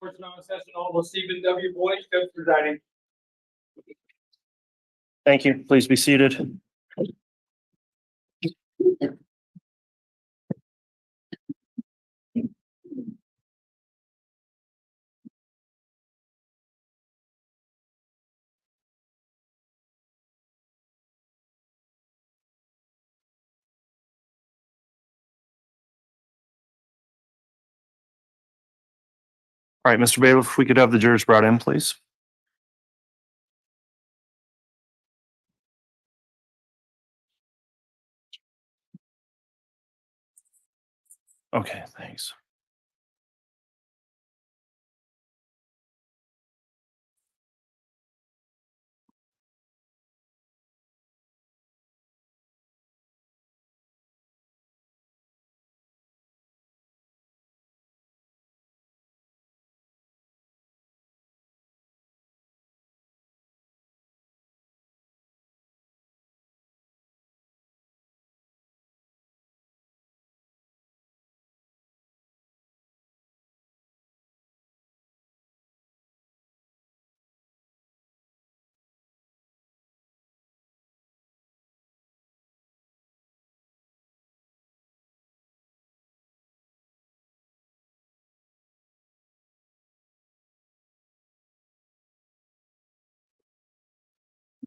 Court's now in session. Honorable Stephen W. Boyd, Judge presiding. Thank you. Please be seated. All right, Mr. Bailiff, if we could have the jurors brought in, please. Okay, thanks.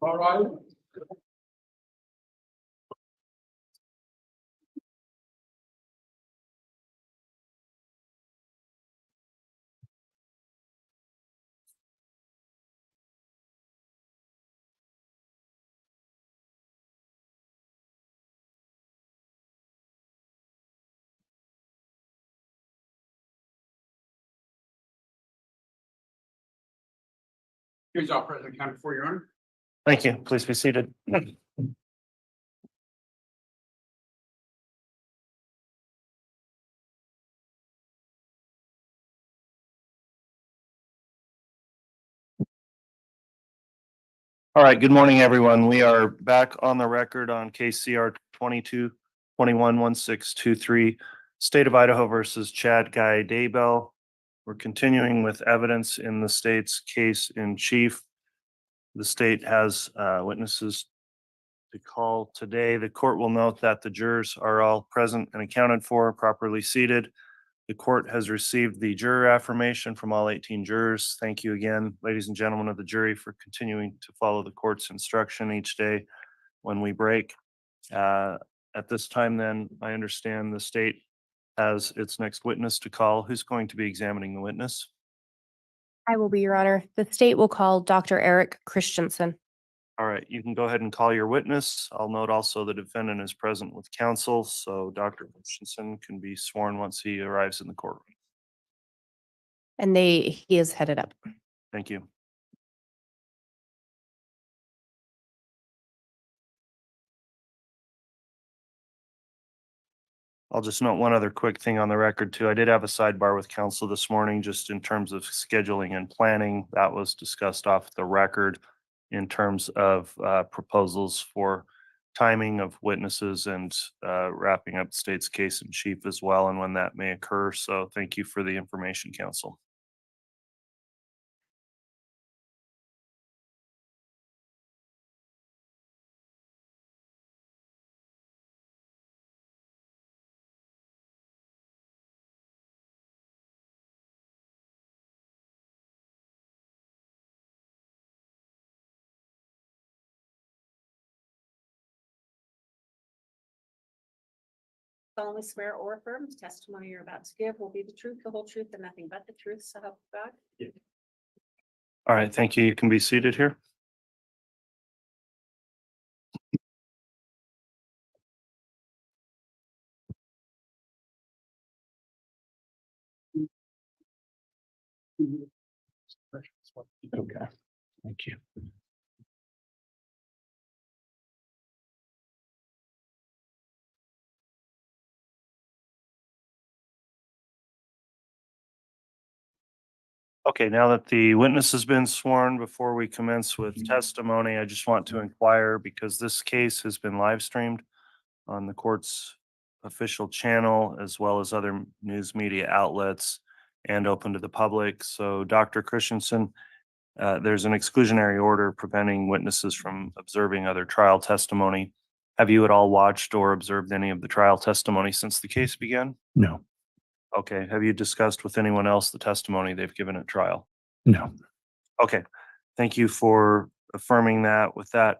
All right. Here's our President County for your honor. Thank you. Please be seated. All right, good morning, everyone. We are back on the record on KCR 22-21-1623, State of Idaho versus Chad Guy Daybell. We're continuing with evidence in the state's case in chief. The state has witnesses to call today. The court will note that the jurors are all present and accounted for, properly seated. The court has received the juror affirmation from all 18 jurors. Thank you again, ladies and gentlemen of the jury, for continuing to follow the court's instruction each day when we break. At this time, then, I understand the state has its next witness to call. Who's going to be examining the witness? I will be, Your Honor. The state will call Dr. Eric Christensen. All right, you can go ahead and call your witness. I'll note also the defendant is present with counsel, so Dr. Christensen can be sworn once he arrives in the courtroom. And he is headed up. Thank you. I'll just note one other quick thing on the record too. I did have a sidebar with counsel this morning, just in terms of scheduling and planning. That was discussed off the record in terms of proposals for timing of witnesses and wrapping up the state's case in chief as well, and when that may occur. So thank you for the information, counsel. Solemnly swear or affirm the testimony you're about to give will be the truth, the whole truth, and nothing but the truth, so help you God. All right, thank you. You can be seated here. Okay, thank you. Okay, now that the witness has been sworn, before we commence with testimony, I just want to inquire, because this case has been live streamed on the court's official channel as well as other news media outlets. and open to the public. So Dr. Christensen, there's an exclusionary order preventing witnesses from observing other trial testimony. Have you at all watched or observed any of the trial testimony since the case began? No, Okay. Have you discussed with anyone else the testimony they've given at trial? no. Okay. Thank you for affirming that. With that,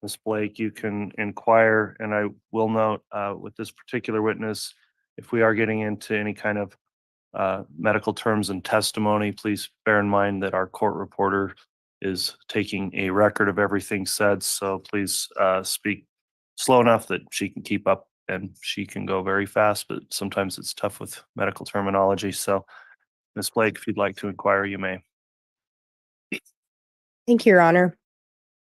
Ms. Blake, you can inquire, and I will note with this particular witness, if we are getting into any kind of medical terms and testimony, please bear in mind that our court reporter is taking a record of everything said. So please speak slow enough that she can keep up, and she can go very fast, but sometimes it's tough with medical terminology. So Ms. Blake, if you'd like to inquire, you may. Thank you, Your Honor.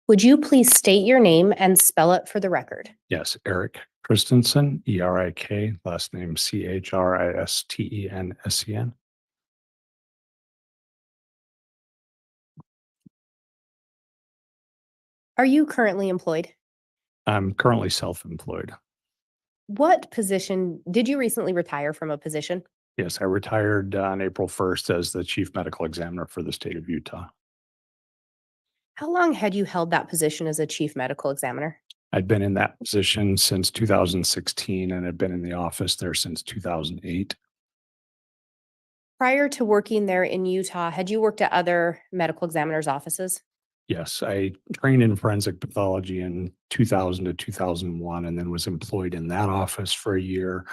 Would you please state your name and spell it for the record? Yes, Eric Christensen, E-R-I-K, last name C-H-R-I-S-T-E-N-S-E-N. Are you currently employed? I'm currently self-employed. What position, did you recently retire from a position? Yes, I retired on April 1st as the chief medical examiner for the state of Utah. How long had you held that position as a chief medical examiner? I'd been in that position since 2016 and had been in the office there since 2008. Prior to working there in Utah, had you worked at other medical examiners' offices? Yes, I trained in forensic pathology in 2000 to 2001 and then was employed in that office for a year.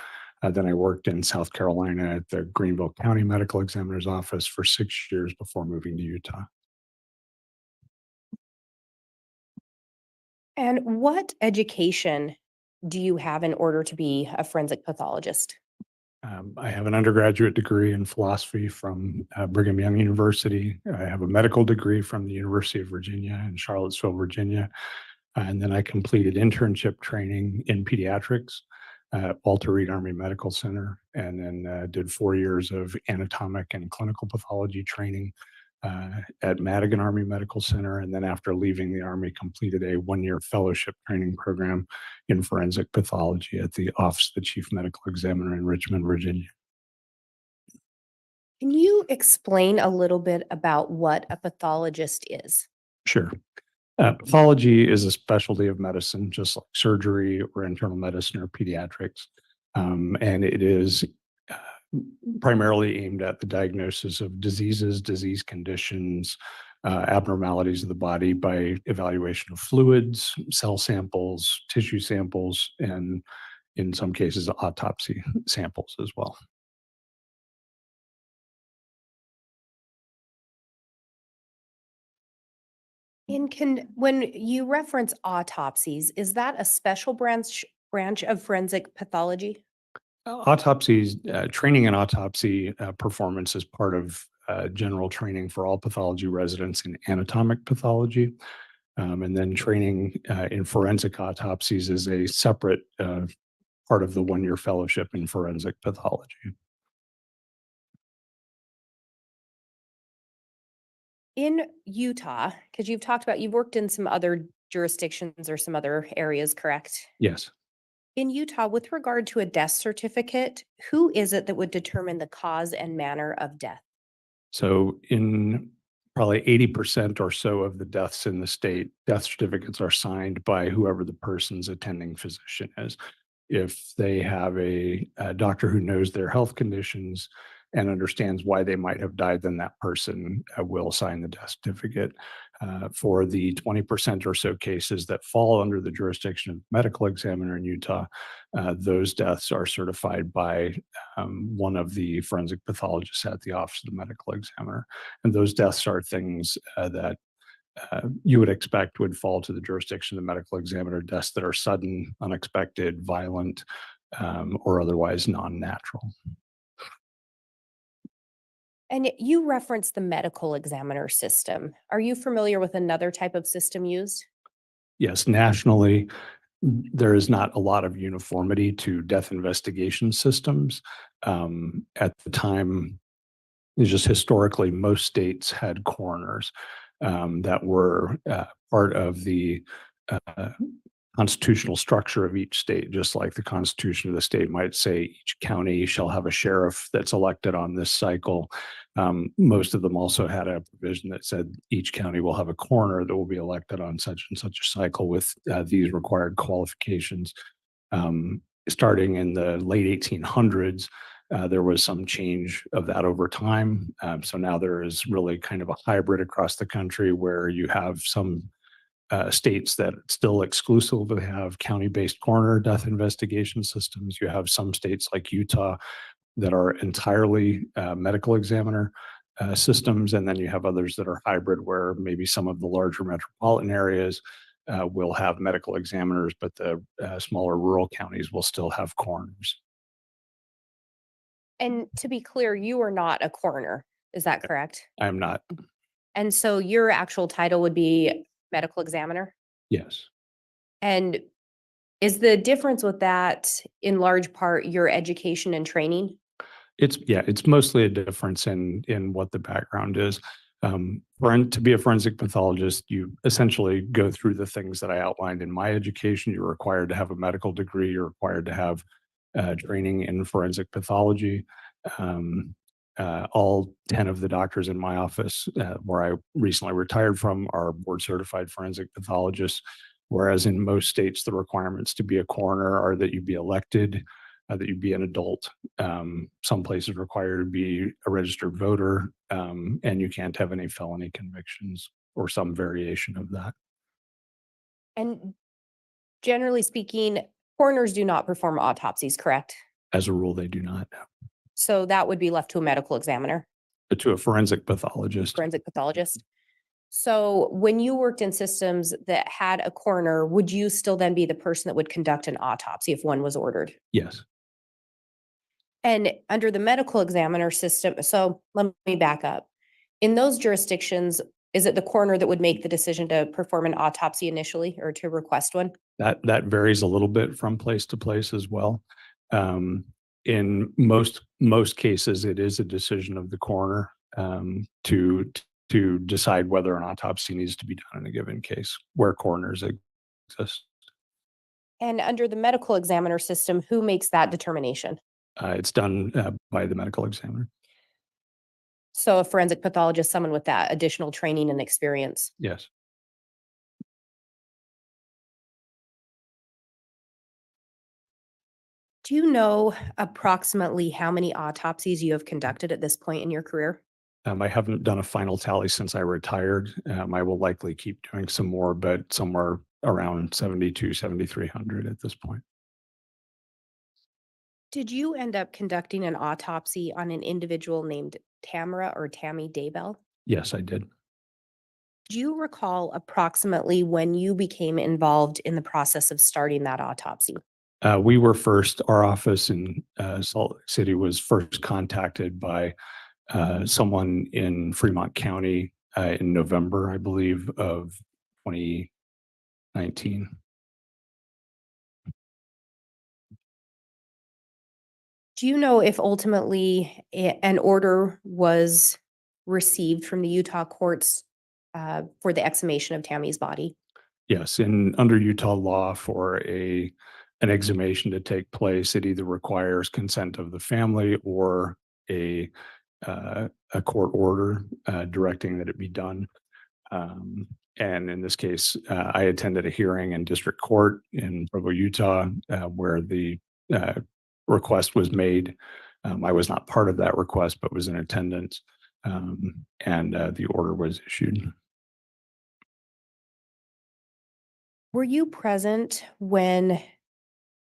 Then I worked in South Carolina at the Greenville County Medical Examiner's Office for 6 years before moving to Utah. And what education do you have in order to be a forensic pathologist? I have an undergraduate degree in philosophy from Brigham Young University. I have a medical degree from the University of Virginia in Charlottesville, Virginia. And then I completed internship training in pediatrics at Walter Reed Army Medical Center, and then did 4 years of anatomic and clinical pathology training at Madigan Army Medical Center. And then after leaving the Army, completed a 1-year fellowship training program in forensic pathology at the Office of the Chief Medical Examiner in Richmond, Virginia. Can you explain a little bit about what a pathologist is? Sure. Pathology is a specialty of medicine, just like surgery or internal medicine or pediatrics. And it is primarily aimed at the diagnosis of diseases, disease conditions, abnormalities of the body by evaluation of fluids, cell samples, tissue samples, and in some cases, autopsy samples as well. When you reference autopsies, is that a special branch of forensic pathology? Autopsies, training in autopsy performance is part of general training for all pathology residents in anatomic pathology. And then training in forensic autopsies is a separate part of the 1-year fellowship in forensic pathology. In Utah, because you've worked in some other jurisdictions or some other areas, correct? Yes. In Utah, with regard to a death certificate, who is it that would determine the cause and manner of death? So in probably 80% or so of the deaths in the state, death certificates are signed by whoever the person's attending physician is. If they have a doctor who knows their health conditions and understands why they might have died, then that person will sign the death certificate. For the 20% or so cases that fall under the jurisdiction of medical examiner in Utah, those deaths are certified by one of the forensic pathologists at the Office of the Medical Examiner. And those deaths are things that you would expect would fall to the jurisdiction of the medical examiner, deaths that are sudden, unexpected, violent, or otherwise non-natural. And you referenced the medical examiner system. Are you familiar with another type of system used? Yes, nationally, there is not a lot of uniformity to death investigation systems. At the time, just historically, most states had coroners that were part of the constitutional structure of each state, just like the constitution of the state might say each county shall have a sheriff that's elected on this cycle. Most of them also had a provision that said each county will have a coroner that will be elected on such and such a cycle with these required qualifications. Starting in the late 1800s, there was some change of that over time. So now there is really kind of a hybrid across the country where you have some states that still exclusively have county-based coroner death investigation systems. You have some states like Utah that are entirely medical examiner systems. And then you have others that are hybrid where maybe some of the larger metropolitan areas will have medical examiners, but the smaller rural counties will still have coroners. And to be clear, you are not a coroner. Is that correct? I am not. And so your actual title would be medical examiner? Yes. And is the difference with that in large part your education and training? It's mostly a difference in what the background is. To be a forensic pathologist, you essentially go through the things that I outlined in my education. You're required to have a medical degree. You're required to have training in forensic pathology. All 10 of the doctors in my office, where I recently retired from, are board certified forensic pathologists. Whereas in most states, the requirements to be a coroner are that you be elected, that you be an adult. Some places require to be a registered voter, and you can't have any felony convictions or some variation of that. And generally speaking, coroners do not perform autopsies, correct? As a rule, they do not. So that would be left to a medical examiner, But to a forensic pathologist, forensic pathologist. So when you worked in systems that had a coroner, would you still then be the person that would conduct an autopsy if one was ordered? yes. And under the medical examiner system, so let me back up. In those jurisdictions, is it the coroner that would make the decision to perform an autopsy initially or to request one? That varies a little bit from place to place as well. In most cases, it is a decision of the coroner to decide whether an autopsy needs to be done in a given case where coroners exist. And under the medical examiner system, who makes that determination? It's done by the medical examiner. So a forensic pathologist, someone with that additional training and experience. Yes. Do you know approximately how many autopsies you have conducted at this point in your career? I haven't done a final tally since I retired. I will likely keep doing some more, but somewhere around 7,300 at this point. Did you end up conducting an autopsy on an individual named Tammy Daybell? Yes, I did. Do you recall approximately when you became involved in the process of starting that autopsy? We were first, our office in Salt Lake City was first contacted by someone in Fremont County in November, I believe, of 2019. Do you know if ultimately an order was received from the Utah courts for the exhumation of Tammy's body? Yes, and under Utah law for an exhumation to take place, it either requires consent of the family or a court order directing that it be done. And in this case, I attended a hearing in district court in Provo, Utah, where the request was made. I was not part of that request, but was in attendance, and the order was issued. Were you present when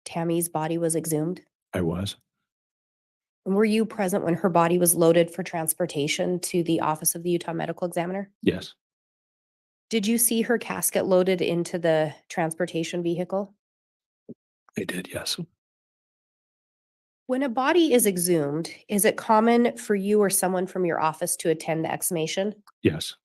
Tammy's body was exhumed? I was. And were you present when her body was loaded for transportation to the office of the Utah Medical Examiner? Yes. Did you see her casket loaded into the transportation vehicle? I did, yes. When a body is exhumed, is it common for you or someone from your office to attend the exhumation? Yes.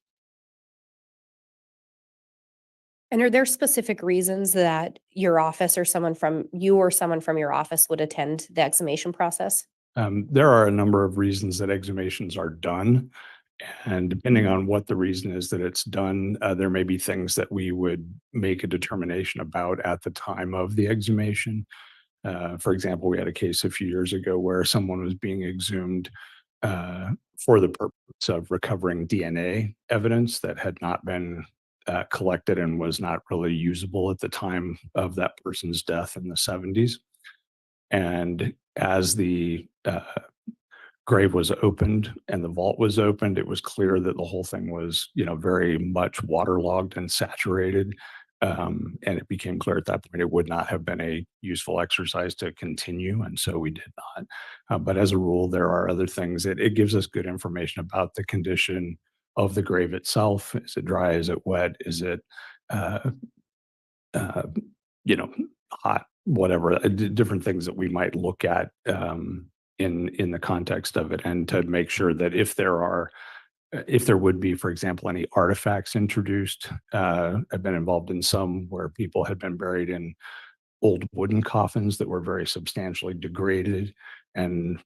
And are there specific reasons that your office or someone from your office would attend the exhumation process? There are a number of reasons that exhumations are done. And depending on what the reason is that it's done, there may be things that we would make a determination about at the time of the exhumation. For example, we had a case a few years ago where someone was being exhumed for the purpose of recovering DNA evidence that had not been collected and was not really usable at the time of that person's death in the 70s. And as the grave was opened and the vault was opened, it was clear that the whole thing was, very much waterlogged and saturated. And it became clear at that point it would not have been a useful exercise to continue, and so we did not. But as a rule, there are other things that it gives us good information about the condition of the grave itself. Is it dry? Is it wet? Is it, uh, uh, hot? Whatever, different things that we might look at in the context of it, and to make sure that if there would be, for example, any artifacts introduced. I've been involved in some where people had been buried in old wooden coffins that were very substantially degraded. And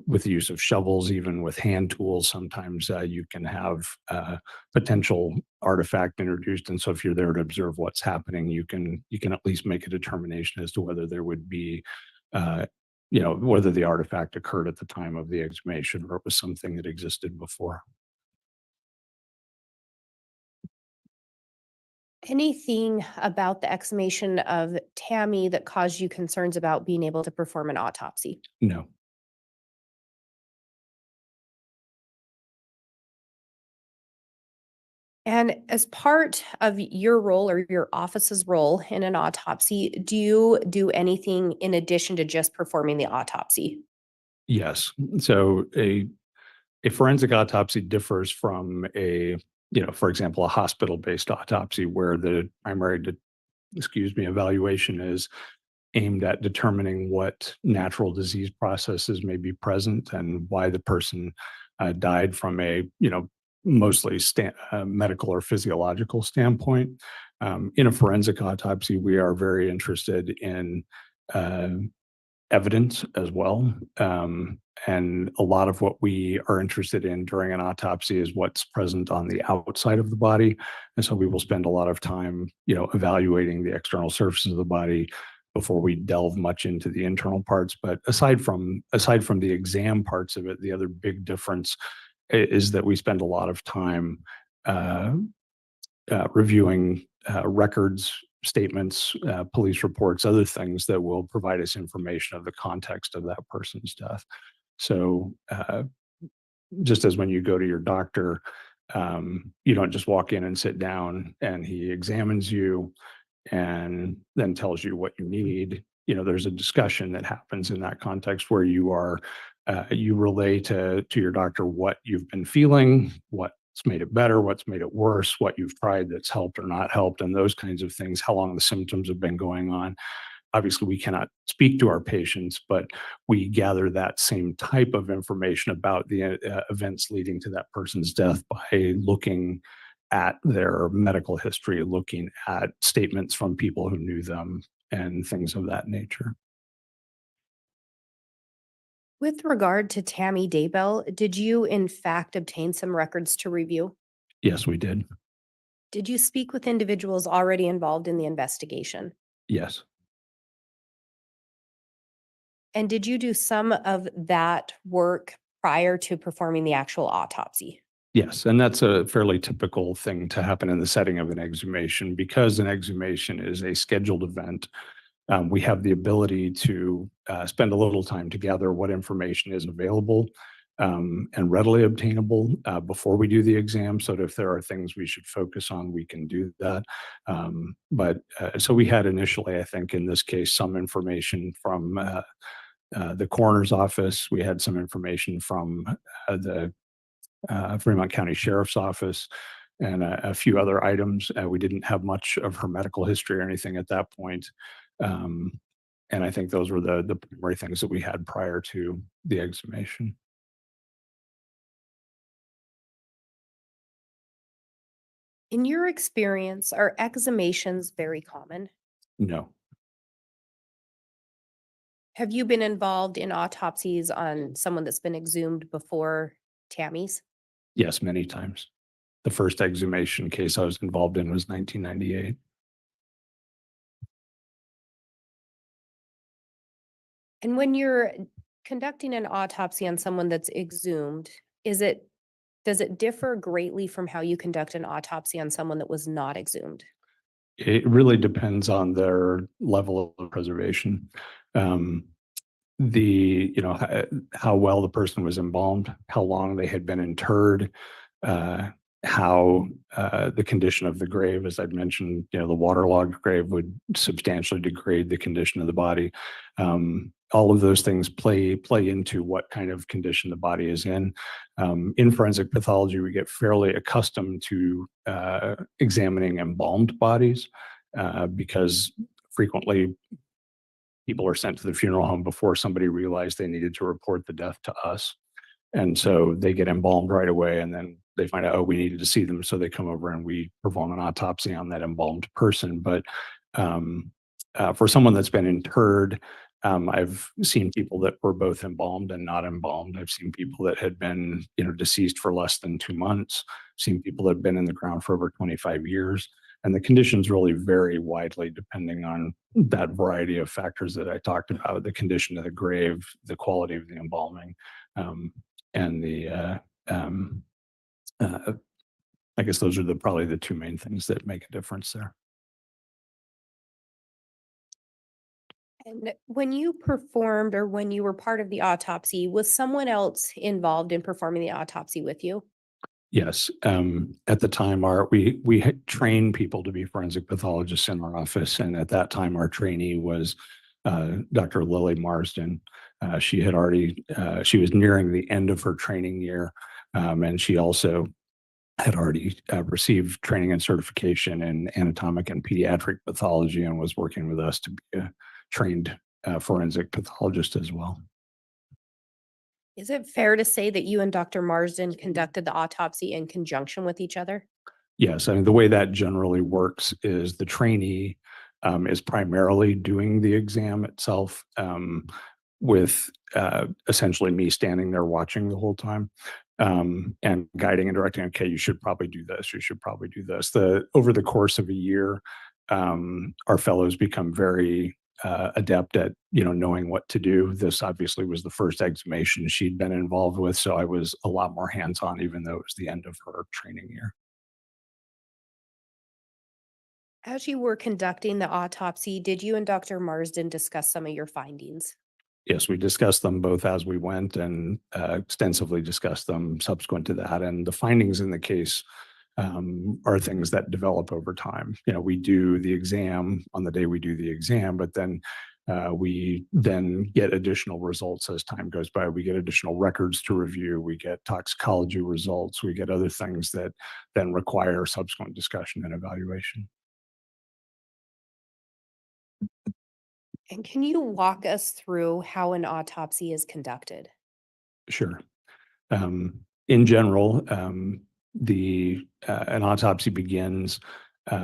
with the use of shovels, even with hand tools, sometimes you can have potential artifact introduced. And so if you're there to observe what's happening, you can at least make a determination as to whether there would be whether the artifact occurred at the time of the exhumation or it was something that existed before. Anything about the exhumation of Tammy that caused you concerns about being able to perform an autopsy? No. And as part of your role or your office's role in an autopsy, do you do anything in addition to just performing the autopsy? Yes. So a forensic autopsy differs from for example, a hospital-based autopsy where the primary, evaluation is aimed at determining what natural disease processes may be present and why the person died from a, mostly medical or physiological standpoint. In a forensic autopsy, we are very interested in uh, evidence as well. And a lot of what we are interested in during an autopsy is what's present on the outside of the body. And so we will spend a lot of time, evaluating the external surfaces of the body before we delve much into the internal parts. But aside from the exam parts of it, the other big difference is that we spend a lot of time uh, reviewing records, statements, police reports, other things that will provide us information of the context of that person's death. So just as when you go to your doctor, you don't just walk in and sit down and he examines you and then tells you what you need. There's a discussion that happens in that context where you relay to your doctor what you've been feeling, what's made it better, what's made it worse, what you've tried that's helped or not helped, and those kinds of things, how long the symptoms have been going on. Obviously, we cannot speak to our patients, but we gather that same type of information about the events leading to that person's death by looking at their medical history, looking at statements from people who knew them, and things of that nature. With regard to Tammy Daybell, did you in fact obtain some records to review? Yes, we did. Did you speak with individuals already involved in the investigation? Yes. And did you do some of that work prior to performing the actual autopsy? Yes, and that's a fairly typical thing to happen in the setting of an exhumation. Because an exhumation is a scheduled event, we have the ability to spend a little time to gather what information is available and readily obtainable before we do the exam. So that if there are things we should focus on, we can do that. So we had initially, I think in this case, some information from the coroner's office. We had some information from the Fremont County Sheriff's Office and a few other items. We didn't have much of her medical history or anything at that point. And I think those were the primary things that we had prior to the exhumation. In your experience, are exhumations very common? No. Have you been involved in autopsies on someone that's been exhumed before Tammy's? Yes, many times. The first exhumation case I was involved in was 1998. And when you're conducting an autopsy on someone that's exhumed, does it differ greatly from how you conduct an autopsy on someone that was not exhumed? It really depends on their level of preservation. How well the person was embalmed, how long they had been interred, how the condition of the grave, as I'd mentioned, the waterlogged grave would substantially degrade the condition of the body. All of those things play into what kind of condition the body is in. In forensic pathology, we get fairly accustomed to examining embalmed bodies because frequently people are sent to the funeral home before somebody realized they needed to report the death to us. And so they get embalmed right away, and then they find out, oh, we needed to see them. So they come over and we perform an autopsy on that embalmed person. But for someone that's been interred, I've seen people that were both embalmed and not embalmed. I've seen people that had been, deceased for less than 2 months. I've seen people that have been in the ground for over 25 years. And the conditions really vary widely depending on that variety of factors that I talked about, the condition of the grave, the quality of the embalming, and I guess those are probably the two main things that make a difference there. And when you performed or when you were part of the autopsy, was someone else involved in performing the autopsy with you? Yes. At the time, we had trained people to be forensic pathologists in our office, and at that time, our trainee was Dr. Lily Marsden. She was nearing the end of her training year, and she also had already received training and certification in anatomic and pediatric pathology, and was working with us to be a trained forensic pathologist as well. Is it fair to say that you and Dr. Marsden conducted the autopsy in conjunction with each other? Yes, I mean, the way that generally works is the trainee is primarily doing the exam itself, with essentially me standing there watching the whole time, and guiding and directing. Okay, you should probably do this. You should probably do this. Over the course of a year, our fellows become very adept at knowing what to do. This obviously was the first exhumation she'd been involved with, so I was a lot more hands-on, even though it was the end of her training year. As you were conducting the autopsy, did you and Dr. Marsden discuss some of your findings? Yes, we discussed them both as we went, and extensively discussed them subsequent to that. And the findings in the case are things that develop over time. We do the exam on the day we do the exam, but then we then get additional results as time goes by. We get additional records to review. We get toxicology results. We get other things that then require subsequent discussion and evaluation. And can you walk us through how an autopsy is conducted? Sure. In general, an autopsy begins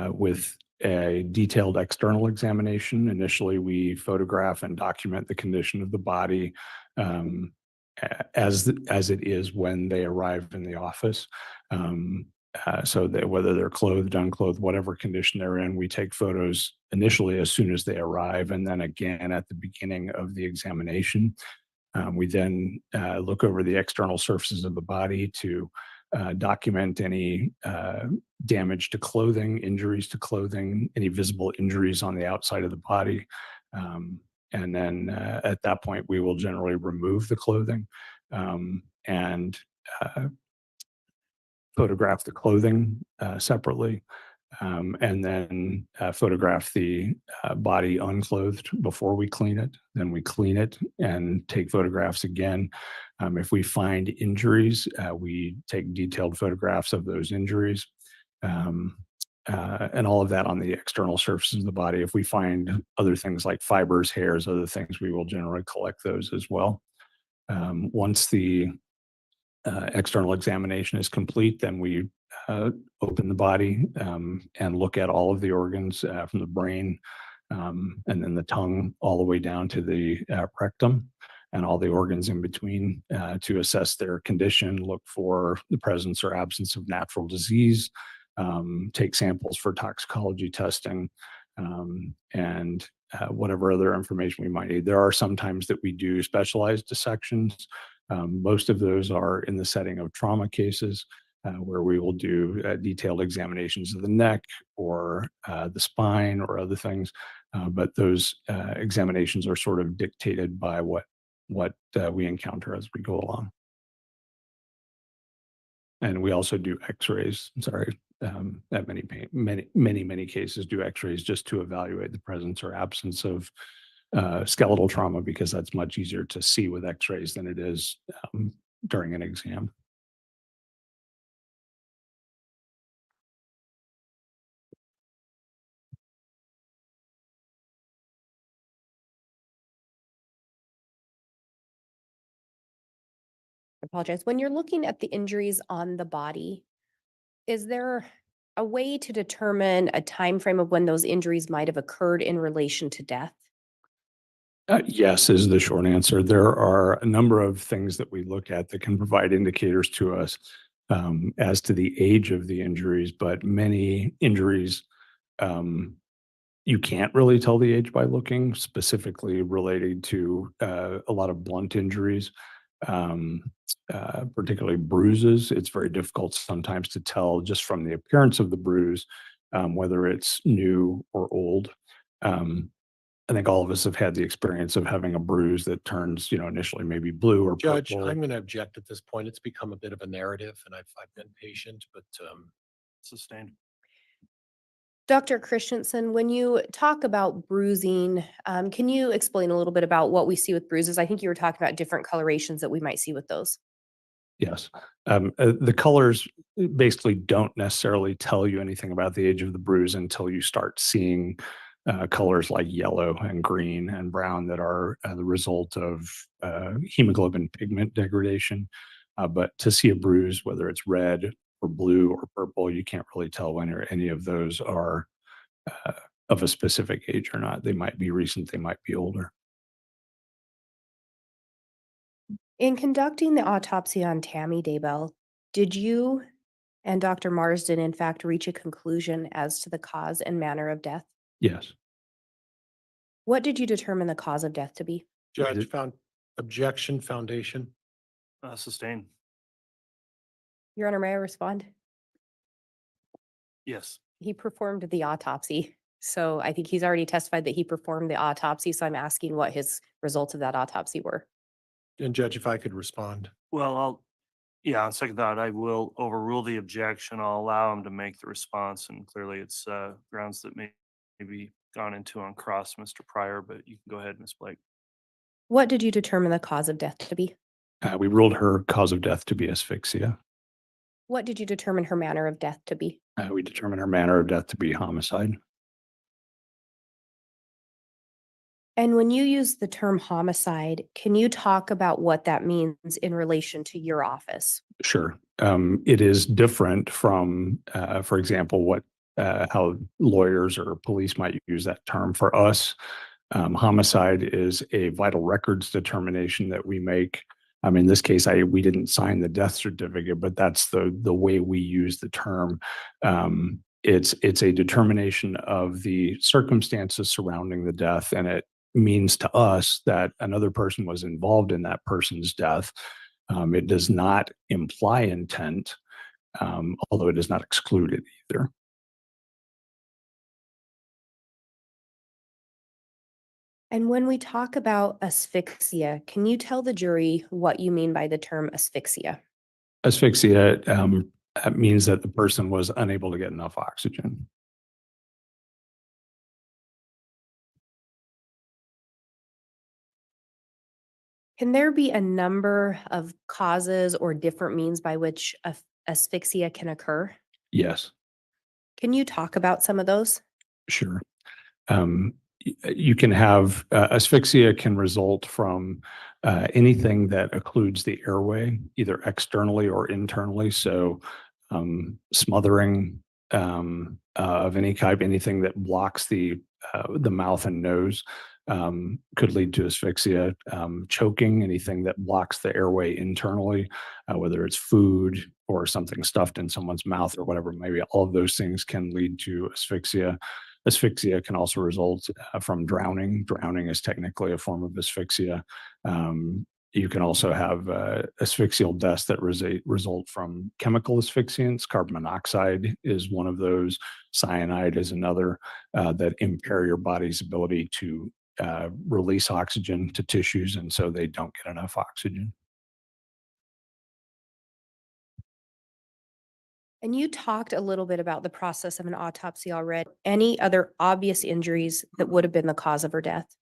with a detailed external examination. Initially, we photograph and document the condition of the body as it is when they arrive in the office. So that whether they're clothed, unclothed, whatever condition they're in, we take photos initially as soon as they arrive, and then again at the beginning of the examination. We then look over the external surfaces of the body to document any damage to clothing, injuries to clothing, any visible injuries on the outside of the body. And then at that point, we will generally remove the clothing and photograph the clothing separately, and then photograph the body unclothed before we clean it. Then we clean it and take photographs again. If we find injuries, we take detailed photographs of those injuries, and all of that on the external surfaces of the body. If we find other things like fibers, hairs, other things, we will generally collect those as well. Once the external examination is complete, then we open the body and look at all of the organs from the brain and then the tongue all the way down to the rectum. and all the organs in between to assess their condition, look for the presence or absence of natural disease, take samples for toxicology testing, and whatever other information we might need. There are some times that we do specialized dissections. Most of those are in the setting of trauma cases, where we will do detailed examinations of the neck or the spine or other things. But those examinations are sort of dictated by what we encounter as we go along. And we also do X-rays. Sorry, at many cases do X-rays just to evaluate the presence or absence of skeletal trauma, because that's much easier to see with X-rays than it is during an exam. I apologize. When you're looking at the injuries on the body, is there a way to determine a time frame of when those injuries might have occurred in relation to death? Yes, is the short answer. There are a number of things that we look at that can provide indicators to us as to the age of the injuries, but many injuries, you can't really tell the age by looking, specifically related to a lot of blunt injuries, particularly bruises. It's very difficult sometimes to tell just from the appearance of the bruise whether it's new or old. I think all of us have had the experience of having a bruise that turns, initially maybe blue or Judge, purple. I'm going to object at this point. It's become a bit of a narrative, and I've been patient, but Sustained. Dr. Christensen, when you talk about bruising, can you explain a little bit about what we see with bruises? I think you were talking about different colorations that we might see with those. Yes. The colors basically don't necessarily tell you anything about the age of the bruise until you start seeing colors like yellow and green and brown that are the result of hemoglobin pigment degradation. But to see a bruise, whether it's red or blue or purple, you can't really tell when any of those are of a specific age or not. They might be recent, they might be older. In conducting the autopsy on Tammy Daybell, did you and Dr. Marsden, in fact, reach a conclusion as to the cause and manner of death? Yes. What did you determine the cause of death to be? Judge found objection foundation. Sustained. Your Honor, may I respond? Yes. He performed the autopsy. So I think he's already testified that he performed the autopsy. So I'm asking what his results of that autopsy were. And Judge, if I could respond. Well, on second thought, I will overrule the objection. I'll allow him to make the response, and clearly it's grounds that may be gone into on cross, Mr. Pryor, but you can go ahead, Ms. Blake. What did you determine the cause of death to be? We ruled her cause of death to be asphyxia. What did you determine her manner of death to be? We determined her manner of death to be homicide. And when you use the term homicide, can you talk about what that means in relation to your office? Sure. It is different from, for example, how lawyers or police might use that term. For us, homicide is a vital records determination that we make. In this case, we didn't sign the death certificate, but that's the way we use the term. It's a determination of the circumstances surrounding the death, and it means to us that another person was involved in that person's death. It does not imply intent, although it does not exclude it either. And when we talk about asphyxia, can you tell the jury what you mean by the term asphyxia? Asphyxia means that the person was unable to get enough oxygen. Can there be a number of causes or different means by which asphyxia can occur? Yes, Can you talk about some of those? sure. You can have asphyxia can result from anything that occludes the airway, either externally or internally. So smothering of any type, anything that blocks the mouth and nose. could lead to asphyxia. Choking, anything that blocks the airway internally, whether it's food or something stuffed in someone's mouth or whatever, maybe all of those things can lead to asphyxia. Asphyxia can also result from drowning. Drowning is technically a form of asphyxia. You can also have asphyxial deaths that result from chemical asphyxiants. Carbon monoxide is one of those. Cyanide is another that impair your body's ability to release oxygen to tissues, and so they don't get enough oxygen. And you talked a little bit about the process of an autopsy already. Any other obvious injuries that would have been the cause of her death?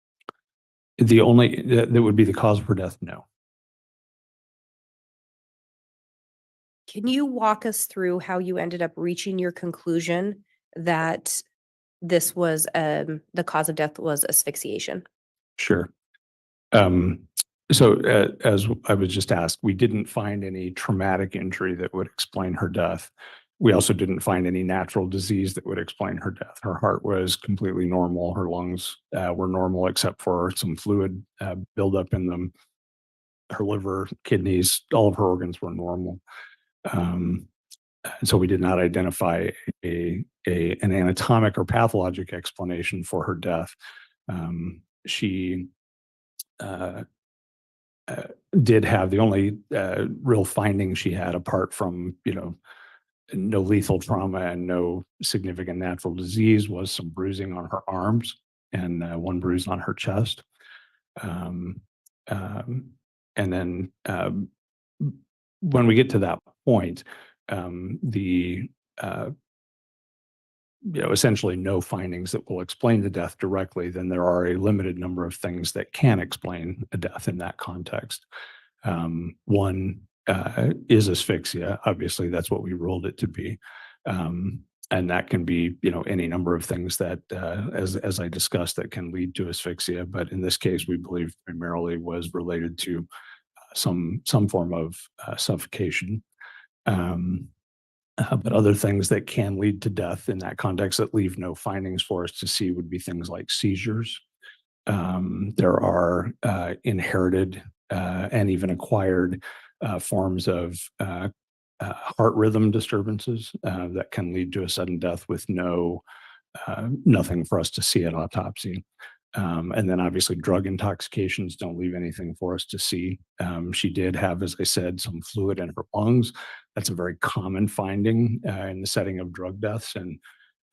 The only that would be the cause of her death, no. Can you walk us through how you ended up reaching your conclusion that this was the cause of death was asphyxiation? Sure. So as I was just asked, we didn't find any traumatic injury that would explain her death. We also didn't find any natural disease that would explain her death. Her heart was completely normal. Her lungs were normal, except for some fluid buildup in them. Her liver, kidneys, all of her organs were normal. So we did not identify an anatomic or pathologic explanation for her death. She did have the only real finding she had, apart from, no lethal trauma and no significant natural disease, was some bruising on her arms and one bruise on her chest. And then when we get to that point, essentially no findings that will explain the death directly, then there are a limited number of things that can explain a death in that context. One is asphyxia. Obviously, that's what we ruled it to be. And that can be, any number of things that, as I discussed, that can lead to asphyxia. But in this case, we believe primarily was related to some form of suffocation. But other things that can lead to death in that context that leave no findings for us to see would be things like seizures. There are inherited and even acquired forms of heart rhythm disturbances that can lead to a sudden death with nothing for us to see at autopsy. And then obviously drug intoxications don't leave anything for us to see. She did have, as I said, some fluid in her lungs. That's a very common finding in the setting of drug deaths. And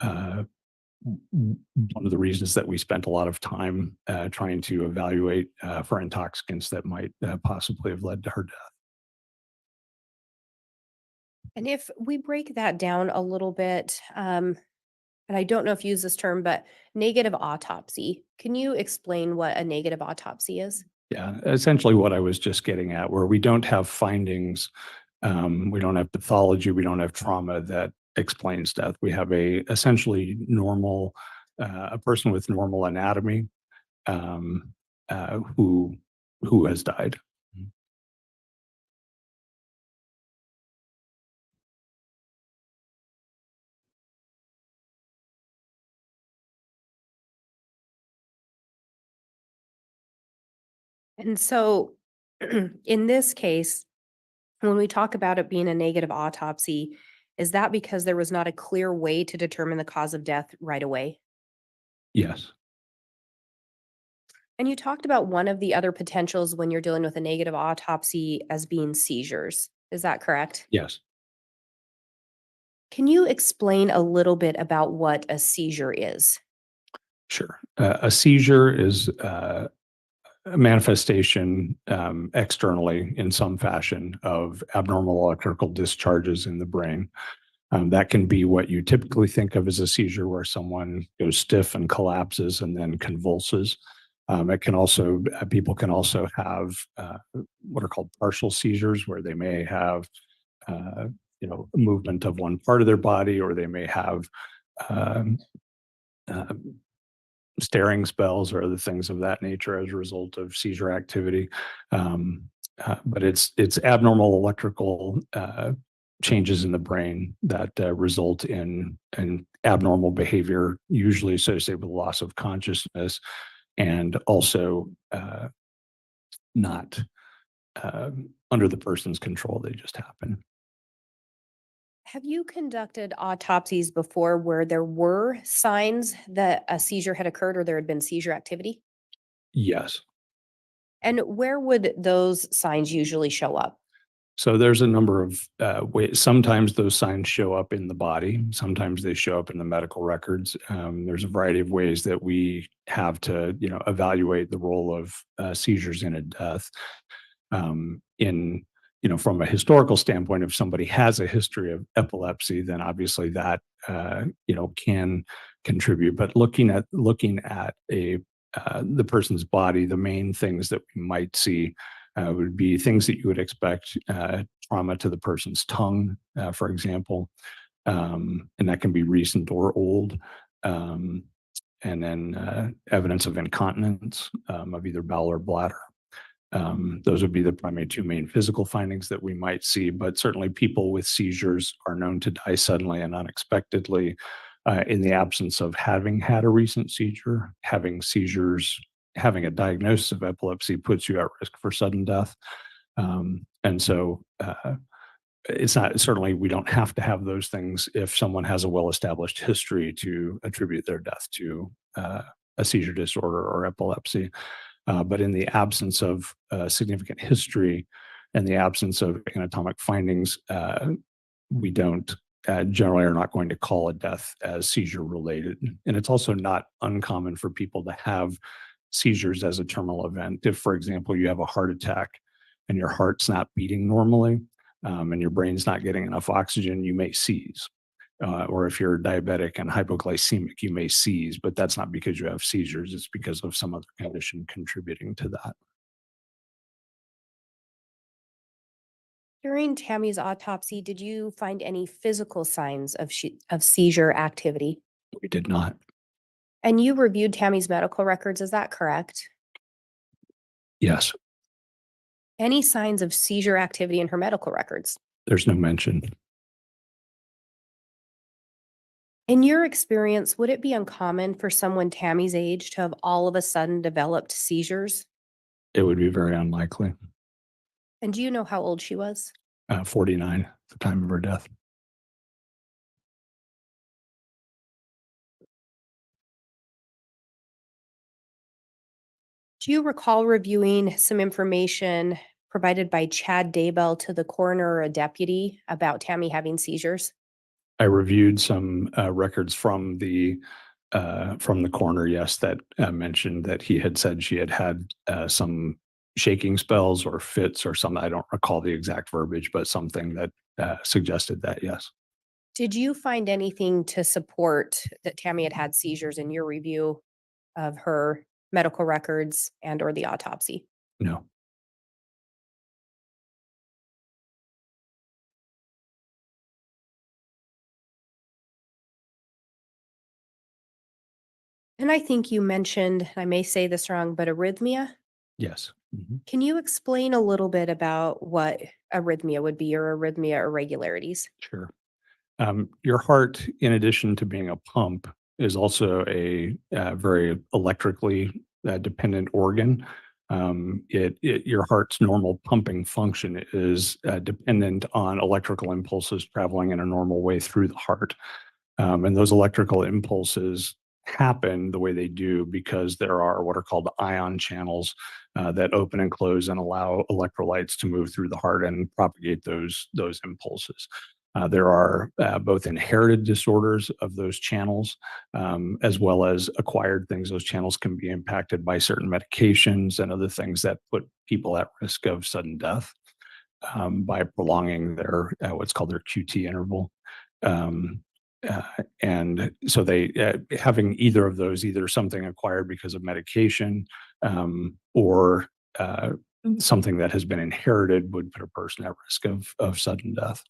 one of the reasons that we spent a lot of time trying to evaluate for intoxicants that might possibly have led to her death. And if we break that down a little bit, and I don't know if you use this term, but negative autopsy. Can you explain what a negative autopsy is? Yeah, essentially what I was just getting at, where we don't have findings, we don't have pathology, we don't have trauma that explains death. We have essentially normal, a person with normal anatomy who has died. And so in this case, when we talk about it being a negative autopsy, is that because there was not a clear way to determine the cause of death right away? Yes. And you talked about one of the other potentials when you're dealing with a negative autopsy as being seizures. Is that correct? Yes. Can you explain a little bit about what a seizure is? Sure. A seizure is a manifestation externally in some fashion of abnormal electrical discharges in the brain. That can be what you typically think of as a seizure, where someone goes stiff and collapses and then convulses. It can also, people can also have what are called partial seizures, where they may have, movement of one part of their body, or they may have staring spells or other things of that nature as a result of seizure activity. But it's abnormal electrical changes in the brain that result in abnormal behavior, usually associated with loss of consciousness, and also not under the person's control. They just happen. Have you conducted autopsies before where there were signs that a seizure had occurred or there had been seizure activity? Yes. And where would those signs usually show up? So there's a number of ways. Sometimes those signs show up in the body. Sometimes they show up in the medical records. There's a variety of ways that we have to, evaluate the role of seizures in a death. From a historical standpoint, if somebody has a history of epilepsy, then obviously that can contribute. But looking at the person's body, the main things that we might see would be things that you would expect, trauma to the person's tongue, for example, and that can be recent or old. And then evidence of incontinence of either bowel or bladder. Those would be the primary two main physical findings that we might see, but certainly people with seizures are known to die suddenly and unexpectedly in the absence of having had a recent seizure. Having seizures, having a diagnosis of epilepsy puts you at risk for sudden death. And so it's not, certainly we don't have to have those things if someone has a well-established history to attribute their death to a seizure disorder or epilepsy. But in the absence of significant history and the absence of anatomic findings, we don't generally are not going to call a death as seizure related. And it's also not uncommon for people to have seizures as a terminal event. If, for example, you have a heart attack and your heart's not beating normally and your brain's not getting enough oxygen, you may seize. Or if you're diabetic and hypoglycemic, you may seize, but that's not because you have seizures. It's because of some other condition contributing to that. During Tammy's autopsy, did you find any physical signs of seizure activity? We did not. And you reviewed Tammy's medical records, is that correct? Yes, Any signs of seizure activity in her medical records? there's no mention. In your experience, would it be uncommon for someone Tammy's age to have all of a sudden developed seizures? It would be very unlikely. And do you know how old she was? 49 at the time of her death. Do you recall reviewing some information provided by Chad Daybell to the coroner or a deputy about Tammy having seizures? I reviewed some records from the coroner, yes, that mentioned that he had said she had had some shaking spells or fits or something. I don't recall the exact verbiage, but something that suggested that, yes. Did you find anything to support that Tammy had had seizures in your review of her medical records and or the autopsy? No. And I think you mentioned, I may say this wrong, but arrhythmia. Yes. Mhm. Can you explain a little bit about what arrhythmia would be or arrhythmia irregularities? Sure. Your heart, in addition to being a pump, is also a very electrically dependent organ. Your heart's normal pumping function is dependent on electrical impulses traveling in a normal way through the heart. And those electrical impulses happen the way they do because there are what are called ion channels that open and close and allow electrolytes to move through the heart and propagate those impulses. There are both inherited disorders of those channels as well as acquired things. Those channels can be impacted by certain medications and other things that put people at risk of sudden death by prolonging their what's called their QT interval. And so they having either of those, either something acquired because of medication or something that has been inherited, would put a person at risk of sudden death.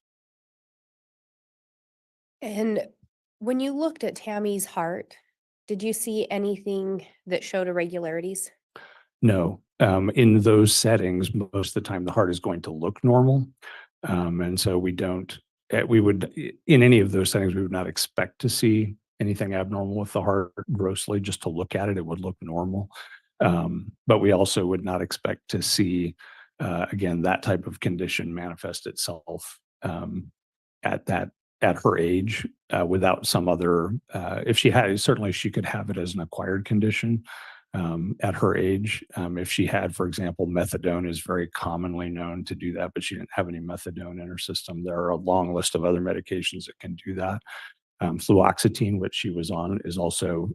And when you looked at Tammy's heart, did you see anything that showed irregularities? No, in those settings, most of the time the heart is going to look normal. And so we would, in any of those settings, we would not expect to see anything abnormal with the heart grossly. Just to look at it, it would look normal. But we also would not expect to see, again, that type of condition manifest itself at her age without some other, if she had, certainly she could have it as an acquired condition at her age. If she had, for example, methadone is very commonly known to do that, but she didn't have any methadone in her system. There are a long list of other medications that can do that. Fluoxetine, which she was on, is also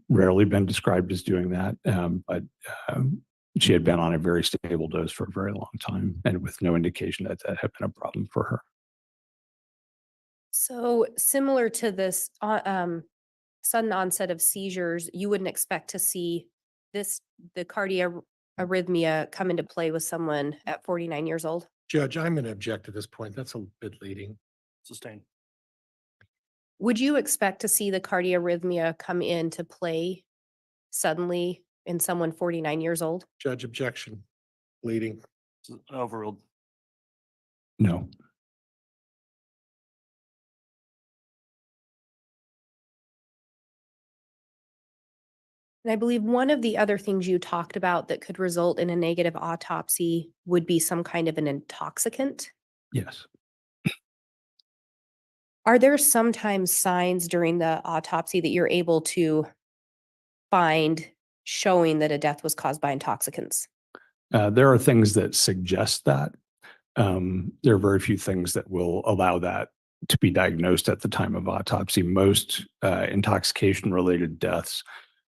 rarely been described as doing that, but she had been on a very stable dose for a very long time and with no indication that that had been a problem for her. So similar to this sudden onset of seizures, you wouldn't expect to see the cardiac arrhythmia come into play with someone at 49 years old? Judge, I'm going to object to this point. That's a bit leading. Sustained. Would you expect to see the cardiac arrhythmia come into play suddenly in someone 49 years old? Judge, objection. Leading. Overruled. No. And I believe one of the other things you talked about that could result in a negative autopsy would be some kind of an intoxicant. Yes. Are there sometimes signs during the autopsy that you're able to find showing that a death was caused by intoxicants? There are things that suggest that. There are very few things that will allow that to be diagnosed at the time of autopsy. Most intoxication-related deaths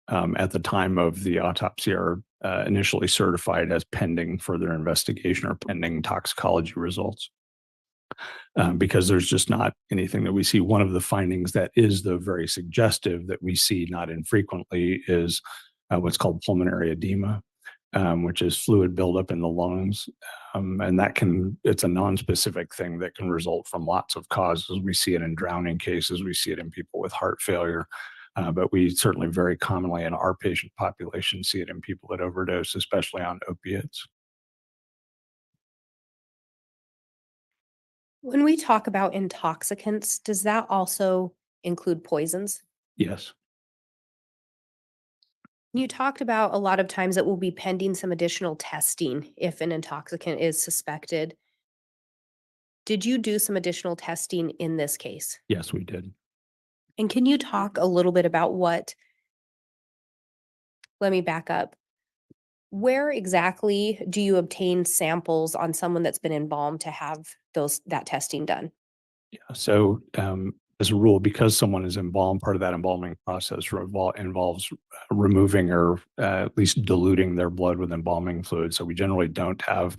at the time of the autopsy are initially certified as pending further investigation or pending toxicology results. Because there's just not anything that we see. One of the findings that is, though, very suggestive that we see not infrequently is what's called pulmonary edema, which is fluid buildup in the lungs. And it's a non-specific thing that can result from lots of causes. We see it in drowning cases. We see it in people with heart failure. But we certainly very commonly in our patient population see it in people that overdose, especially on opiates. When we talk about intoxicants, does that also include poisons? Yes. You talked about a lot of times it will be pending some additional testing if an intoxicant is suspected. Did you do some additional testing in this case? Yes, we did. And can you talk a little bit about let me back up. Where exactly do you obtain samples on someone that's been embalmed to have that testing done? Yeah. So as a rule, because someone is embalmed, part of that embalming process involves removing or at least diluting their blood with embalming fluid. So we generally don't have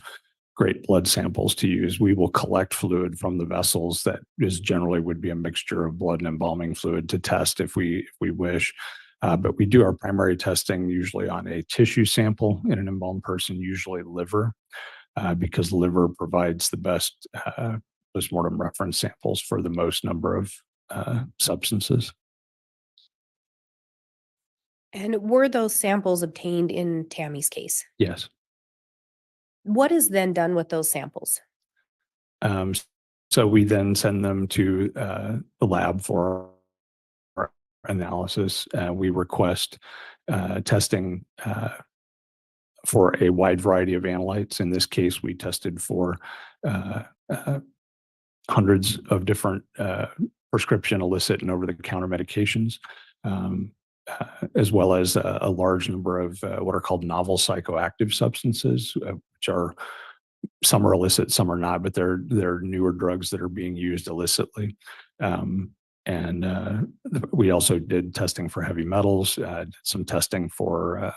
great blood samples to use. We will collect fluid from the vessels that is generally would be a mixture of blood and embalming fluid to test if we wish. But we do our primary testing usually on a tissue sample in an embalmed person, usually liver, because liver provides the best postmortem reference samples for the most number of substances. And were those samples obtained in Tammy's case? Yes. What is then done with those samples? So we then send them to the lab for analysis. We request testing for a wide variety of analytes. In this case, we tested for hundreds of different prescription, illicit, and over-the-counter medications, as well as a large number of what are called novel psychoactive substances, which are some are illicit, some are not, but they're newer drugs that are being used illicitly. And we also did testing for heavy metals, did some testing for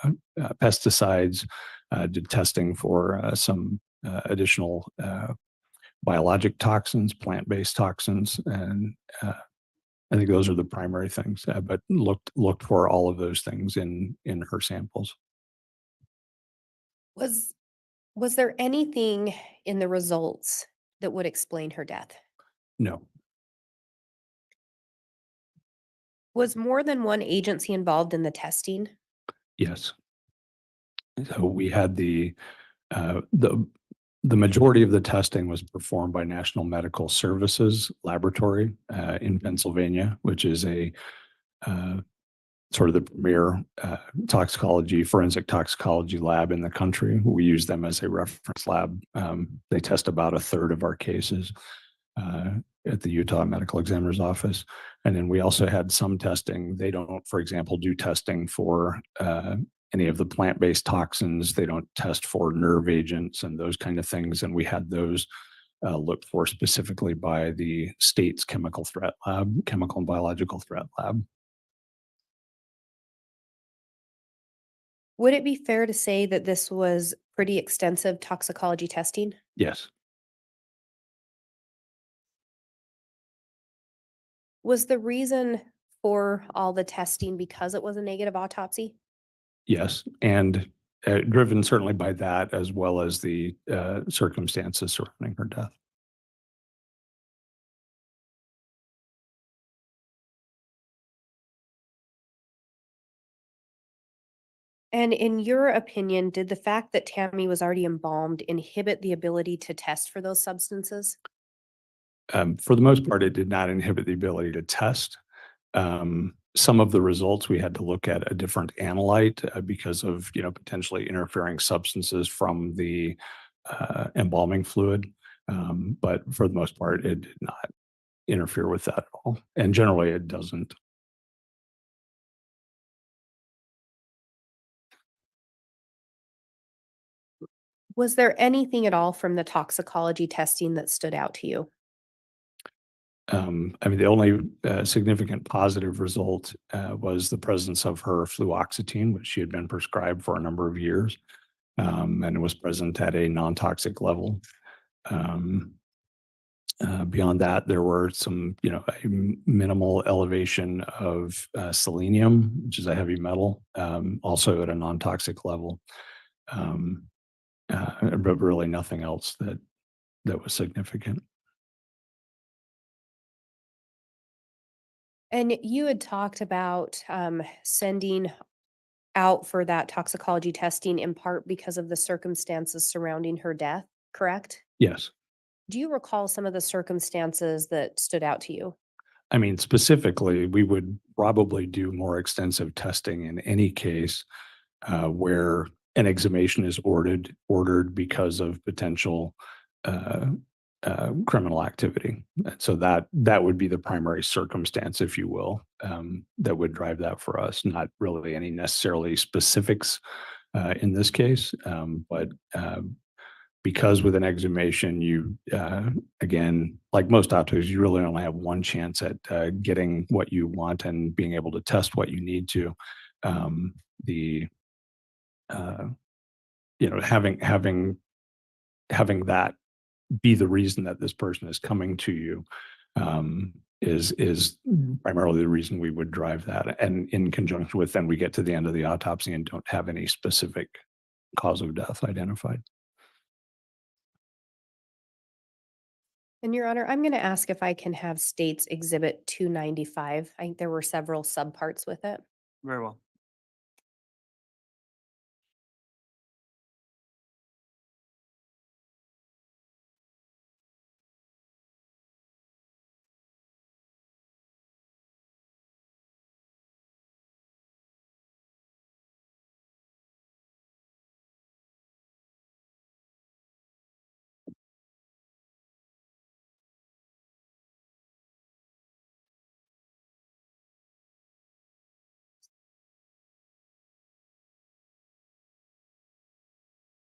pesticides, did testing for some additional biologic toxins, plant-based toxins, and I think those are the primary things. But looked for all of those things in her samples. Was there anything in the results that would explain her death? No. Was more than one agency involved in the testing? Yes. So we had the The majority of the testing was performed by National Medical Services Laboratory in Pennsylvania, which is a sort of the premier forensic toxicology lab in the country. We use them as a reference lab. They test about a third of our cases at the Utah Medical Examiner's Office. And then we also had some testing. They don't, for example, do testing for any of the plant-based toxins. They don't test for nerve agents and those kind of things. And we had those looked for specifically by the state's chemical and biological threat lab. Would it be fair to say that this was pretty extensive toxicology testing? Yes. Was the reason for all the testing because it was a negative autopsy? Yes, and driven certainly by that as well as the circumstances surrounding her death. And in your opinion, did the fact that Tammy was already embalmed inhibit the ability to test for those substances? For the most part, it did not inhibit the ability to test. Some of the results we had to look at a different analyte because of potentially interfering substances from the embalming fluid. But for the most part, it did not interfere with that at all. And generally, it doesn't. Was there anything at all from the toxicology testing that stood out to you? I mean, the only significant positive result was the presence of her fluoxetine, which she had been prescribed for a number of years, and it was present at a non-toxic level. Beyond that, there were some, a minimal elevation of selenium, which is a heavy metal, also at a non-toxic level, but really nothing else that was significant. And you had talked about sending out for that toxicology testing in part because of the circumstances surrounding her death, correct? Yes. Do you recall some of the circumstances that stood out to you? I mean, specifically, we would probably do more extensive testing in any case where an exhumation is ordered because of potential criminal activity. So that would be the primary circumstance, if you will, that would drive that for us. Not really any necessarily specifics in this case, but because with an exhumation, you again, like most autopsies, you really only have one chance at getting what you want and being able to test what you need to. Having that be the reason that this person is coming to you is primarily the reason we would drive that. And in conjunction with, then we get to the end of the autopsy and don't have any specific cause of death identified. And Your Honor, I'm going to ask if I can have States Exhibit 295. I think there were several subparts with it. Very well.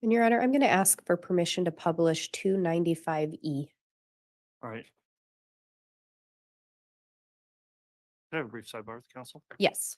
And Your Honor, I'm going to ask for permission to publish 295E. All right. Can I have a brief sidebar with counsel? Yes.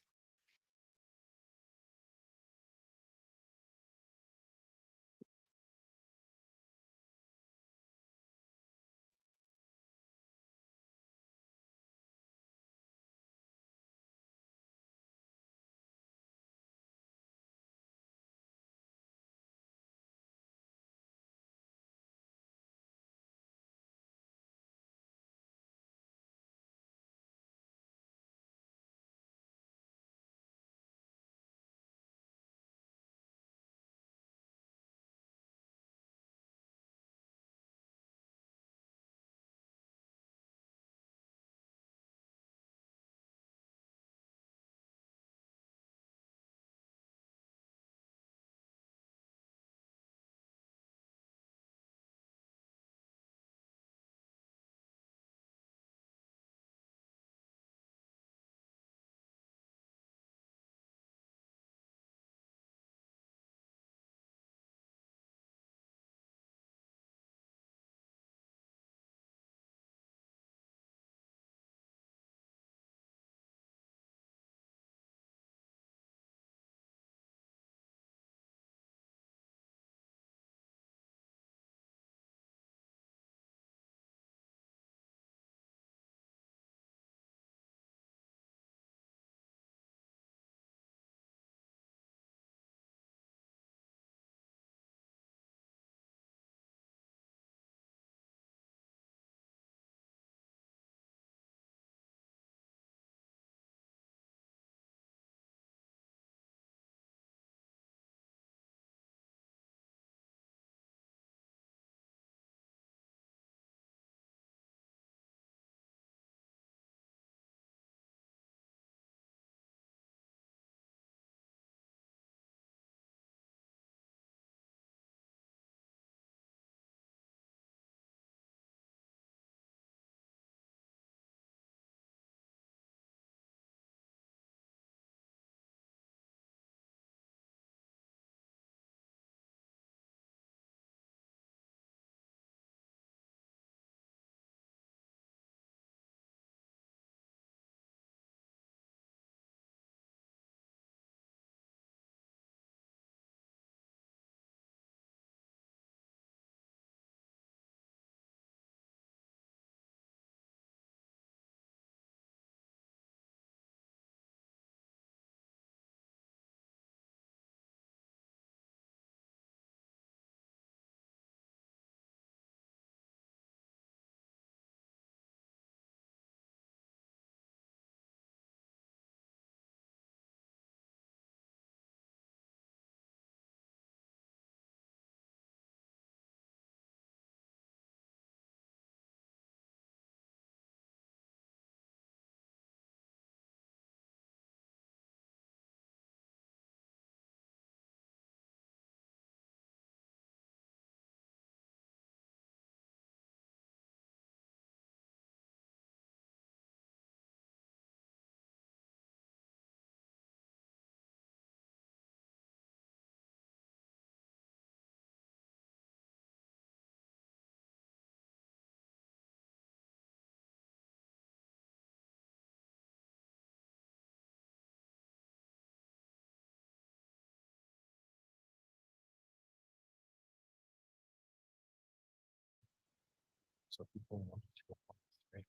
So people want to go on the street.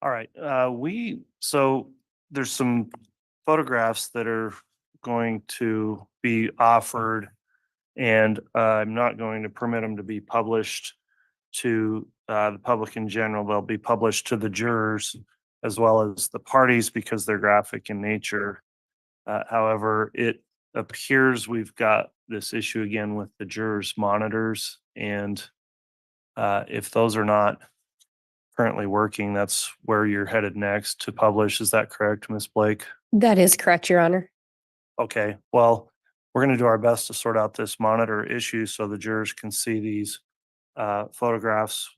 All right, so there's some photographs that are going to be offered. And I'm not going to permit them to be published to the public in general. They'll be published to the jurors as well as the parties because they're graphic in nature. However, it appears we've got this issue again with the jurors' monitors. And if those are not currently working, that's where you're headed next to publish. Is that correct, Ms. Blake? That is correct, Your Honor. Okay, well, we're going to do our best to sort out this monitor issue so the jurors can see these photographs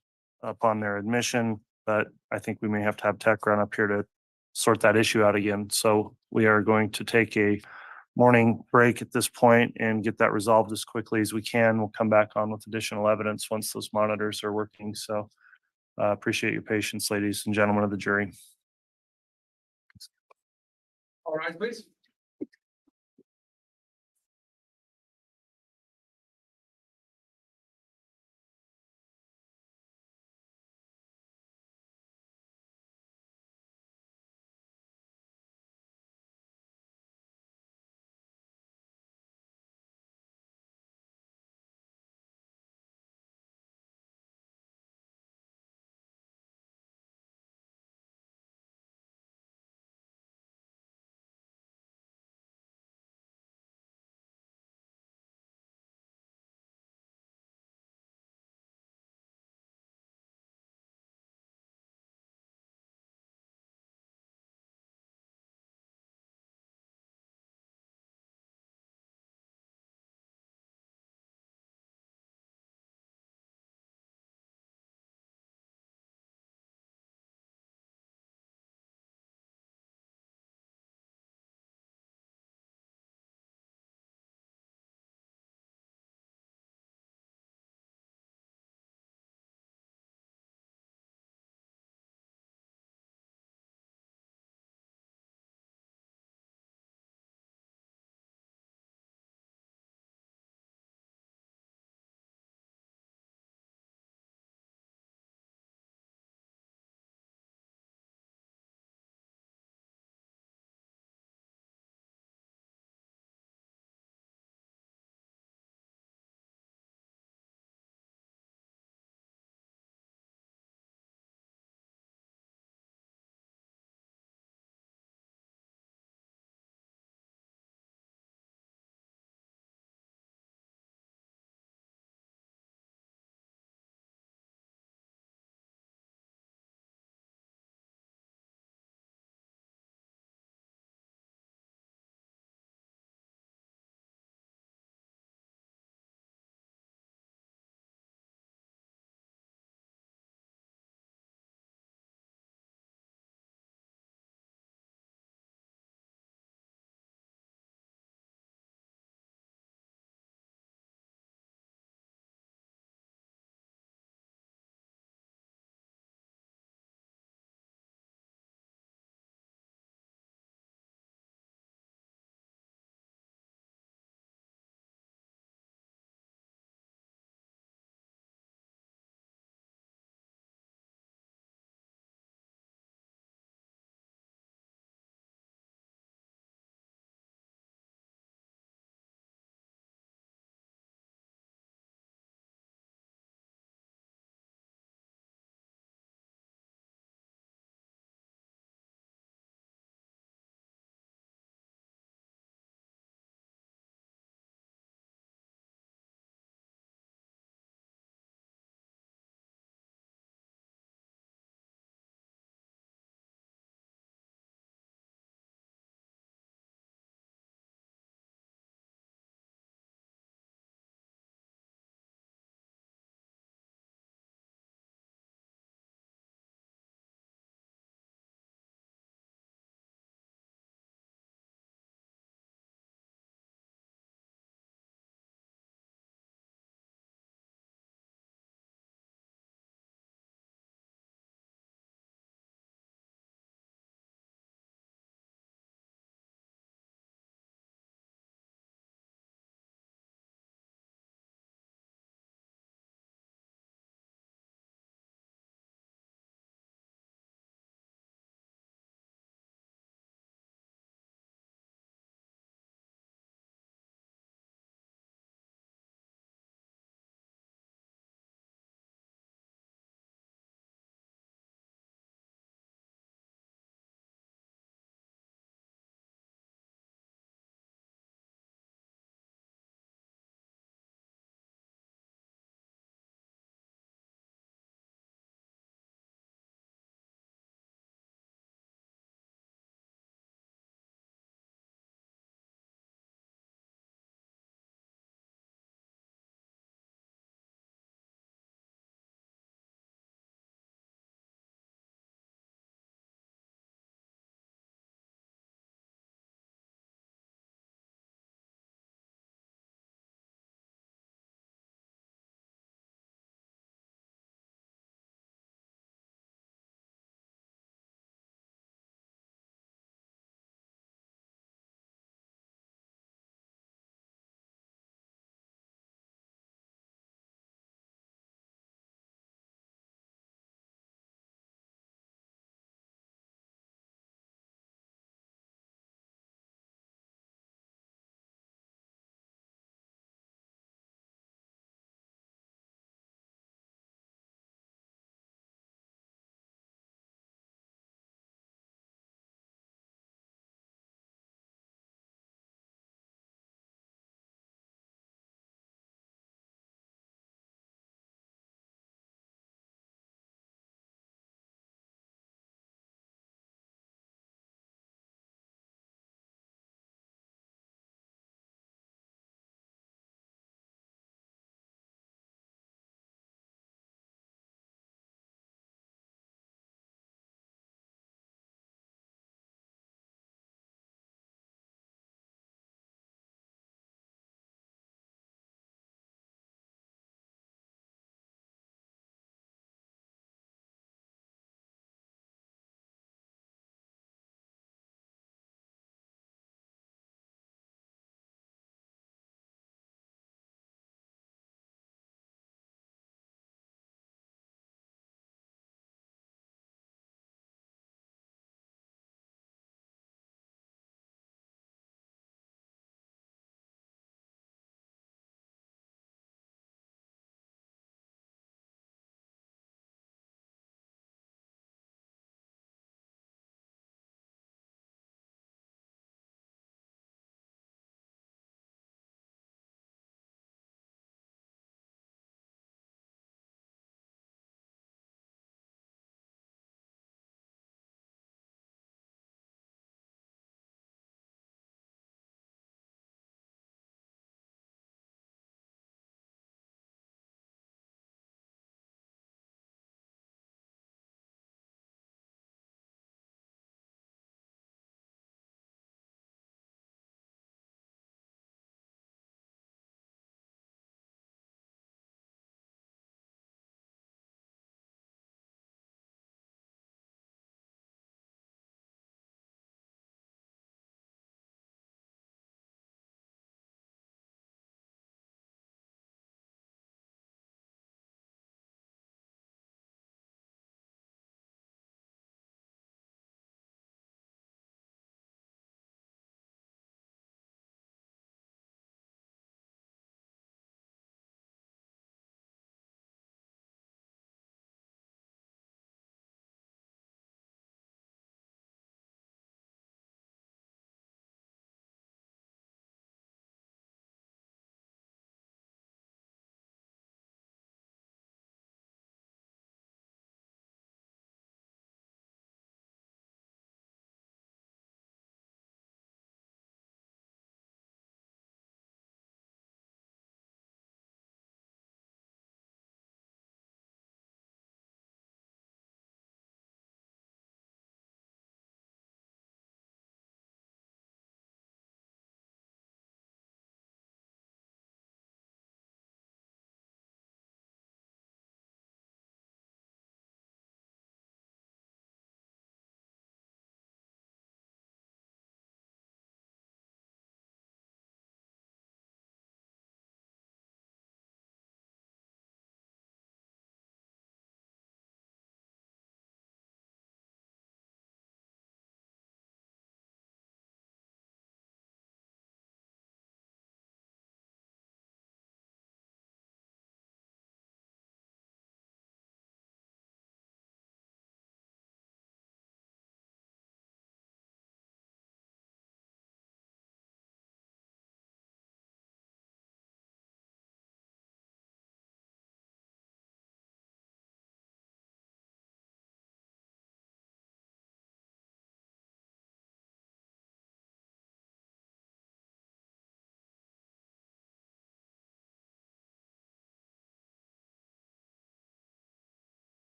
upon their admission, but I think we may have to have tech run up here to sort that issue out again. So we are going to take a morning break at this point and get that resolved as quickly as we can. We'll come back on with additional evidence once those monitors are working. So appreciate your patience, ladies and gentlemen of the jury. All right, please.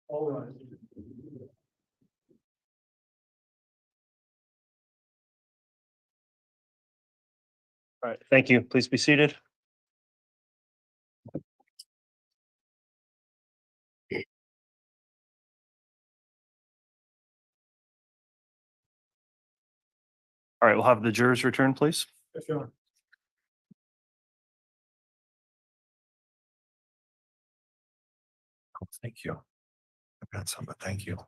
All right. All right, thank you. Please be seated. All right, we'll have the jurors return, please. Yes, Your Honor. Oh, thank you. I've got some, but thank you.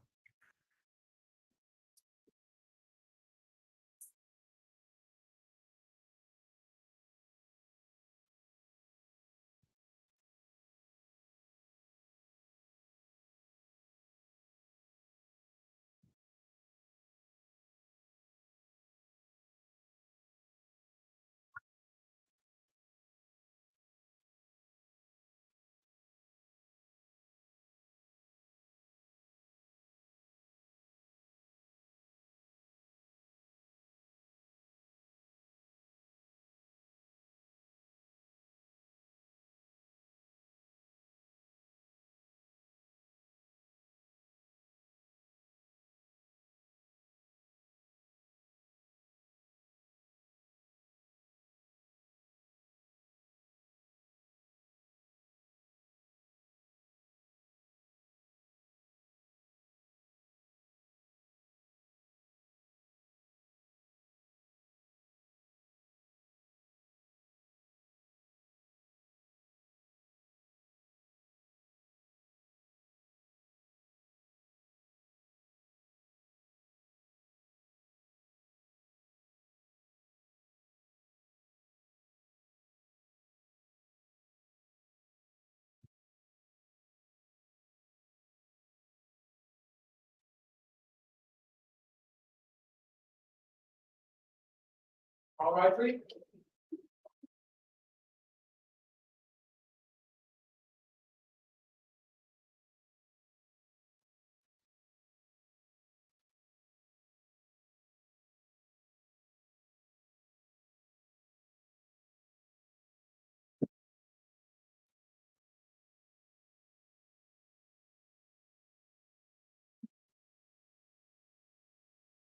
All right, please.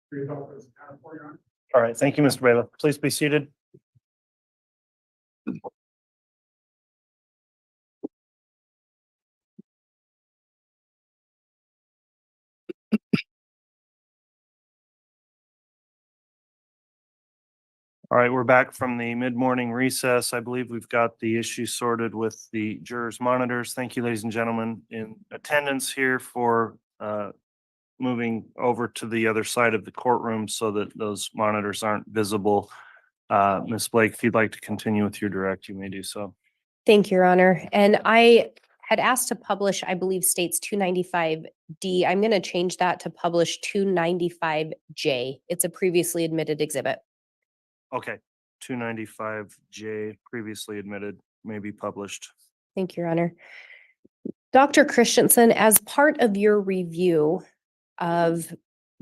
For your help as kind of for Your Honor. All right, thank you, Mr. Bailiff. Please be seated. All right, we're back from the mid-morning recess. I believe we've got the issue sorted with the jurors' monitors. Thank you, ladies and gentlemen, in attendance here for moving over to the other side of the courtroom so that those monitors aren't visible. Ms. Blake, if you'd like to continue with your direct, you may do so. Thank you, Your Honor. And I had asked to publish, I believe states 295D. I'm going to change that to publish 295J. It's a previously admitted exhibit. Okay, 295J, previously admitted, may be published. Thank you, Your Honor. Dr. Christensen, as part of your review of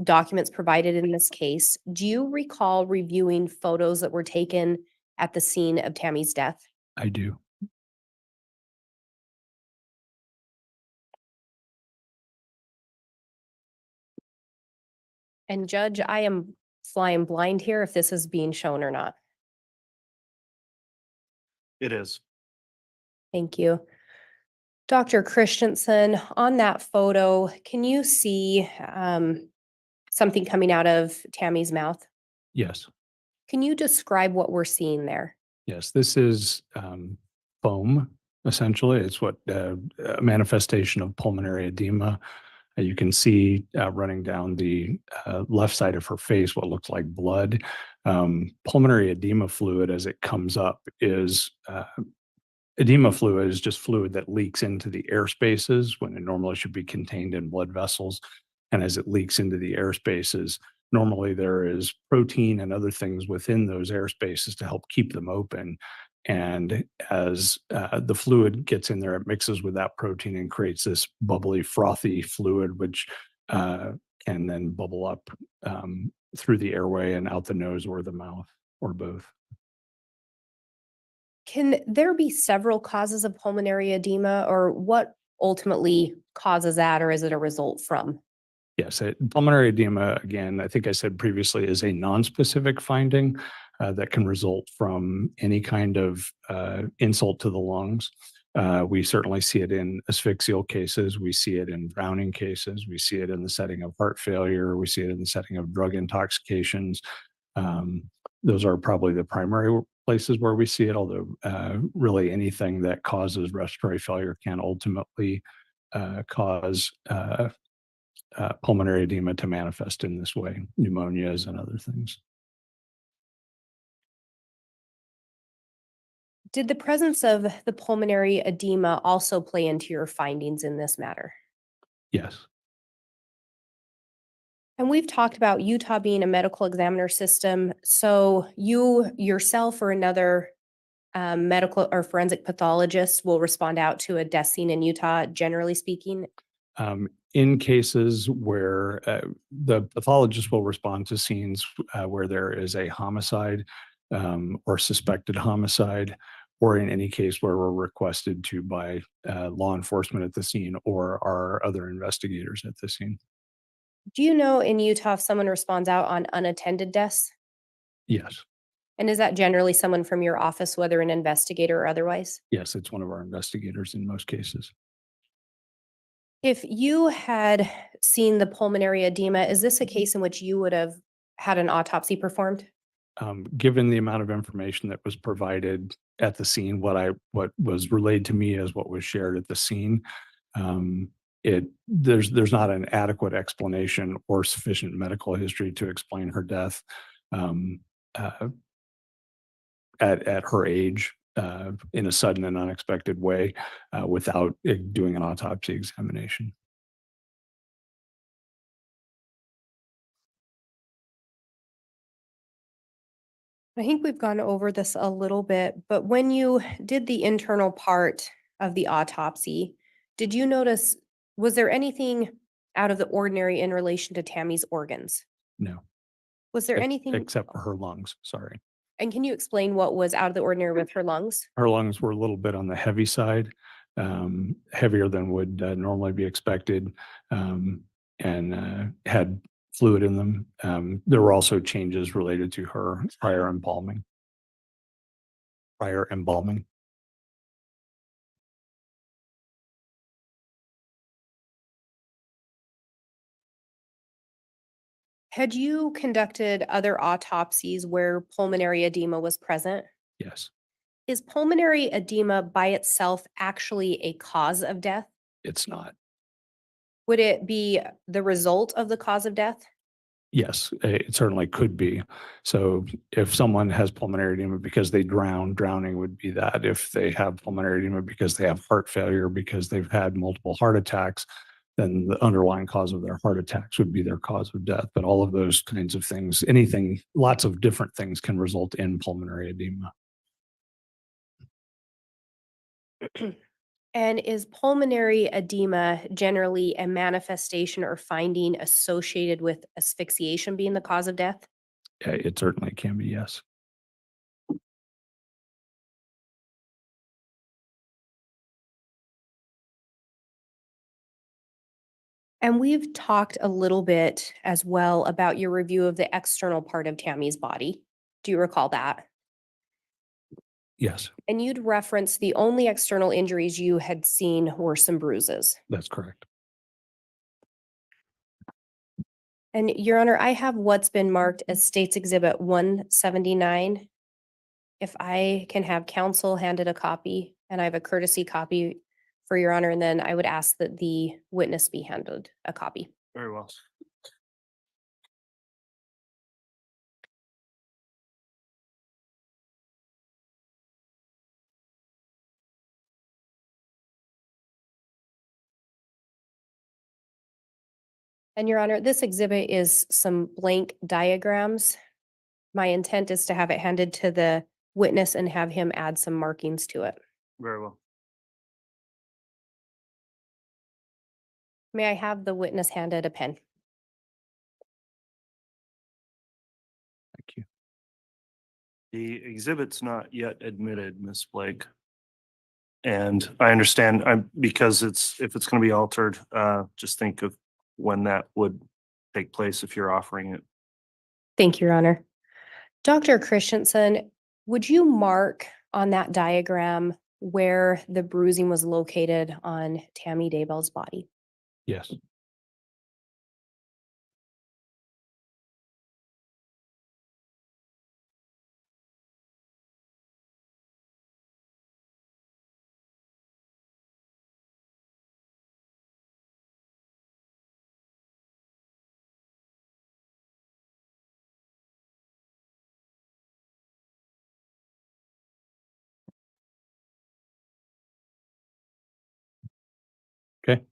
documents provided in this case, do you recall reviewing photos that were taken at the scene of Tammy's death? I do. And Judge, I am flying blind here if this is being shown or not. It is. Thank you. Dr. Christensen, on that photo, can you see something coming out of Tammy's mouth? Yes. Can you describe what we're seeing there? Yes, this is foam, essentially. It's what a manifestation of pulmonary edema. You can see running down the left side of her face what looks like blood. Pulmonary edema fluid, as it comes up, is edema fluid is just fluid that leaks into the air spaces when it normally should be contained in blood vessels. And as it leaks into the air spaces, normally there is protein and other things within those air spaces to help keep them open. And as the fluid gets in there, it mixes with that protein and creates this bubbly, frothy fluid, which can then bubble up through the airway and out the nose or the mouth, or both. Can there be several causes of pulmonary edema, or what ultimately causes that, or is it a result from? Yes, pulmonary edema, again, I think I said previously, is a non-specific finding that can result from any kind of insult to the lungs. We certainly see it in asphyxial cases. We see it in drowning cases. We see it in the setting of heart failure. We see it in the setting of drug intoxications. Those are probably the primary places where we see it, although really anything that causes respiratory failure can ultimately cause pulmonary edema to manifest in this way, pneumonias and other things. Did the presence of the pulmonary edema also play into your findings in this matter? Yes, And we've talked about Utah being a medical examiner system. So you yourself or another medical or forensic pathologist will respond out to a death scene in Utah, generally speaking. in cases where the pathologist will respond to scenes where there is a homicide or suspected homicide, or in any case where we're requested to by law enforcement at the scene or our other investigators at the scene. Do you know in Utah if someone responds out on unattended deaths? Yes, And is that generally someone from your office, whether an investigator or otherwise? yes, it's one of our investigators in most cases. If you had seen the pulmonary edema, is this a case in which you would have had an autopsy performed? Given the amount of information that was provided at the scene, what was relayed to me as what was shared at the scene, there's not an adequate explanation or sufficient medical history to explain her death at her age in a sudden and unexpected way without doing an autopsy examination. I think we've gone over this a little bit, but when you did the internal part of the autopsy, did you notice, was there anything out of the ordinary in relation to Tammy's organs? No, Was there anything, except for her lungs. Sorry. and can you explain what was out of the ordinary with her lungs? Her lungs were a little bit on the heavy side, heavier than would normally be expected, and had fluid in them. There were also changes related to her prior embalming. Had you conducted other autopsies where pulmonary edema was present? Yes, Is pulmonary edema by itself actually a cause of death? it's not. Would it be the result of the cause of death? Yes, it certainly could be. So if someone has pulmonary edema because they drown, drowning would be that. If they have pulmonary edema because they have heart failure, because they've had multiple heart attacks, then the underlying cause of their heart attacks would be their cause of death. But all of those kinds of things, anything, lots of different things can result in pulmonary edema. And is pulmonary edema generally a manifestation or finding associated with asphyxiation being the cause of death? It certainly can be, yes. And we've talked a little bit as well about your review of the external part of Tammy's body. Do you recall that? Yes, And you'd referenced the only external injuries you had seen were some bruises. that's correct. And Your Honor, I have what's been marked as States Exhibit 179. If I can have counsel handed a copy, and I have a courtesy copy for Your Honor, and then I would ask that the witness be handed a copy. Very well. And Your Honor, this exhibit is some blank diagrams. My intent is to have it handed to the witness and have him add some markings to it. Very well. May I have the witness handed a pen? Thank you. The exhibit's not yet admitted, Ms. Blake. And I understand, because if it's going to be altered, just think of when that would take place if you're offering it. Thank you, Your Honor. Dr. Christensen, would you mark on that diagram where the bruising was located on Tammy Daybell's body? Yes. Okay.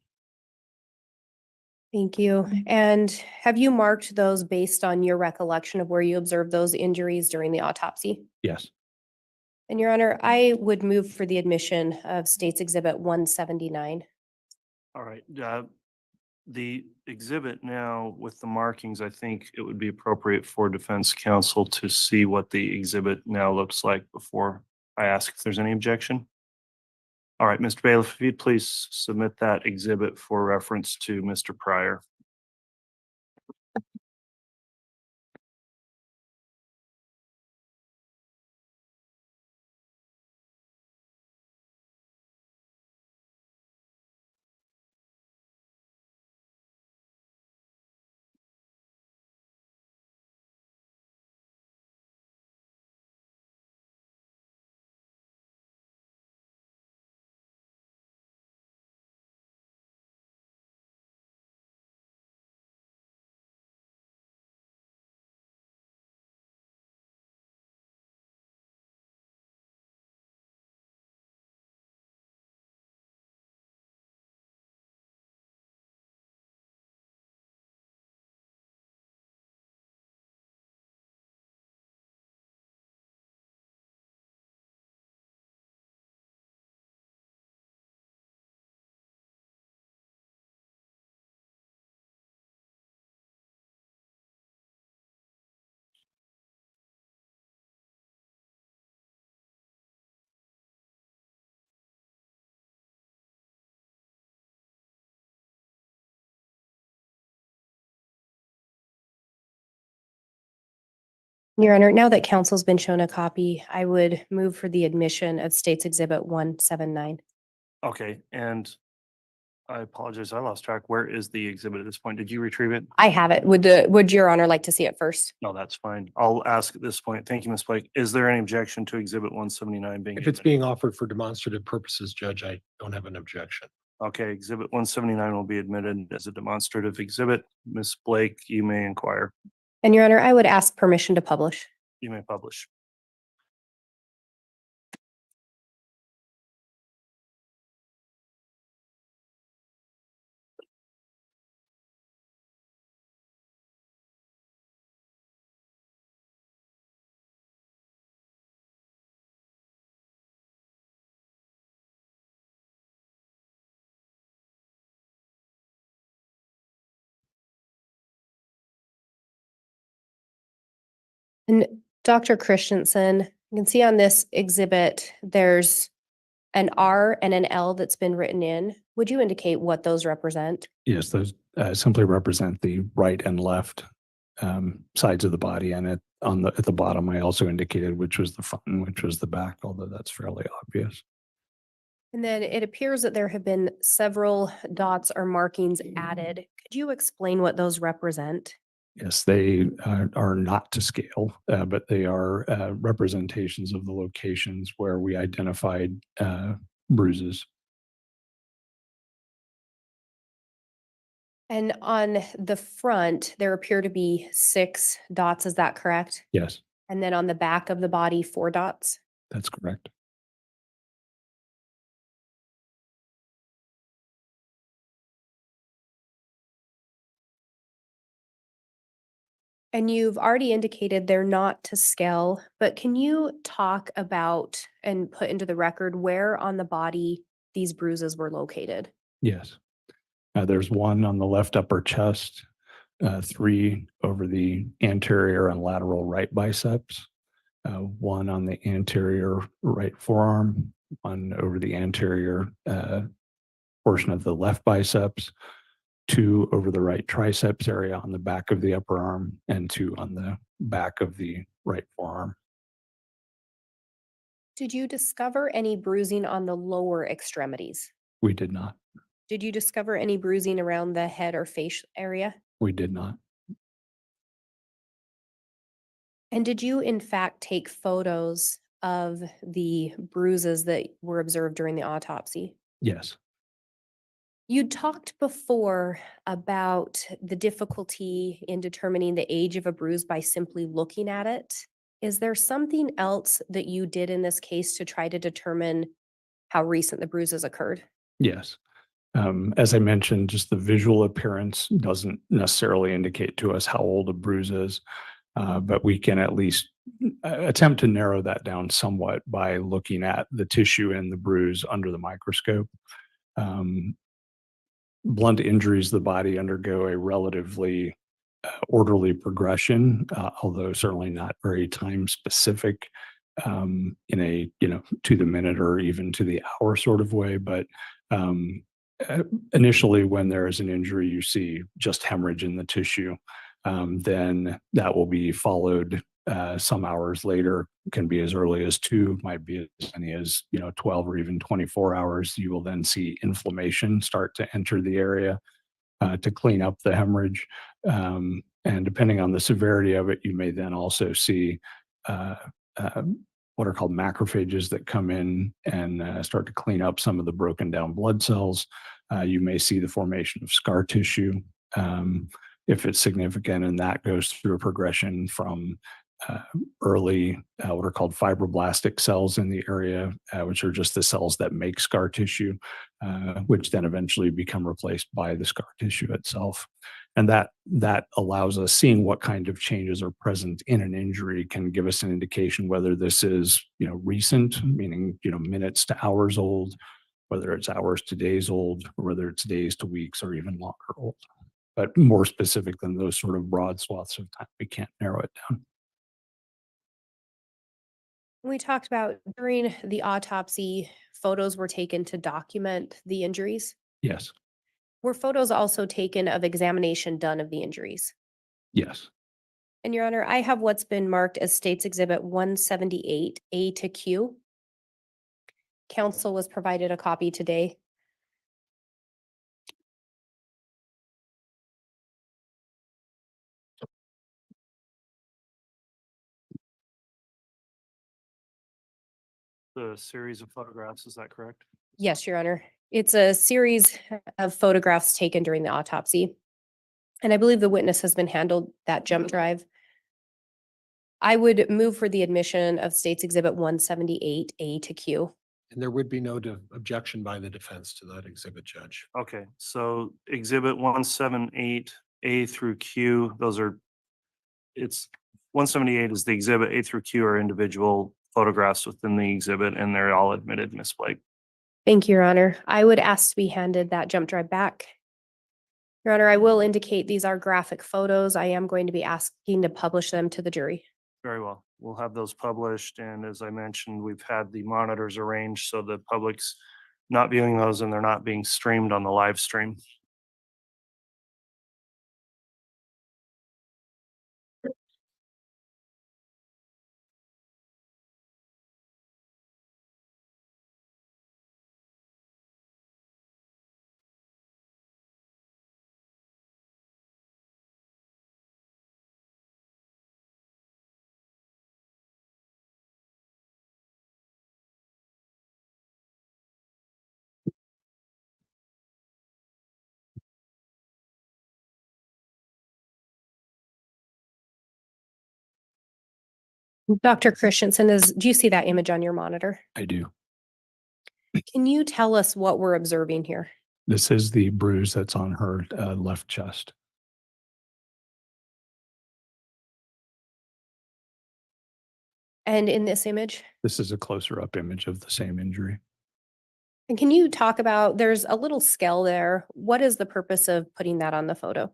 Thank you. And have you marked those based on your recollection of where you observed those injuries during the autopsy? Yes. And Your Honor, I would move for the admission of State's Exhibit 179. All right, the exhibit now with the markings, I think it would be appropriate for defense counsel to see what the exhibit now looks like before I ask if there's any objection. All right, Mr. Bailiff, if you'd please submit that exhibit for reference to Mr. Pryor. Your Honor, now that counsel's been shown a copy, I would move for the admission of State's Exhibit 179. Okay, and I apologize, I lost track. Where is the exhibit at this point? Did you retrieve it? I have it. Would Your Honor like to see it first? No, that's fine. I'll ask at this point. Thank you, Ms. Blake. Is there any objection to exhibit 179 being? If it's admitted? being offered for demonstrative purposes, Judge, I don't have an objection. Okay, exhibit 179 will be admitted as a demonstrative exhibit. Ms. Blake, you may inquire. And Your Honor, I would ask permission to publish. You may publish. And Dr. Christensen, you can see on this exhibit, there's an R and an L that's been written in. Would you indicate what those represent? Yes, those simply represent the right and left sides of the body. And at the bottom, I also indicated which was the front and which was the back, although that's fairly obvious. And then it appears that there have been several dots or markings added. Could you explain what those represent? Yes, they are not to scale, but they are representations of the locations where we identified bruises. And on the front, there appear to be 6 dots. Is that correct? Yes, And then on the back of the body, 4 dots. that's correct. And you've already indicated they're not to scale, but can you talk about and put into the record where on the body these bruises were located? Yes. There's one on the left upper chest, 3 over the anterior and lateral right biceps, 1 on the anterior right forearm, one over the anterior portion of the left biceps, 2 over the right triceps area on the back of the upper arm, and 2 on the back of the right forearm. Did you discover any bruising on the lower extremities? We did not. Did you discover any bruising around the head or face area? We did not. And did you in fact take photos of the bruises that were observed during the autopsy? Yes. You talked before about the difficulty in determining the age of a bruise by simply looking at it. Is there something else that you did in this case to try to determine how recent the bruises occurred? Yes. As I mentioned, just the visual appearance doesn't necessarily indicate to us how old a bruise is, but we can at least attempt to narrow that down somewhat by looking at the tissue in the bruise under the microscope. Blunt injuries, the body undergo a relatively orderly progression, although certainly not very time specific in a, to the minute or even to the hour sort of way. But initially, when there is an injury, you see just hemorrhage in the tissue. Then that will be followed some hours later, can be as early as 2, might be as many as 12 or even 24 hours. You will then see inflammation start to enter the area to clean up the hemorrhage. And depending on the severity of it, you may then also see what are called macrophages that come in and start to clean up some of the broken down blood cells. You may see the formation of scar tissue if it's significant, and that goes through a progression from early what are called fibroblastic cells in the area, which are just the cells that make scar tissue, which then eventually become replaced by the scar tissue itself. And that allows us, seeing what kind of changes are present in an injury can give us an indication whether this is recent, meaning minutes to hours old, whether it's hours to days old, or whether it's days to weeks or even longer old. But more specific than those sort of broad swaths of time, we can't narrow it down. We talked about during the autopsy, photos were taken to document the injuries. Yes. Were photos also taken of examination done of the injuries? Yes. And Your Honor, I have what's been marked as States Exhibit 178 A to Q. Council was provided a copy today. The series of photographs, is that correct? Yes, Your Honor. It's a series of photographs taken during the autopsy. And I believe the witness has been handled that jump drive. I would move for the admission of States Exhibit 178 A to Q. And there would be no objection by the defense to that exhibit, Judge. Okay, so exhibit 178 A through Q, it's 178 is the exhibit, A through Q are individual photographs within the exhibit, and they're all admitted, Ms. Blake. Thank you, Your Honor. I would ask to be handed that jump drive back. Your Honor, I will indicate these are graphic photos. I am going to be asking to publish them to the jury. Very well. We'll have those published, and as I mentioned, we've had the monitors arranged so the public's not viewing those and they're not being streamed on the live stream. Dr. Christensen, do you see that image on your monitor? I do. Can you tell us what we're observing here? This is the bruise that's on her left chest. And in this image? This is a closer up image of the same injury. And can you talk about, there's a little scale there. What is the purpose of putting that on the photo?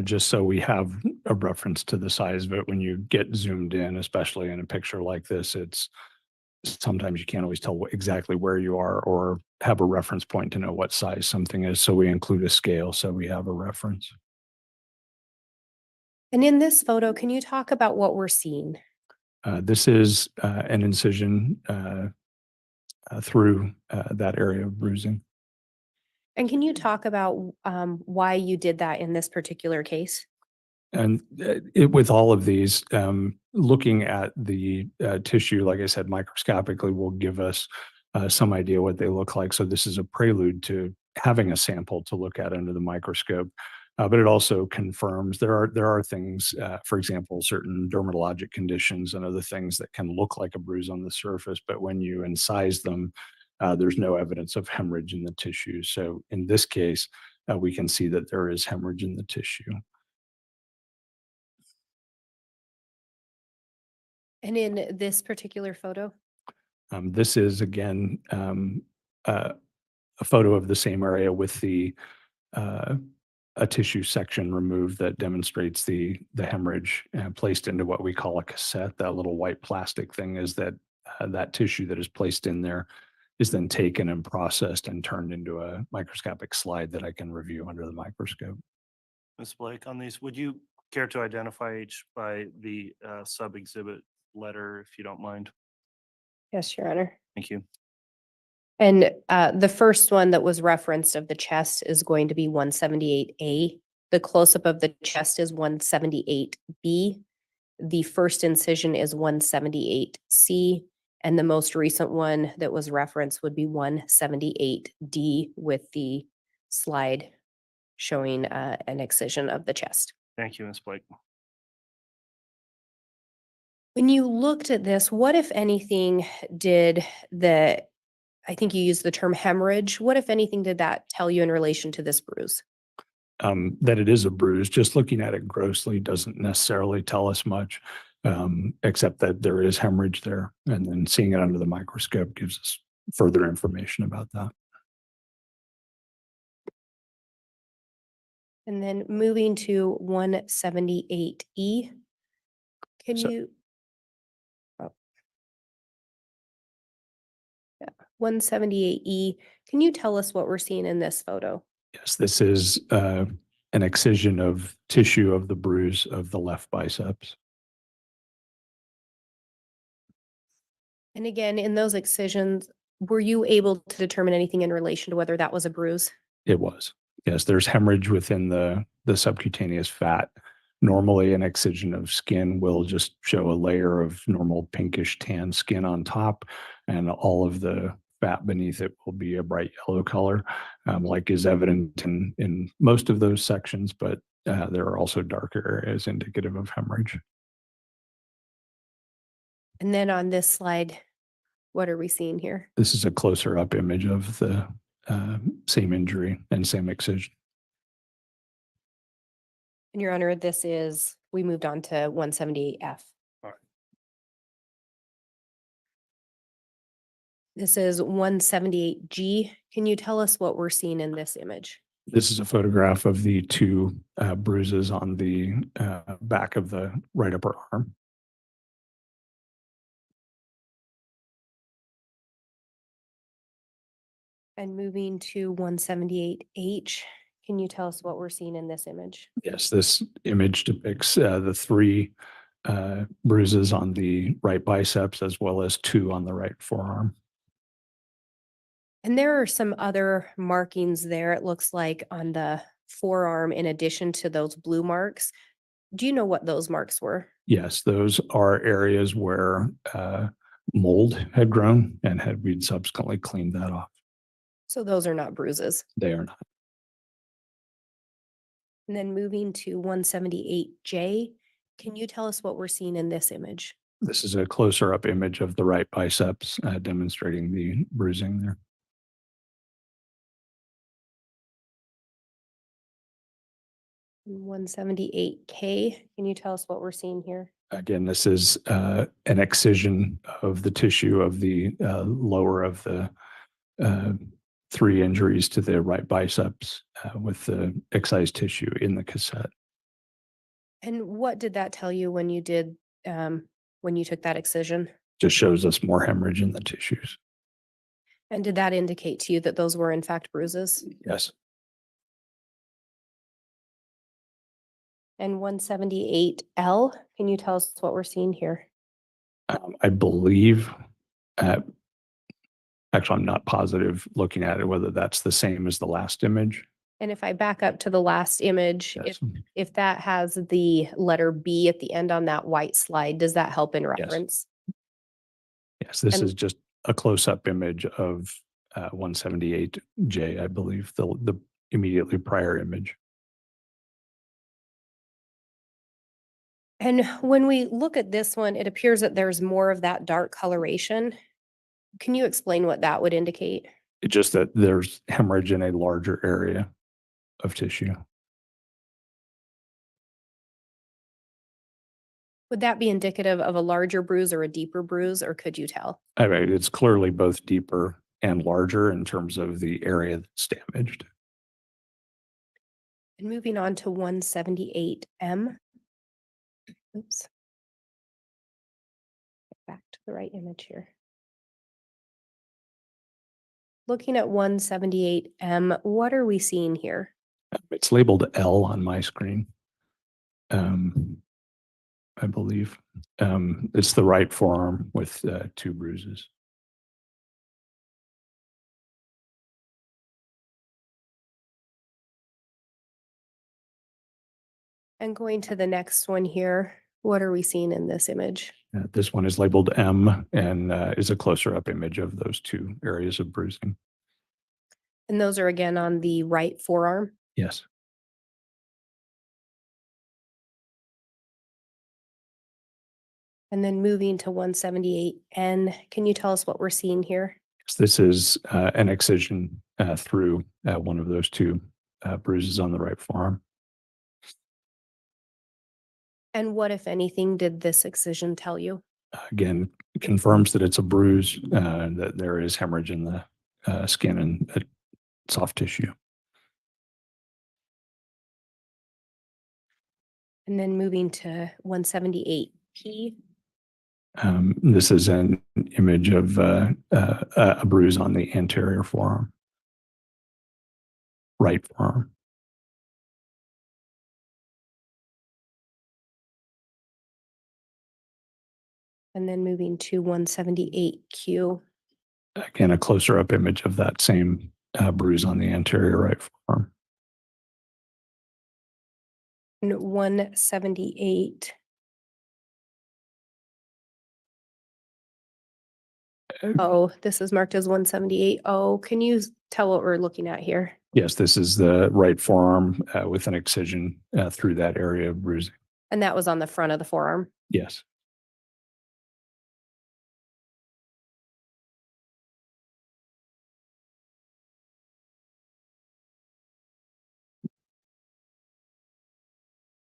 Just so we have a reference to the size of it when you get zoomed in, especially in a picture like this, it's sometimes you can't always tell exactly where you are or have a reference point to know what size something is. So we include a scale so we have a reference. And in this photo, can you talk about what we're seeing? This is an incision through that area of bruising. And can you talk about why you did that in this particular case? And with all of these, looking at the tissue, like I said, microscopically will give us some idea what they look like. So this is a prelude to having a sample to look at under the microscope. But it also confirms there are things, for example, certain dermatologic conditions and other things that can look like a bruise on the surface, but when you incise them, there's no evidence of hemorrhage in the tissue. So in this case, we can see that there is hemorrhage in the tissue. And in this particular photo? This is again a photo of the same area with the a tissue section removed that demonstrates the hemorrhage placed into what we call a cassette. That little white plastic thing is that that tissue that is placed in there is then taken and processed and turned into a microscopic slide that I can review under the microscope. Ms. Blake, on these, would you care to identify each by the sub-exhibit letter, if you don't mind? Yes, Your Honor. Thank you. And the first one that was referenced of the chest is going to be 178A. The close-up of the chest is 178B. The first incision is 178C. And the most recent one that was referenced would be 178D with the slide showing an excision of the chest. Thank you, Ms. Blake. When you looked at this, what, if anything, did I think you used the term hemorrhage. What, if anything, did that tell you in relation to this bruise? That it is a bruise. Just looking at it grossly doesn't necessarily tell us much, except that there is hemorrhage there. And then seeing it under the microscope gives us further information about that. And then moving to 178E, can So- you? Oh. Yeah, 178E, can you tell us what we're seeing in this photo? Yes, this is an excision of tissue of the bruise of the left biceps. And again, in those excisions, were you able to determine anything in relation to whether that was a bruise? It was. Yes, there's hemorrhage within the subcutaneous fat. Normally, an excision of skin will just show a layer of normal pinkish tan skin on top, and all of the fat beneath it will be a bright yellow color, like is evident in most of those sections, but there are also darker areas indicative of hemorrhage. And then on this slide, what are we seeing here? This is a closer up image of the same injury and same excision. And Your Honor, we moved on to 178F. All right. This is 178G. Can you tell us what we're seeing in this image? This is a photograph of the two bruises on the back of the right upper arm. And moving to 178H, can you tell us what we're seeing in this image? Yes, this image depicts the three bruises on the right biceps as well as two on the right forearm. And there are some other markings there, it looks like, on the forearm in addition to those blue marks. Do you know what those marks were? Yes, those are areas where mold had grown and we'd subsequently cleaned that off. So those are not bruises. They are not. And then moving to 178J, can you tell us what we're seeing in this image? This is a closer up image of the right biceps demonstrating the bruising there. And 178K, can you tell us what we're seeing here? Again, this is an excision of the tissue of the lower of the three injuries to the right biceps with the excised tissue in the cassette. And what did that tell you when you did, when you took that excision? just shows us more hemorrhage in the tissues. And did that indicate to you that those were in fact bruises? Yes. And 178L, can you tell us what we're seeing here? I believe, uh, actually, I'm not positive looking at it, whether that's the same as the last image. And if I back up to the last image, Yes. if that has the letter B at the end on that white slide, does that help in reference? Yes, this And- is just a close-up image of 178J, I believe, the immediately prior image. And when we look at this one, it appears that there's more of that dark coloration. Can you explain what that would indicate? It's just that there's hemorrhage in a larger area of tissue. Would that be indicative of a larger bruise or a deeper bruise, or could you tell? I mean, it's clearly both deeper and larger in terms of the area that's damaged. And moving on to 178M. Oops. Back to the right image here. Looking at 178M, what are we seeing here? It's labeled L on my screen. I believe. It's the right forearm with 2 bruises. And going to the next one here, what are we seeing in this image? This one is labeled M and is a closer up image of those 2 areas of bruising. And those are again on the right forearm. Yes. And then moving to 178N, can you tell us what we're seeing here? So this is an excision through one of those 2 bruises on the right forearm. And what, if anything, did this excision tell you? Again, confirms that it's a bruise, that there is hemorrhage in the skin and soft tissue. And then moving to 178P. This is an image of a bruise on the anterior forearm, right forearm. And then moving to 178Q. Again, a closer up image of that same bruise on the anterior right forearm. And 178. Oh, this is marked as 178. Oh, can you tell what we're looking at here? Yes, this is the right forearm with an excision through that area of bruising. And that was on the front of the forearm. Yes.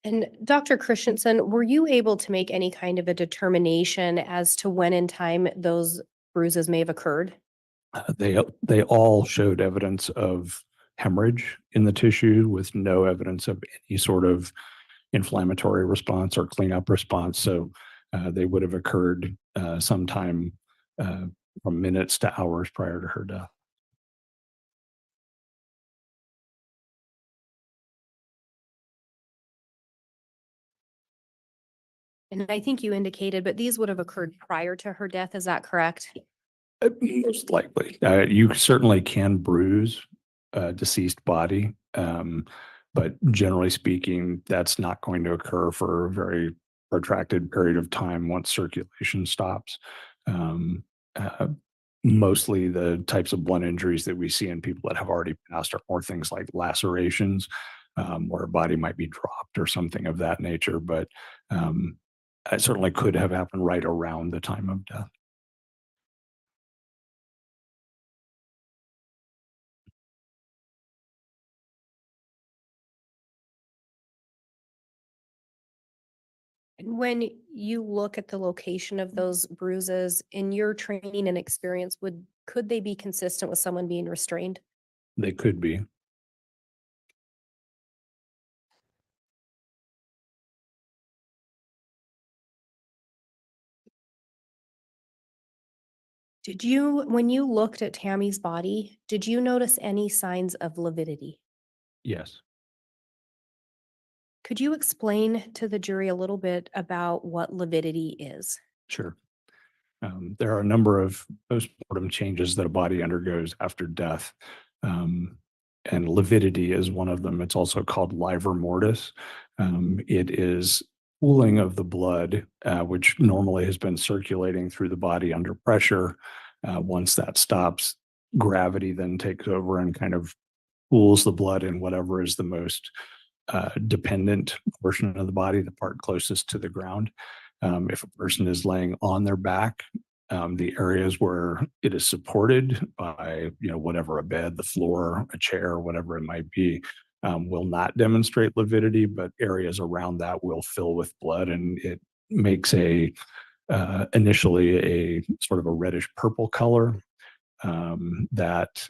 And Dr. Christensen, were you able to make any kind of a determination as to when in time those bruises may have occurred? They all showed evidence of hemorrhage in the tissue with no evidence of any sort of inflammatory response or cleanup response. So they would have occurred sometime from minutes to hours prior to her death. And I think you indicated, but these would have occurred prior to her death. Is that correct? Most likely. You certainly can bruise a deceased body, but generally speaking, that's not going to occur for a very protracted period of time once circulation stops. Um, uh, Mostly the types of blunt injuries that we see in people that have already passed are more things like lacerations, where a body might be dropped or something of that nature, but it certainly could have happened right around the time of death. And when you look at the location of those bruises in your training and experience, could they be consistent with someone being restrained? They could be. Did you, when you looked at Tammy's body, did you notice any signs of lividity? Yes. Could you explain to the jury a little bit about what lividity is? Sure. There are a number of postmortem changes that a body undergoes after death. And lividity is one of them. It's also called livor mortis. It is pooling of the blood, which normally has been circulating through the body under pressure. Once that stops, gravity then takes over and kind of pools the blood in whatever is the most dependent portion of the body, the part closest to the ground. If a person is laying on their back, the areas where it is supported by, whatever, a bed, the floor, a chair, whatever it might be, will not demonstrate lividity, but areas around that will fill with blood, and it makes initially a sort of a reddish purple color that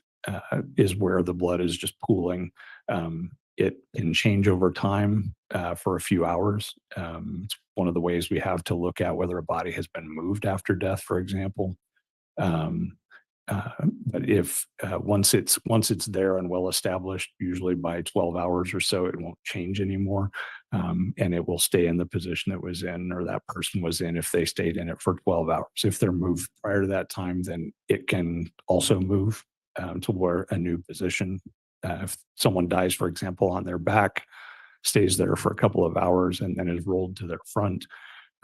is where the blood is just pooling. It can change over time for a few hours. It's one of the ways we have to look at whether a body has been moved after death, for example. Um, but if once it's there and well established, usually by 12 hours or so, it won't change anymore, and it will stay in the position it was in, or that person was in, if they stayed in it for 12 hours. If they're moved prior to that time, then it can also move to where a new position. If someone dies, for example, on their back, stays there for a couple of hours, and then is rolled to their front,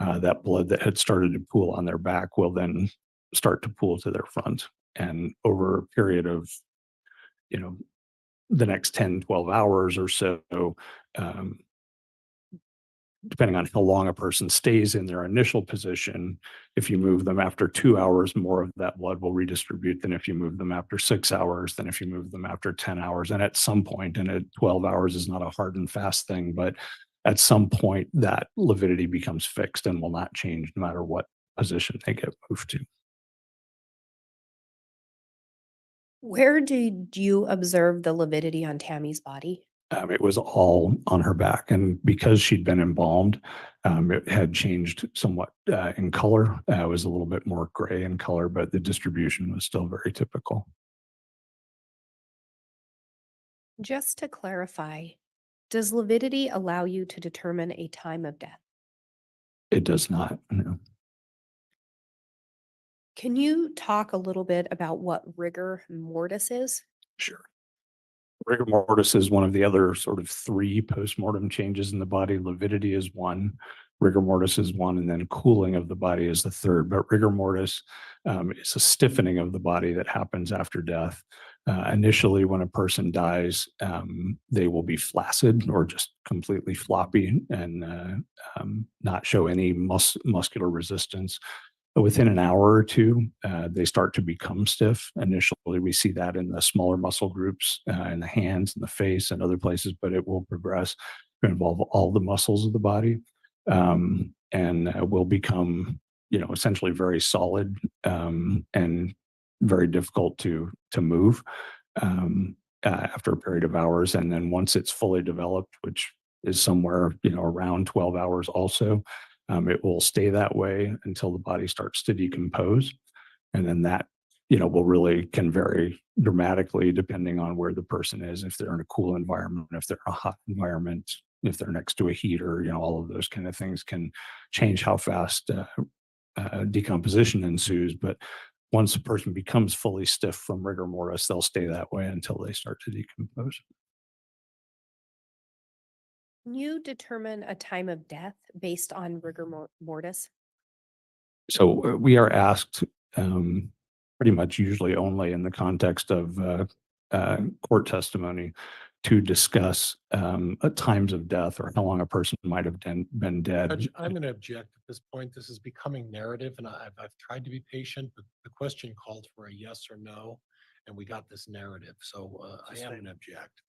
that blood that had started to pool on their back will then start to pool to their front. And over a period of, the next 10, 12 hours or so, um, depending on how long a person stays in their initial position, if you move them after 2 hours, more of that blood will redistribute than if you move them after 6 hours, than if you move them after 10 hours. And at some point, and at 12 hours is not a hard and fast thing, but at some point that lividity becomes fixed and will not change no matter what position they get moved to. Where did you observe the lividity on Tammy's body? It was all on her back, and because she'd been embalmed, it had changed somewhat in color. It was a little bit more gray in color, but the distribution was still very typical. Just to clarify, does lividity allow you to determine a time of death? It does not. No. Can you talk a little bit about what rigor mortis is? Sure. Rigor mortis is one of the other sort of three postmortem changes in the body. Lividity is one, rigor mortis is one, and then cooling of the body is the third. But rigor mortis is a stiffening of the body that happens after death. Initially, when a person dies, they will be flaccid or just completely floppy and not show any muscular resistance. But within an hour or two, they start to become stiff. Initially, we see that in the smaller muscle groups, in the hands and the face and other places, but it will progress to involve all the muscles of the body, and will become, essentially very solid, and very difficult to move after a period of hours. And then once it's fully developed, which is somewhere, around 12 hours also, it will stay that way until the body starts to decompose. And then that, can vary dramatically depending on where the person is. If they're in a cool environment, if they're in a hot environment, if they're next to a heater, all of those kind of things can change how fast decomposition ensues. But once a person becomes fully stiff from rigor mortis, they'll stay that way until they start to decompose. Can you determine a time of death based on rigor mortis? So we are asked pretty much usually only in the context of court testimony to discuss times of death or how long a person might have been dead. Judge, I'm going to object at this point. This is becoming narrative, and I've tried to be patient, but the question called for a yes or no, and we got this narrative. So I am going to object.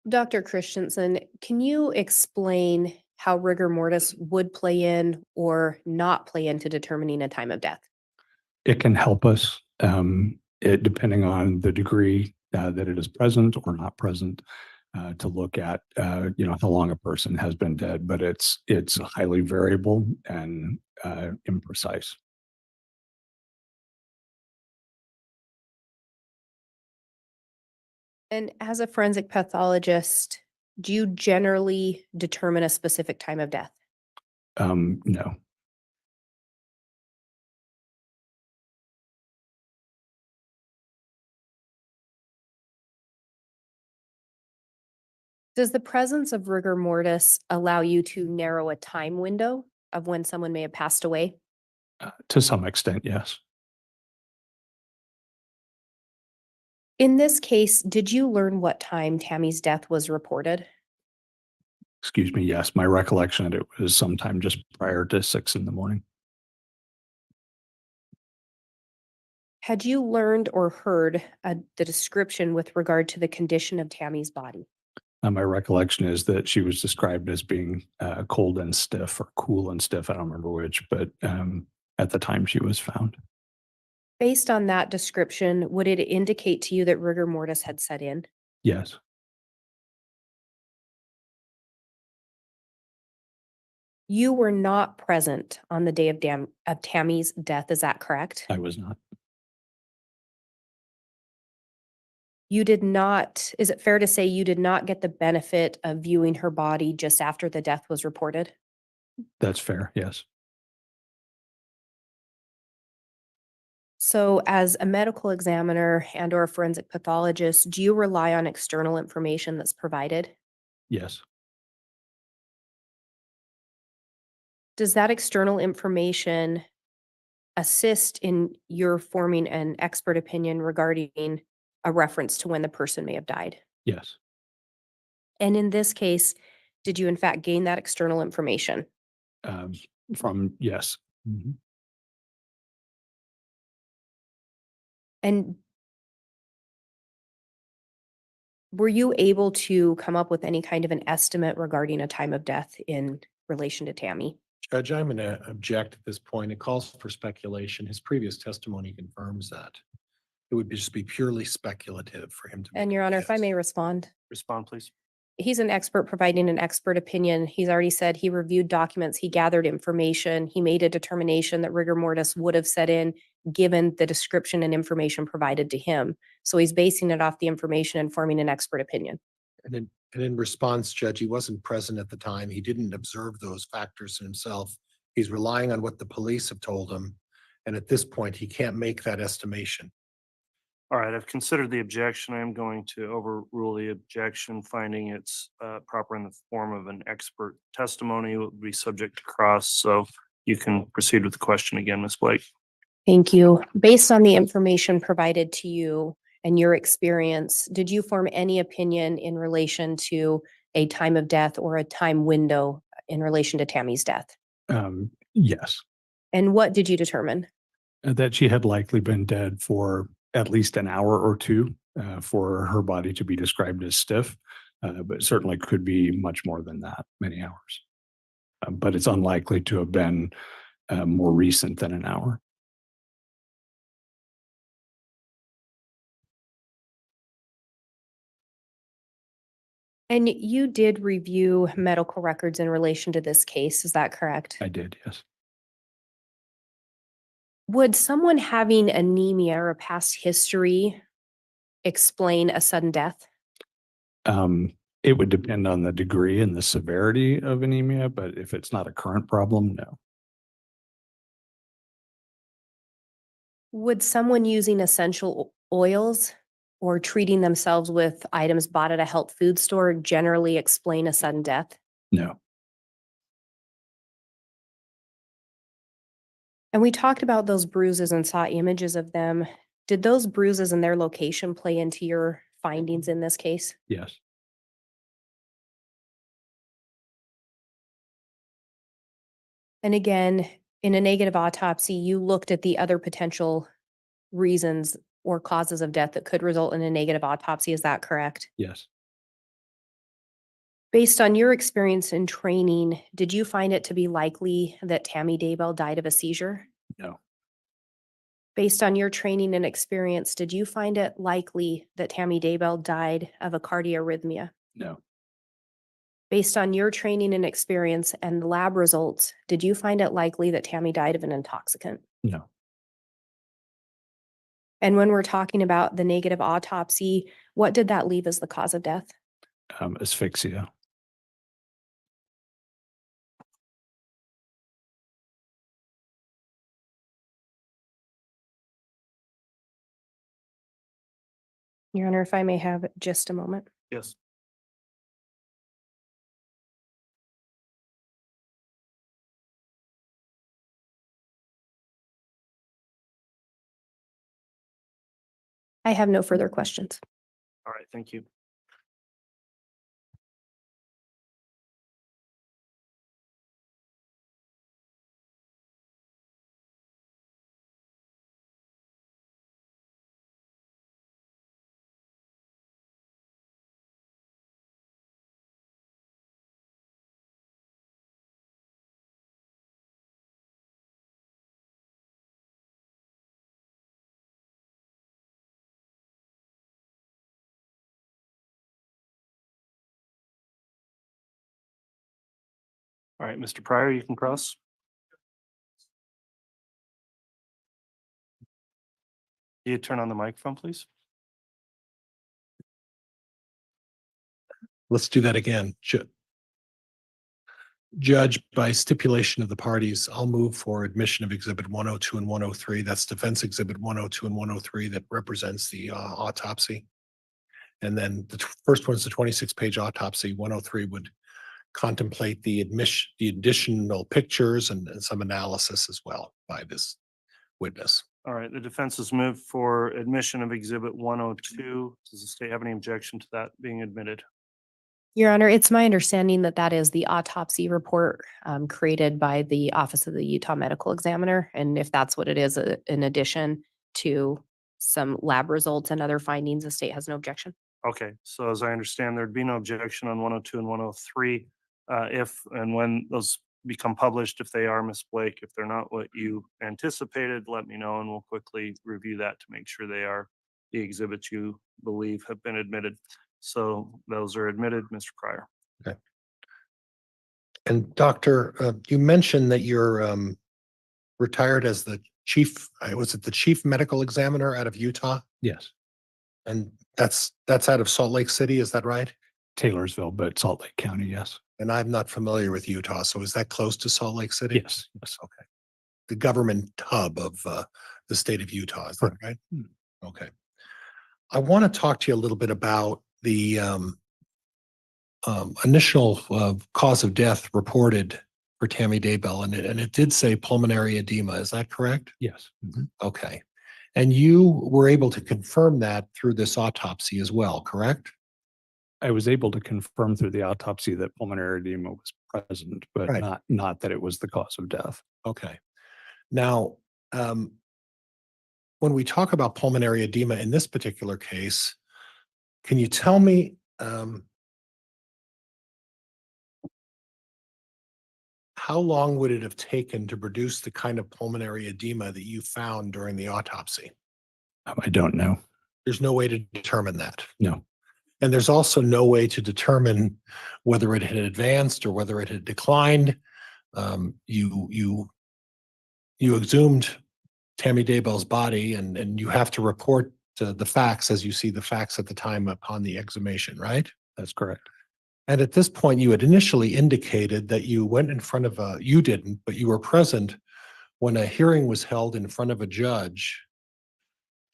Dr. Christensen, can you explain how rigor mortis would play in or not play into determining a time of death? It can help us, depending on the degree that it is present or not present, to look at, how long a person has been dead, but it's highly variable and imprecise. And as a forensic pathologist, do you generally determine a specific time of death? No. Does the presence of rigor mortis allow you to narrow a time window of when someone may have passed away? To some extent, yes. In this case, did you learn what time Tammy's death was reported? Excuse me, yes. My recollection that it was sometime just prior to 6 a.m. Had you learned or heard the description with regard to the condition of Tammy's body? My recollection is that she was described as being cold and stiff or cool and stiff. I don't remember which, but at the time she was found. Based on that description, would it indicate to you that rigor mortis had set in? Yes, You were not present on the day of Tammy's death, is that correct? I was not. You did not, is it fair to say you did not get the benefit of viewing her body just after the death was reported? That's fair. Yes. So as a medical examiner and or a forensic pathologist, do you rely on external information that's provided? Yes. Does that external information assist in your forming an expert opinion regarding a reference to when the person may have died? Yes. And in this case, did you in fact gain that external information? Yes. Mhm. And were you able to come up with any kind of an estimate regarding a time of death in relation to Tammy? Judge, I'm going to object at this point. It calls for speculation. His previous testimony confirms that. It would just be purely speculative for him to. And make Your a Honor, if I guess. may respond. Respond, please. He's an expert providing an expert opinion. He's already said he reviewed documents, he gathered information, he made a determination that rigor mortis would have set in given the description and information provided to him. So he's basing it off the information and forming an expert opinion. And in response, Judge, he wasn't present at the time. He didn't observe those factors himself. He's relying on what the police have told him. And at this point, he can't make that estimation. All right, I've considered the objection. I'm going to overrule the objection, finding it's proper in the form of an expert testimony. It will be subject to cross, so you can proceed with the question again, Ms. Blake. Thank you. Based on the information provided to you and your experience, did you form any opinion in relation to a time of death or a time window in relation to Tammy's death? Yes. And what did you determine? That she had likely been dead for at least an hour or two for her body to be described as stiff, but certainly could be much more than that, many hours. But it's unlikely to have been more recent than an hour. And you did review medical records in relation to this case, is that correct? I did, yes. Would someone having anemia or a past history explain a sudden death? It would depend on the degree and the severity of anemia, but if it's not a current problem, no. Would someone using essential oils or treating themselves with items bought at a health food store generally explain a sudden death? No. And we talked about those bruises and saw images of them. Did those bruises and their location play into your findings in this case? Yes. And again, in a negative autopsy, you looked at the other potential reasons or causes of death that could result in a negative autopsy. Is that correct? Yes. Based on your experience in training, did you find it to be likely that Tammy Daybell died of a seizure? No. Based on your training and experience, did you find it likely that Tammy Daybell died of a cardiorhythmia? No. Based on your training and experience and lab results, did you find it likely that Tammy died of an intoxicant? No. And when we're talking about the negative autopsy, what did that leave as the cause of death? Asphyxia. Your Honor, if I may have just a moment. Yes. I have no further questions. All right, thank you. All right, Mr. Pryor, you can cross. You turn on the microphone, please. Let's do that again. Judge, by stipulation of the parties, I'll move for admission of Exhibit 102 and 103. That's Defense Exhibit 102 and 103 that represents the autopsy. And then the first one's the 26-page autopsy. 103 would contemplate the additional pictures and some analysis as well by this witness. All right, the defense has moved for admission of Exhibit 102. Does the state have any objection to that being admitted? Your Honor, it's my understanding that that is the autopsy report created by the Office of the Utah Medical Examiner. And if that's what it is, in addition to some lab results and other findings, the state has no objection. Okay, so as I understand, there'd be no objection on 102 and 103. If and when those become published, if they are, Ms. Blake, if they're not what you anticipated, let me know and we'll quickly review that to make sure they are the exhibits you believe have been admitted. So those are admitted, Mr. Pryor. Okay. And Doctor, you mentioned that you're retired as the chief, was it the chief medical examiner out of Utah? Yes. And that's out of Salt Lake City, is that right? Taylorsville, but Salt Lake County, yes. And I'm not familiar with Utah, so is that close to Salt Lake City? Yes, yes. Okay. The government hub of the state of Utah, is that right? Hmm. Okay. I want to talk to you a little bit about the initial cause of death reported for Tammy Daybell, and it did say pulmonary edema. Is that correct? Yes. Mhm. Okay. And you were able to confirm that through this autopsy as well, correct? I was able to confirm through the autopsy that pulmonary edema was present, but Right. not that it was the cause of death. Okay. Now, when we talk about pulmonary edema in this particular case, can you tell me how long would it have taken to produce the kind of pulmonary edema that you found during the autopsy? I don't know. There's no way to determine that. No. And there's also no way to determine whether it had advanced or whether it had declined. You exhumed Tammy Daybell's body and you have to report the facts as you see the facts at the time upon the exhumation, right? That's correct. And at this point, you had initially indicated that you went in front of you didn't, but you were present when a hearing was held in front of a judge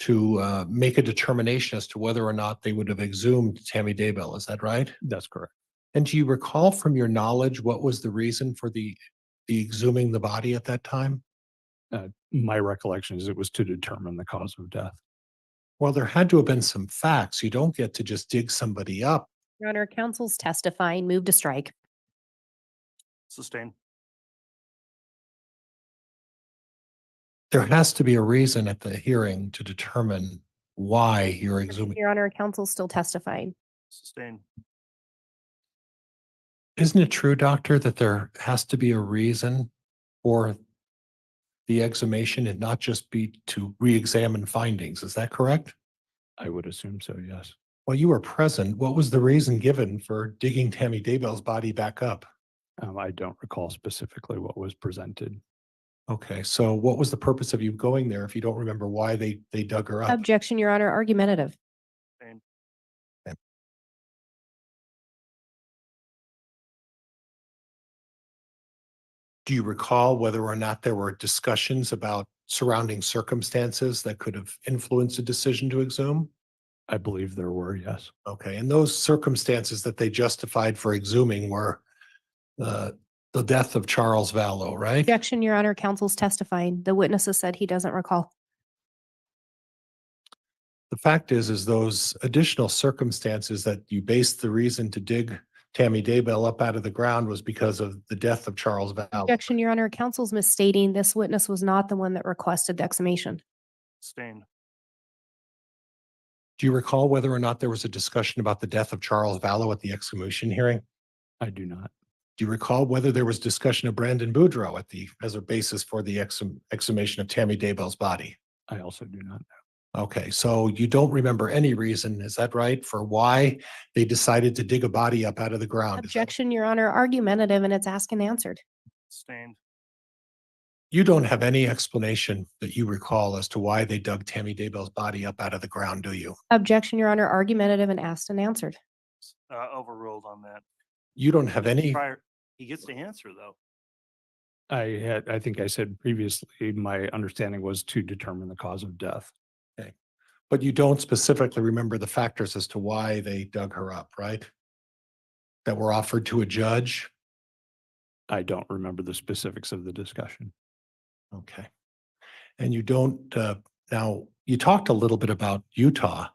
to make a determination as to whether or not they would have exhumed Tammy Daybell. Is that right? That's correct. And do you recall from your knowledge what was the reason for the exhuming the body at that time? My recollection is it was to determine the cause of death. Well, there had to have been some facts. You don't get to just dig somebody up. Your Honor, counsel's testifying, move to strike. Sustain. There has to be a reason at the hearing to determine why you're exhuming. Your Honor, counsel's still testifying. Sustain. Isn't it true, doctor, that there has to be a reason for the exhumation and not just be to re-examine findings? Is that correct? I would assume so, yes. Well, you were present. What was the reason given for digging Tammy Daybell's body back up? I don't recall specifically what was presented. Okay, so what was the purpose of you going there if you don't remember why they dug her up? Objection, Your Honor, argumentative. Sustained. Do you recall whether or not there were discussions about surrounding circumstances that could have influenced a decision to exhume? I believe there were, yes. Okay, and those circumstances that they justified for exhuming were the death of Charles Vallow, right? Objection, Your Honor, counsel's testifying. The witness has said he doesn't recall. The fact is those additional circumstances that you based the reason to dig Tammy Daybell up out of the ground was because of the death of Charles Vallow. Objection, Your Honor, counsel's misstating. This witness was not the one that requested the exhumation. Sustained. Do you recall whether or not there was a discussion about the death of Charles Vallow at the exhumation hearing? I do not. Do you recall whether there was discussion of Brandon Boudreaux as a basis for the exhumation of Tammy Daybell's body? I also do not know. Okay, so you don't remember any reason, is that right, for why they decided to dig a body up out of the ground? Is that- Objection, Your Honor, argumentative, and it's asked and answered. Sustained. You don't have any explanation that you recall as to why they dug Tammy Daybell's body up out of the ground, do you? Objection, Your Honor, argumentative, and asked and answered. Overruled on that. You don't have any, He gets to answer though. I think I said previously, my understanding was to determine the cause of death. but you don't specifically remember the factors as to why they dug her up, right? That were offered to a judge? I don't remember the specifics of the discussion. Okay. And you don't, now, you talked a little bit about Utah,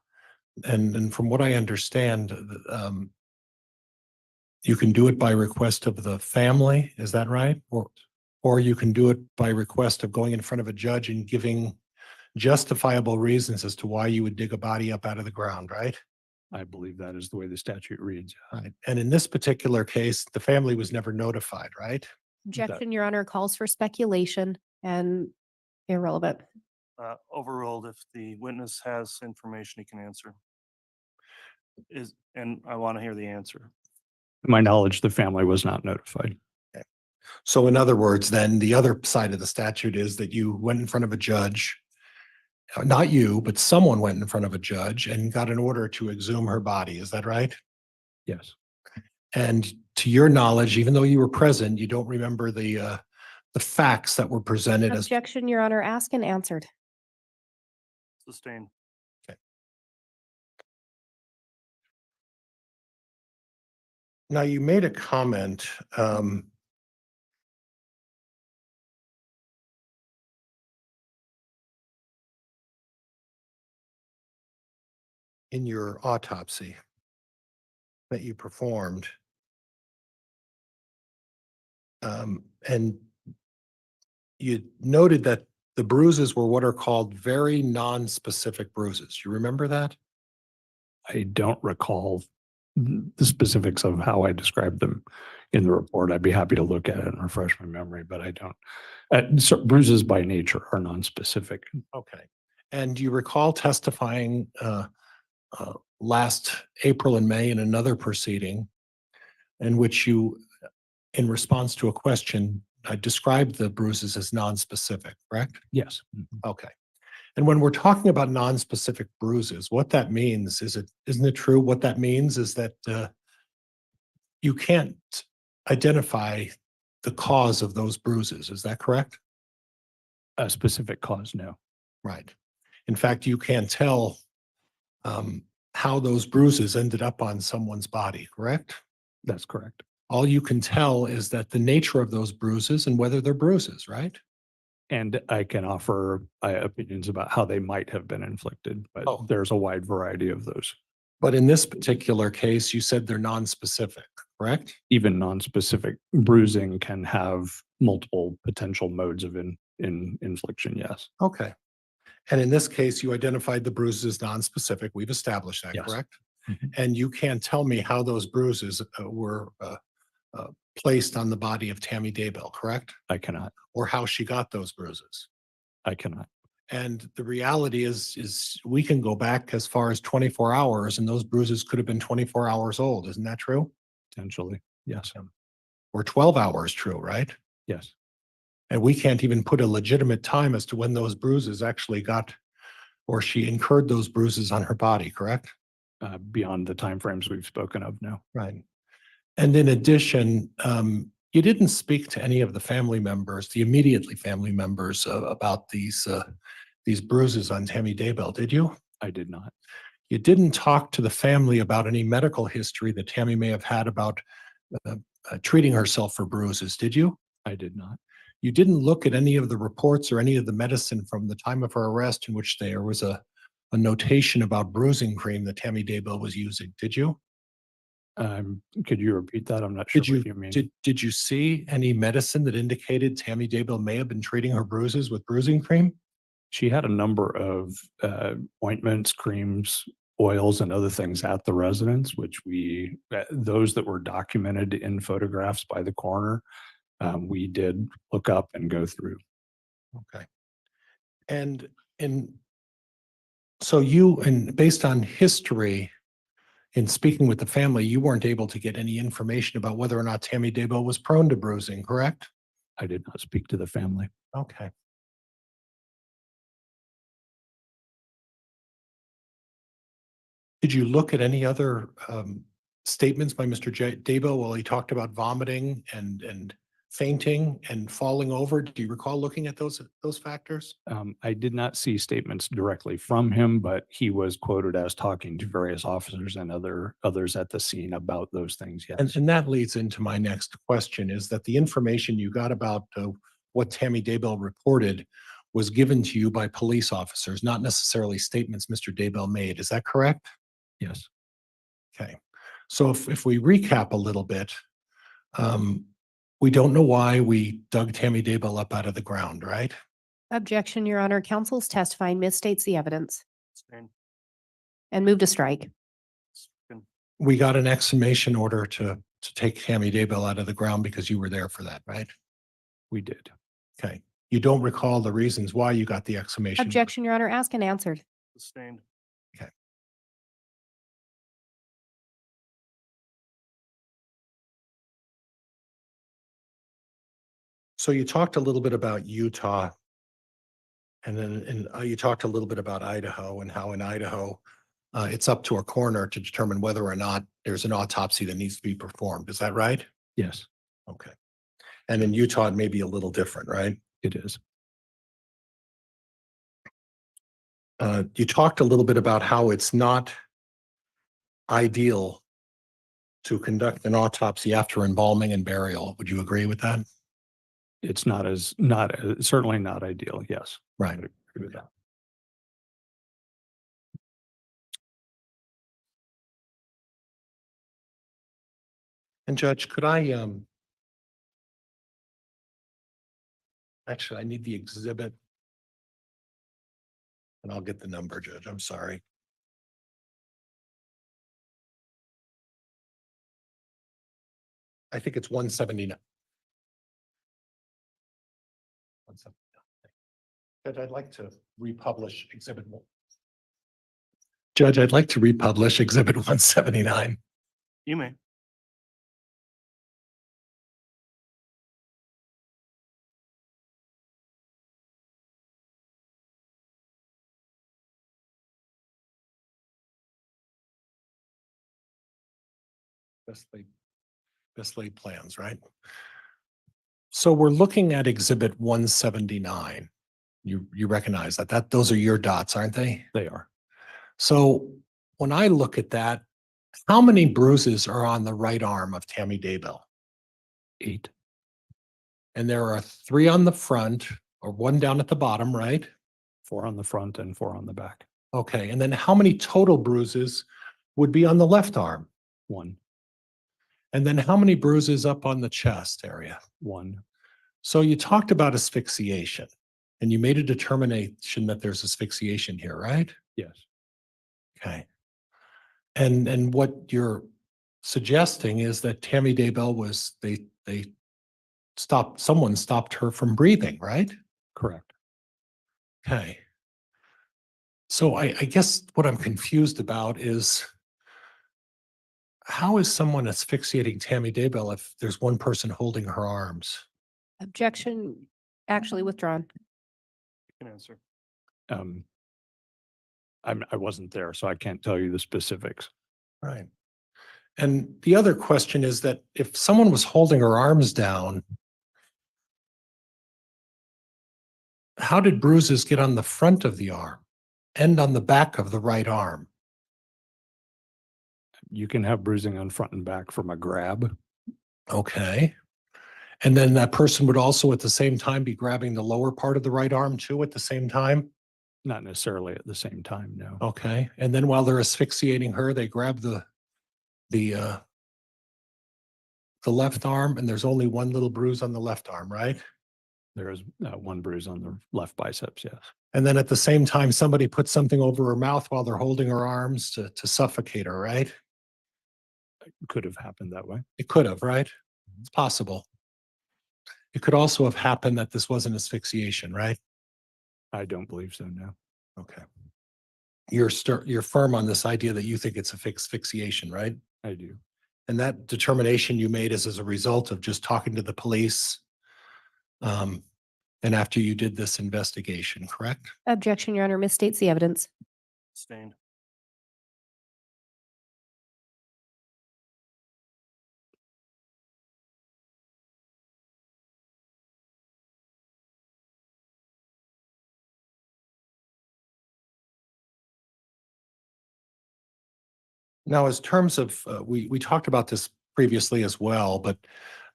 and from what I understand, you can do it by request of the family, is that right? Or you can do it by request of going in front of a judge and giving justifiable reasons as to why you would dig a body up out of the ground, right? I believe that is the way the statute reads. Right. And in this particular case, the family was never notified, right? Objection, Your Honor, calls for speculation and irrelevant. Overruled if the witness has information he can answer. And I want to hear the answer. To my knowledge, the family was not notified. So in other words, then the other side of the statute is that you went in front of a judge, not you, but someone went in front of a judge and got an order to exhume her body. Is that right? Yes. And to your knowledge, even though you were present, you don't remember the facts that were presented as. Objection, Your Honor, asked and answered. Sustained. Now, you made a comment, in your autopsy that you performed. And you noted that the bruises were what are called very non-specific bruises. You remember that? I don't recall the specifics of how I described them in the report. I'd be happy to look at it and refresh my memory, but I don't. So bruises by nature are non-specific. Okay. And you recall testifying last April and May in another proceeding in which you, in response to a question, described the bruises as non-specific, correct? Yes. Okay. And when we're talking about non-specific bruises, what that means isn't it true? What that means is that you can't identify the cause of those bruises. Is that correct? A specific cause, no. Right. In fact, you can't tell how those bruises ended up on someone's body, correct? That's correct. All you can tell is that the nature of those bruises and whether they're bruises, right? And I can offer opinions about how they might have been inflicted, but Oh. there's a wide variety of those. But in this particular case, you said they're non-specific, correct? Even non-specific bruising can have multiple potential modes of infliction, yes. Okay. And in this case, you identified the bruises as non-specific. We've established that, Yes. correct? Mhm. And you can't tell me how those bruises were placed on the body of Tammy Daybell, correct? I cannot. Or how she got those bruises. I cannot. And the reality is we can go back as far as 24 hours and those bruises could have been 24 hours old. Isn't that true? Potentially, yes. Or 12 hours true, right? Yes. And we can't even put a legitimate time as to when those bruises actually got, or she incurred those bruises on her body, correct? Beyond the timeframes we've spoken of, no. Right. And in addition, you didn't speak to any of the family members, the immediately family members about these bruises on Tammy Daybell, did you? I did not. You didn't talk to the family about any medical history that Tammy may have had about treating herself for bruises, did you? I did not. You didn't look at any of the reports or any of the medicine from the time of her arrest in which there was a notation about bruising cream that Tammy Daybell was using, did you? Could you repeat that? I'm not sure Did what you mean. did you see any medicine that indicated Tammy Daybell may have been treating her bruises with bruising cream? She had a number of ointments, creams, oils, and other things at the residence, which those that were documented in photographs by the coroner, we did look up and go through. Okay. And based on history, in speaking with the family, you weren't able to get any information about whether or not Tammy Daybell was prone to bruising, correct? I did not speak to the family. Okay. Did you look at any other statements by Mr. Daybell while he talked about vomiting and fainting and falling over? Do you recall looking at those factors? I did not see statements directly from him, but he was quoted as talking to various officers and others at the scene about those things. Yes. And that leads into my next question, is that the information you got about what Tammy Daybell reported was given to you by police officers, not necessarily statements Mr. Daybell made. Is that correct? Yes. Okay. So if we recap a little bit, we don't know why we dug Tammy Daybell up out of the ground, right? Objection, Your Honor. Counsel's testifying misstates the evidence Sustained. and move to strike. We got an exhumation order to take Tammy Daybell out of the ground because you were there for that, right? We did. Okay. You don't recall the reasons why you got the exhumation? order? Objection, Your Honor. Asked and answered. Sustained. So you talked a little bit about Utah, and then you talked a little bit about Idaho and how in Idaho, it's up to a coroner to determine whether or not there's an autopsy that needs to be performed. Is that right? Yes, Okay. And in Utah, it may be a little different, right? it is. You talked a little bit about how it's not ideal to conduct an autopsy after embalming and burial. Would you agree with that? It's certainly not ideal. Yes. I Right. would agree with that. And Judge, could I, actually, I need the exhibit. And I'll get the number, Judge. I'm sorry. I think it's 179. 179. Judge, I'd like to republish exhibit 1. Judge, I'd like to republish exhibit 179. You may. Best laid plans, right? So we're looking at exhibit 179. You recognize that those are your dots, aren't they? They are. So when I look at that, how many bruises are on the right arm of Tammy Daybell? 8. And there are 3 on the front or 1 down at the bottom, right? 4 on the front and 4 on the back. Okay. And then how many total bruises would be on the left arm? 1. And then how many bruises up on the chest area? 1. So you talked about asphyxiation and you made a determination that there's asphyxiation here, right? Yes. Okay. And what you're suggesting is that Tammy Daybell someone stopped her from breathing, right? Correct. Okay. So I guess what I'm confused about is how is someone asphyxiating Tammy Daybell if there's one person holding her arms? Objection, Actually withdrawn. You can answer. I wasn't there, so I can't tell you the specifics. Right. And the other question is that if someone was holding her arms down, how did bruises get on the front of the arm and on the back of the right arm? You can have bruising on front and back from a grab. Okay. And then that person would also at the same time be grabbing the lower part of the right arm too at the same time? Not necessarily at the same time, no. Okay. And then while they're asphyxiating her, they grab the left arm and there's only one little bruise on the left arm, right? There is one bruise on the left biceps, yes. And then at the same time, somebody puts something over her mouth while they're holding her arms to suffocate her, right? Could have happened that way. It could have, right? It's possible. It could also have happened that this wasn't asphyxiation, right? I don't believe so, no. Okay. You're firm on this idea that you think it's asphyxiation, right? I do. And that determination you made is as a result of just talking to the police and after you did this investigation, correct? Objection, Your Honor, misstates the evidence. Sustained. Now, as terms of, we talked about this previously as well, but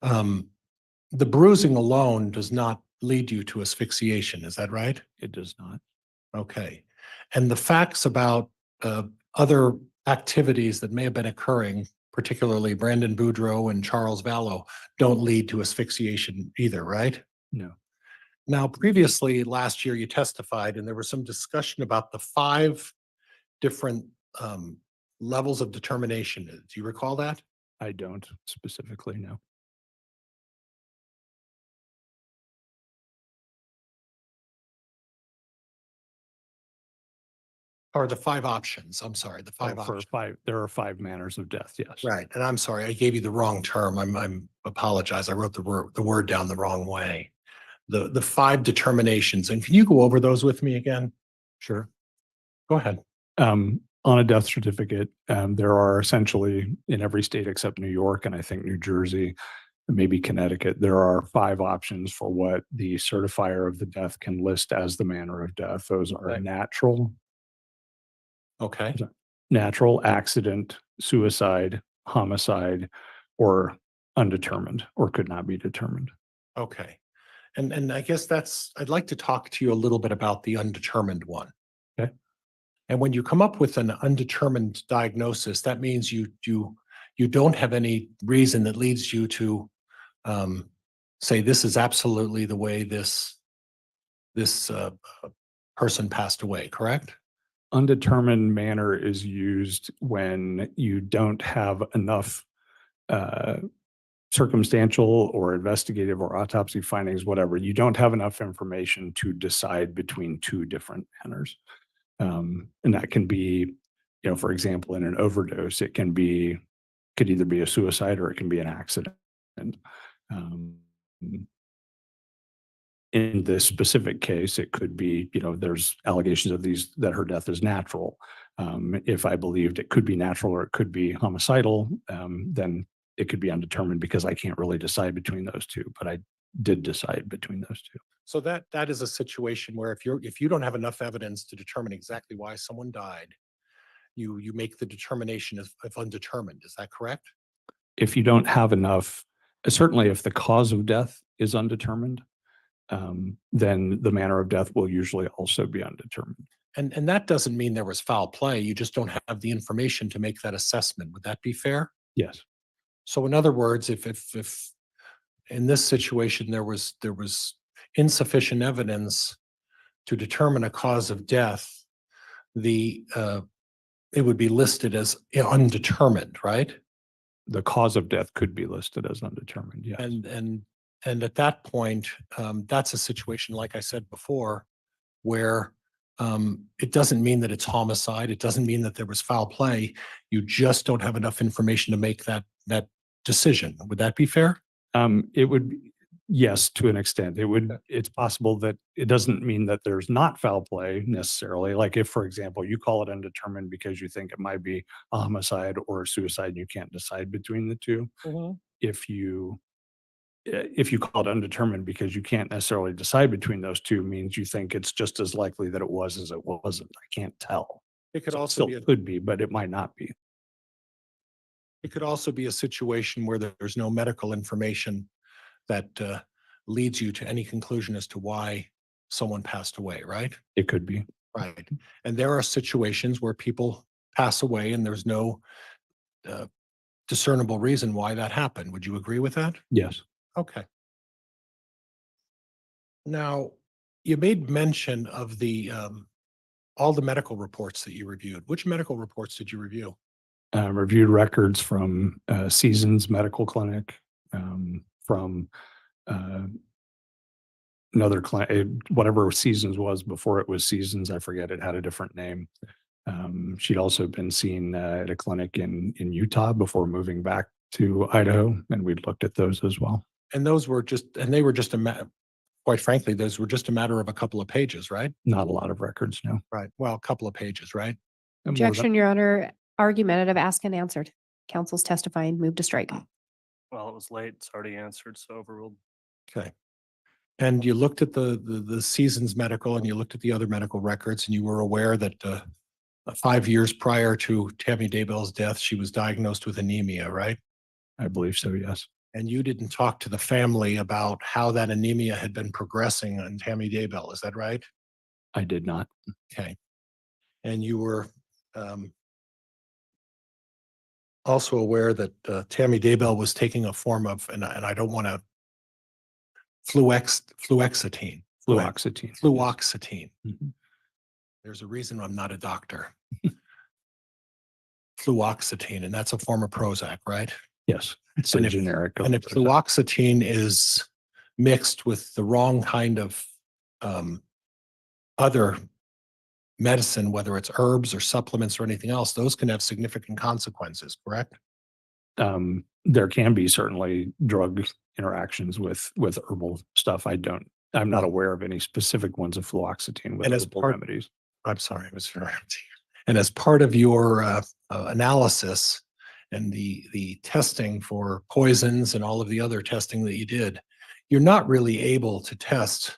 the bruising alone does not lead you to asphyxiation, is that right? It does not. Okay. And the facts about other activities that may have been occurring, particularly Brandon Boudreaux and Charles Vallow, don't lead to asphyxiation either, right? No. Now, previously, last year, you testified and there was some discussion about the 5 different levels of determination. Do you recall that? I don't specifically, no. Or the 5 options? I'm sorry, the 5 For options. there are 5 manners of death, yes. Right. And I'm sorry, I gave you the wrong term. I'm apologize. I wrote the word down the wrong way. The 5 determinations. And can you go over those with me again? Sure. Go ahead. On a death certificate, there are essentially in every state except New York and I think New Jersey, maybe Connecticut, there are 5 options for what the certifier of the death can list as the manner of death. Those are Okay. natural, Okay. accident, suicide, homicide, or undetermined, or could not be determined. Okay. And I guess I'd like to talk to you a little bit about the undetermined one. Okay. And when you come up with an undetermined diagnosis, that means you don't have any reason that leads you to say this is absolutely the way this person passed away, correct? Undetermined manner is used when you don't have enough circumstantial or investigative or autopsy findings, whatever. You don't have enough information to decide between 2 different manners. And that can be, for example, in an overdose, it could either be a suicide or it can be an accident. In this specific case, it could be, there's allegations of that her death is natural. If I believed it could be natural or it could be homicidal, then it could be undetermined because I can't really decide between those 2, but I did decide between those 2. So that is a situation where if you don't have enough evidence to determine exactly why someone died, you make the determination of undetermined. Is that correct? If you don't have enough, certainly if the cause of death is undetermined, then the manner of death will usually also be undetermined. And that doesn't mean there was foul play. You just don't have the information to make that assessment. Would that be fair? Yes. So in other words, if in this situation there was insufficient evidence to determine a cause of death, it would be listed as undetermined, right? The cause of death could be listed as undetermined, yes. And at that point, that's a situation, like I said before, where it doesn't mean that it's homicide. It doesn't mean that there was foul play. You just don't have enough information to make that decision. Would that be fair? It would Yes, to an extent. It's possible that it doesn't mean that there's not foul play necessarily. Like if, for example, you call it undetermined because you think it might be a homicide or a suicide and you can't decide between the two. If you call it undetermined because you can't necessarily decide between those two, means you think it's just as likely that it was as it wasn't. I can't tell. It could So it also still be, could be, but it might not be. it could also be a situation where there's no medical information that leads you to any conclusion as to why someone passed away, right? It could be. Right. And there are situations where people pass away and there's no discernible reason why that happened. Would you agree with that? Yes. Okay. Now, you made mention of the all the medical reports that you reviewed. Which medical reports did you review? Reviewed records from Seasons Medical Clinic, from another clinic, whatever Seasons was before it was Seasons. I forget, it had a different name. She'd also been seen at a clinic in Utah before moving back to Idaho, and we'd looked at those as well. And those were just, and they were just quite frankly, those were just a matter of a couple of pages, right? Not a lot of records, no. Right. Well, a couple of pages, right? And more than- Objection, Your Honor. Argumentative, asked and answered. Counsel's testifying, move to strike. Well, it was late. It's already answered, so overruled. Okay. And you looked at the Seasons Medical and you looked at the other medical records and you were aware that 5 years prior to Tammy Daybell's death, she was diagnosed with anemia, right? I believe so, yes. And you didn't talk to the family about how that anemia had been progressing on Tammy Daybell, is that right? I did not. Okay. And you were also aware that Tammy Daybell was taking a form of, and I don't want to, fluoxetine. Fluoxetine. Fluoxetine. Mhm. There's a reason I'm not a doctor. Fluoxetine, and that's a form of Prozac, right? Yes, it's a And if- generic. And if fluoxetine is mixed with the wrong kind of other medicine, whether it's herbs or supplements or anything else, those can have significant consequences, correct? There can be certainly drug interactions with herbal stuff. I'm not aware of any specific ones of fluoxetine with And as herbal part- remedies. I'm sorry, it was very And as part of your analysis and the testing for poisons and all of the other testing that you did, you're not really able to test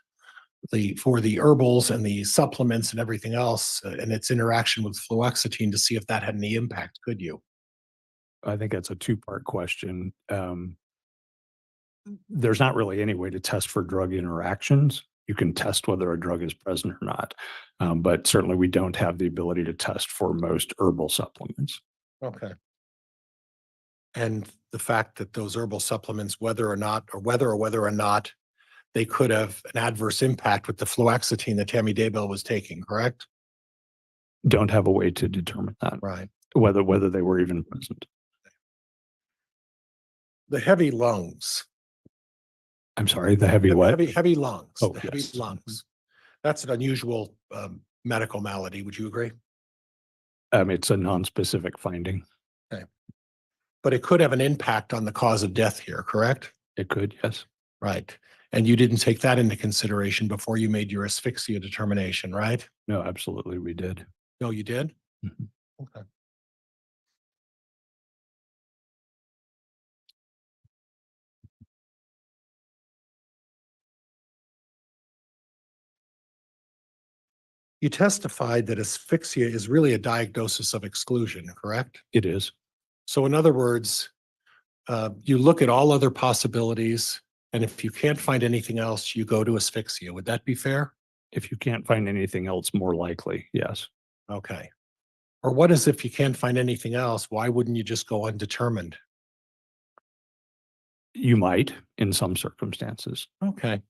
for the herbals and the supplements and everything else and its interaction with fluoxetine to see if that had any impact, could you? I think that's a two-part question. There's not really any way to test for drug interactions. You can test whether a drug is present or not. But certainly we don't have the ability to test for most herbal supplements. Okay. And the fact that those herbal supplements, whether or not they could have an adverse impact with the fluoxetine that Tammy Daybell was taking, correct? Don't have a way to determine that, Right. whether they were even present. The heavy lungs. I'm sorry, the heavy The what? Heavy lungs. Oh, The heavy yes. lungs. That's an unusual medical malady. Would you agree? It's a non-specific finding. But it could have an impact on the cause of death here, correct? It could, yes. Right. And you didn't take that into consideration before you made your asphyxia determination, right? No, absolutely, we did. No, you did? Mhm. Okay. You testified that asphyxia is really a diagnosis of exclusion, correct? It is. So in other words, you look at all other possibilities, and if you can't find anything else, you go to asphyxia. Would that be fair? If you can't find anything else, more likely, yes. Okay. Or what is if you can't find anything else? Why wouldn't you just go undetermined? You might in some circumstances. Okay.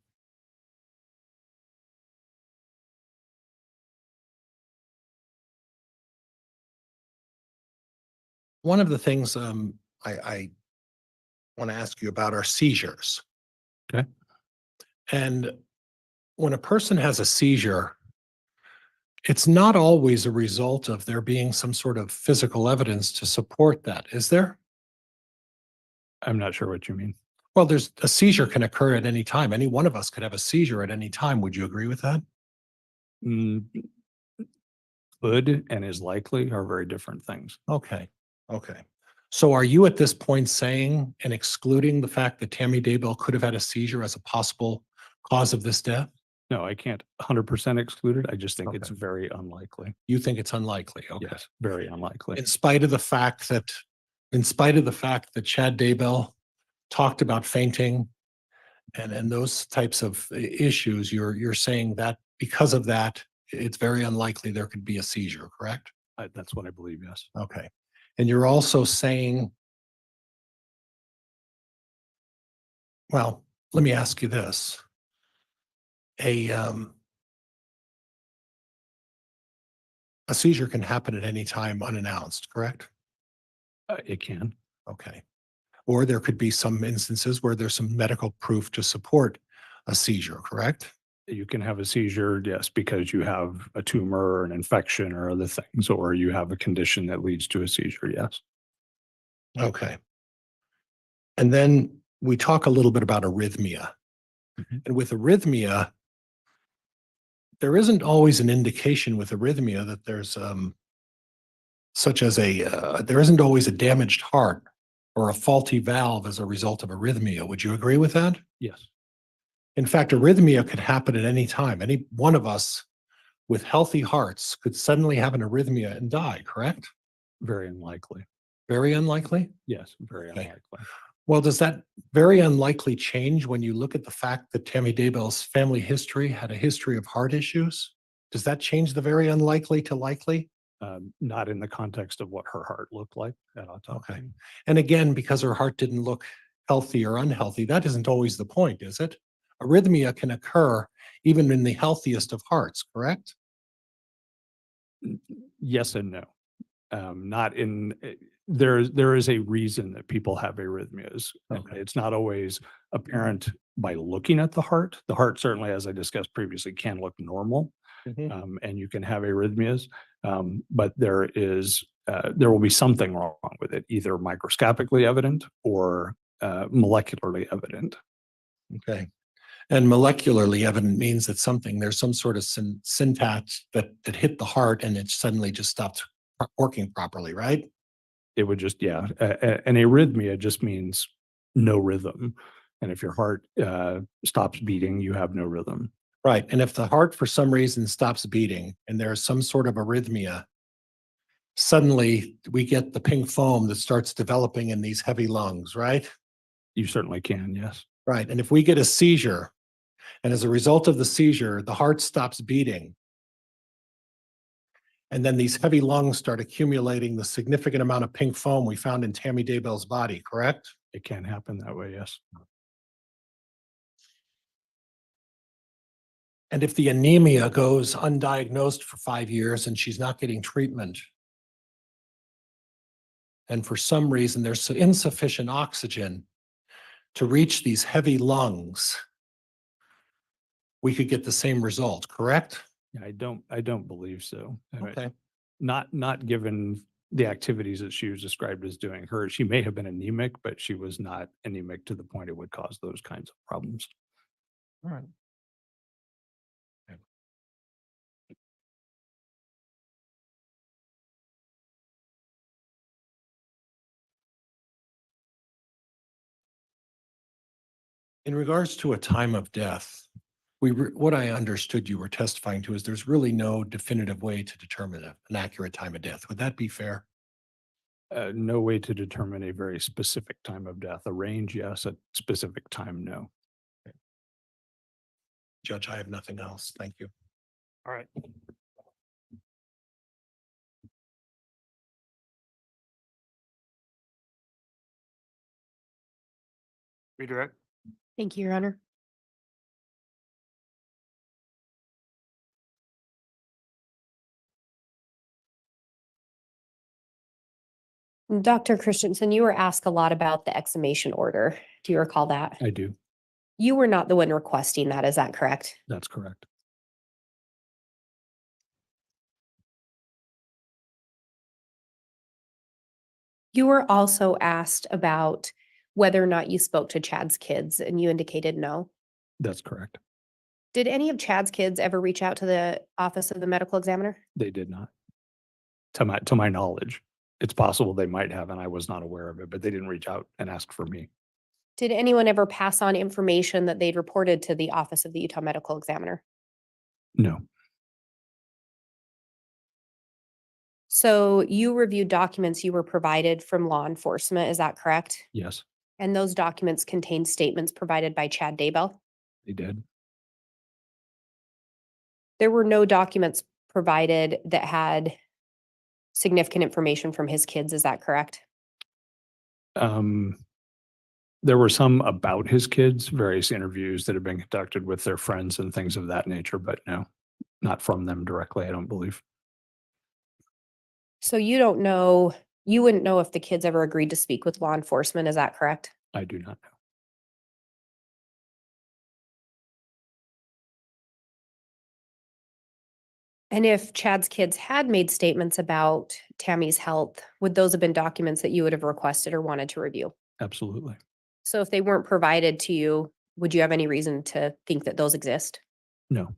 One of the things I want to ask you about are seizures. Okay. And when a person has a seizure, it's not always a result of there being some sort of physical evidence to support that, is there? I'm not sure what you mean. Well, there's a seizure can occur at any time. Any one of us could have a seizure at any time. Would you agree with that? Mm, Could and is likely are very different things. Okay, okay. So are you at this point saying and excluding the fact that Tammy Daybell could have had a seizure as a possible cause of this death? No, I can't 100% exclude it. I just think it's Okay. very unlikely. You think it's unlikely? Okay. Yes, very unlikely. In spite of the fact that, Chad Daybell talked about fainting and those types of issues, you're saying that because of that, it's very unlikely there could be a seizure, correct? That's what I believe, yes. Okay. And you're also saying, well, let me ask you this. A seizure can happen at any time unannounced, correct? It can. Okay. Or there could be some instances where there's some medical proof to support a seizure, correct? You can have a seizure, yes, because you have a tumor or an infection or other things, or you have a condition that leads to a seizure, yes. Okay. And then we talk a little bit about arrhythmia. Mhm. And with arrhythmia, there isn't always an indication with arrhythmia that there's there isn't always a damaged heart or a faulty valve as a result of arrhythmia. Would you agree with that? Yes, In fact, arrhythmia could happen at any time. Any one of us with healthy hearts could suddenly have an arrhythmia and die, correct? very unlikely. Very unlikely. Yes, very Okay. unlikely. Well, does that very unlikely change when you look at the fact that Tammy Daybell's family history had a history of heart issues? Does that change the very unlikely to likely? Not in the context of what her heart looked like at autopsy. Okay. And again, because her heart didn't look healthy or unhealthy, that isn't always the point, is it? Arrhythmia can occur even in the healthiest of hearts, correct? Yes and no. Not in, there is a reason that people have arrhythmias. And Okay. it's not always apparent by looking at the heart. The heart certainly, as I discussed previously, can look normal. And you can have arrhythmias, but there will be something wrong with it, either microscopically evident or molecularly evident. Okay. And molecularly evident means that there's some sort of syntax that hit the heart and it suddenly just stopped working properly, right? It would just, yeah, an arrhythmia just means no rhythm. And if your heart stops beating, you have no rhythm. Right. And if the heart for some reason stops beating and there's some sort of arrhythmia, suddenly we get the pink foam that starts developing in these heavy lungs, right? You certainly can, yes. Right. And if we get a seizure, and as a result of the seizure, the heart stops beating, and then these heavy lungs start accumulating the significant amount of pink foam we found in Tammy Daybell's body, correct? It can happen that way, yes. And if the anemia goes undiagnosed for 5 years and she's not getting treatment, and for some reason there's insufficient oxygen to reach these heavy lungs, we could get the same result, correct? Yeah, I don't believe so. Okay. Not given the activities that she was described as doing. She may have been anemic, but she was not anemic to the point it would cause those kinds of problems. All right. In regards to a time of death, what I understood you were testifying to is there's really no definitive way to determine an accurate time of death. Would that be fair? No way to determine a very specific time of death. A range, yes. A specific time, no. Judge, I have nothing else. Thank you. All right. Redirect. Thank you, Your Honor. Dr. Christensen, you were asked a lot about the exhumation order. Do you recall that? I do. You were not the one requesting that, is that correct? That's correct. You were also asked about whether or not you spoke to Chad's kids, and you indicated no. That's correct. Did any of Chad's kids ever reach out to the office of the medical examiner? They did not. To my knowledge, it's possible they might have, and I was not aware of it, but they didn't reach out and ask for me. Did anyone ever pass on information that they'd reported to the office of the Utah medical examiner? No, So you reviewed documents you were provided from law enforcement, is that correct? yes, And those documents contained statements provided by Chad Daybell? they did. There were no documents provided that had significant information from his kids, is that correct? There were some about his kids, various interviews that have been conducted with their friends and things of that nature, but no, not from them directly, I don't believe. So you don't know, you wouldn't know if the kids ever agreed to speak with law enforcement, is that correct? I do not know. And if Chad's kids had made statements about Tammy's health, would those have been documents that you would have requested or wanted to review? Absolutely. So if they weren't provided to you, would you have any reason to think that those exist? No,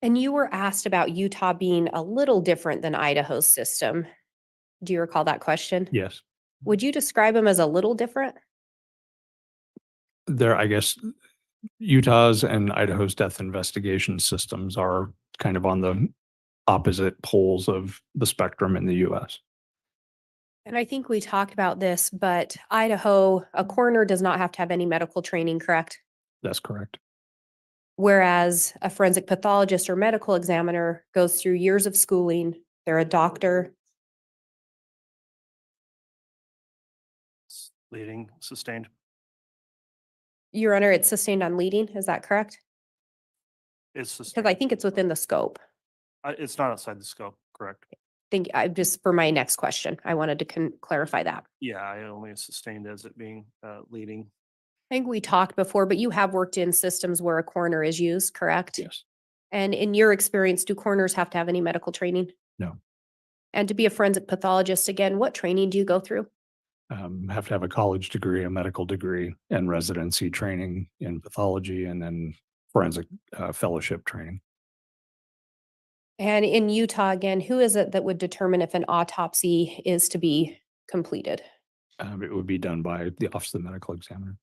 And you were asked about Utah being a little different than Idaho's system. Do you recall that question? yes. Would you describe them as a little different? There, I guess, Utah's and Idaho's death investigation systems are kind of on the opposite poles of the spectrum in the US. And I think we talked about this, but Idaho, a coroner does not have to have any medical training, correct? That's correct. Whereas a forensic pathologist or medical examiner goes through years of schooling, they're a doctor. Leading, sustained. Your Honor, it's sustained on leading, is that correct? It's Because I sustained. think it's within the scope. It's not outside the scope, correct? Just for my next question, I wanted to clarify that. Yeah, I only sustained as it being leading. I think we talked before, but you have worked in systems where a coroner is used, correct? Yes. And in your experience, do coroners have to have any medical training? No. And to be a forensic pathologist, again, what training do you go through? Have to have a college degree, a medical degree, and residency training in pathology, and then forensic fellowship training. And in Utah, again, who is it that would determine if an autopsy is to be completed? It would be done by the Office of the Medical Examiner.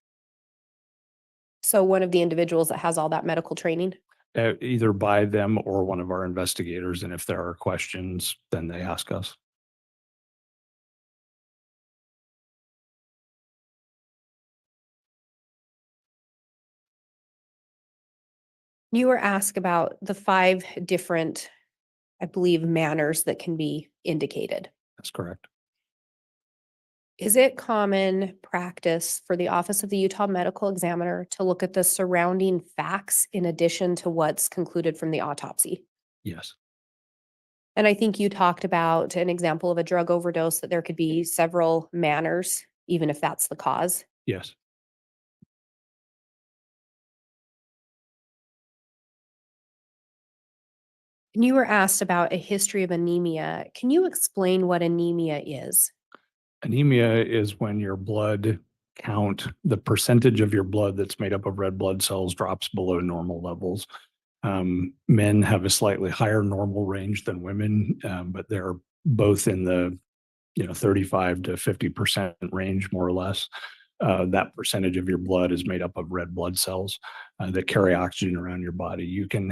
So one of the individuals that has all that medical training? Either by them or one of our investigators, and if there are questions, then they ask us. You were asked about the 5 different, I believe, manners that can be indicated. That's correct. Is it common practice for the Office of the Utah Medical Examiner to look at the surrounding facts in addition to what's concluded from the autopsy? Yes. And I think you talked about an example of a drug overdose, that there could be several manners, even if that's the cause. Yes. And you were asked about a history of anemia. Can you explain what anemia is? Anemia is when your blood count, the percentage of your blood that's made up of red blood cells drops below normal levels. Men have a slightly higher normal range than women, but they're both in the 35 to 50% range, more or less. That percentage of your blood is made up of red blood cells that carry oxygen around your body. You can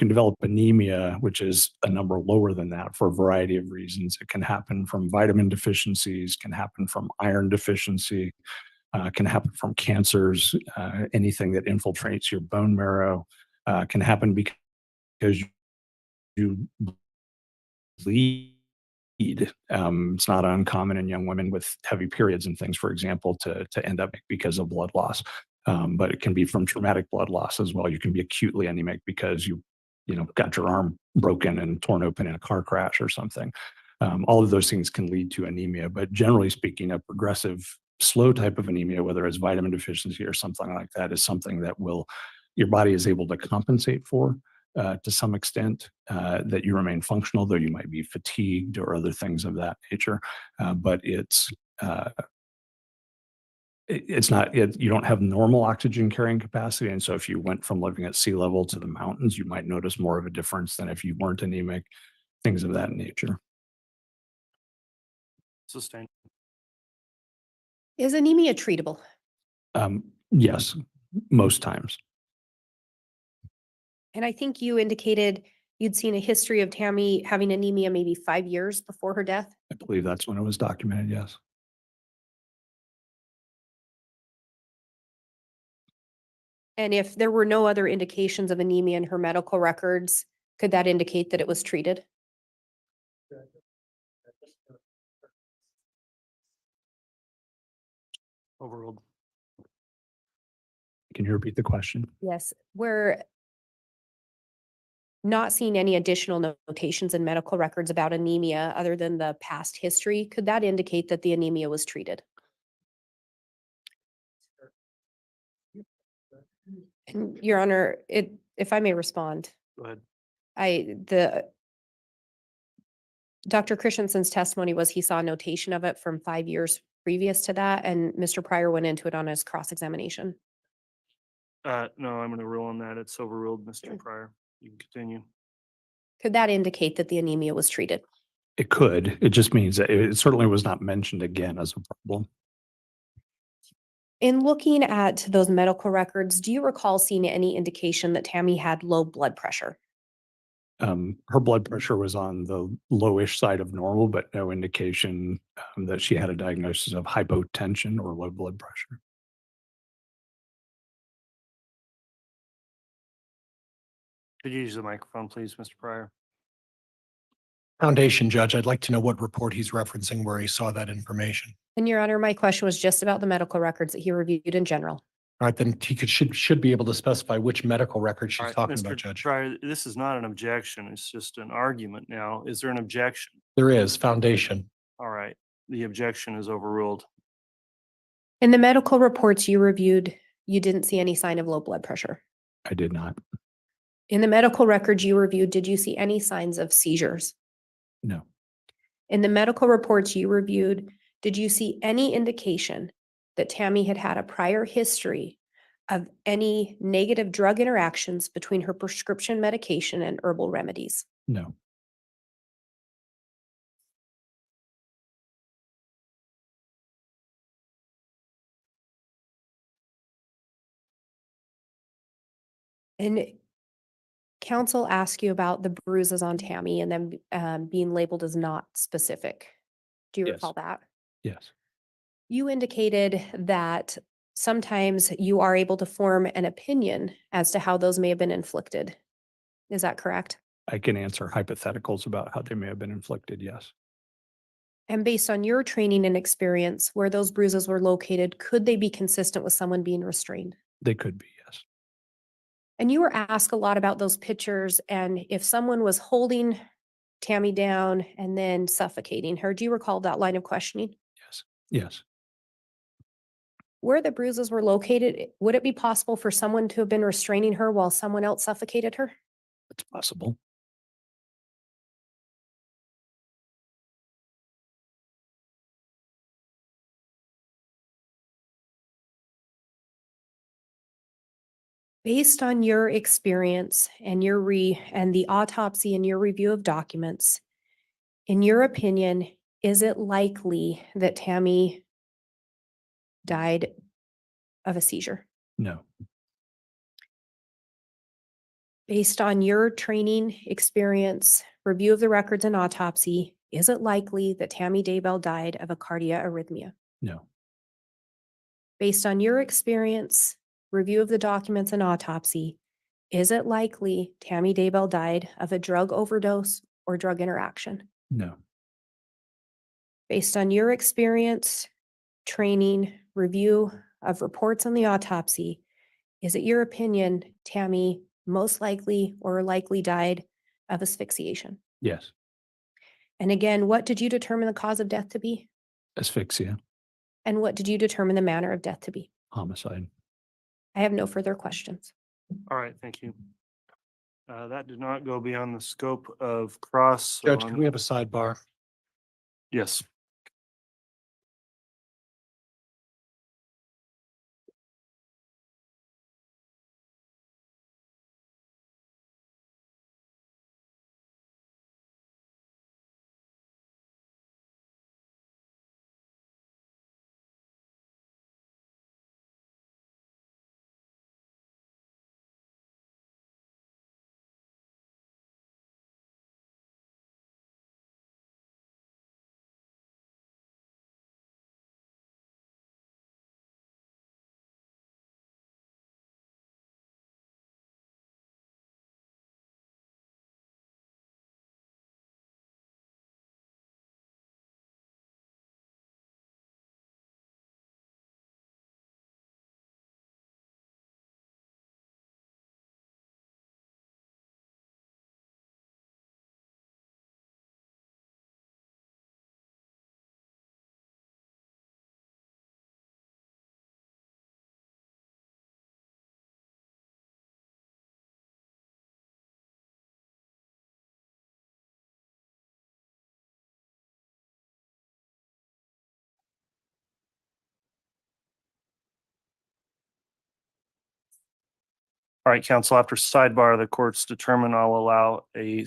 develop anemia, which is a number lower than that, for a variety of reasons. It can happen from vitamin deficiencies, can happen from iron deficiency, can happen from cancers, anything that infiltrates your bone marrow, can happen because you bleed. It's not uncommon in young women with heavy periods and things, for example, to end up because of blood loss. But it can be from traumatic blood loss as well. You can be acutely anemic because you got your arm broken and torn open in a car crash or something. All of those things can lead to anemia, but generally speaking, a progressive slow type of anemia, whether it's vitamin deficiency or something like that, is something that your body is able to compensate for. to some extent, that you remain functional, though you might be fatigued or other things of that nature. But it's not, you don't have normal oxygen carrying capacity. And so if you went from living at sea level to the mountains, you might notice more of a difference than if you weren't anemic, things of that nature. Sustained. Is anemia treatable? Yes, most times. And I think you indicated you'd seen a history of Tammy having anemia maybe 5 years before her death. I believe that's when it was documented, yes. And if there were no other indications of anemia in her medical records, could that indicate that it was treated? Overruled. Can you repeat the question? Yes, we're not seeing any additional notations in medical records about anemia other than the past history. Could that indicate that the anemia was treated? And Your Honor, if I may respond, Go ahead. Dr. Christensen's testimony was he saw a notation of it from 5 years previous to that, and Mr. Pryor went into it on his cross-examination. No, I'm going to rule on that. It's overruled, Mr. Pryor. You can continue. Could that indicate that the anemia was treated? It could. It just means that it certainly was not mentioned again as a problem. In looking at those medical records, do you recall seeing any indication that Tammy had low blood pressure? Her blood pressure was on the lowish side of normal, but no indication that she had a diagnosis of hypotension or low blood pressure. Could you use the microphone, please, Mr. Pryor? Foundation judge, I'd like to know what report he's referencing where he saw that information. And Your Honor, my question was just about the medical records that he reviewed in general. All right, then he should be able to specify which medical record All she's right, talking Mr. about, Judge. Pryor, this is not an objection. It's just an argument now. Is there an objection? There is foundation. All right. The objection is overruled. In the medical reports you reviewed, you didn't see any sign of low blood pressure. I did not. In the medical records you reviewed, did you see any signs of seizures? No. In the medical reports you reviewed, did you see any indication that Tammy had had a prior history of any negative drug interactions between her prescription medication and herbal remedies? No. And counsel asked you about the bruises on Tammy and then being labeled as not specific. Do you Yes. recall that? Yes. You indicated that sometimes you are able to form an opinion as to how those may have been inflicted. Is that correct? I can answer hypotheticals about how they may have been inflicted. Yes. And based on your training and experience, where those bruises were located, could they be consistent with someone being restrained? They could be. Yes. And you were asked a lot about those pictures and if someone was holding Tammy down and then suffocating her. Do you recall that line of questioning? Yes. Yes. Where the bruises were located, would it be possible for someone to have been restraining her while someone else suffocated her? It's possible. Based on your experience and and the autopsy and your review of documents, in your opinion, is it likely that Tammy died of a seizure? No. Based on your training, experience, review of the records and autopsy, is it likely that Tammy Daybell died of a cardiac arrhythmia? No. Based on your experience, review of the documents and autopsy, is it likely Tammy Daybell died of a drug overdose or drug interaction? No. Based on your experience, training, review of reports on the autopsy, is it your opinion Tammy most likely or likely died of asphyxiation? Yes. And again, what did you determine the cause of death to be? Asphyxia. And what did you determine the manner of death to be? Homicide. I have no further questions. All right. Thank you. That did not go beyond the scope of cross. so Judge, I'm- can we have a sidebar? Yes. All right, council, after sidebar, the court's determined I'll allow a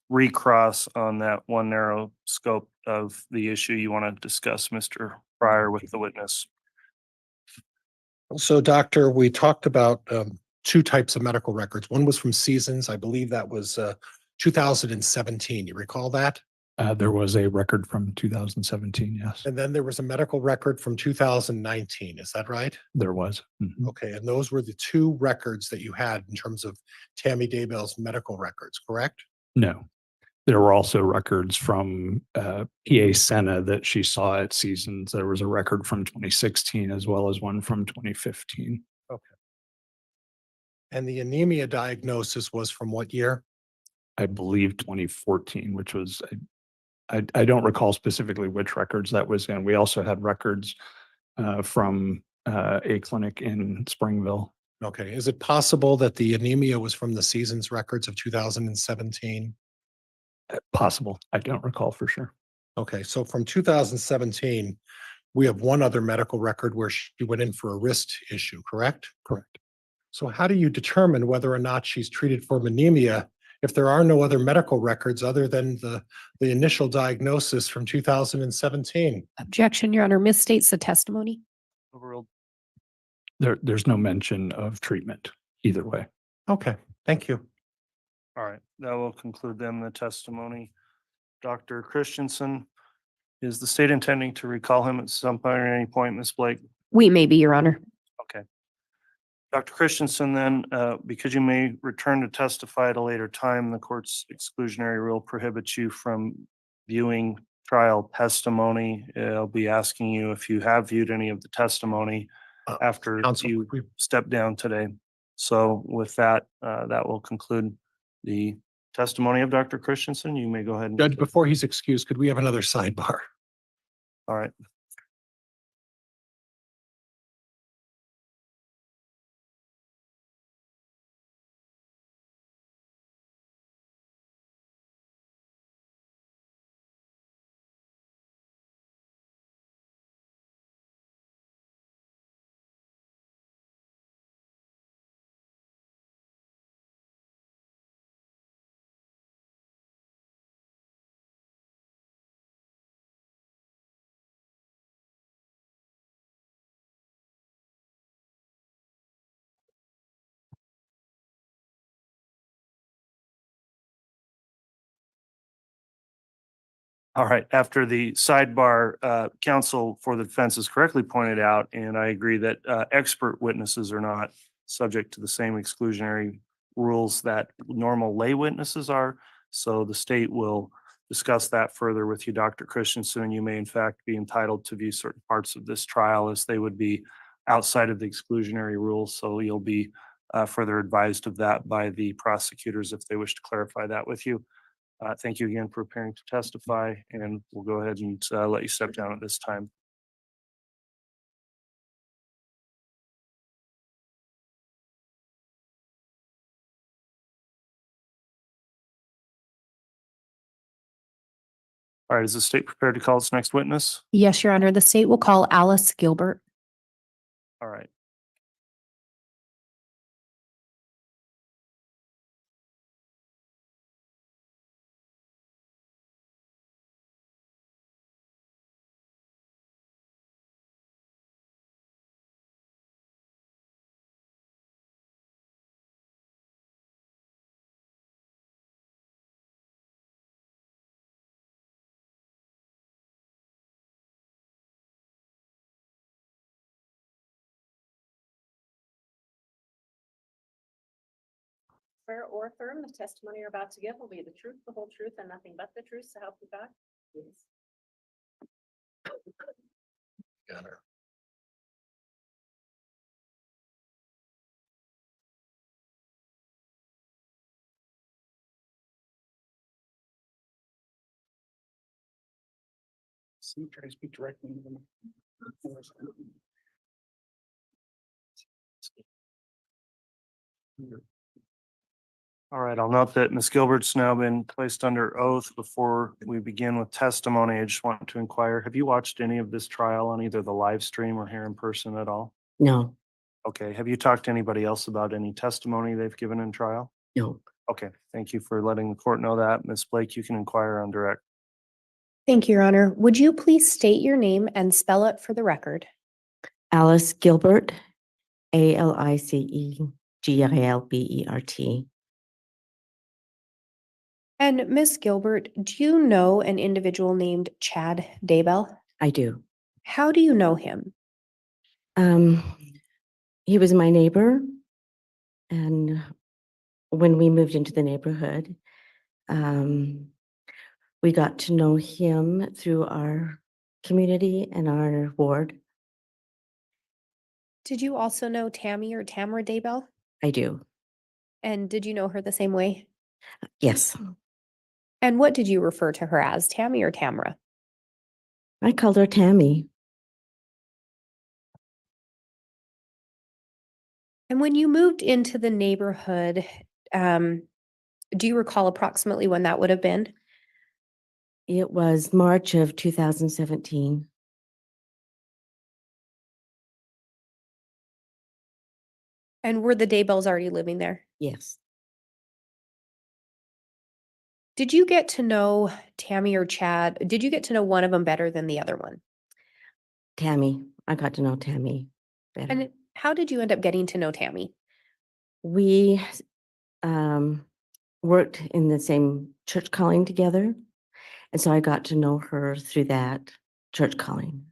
recross on that one narrow scope of the issue you want to discuss, Mr. Pryor, with the witness. So, doctor, we talked about two types of medical records. One was from Seasons. I believe that was 2017. You recall that? There was a record from 2017, yes, And then there was a medical record from 2019. Is that right? there was. Mhm. Okay, and those were the two records that you had in terms of Tammy Daybell's medical records, correct? No, there were also records from PA Senna that she saw at Seasons. There was a record from 2016 as well as one from 2015. And the anemia diagnosis was from what year? I believe 2014, which was, I don't recall specifically which records that was in. We also had records from a clinic in Springville. Okay, is it possible that the anemia was from the Seasons records of 2017? Possible. I don't recall for sure. Okay, so from 2017, we have one other medical record where she went in for a wrist issue, correct? Correct. So how do you determine whether or not she's treated for anemia if there are no other medical records other than the initial diagnosis from 2017? Objection, Your Honor, misstates the testimony. Overruled. There's no mention of treatment either way. Okay, thank you. All right, that will conclude then the testimony. Dr. Christensen, is the state intending to recall him at some point or any point, Ms. Blake? We may be, Your Honor. Okay. Dr. Christensen, then, because you may return to testify at a later time, the court's exclusionary rule prohibits you from viewing trial testimony. I'll be asking you if you have viewed any of the testimony after Counsel, you we- step down today. So with that, that will conclude the testimony of Dr. Christensen. You may go ahead. Judge, before he's excused, could we have another sidebar? All right. All right, after the sidebar, counsel for the defense has correctly pointed out, and I agree that expert witnesses are not subject to the same exclusionary rules that normal lay witnesses are. So the state will discuss that further with you, Dr. Christensen, and you may in fact be entitled to view certain parts of this trial as they would be outside of the exclusionary rules. So you'll be further advised of that by the prosecutors if they wish to clarify that with you. Thank you again for appearing to testify, and we'll go ahead and let you step down at this time. All right, is the state prepared to call its next witness? Yes, Your Honor. The state will call Alice Gilbert. All right. Swear or affirm the testimony you're about to give will be the truth, the whole truth, and nothing but the truth, so help you God? Yes. Got her. See, try to speak directly to them. All right, I'll note that Ms. Gilbert's now been placed under oath. Before we begin with testimony, I just want to inquire, have you watched any of this trial on either the live stream or here in person at all? No, Okay, have you talked to anybody else about any testimony they've given in trial? no. Okay, thank you for letting the court know that. Ms. Blake, you can inquire on direct. Thank you, Your Honor. Would you please state your name and spell it for the record? Alice Gilbert, ALICEGILBERT. And Miss Gilbert, do you know an individual named Chad Daybell? I do. How do you know him? Um, he was my neighbor, and when we moved into the neighborhood, we got to know him through our community and our ward. Did you also know Tammy or Tamara Daybell? I do. And did you know her the same way? Yes, And what did you refer to her as, Tammy or Tamara? I called her Tammy. And when you moved into the neighborhood, do you recall approximately when that would have been? It was March of 2017. And were the Daybells already living there? Yes, Did you get to know Tammy or Chad? Did you get to know one of them better than the other one? Tammy. I got to know Tammy better. And how did you end up getting to know Tammy? We worked in the same church calling together. And so I got to know her through that church calling,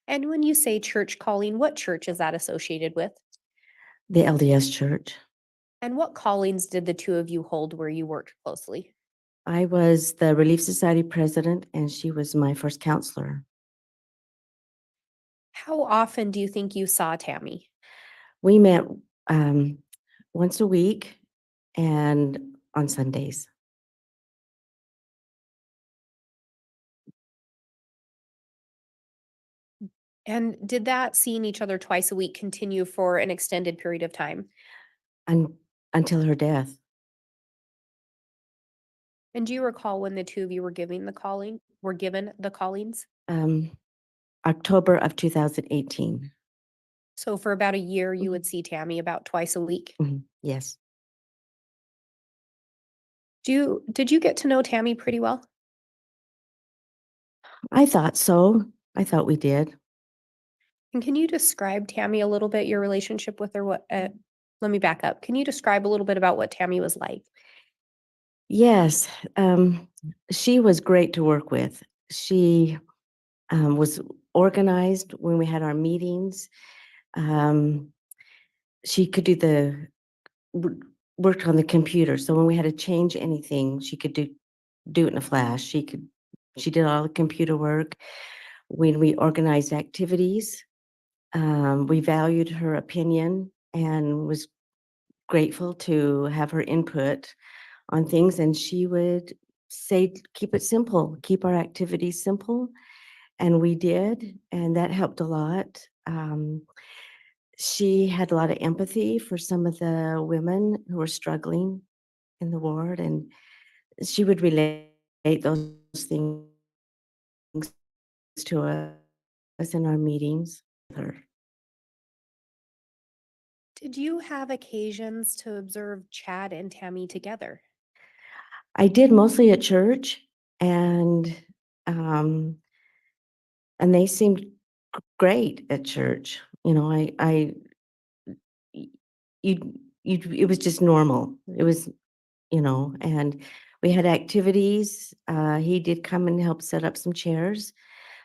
And when you say church calling, what church is that associated with? the LDS church. And what callings did the two of you hold where you worked closely? I was the Relief Society president and she was my first counselor. How often do you think you saw Tammy? We met once a week and on Sundays. And did that seeing each other twice a week continue for an extended period of time? Until her death. And do you recall when the two of you were given the callings? October of 2018. So for about a year, you Mhm. would see Tammy about twice a week. Yes. Did you get to know Tammy pretty well? I thought so. I thought we did. And can you describe Tammy a little bit, your relationship with her? Let me back up. Can you describe a little bit about what Tammy was like? Yes. She was great to work with. She was organized when we had our meetings. She could worked on the computer. So when we had to change anything, she could do it in a flash. She did all the computer work. When we organized activities, we valued her opinion and was grateful to have her input on things. And she would say, keep it simple, keep our activities simple. And we did, and that helped a lot. She had a lot of empathy for some of the women who were struggling in the ward, and she would relate those things to us in our meetings with her. Did you have occasions to observe Chad and Tammy together? I did mostly at church and, and they seemed great at church. You know, y- it was just normal. It was, you know, and we had activities. He did come and help set up some chairs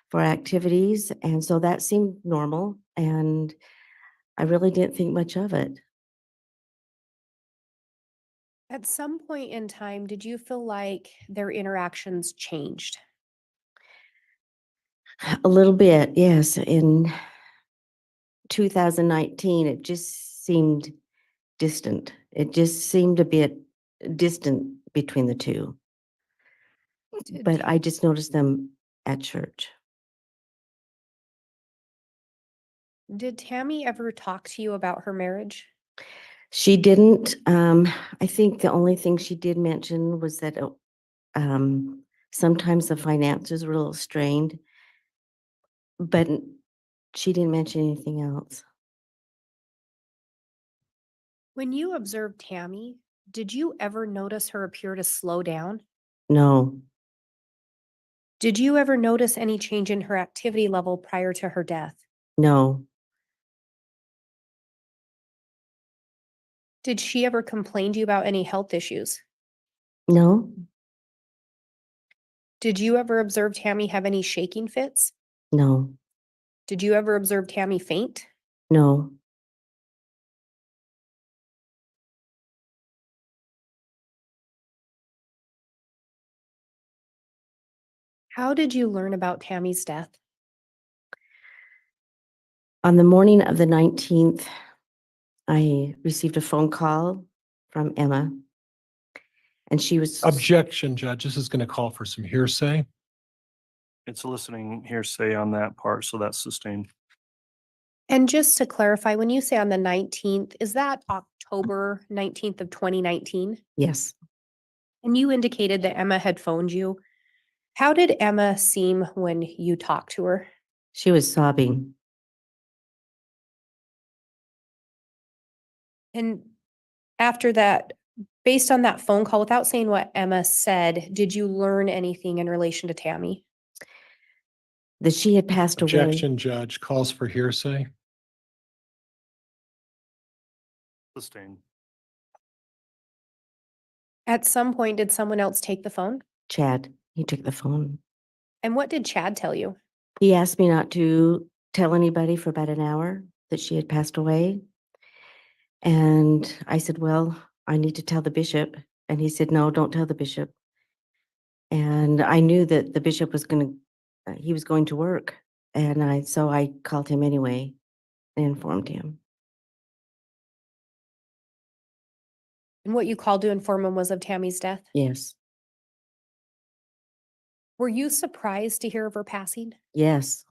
for activities. And so that seemed normal. And I really didn't think much of it. At some point in time, did you feel like their interactions changed? A little bit, yes. In 2019, it just seemed distant. It just seemed a bit distant between the two. Did- But I just noticed them at church. Did Tammy ever talk to you about her marriage? She didn't. I think the only thing she did mention was that sometimes the finances were a little strained, but she didn't mention anything else. When you observed Tammy, did you ever notice her appear to slow down? No, Did you ever notice any change in her activity level prior to her death? no, Did she ever complain to you about any health issues? no, Did you ever observe Tammy have any shaking fits? no, Did you ever observe Tammy faint? no. How did you learn about Tammy's death? On the morning of the 19th, I received a phone call from Emma. And she was. Objection, Judge. This is going to call for some hearsay. It's eliciting hearsay on that part, so that's sustained. And just to clarify, when you say on the 19th, is that October 19th of 2019? Yes, And you indicated that Emma had phoned you. How did Emma seem when you talked to her? she was sobbing. And after that, based on that phone call, without saying what Emma said, did you learn anything in relation to Tammy? That she had passed away. Objection, Judge. Calls for hearsay. Sustained. At some point, did someone else take the phone? Chad, he took the phone. And what did Chad tell you? He asked me not to tell anybody for about an hour that she had passed away. And I said, well, I need to tell the bishop. And he said, no, don't tell the bishop. And I knew that the bishop was he was going to work. And so I called him anyway and informed him. And what you called to inform him was of Tammy's death? Yes, Were you surprised to hear of her passing? yes.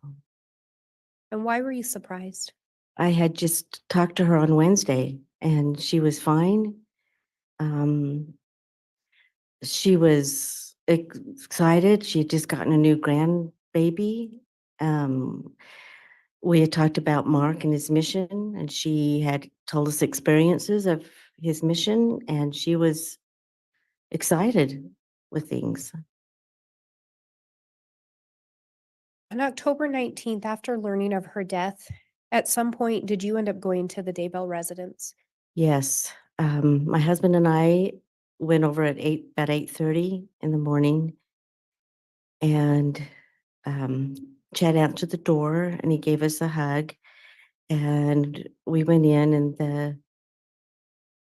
And why were you surprised? I had just talked to her on Wednesday and she was fine. She was excited. She had just gotten a new grandbaby. We had talked about Mark and his mission, and she had told us experiences of his mission, and she was excited with things. On October 19th, after learning of her death, at some point, did you end up going to the Daybell residence? Yes, my husband and I went over at about 8:30 in the morning, and Chad answered the door, and he gave us a hug, and we went in, and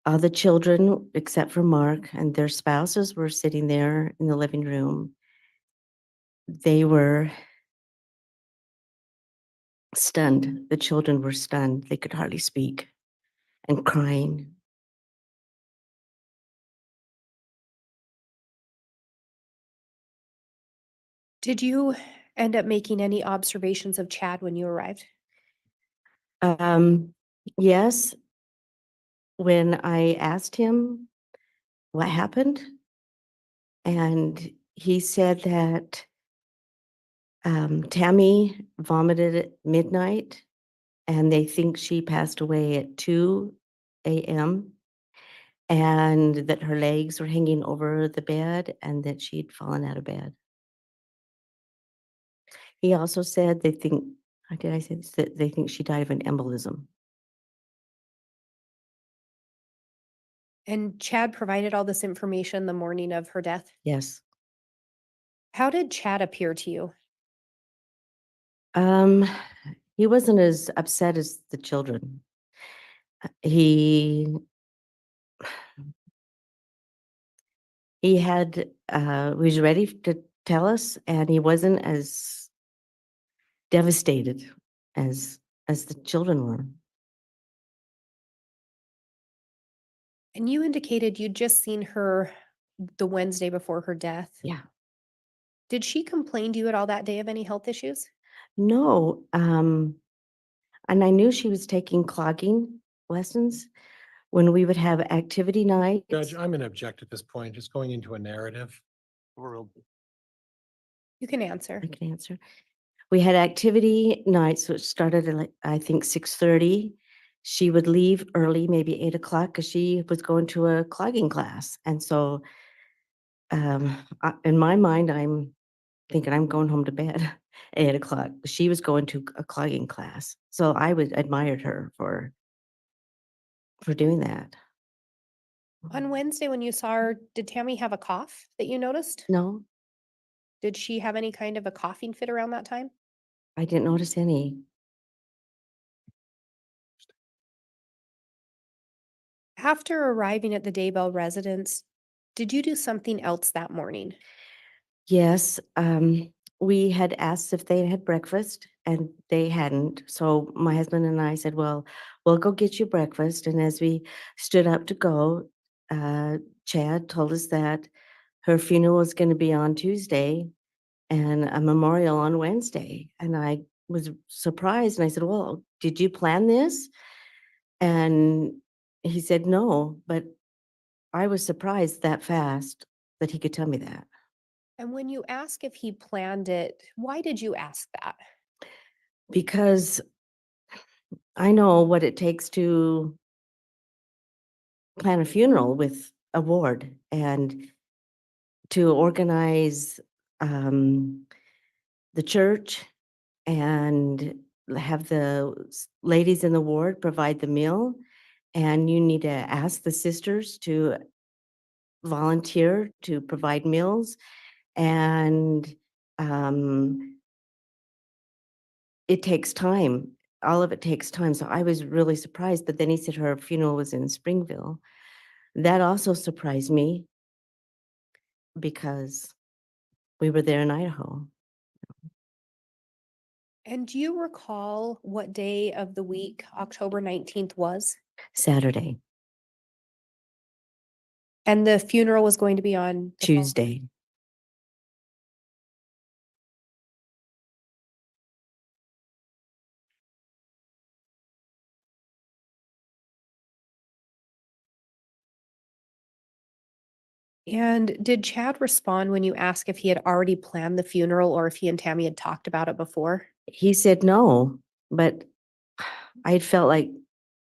all the children, except for Mark and their spouses, were sitting there in the living room. They were stunned. The children were stunned. They could hardly speak and crying. Did you end up making any observations of Chad when you arrived? Yes, when I asked him what happened, and he said that Tammy vomited at midnight and they think she passed away at 2 a.m. and that her legs were hanging over the bed and that she'd fallen out of bed. He also said they think, did I say this? That they think she died of an embolism. And Chad provided all this information the morning of her death. Yes. How did Chad appear to you? Um, he wasn't as upset as the children. He had was ready to tell us, and he wasn't as devastated as the children were. And you indicated you'd just seen her the Wednesday before her death. Yeah. Did she complain to you at all that day of any health issues? No, and I knew she was taking clogging lessons when we would have activity nights. Judge, I'm gonna object at this point, just going into a narrative. You can answer. I can answer. We had activity nights, which started at like, I think 6:30. She would leave early, maybe 8 o'clock, because she was going to a clogging class. And so in my mind, I'm thinking I'm going home to bed at 8 o'clock. She was going to a clogging class. So I admired her for doing that. On Wednesday, when you saw her, did Tammy have a cough that you noticed? No, Did she have any kind of a coughing fit around that time? I didn't notice any. After arriving at the Daybell residence, did you do something else that morning? Yes, we had asked if they had breakfast and they hadn't. So my husband and I said, well, we'll go get you breakfast. And as we stood up to go, Chad told us that her funeral was going to be on Tuesday and a memorial on Wednesday. And I was surprised and I said, well, did you plan this? And he said, no, but I was surprised that fast that he could tell me that. And when you ask if he planned it, why did you ask that? Because I know what it takes to plan a funeral with a ward and to organize the church and have the ladies in the ward provide the meal. And you need to ask the sisters to volunteer to provide meals. And it takes time. All of it takes time. So I was really surprised. But then he said her funeral was in Springville. That also surprised me because we were there in Idaho. And do you recall what day of the week October 19th was? Saturday, And the funeral was going to be on the following- Tuesday. And did Chad respond when you asked if he had already planned the funeral or if he and Tammy had talked about it before? He said no, but I felt like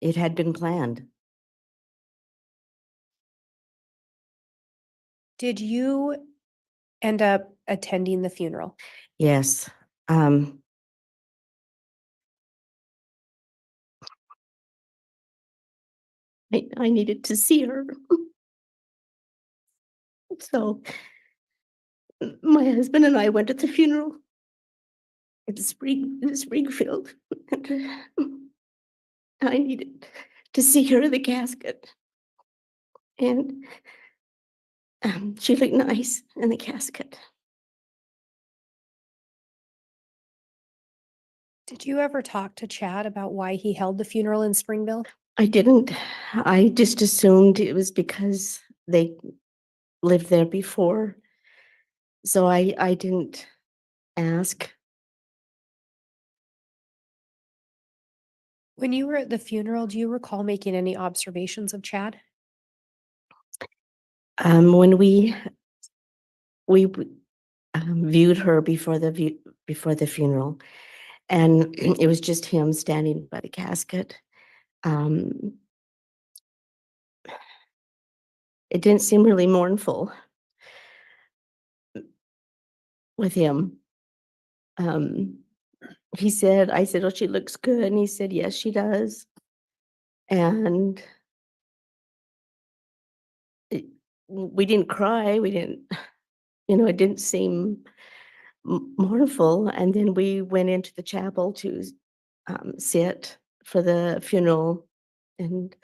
it had been planned. Did you end up attending the funeral? Yes. I needed to see her. So my husband and I went to the funeral in Springfield. I needed to see her in the casket. And she looked nice in the casket. Did you ever talk to Chad about why he held the funeral in Springville? I didn't. I just assumed it was because they lived there before. So I didn't ask. When you were at the funeral, do you recall making any observations of Chad? When we viewed her before the before the funeral. And it was just him standing by the casket. It didn't seem really mournful with him. He said, I said, oh, she looks good. And he said, yes, she does. And we didn't cry. We didn't, it didn't seem mournful. And then we went into the chapel to sit for the funeral. And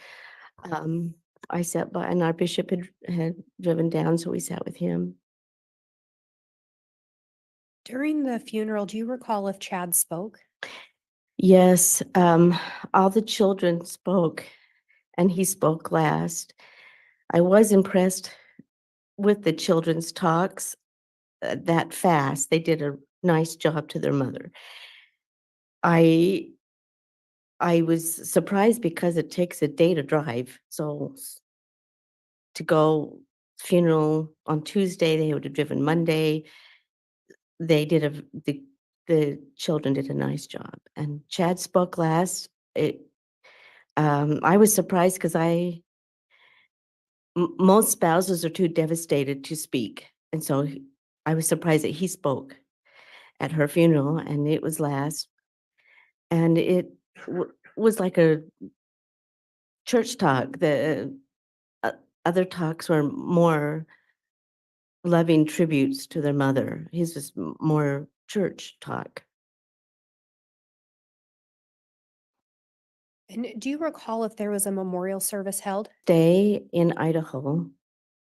I sat by, and our bishop had driven down, so we sat with him. During the funeral, do you recall if Chad spoke? Yes, all the children spoke, and he spoke last. I was impressed with the children's talks that fast. They did a nice job to their mother. I was surprised because it takes a day to drive. So to go funeral on Tuesday, they would have driven Monday. They did the children did a nice job. And Chad spoke last. I was surprised because most spouses are too devastated to speak. And so I was surprised that he spoke at her funeral, and it was last. And it was like a church talk. The other talks were more loving tributes to their mother. His was more church talk. And do you recall if there was a memorial service held? Stay in Idaho,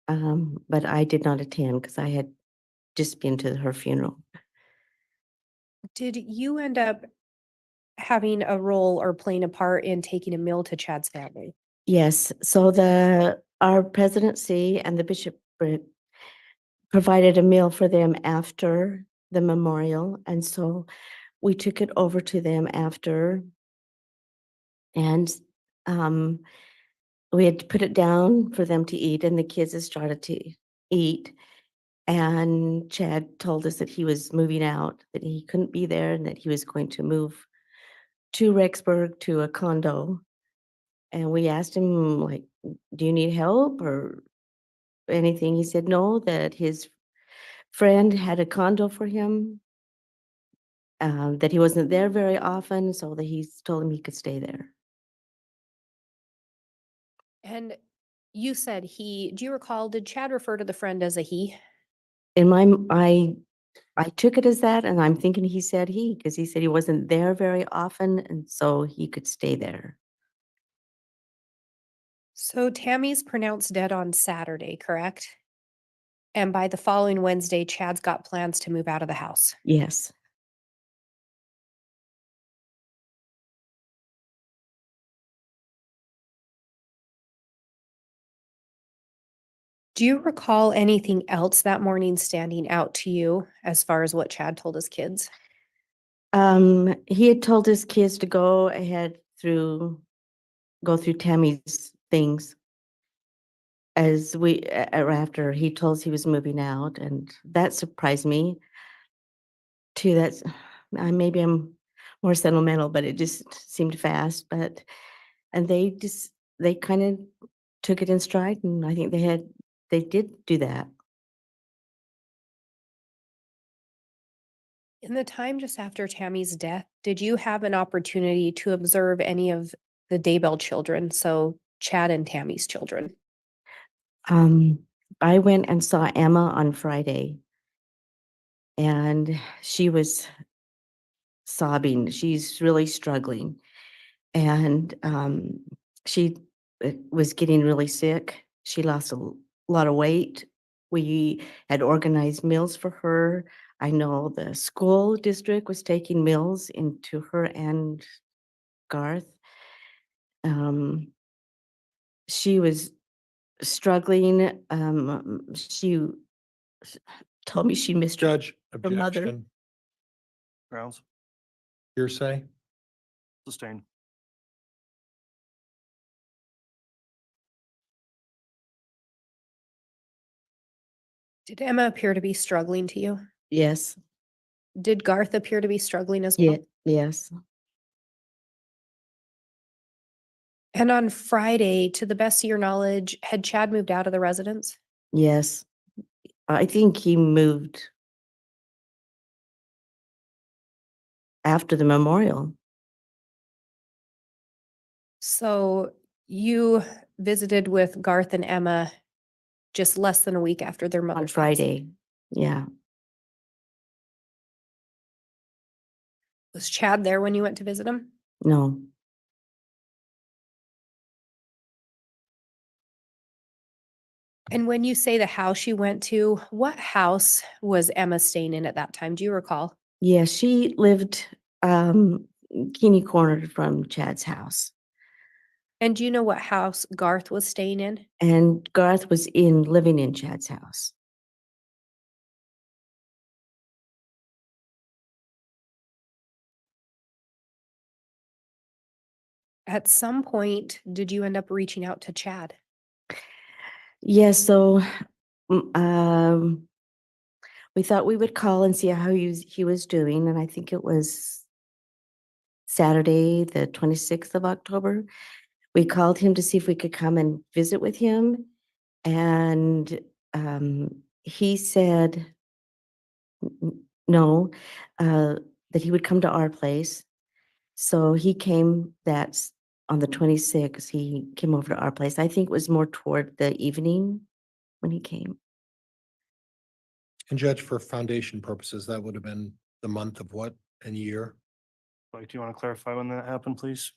but I did not attend because I had just been to her funeral. Did you end up having a role or playing a part in taking a meal to Chad's family? Yes, so our presidency and the bishopric provided a meal for them after the memorial, and so we took it over to them after, and we had put it down for them to eat, and the kids had started to eat. And Chad told us that he was moving out, that he couldn't be there, and that he was going to move to Rexburg to a condo. And we asked him, like, do you need help or anything? He said no, that his friend had a condo for him, that he wasn't there very often, so that he told him he could stay there. And you said do you recall, did Chad refer to the friend as a he? In I took it as that, and I'm thinking he said because he said he wasn't there very often, and so he could stay there. So Tammy's pronounced dead on Saturday, correct? And by the following Wednesday, Chad's got plans to move out of the house. Yes. Do you recall anything else that morning standing out to you as far as what Chad told his kids? He had told his kids to go through Tammy's things after he told us he was moving out, and that surprised me too. That's maybe I'm more sentimental, but it just seemed fast. And they kind of took it in stride, and I think they did do that. In the time just after Tammy's death, did you have an opportunity to observe any of the Daybell children? So Chad and Tammy's children. I went and saw Emma on Friday, and she was sobbing. She's really struggling, and she was getting really sick. She lost a lot of weight. We had organized meals for her. I know the school district was taking meals into her and Garth. She was struggling. She told me she missed Judge, her mother. objection, Grounds? hearsay. Sustained. Did Emma appear to be struggling to you? Yes. Did Garth appear to be struggling as well? Yeah, yes, And on Friday, to the best of your knowledge, had Chad moved out of the residence? yes. I think he moved after the memorial. So you visited with Garth and Emma just less than a week after their mother's On passing. Friday, yeah. Was Chad there when you went to visit him? No, And when you say the house you went to, what house was Emma staying in at that time? Do you recall? yeah, she lived Keeney corner from Chad's house. And do you know what house Garth was staying in? And Garth was living in Chad's house. At some point, did you end up reaching out to Chad? Yeah, so we thought we would call and see how he was doing, and I think it was Saturday, the 26th of October. We called him to see if we could come and visit with him, and he said no, that he would come to our place. So he came, that's on the 26th, he came over to our place. I think it was more toward the evening when he came. And Judge, for foundation purposes, that would have been the month of what and year? Like, do you want to clarify when that happened, please?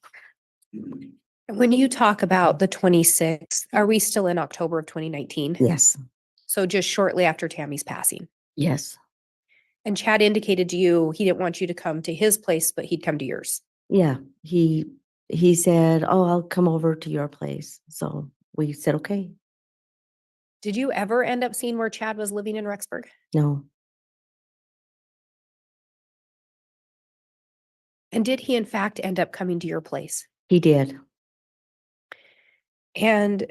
When you talk about the 26th, are we still in October of 2019? Yes, So just shortly after Tammy's passing. yes, And Chad indicated to you he didn't want you to come to his place, but he'd come to yours. yeah. He said, "Oh, I'll come over to your place." So we said, "Okay." Did you ever end up seeing where Chad was living in Rexburg? No, And did he in fact end up coming to your place? he did. And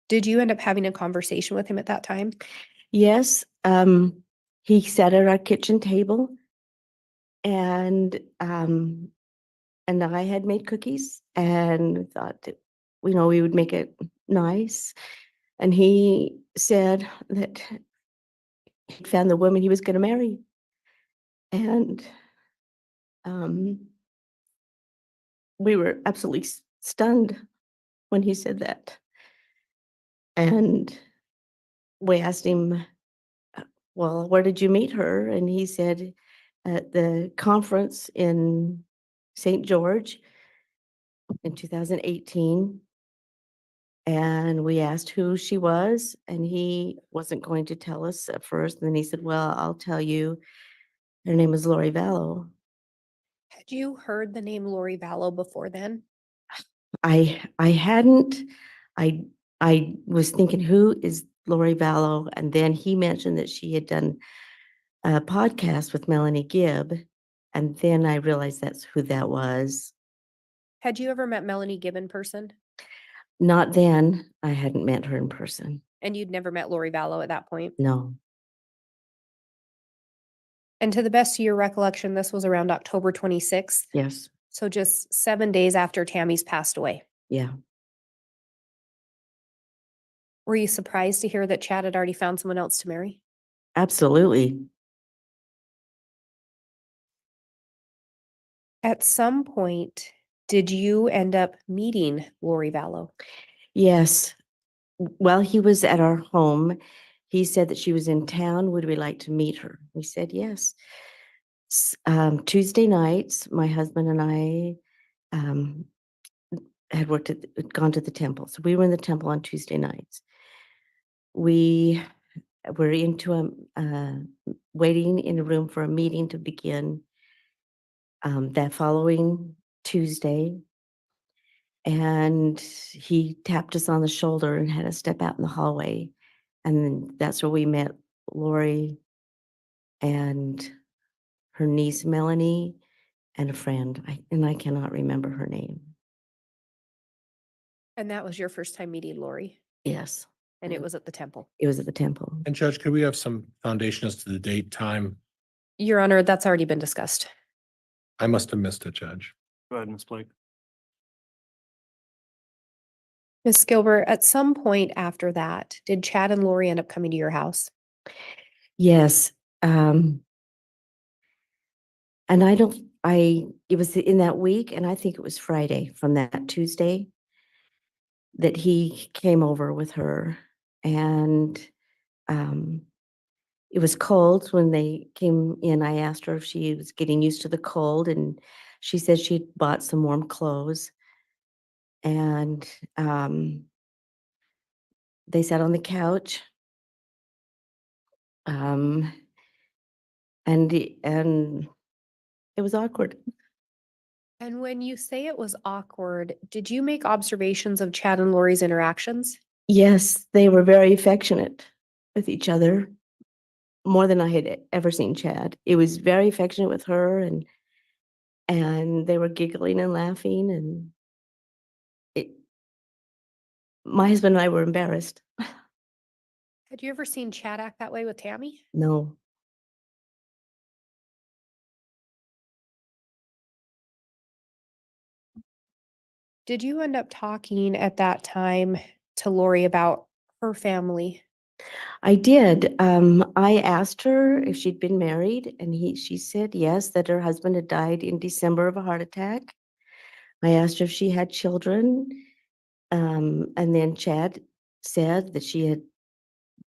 did you end up having a conversation with him at that time? Yes, he sat at our kitchen table, and I had made cookies and thought that, we would make it nice. And he said that he found the woman he was going to marry. And we were absolutely stunned when he said that. And we asked him, well, where did you meet her? And he said, at the conference in St. George in 2018. And we asked who she was, and he wasn't going to tell us at first. And then he said, well, I'll tell you. Her name is Lori Vallow. Had you heard the name Lori Vallow before then? I hadn't, I was thinking, who is Lori Vallow? And then he mentioned that she had done a podcast with Melanie Gibb. And then I realized that's who that was. Had you ever met Melanie Gibb in person? Not then. I hadn't met her in person. And you'd never met Lori Vallow at that point? No. And to the best of your recollection, this was around October 26th. Yes. So just 7 days after Tammy's passed away. Yeah. Were you surprised to hear that Chad had already found someone else to marry? Absolutely. At some point, did you end up meeting Lori Vallow? Yes. While he was at our home, he said that she was in town. Would we like to meet her? We said yes. Tuesday nights, my husband and I had gone to the temple. So we were in the temple on Tuesday nights. We were waiting in a room for a meeting to begin that following Tuesday. And he tapped us on the shoulder and had us step out in the hallway. And then that's where we met Lori and her niece, Melanie, and a friend. I cannot remember her name. And that was your first time meeting Lori? Yes. And it was at the temple. It was at the temple. And Judge, could we have some foundation as to the date, time? Your Honor, that's already been discussed. I must have missed it, Judge. Go ahead, Ms. Blake. Ms. Gilbert, at some point after that, did Chad and Lori end up coming to your house? Yes. And it was in that week, and I think it was Friday from that Tuesday that he came over with her. And it was cold when they came in. I asked her if she was getting used to the cold, and she said she'd bought some warm clothes. And they sat on the couch. And it was awkward. And when you say it was awkward, did you make observations of Chad and Lori's interactions? Yes, they were very affectionate with each other, more than I had ever seen Chad. It was very affectionate with her, and they were giggling and laughing, and my husband and I were embarrassed. Had you ever seen Chad act that way with Tammy? No. Did you end up talking at that time to Lori about her family? I did. I asked her if she'd been married, and she said yes, that her husband had died in December of a heart attack. I asked her if she had children. And then Chad said that she had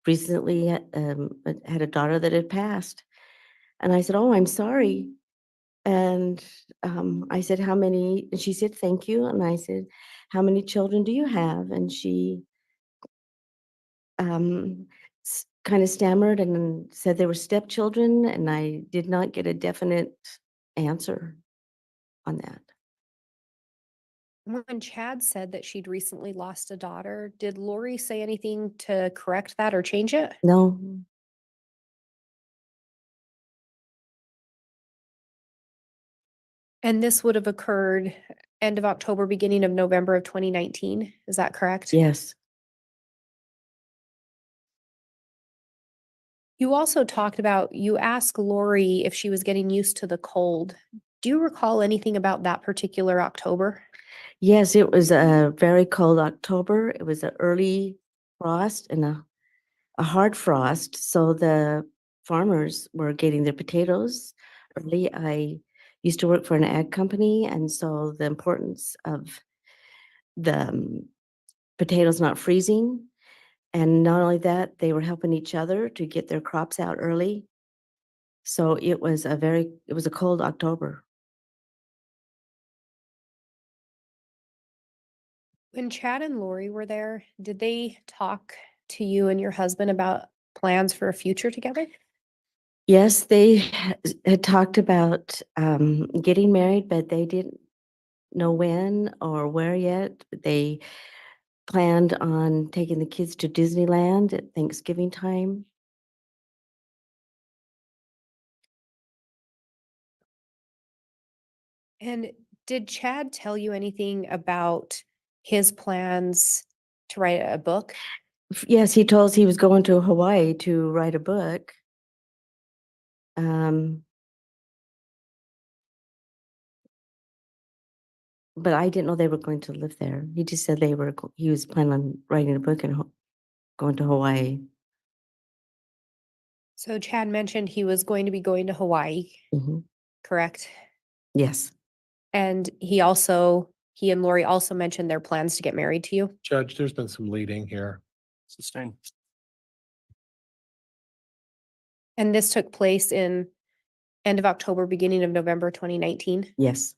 recently had a daughter that had passed. And I said, "Oh, I'm sorry." And I said, "How many?" And she said, "Thank you." And I said, "How many children do you have?" And she kind of stammered and said they were stepchildren, and I did not get a definite answer on that. When Chad said that she'd recently lost a daughter, did Lori say anything to correct that or change it? No. And this would have occurred end of October, beginning of November of 2019. Is that correct? Yes. You also talked about, you asked Lori if she was getting used to the cold. Do you recall anything about that particular October? Yes, it was a very cold October. It was an early frost and a hard frost. So the farmers were getting their potatoes early. I used to work for an ag company, and so the importance of the potatoes not freezing. And not only that, they were helping each other to get their crops out early. So it was a cold October. When Chad and Lori were there, did they talk to you and your husband about plans for a future together? Yes, they had talked about getting married, but they didn't know when or where yet. They planned on taking the kids to Disneyland at Thanksgiving time. And did Chad tell you anything about his plans to write a book? Yes, he told us he was going to Hawaii to write a book. But I didn't know they were going to live there. He just said he was planning on writing a book and going to Hawaii. So Chad mentioned he was going to be going to Hawaii, Mhm. correct? Yes. And he and Lori also mentioned their plans to get married to you. Judge, there's been some leading here. Sustained. And this took place in end of October, beginning of November 2019. Yes.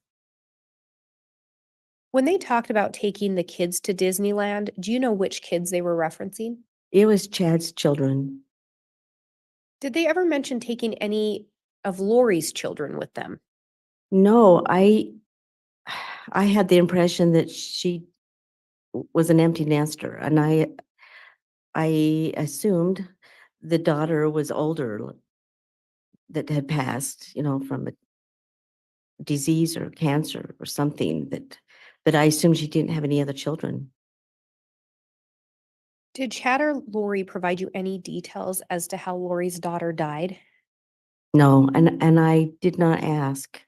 When they talked about taking the kids to Disneyland, do you know which kids they were referencing? It was Chad's children. Did they ever mention taking any of Lori's children with them? No, I had the impression that she was an empty nester, and I assumed the daughter was older that had passed, from a disease or cancer or something, that I assumed she didn't have any other children. Did Chad or Lori provide you any details as to how Lori's daughter died? No, and I did not ask.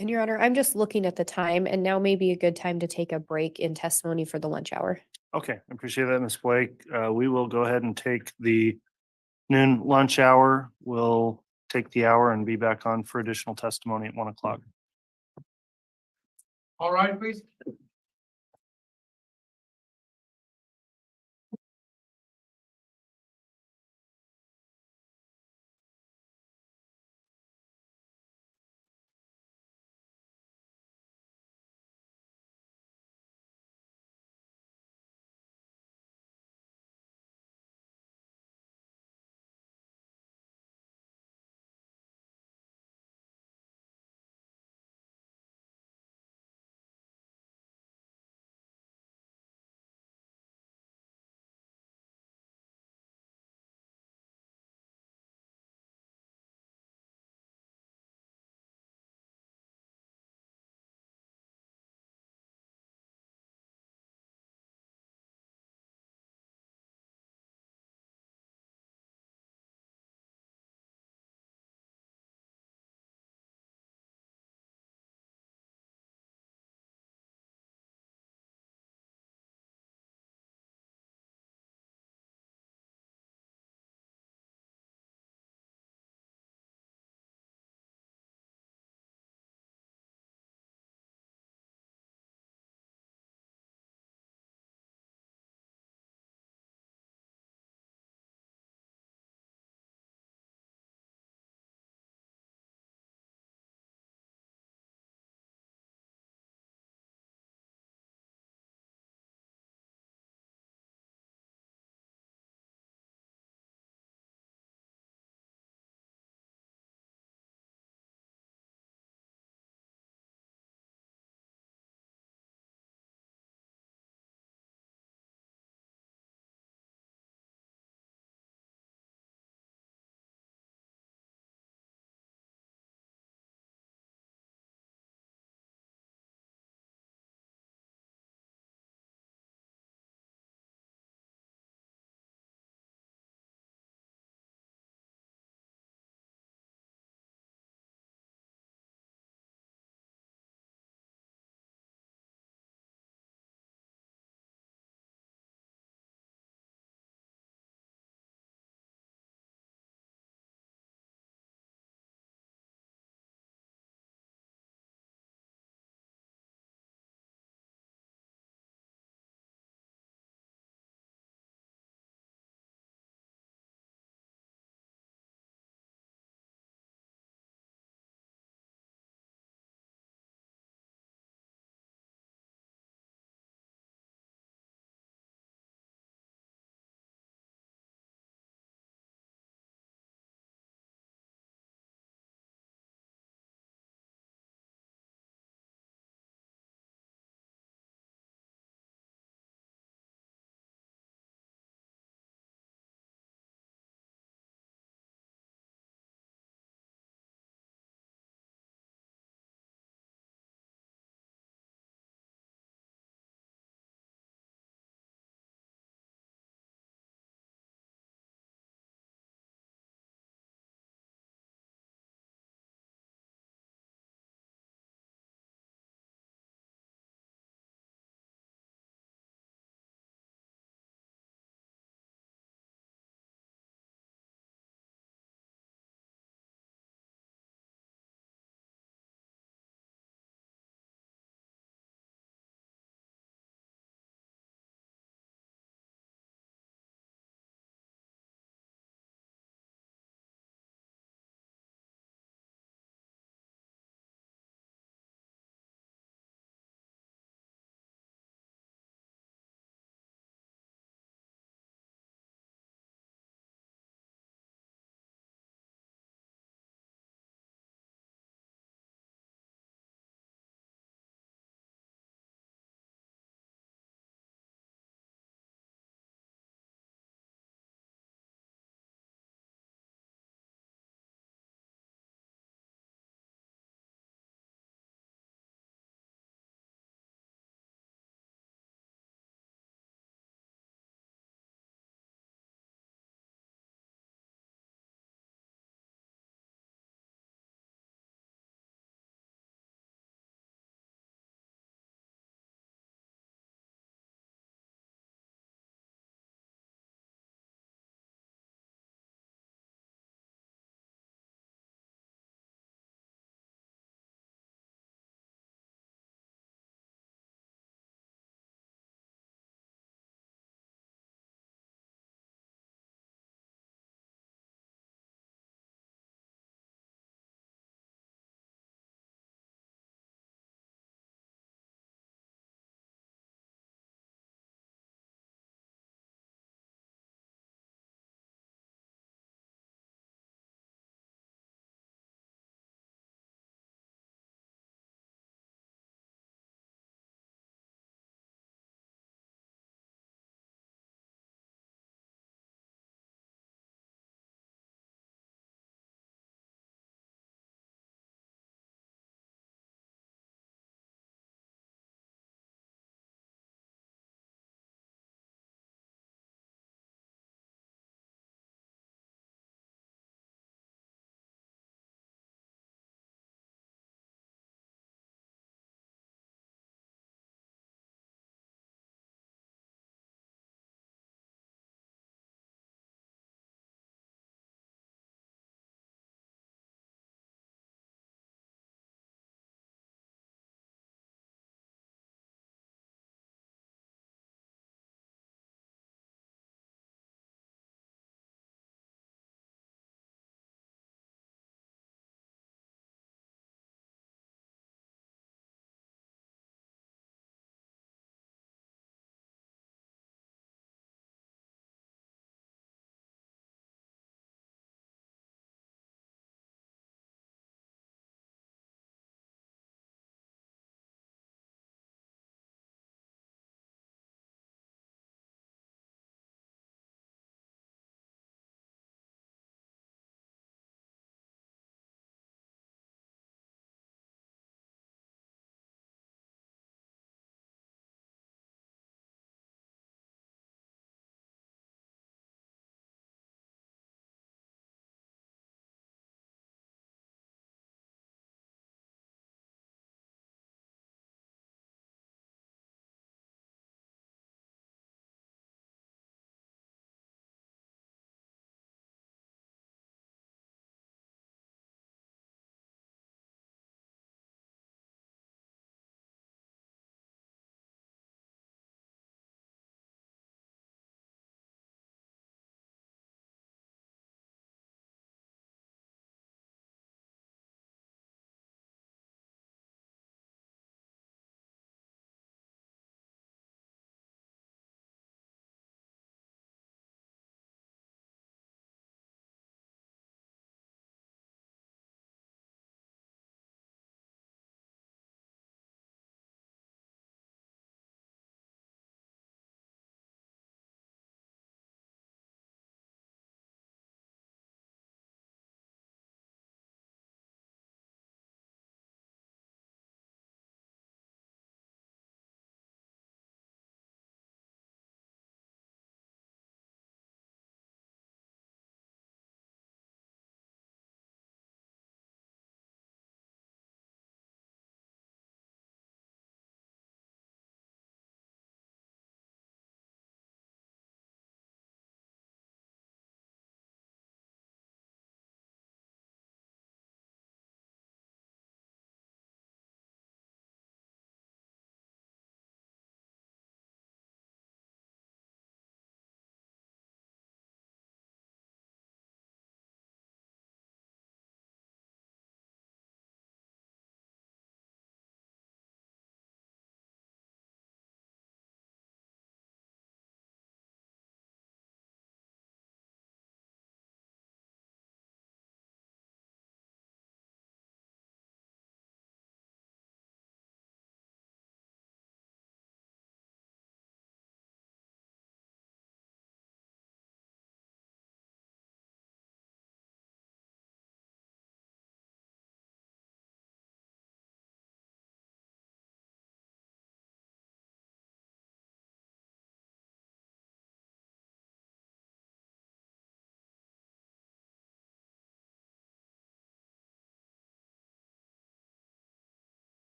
And Your Honor, I'm just looking at the time and now may be a good time to take a break in testimony for the lunch hour. Okay, I appreciate that, Ms. Blake. We will go ahead and take the noon lunch hour. We'll take the hour and be back on for additional testimony at 1 o'clock. All right, please.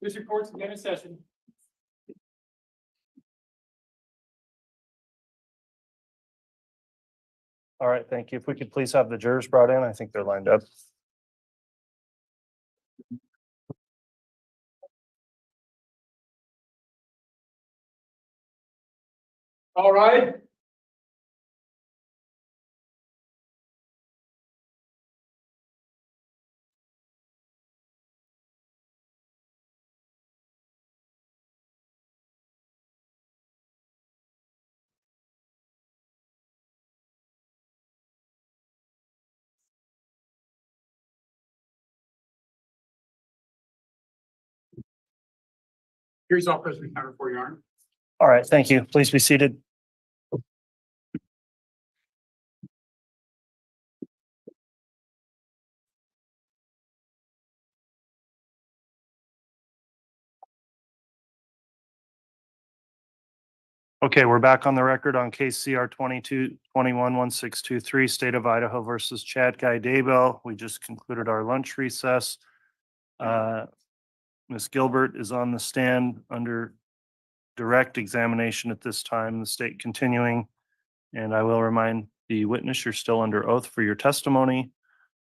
District Court's again in session. All right, thank you. If we could please have the jurors brought in, I think they're lined up. All right. Here's all President Counter for your arm. All right, thank you. Please be seated. Okay, we're back on the record on case CR 22-21-1623, State of Idaho versus Chad Guy Daybell. We just concluded our lunch recess. Ms. Gilbert is on the stand under direct examination at this time, the state continuing. And I will remind the witness, you're still under oath for your testimony.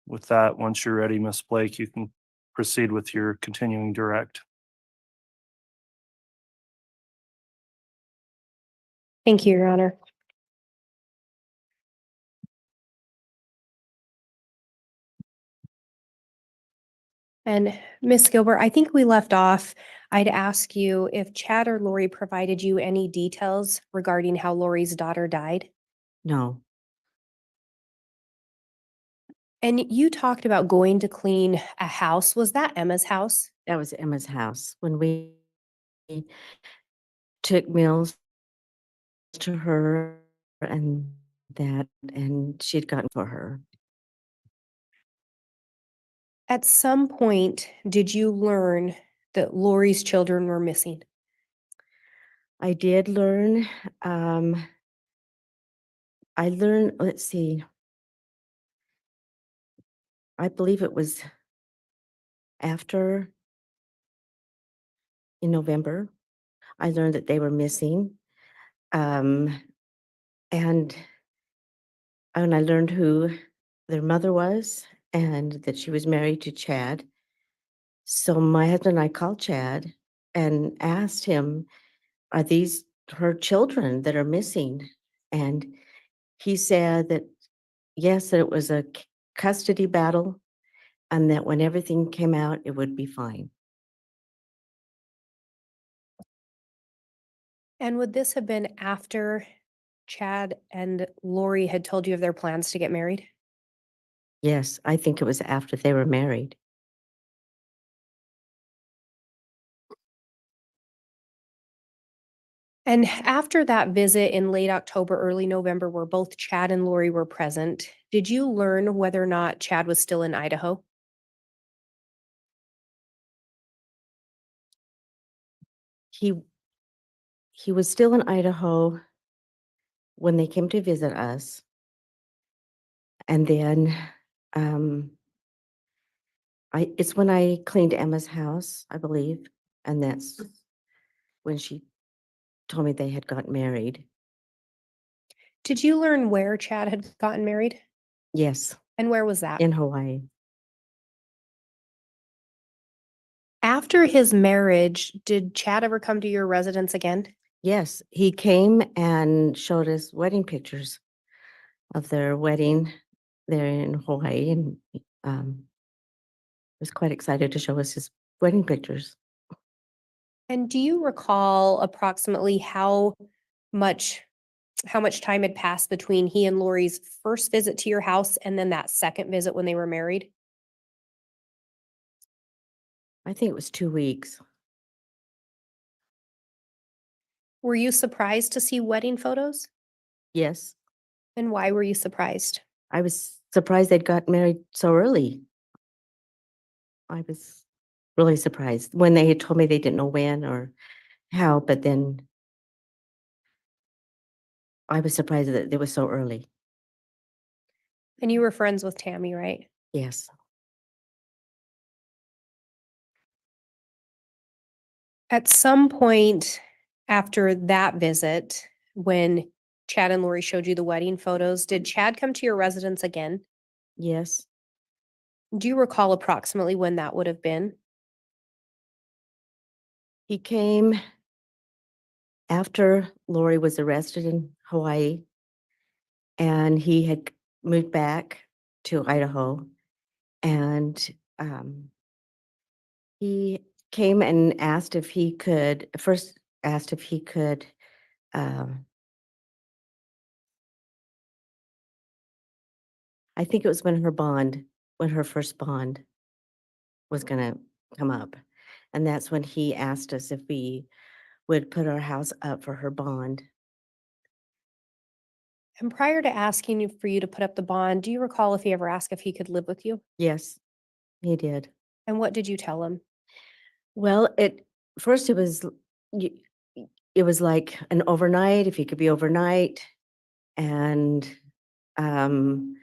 With that, once you're ready, Ms. Blake, you can proceed with your continuing direct. Thank you, Your Honor. And Ms. Gilbert, I think we left off, I'd ask you if Chad or Lori provided you any details regarding how Lori's daughter died. No, And you talked about going to clean a house. Was that Emma's house? that was Emma's house when we took meals to her and that, and she'd gotten for her. At some point, did you learn that Lori's children were missing? I did learn, I learned, let's see. I believe it was after in November, I learned that they were missing. And I learned who their mother was and that she was married to Chad. So my husband and I called Chad and asked him, are these her children that are missing? And he said that, yes, that it was a custody battle and that when everything came out, it would be fine. And would this have been after Chad and Lori had told you of their plans to get married? Yes, I think it was after they were married. And after that visit in late October, early November, where both Chad and Lori were present, did you learn whether or not Chad was still in Idaho? He was still in Idaho when they came to visit us. And then it's when I cleaned Emma's house, I believe, and that's when she told me they had gotten married. Did you learn where Chad had gotten married? Yes, And where was that? in Hawaii. After his marriage, did Chad ever come to your residence again? Yes, he came and showed us wedding pictures of their wedding there in Hawaii, and was quite excited to show us his wedding pictures. And do you recall approximately how much time had passed between he and Lori's first visit to your house and then that second visit when they were married? I think it was 2 weeks. Were you surprised to see wedding photos? Yes, And why were you surprised? I was surprised they'd got married so early. I was really surprised when they had told me they didn't know when or how, but then I was surprised that it was so early. And you were friends with Tammy, right? Yes. At some point after that visit, when Chad and Lori showed you the wedding photos, did Chad come to your residence again? Yes, Do you recall approximately when that would have been? he came after Lori was arrested in Hawaii, and he had moved back to Idaho, and he came and asked if he could, first asked if he could I think it was when her first bond was gonna come up. And that's when he asked us if we would put our house up for her bond. And prior to asking you for you to put up the bond, do you recall if he ever asked if he could live with you? Yes, he did. And what did you tell him? Well, first y- it was like an overnight, if he could be overnight. And, and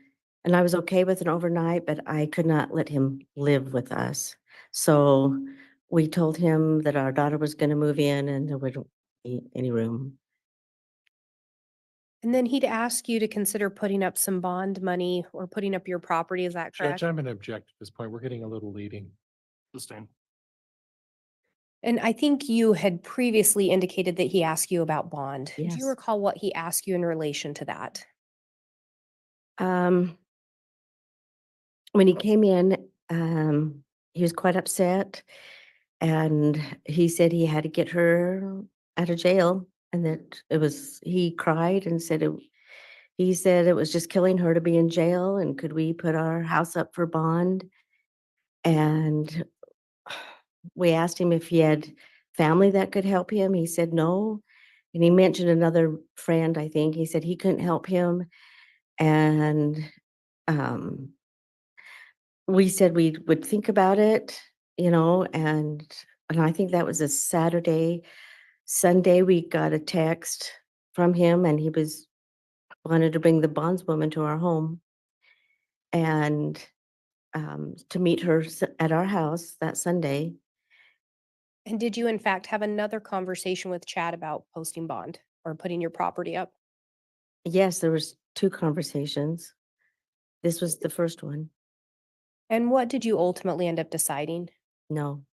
I was okay with an overnight, but I could not let him live with us. So we told him that our daughter was gonna move in and there wouldn't be any room. And then he'd ask you to consider putting up some bond money or putting up your property, is that correct? Judge, I'm gonna object at this point. We're getting a little leading. Sustained. And I think you had previously indicated that he asked you about bond. Do Yes. you recall what he asked you in relation to that? When he came in, he was quite upset, and he said he had to get her out of jail, and that he cried and he said it was just killing her to be in jail, and could we put our house up for bond? And we asked him if he had family that could help him. He said no. And he mentioned another friend, I think. He said he couldn't help him. And we said we would think about it, and I think that was a Saturday. Sunday, we got a text from him, and he wanted to bring the bondswoman to our home and to meet her at our house that Sunday. And did you in fact have another conversation with Chad about posting bond or putting your property up? Yes, there was 2 conversations. This was the first one. And what did you ultimately end up deciding? No.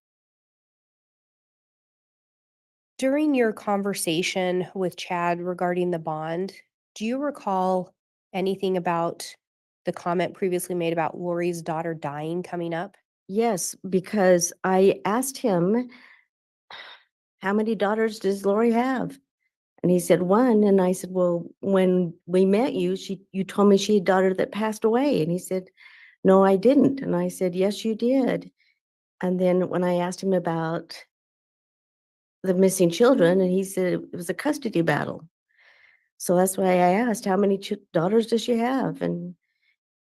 During your conversation with Chad regarding the bond, do you recall anything about the comment previously made about Lori's daughter dying coming up? Yes, because I asked him, "How many daughters does Lori have?" And he said, "1." And I said, "Well, when we met you, you told me she had a daughter that passed away." And he said, "No, I didn't." And I said, "Yes, you did." And then when I asked him about the missing children, and he said it was a custody battle. So that's why I asked, "How many daughters does she have?" And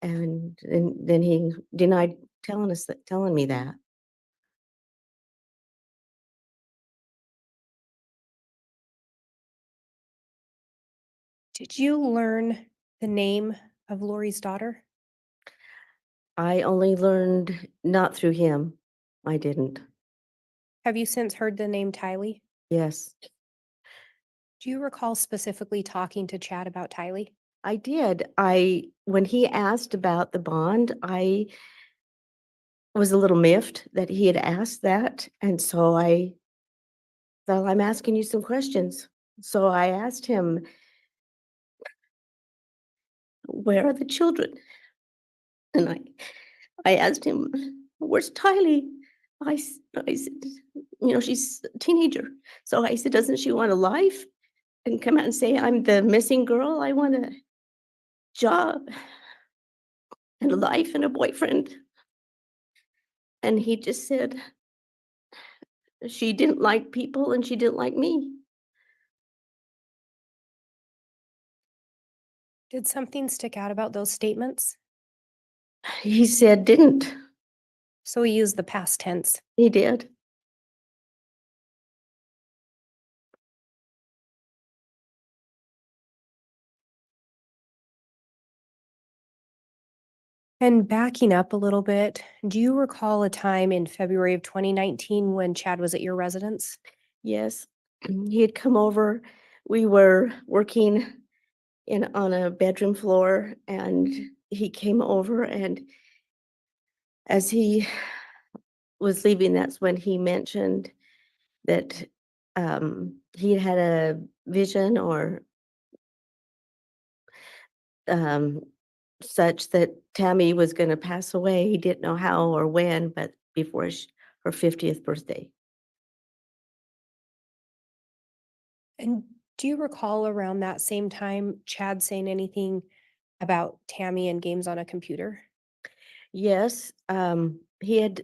then he denied telling me that. Did you learn the name of Lori's daughter? I only learned not through him. I didn't. Have you since heard the name Tylee? Yes, Do you recall specifically talking to Chad about Tylee? I did. When he asked about the bond, I was a little miffed that he had asked that. And so I thought, I'm asking you some questions. So I asked him, "Where are the children?" And I asked him, "Where's Tylee?" I said, she's a teenager. So I said, "Doesn't she want a life?" And come out and say, "I'm the missing girl. I want a job and a life and a boyfriend." And he just said, she didn't like people and she didn't like me. Did something stick out about those statements? He said, didn't. So he used the past tense. He did. And backing up a little bit, do you recall a time in February of 2019 when Chad was at your residence? Yes, he had come over. We were working on a bedroom floor, and he came over, and as he was leaving, that's when he mentioned that he had a vision or such that Tammy was going to pass away. He didn't know how or when, but before her 50th birthday. And do you recall around that same time Chad saying anything about Tammy and games on a computer? Yes, he had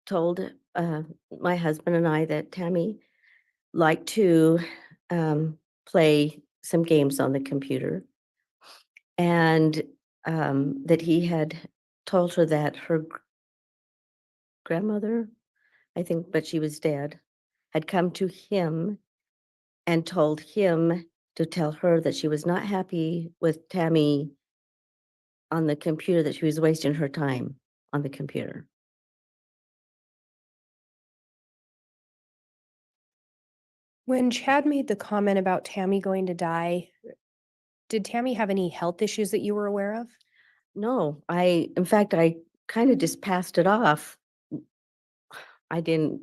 told my husband and I that Tammy liked to play some games on the computer, and that he had told her that her grandmother, I think, but she was dead, had come to him and told him to tell her that she was not happy with Tammy on the computer, that she was wasting her time on the computer. When Chad made the comment about Tammy going to die, did Tammy have any health issues that you were aware of? No, in fact, I kind of just passed it off. I didn't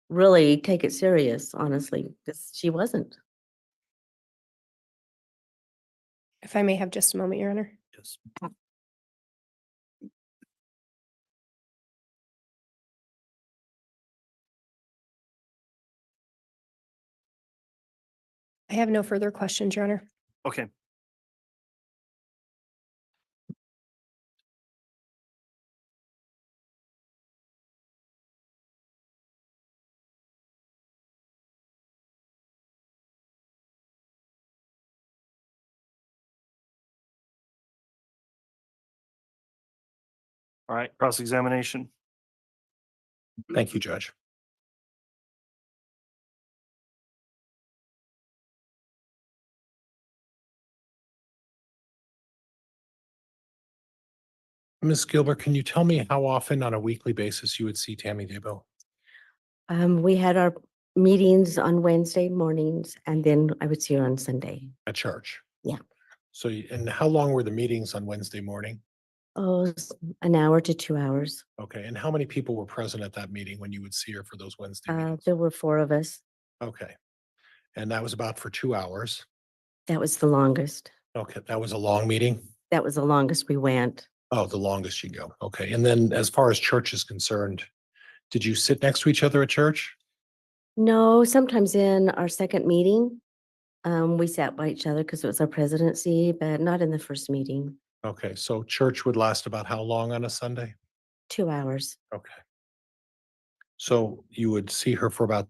really take it serious, honestly, because she wasn't. If I may have just a moment, Your Honor. Yes. I have no further questions, Your Honor. Okay. All right, cross-examination. Thank you, Judge. Ms. Gilbert, can you tell me how often on a weekly basis you would see Tammy Daybell We had our meetings on Wednesday mornings, and then I would see her on Sunday. at church? Yeah. So, and how long were the meetings on Wednesday morning? Oh, an hour to 2 hours. Okay, and how many people were present at that meeting when you would see her for those Wednesday meetings? There were 4 of us. Okay, and that was about for 2 hours. That was the longest. Okay, that was a long meeting? That was the longest we went. Oh, the longest you go. Okay, and then as far as church is concerned, did you sit next to each other at church? No, sometimes in our second meeting, we sat by each other because it was our presidency, but not in the first meeting. Okay, so church would last about how long on a Sunday? 2 hours. Okay. So you would see her for about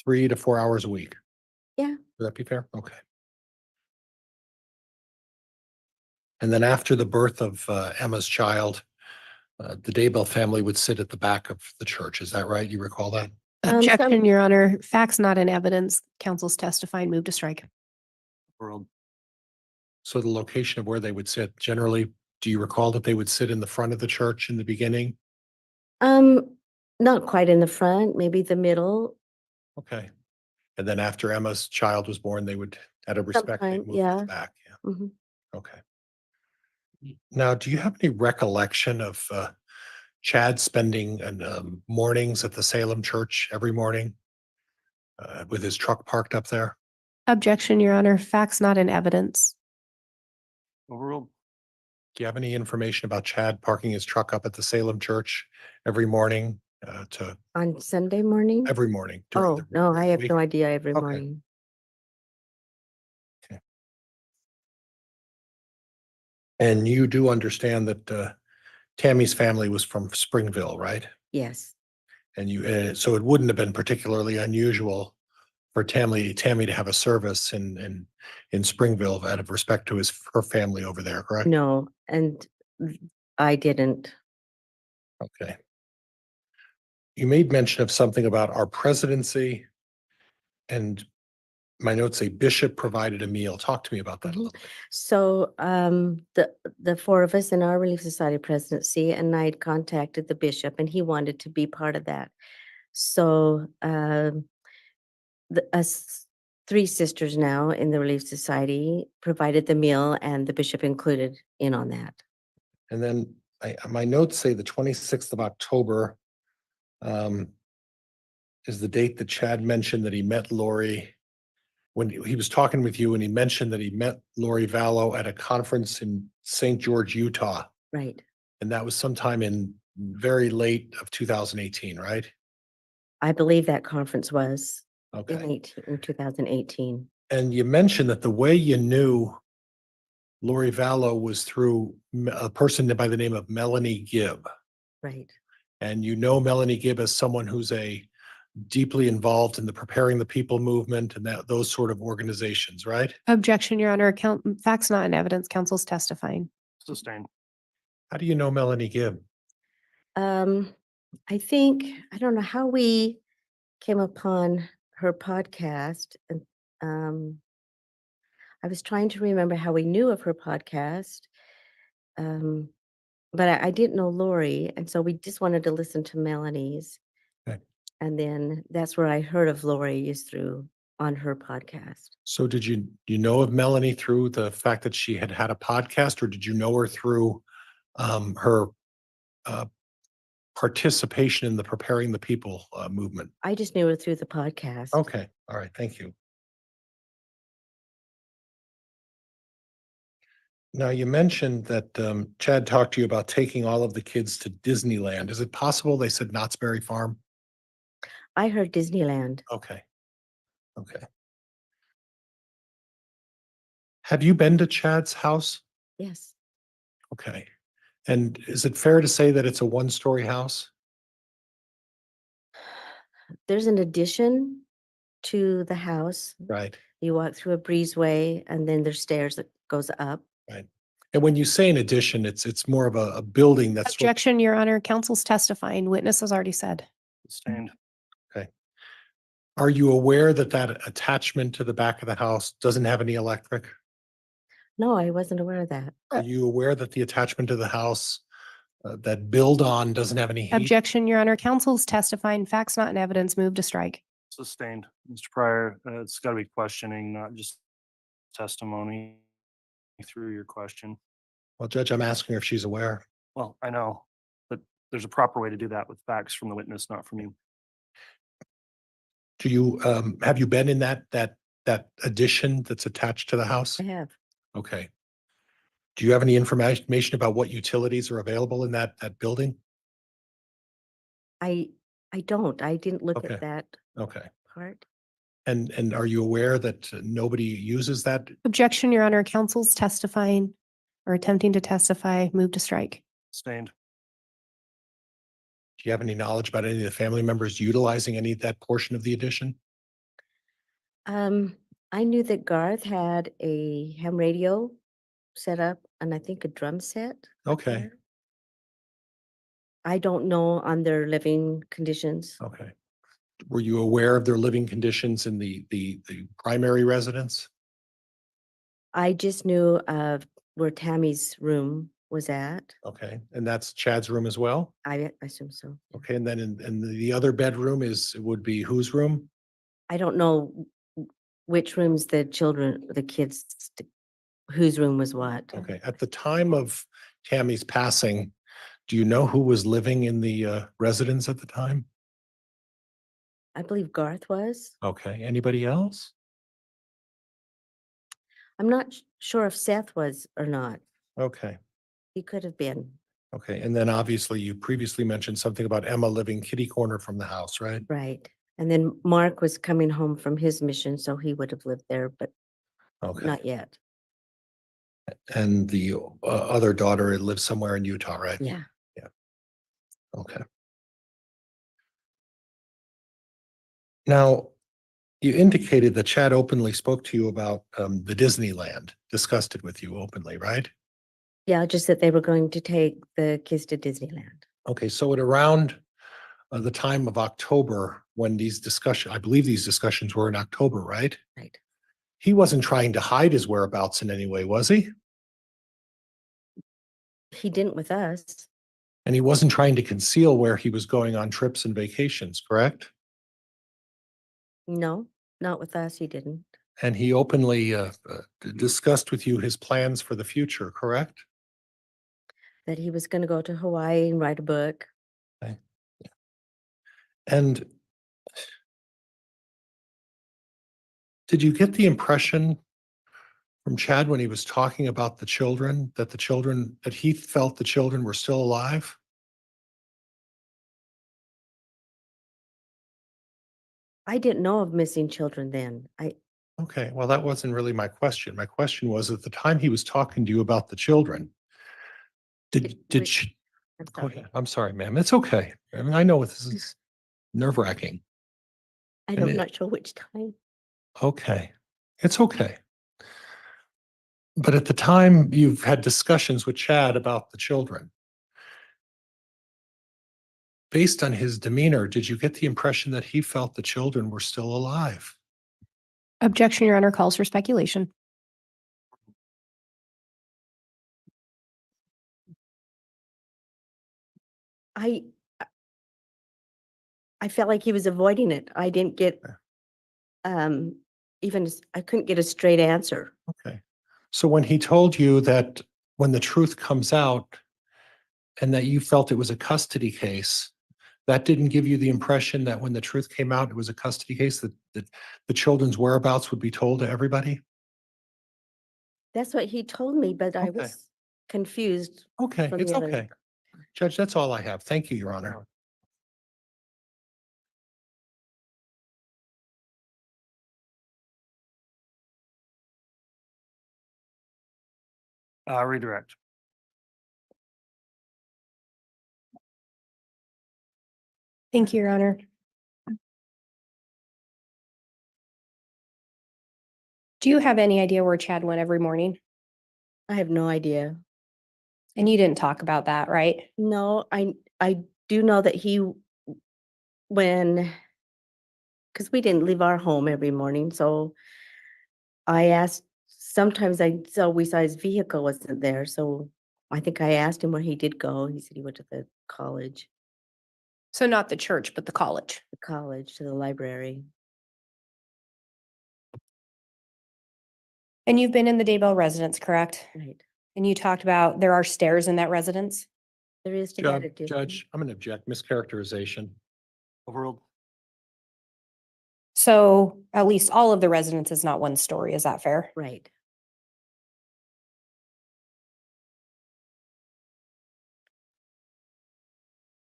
3 to 4 hours a week? Yeah. Would that be fair? Okay. And then after the birth of Emma's child, the Daybell family would sit at the back of the church. Is that right? You recall that? Objection, Your Honor. Facts not in evidence. Counsel's testifying. Move to strike. World. So the location of where they would sit, generally, do you recall that they would sit in the front of the church in the beginning? Not quite in the front, maybe the middle. Okay. And then after Emma's child was born, they would, out of respect, they Sometime, moved to yeah. the back. Yeah. Mhm. Okay. Now, do you have any recollection of Chad spending mornings at the Salem church every morning with his truck parked up there? Objection, Your Honor. Facts not in evidence. Overruled. Do you have any information about Chad parking his truck up at the Salem church every morning On Sunday morning? every morning? during Oh, the no, I have week? no idea every Okay. morning. And you do understand that Tammy's family was from Springville, right? Yes. And so it wouldn't have been particularly unusual for Tammy to have a service in Springville out of respect to her family over there, correct? No, and I didn't. Okay. You made mention of something about our presidency and my notes say Bishop provided a meal. Talk to me about that a Mhm. little bit. So the four of us in our Relief Society presidency, and I had contacted the bishop, and he wanted to be part of that. So us three sisters now in the Relief Society provided the meal, and the bishop included in on that. And then my notes say the 26th of October is the date that Chad mentioned that he met Lori when he was talking with you, and he mentioned that he met Lori Vallow at a conference in St. George, Utah. Right. And that was sometime in very late of 2018, right? I believe that conference was Okay. in 2018. And you mentioned that the way you knew Lori Vallow was through a person by the name of Melanie Gibb. Right. And you know Melanie Gibb as someone who's deeply involved in the Preparing the People movement and those sort of organizations, right? Objection, Your Honor. Facts not in evidence. Counsel's testifying. Sustained. How do you know Melanie Gibb? I think, I don't know how we came upon her podcast, and I was trying to remember how we knew of her podcast. But I didn't know Lori, and so we just wanted to listen to Melanie's. Okay. And then that's where I heard of Lori, is through on her podcast. So did you know of Melanie through the fact that she had a podcast, or did you know her through her participation in the Preparing the People movement? I just knew her through the podcast. Okay, all right, thank you. Now, you mentioned that Chad talked to you about taking all of the kids to Disneyland. Is it possible they said Knott's Berry Farm? I heard Disneyland. Okay. Okay. Have you been to Chad's house? Yes. Okay. And is it fair to say that it's a one-story house? There's an addition to the house. Right. You walk through a breezeway, and then there's stairs that goes up. Right. And when you say an addition, it's more of a building that's. Objection, Your Honor. Counsel's testifying. Witness has already said. Sustained. Okay. Are you aware that attachment to the back of the house doesn't have any electric? No, I wasn't aware of that. Are you aware that the attachment to the house that build on doesn't have any heat? Objection, Your Honor. Counsel's testifying. Facts not in evidence. Move to strike. Sustained. Mr. Pryor, it's got to be questioning, not just testimony through your question. Well, Judge, I'm asking her if she's aware. Well, I know, but there's a proper way to do that with facts from the witness, not from you. Do you, have you been in that addition that's attached to the house? I have. Okay. Do you have any information about what utilities are available in that building? I don't. I didn't look Okay. at that Okay. part. And are you aware that nobody uses that? Objection, Your Honor. Counsel's testifying or attempting to testify. Move to strike. Sustained. Do you have any knowledge about any of the family members utilizing any of that portion of the addition? I knew that Garth had a ham radio set up, and I think a drum set. up Okay. there. I don't know on their living conditions. Okay. Were you aware of their living conditions in the primary residence? I just knew of where Tammy's room was at. Okay, and that's Chad's room as well? I assume so. Okay, and then in the other bedroom would be whose room? I don't know which rooms the kids, whose room was what. Okay, at the time of Tammy's passing, do you know who was living in the residence at the time? I believe Garth was. Okay, anybody else? I'm not sure if Seth was or not. Okay, He could have been. okay, and then obviously you previously mentioned something about Emma living kitty corner from the house, right? Right. And then Mark was coming home from his mission, so he would have lived there, but Okay, not yet. and the other daughter lives somewhere in Utah, right? Yeah. Okay. Now, you indicated that Chad openly spoke to you about the Disneyland, discussed it with you openly, right? Yeah, just that they were going to take the kids to Disneyland. Okay, so at around the time of October, when I believe these discussions were in October, right? Right. He wasn't trying to hide his whereabouts in any way, was he? He didn't with us. And he wasn't trying to conceal where he was going on trips and vacations, correct? No, not with us. He didn't. And he openly discussed with you his plans for the future, correct? That he was going to go to Hawaii and write a book. And did you get the impression from Chad when he was talking about the children, that he felt the children were still alive? I didn't know of missing children then. Okay, well, that wasn't really my question. My question was, at the time he was talking to you about the children, did Wait, she? I'm Go sorry. ahead. I'm sorry, ma'am. It's okay. I mean, I know this is nerve-wracking. I'm And not sure which time. Okay, it's okay. But at the time, you've had discussions with Chad about the children. Based on his demeanor, did you get the impression that he felt the children were still alive? Objection, Your Honor, calls for speculation. I felt like he was avoiding it. I didn't get I couldn't get a straight answer. Okay. So when he told you that when the truth comes out and that you felt it was a custody case, that didn't give you the impression that when the truth came out, it was a custody case, that the children's whereabouts would be told to everybody? That's what he told me, but I Okay. was confused. Okay, From it's the other- okay. Judge, that's all I have. Thank you, Your Honor. Redirect. Thank you, Your Honor. Do you have any idea where Chad went every morning? I have no idea. And you didn't talk about that, right? No, I do know that because we didn't leave our home every morning, so I asked, sometimes we saw his vehicle wasn't there, so I think I asked him where he did go. He said he went to the college, So not the church, but the college. to the library. And you've been in the Daybell residence, correct? Right. And you talked about there are stairs in that residence? There is to that Judge, addition. Judge, I'm going to object. Mischaracterization. Overruled. So at least all of the residence is not one story. Is that fair? Right.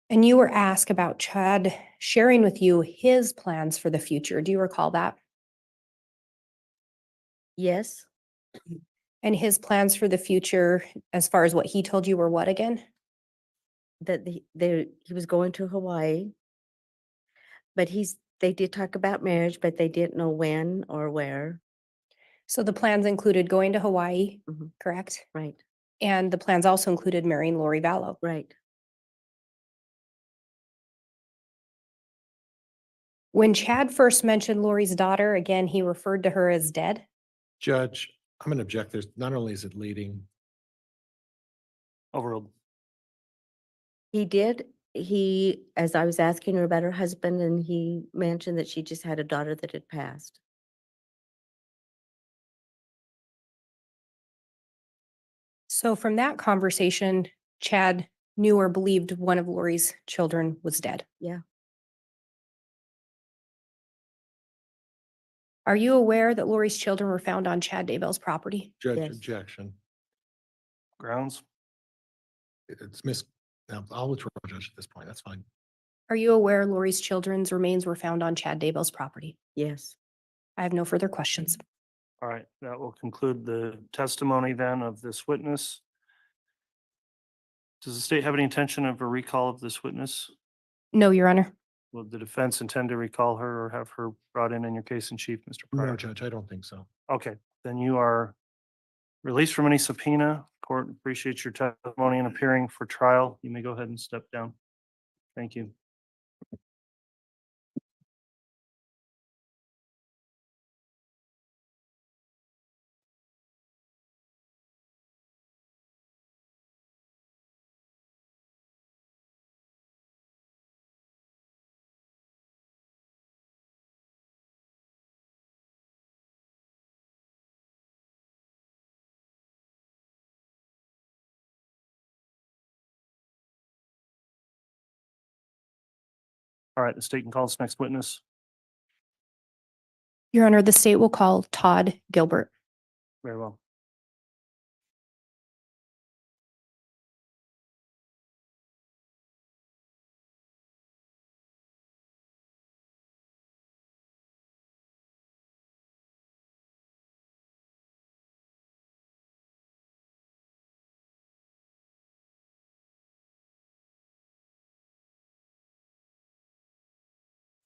And you were asked about Chad sharing with you his plans for the future. Do you recall that? Yes, And his plans for the future, as far as what he told you, were what again? that he was going to Hawaii, but they did talk about marriage, but they didn't know when or where. So the plans included going to Hawaii, Mhm. correct? Right, And the plans also included marrying Lori Vallow. right. When Chad first mentioned Lori's daughter, again, he referred to her as dead. Judge, I'm going to object. There's not only is it leading, Overruled. He did. As I was asking her about her husband, and he mentioned that she just had a daughter that had passed. So from that conversation, Chad knew or believed one of Lori's children was dead. Yeah. Are you aware that Lori's children were found on Chad Daybell's property? Judge, Yes. objection. Grounds. It's now, I'll withdraw, Judge, at this point. That's fine. Are you aware Lori's children's remains were found on Chad Daybell's property? Yes. I have no further questions. All right, that will conclude the testimony then of this witness. Does the state have any intention of a recall of this witness? No, Your Honor. Will the defense intend to recall her or have her brought in your case in chief, Mr. No, Pryor? Judge, I don't think so. Okay, then you are released from any subpoena. Court appreciates your testimony and appearing for trial. You may go ahead and step down. Thank you. All right, the state can call its next witness. Your Honor, the state will call Todd Gilbert. Very well.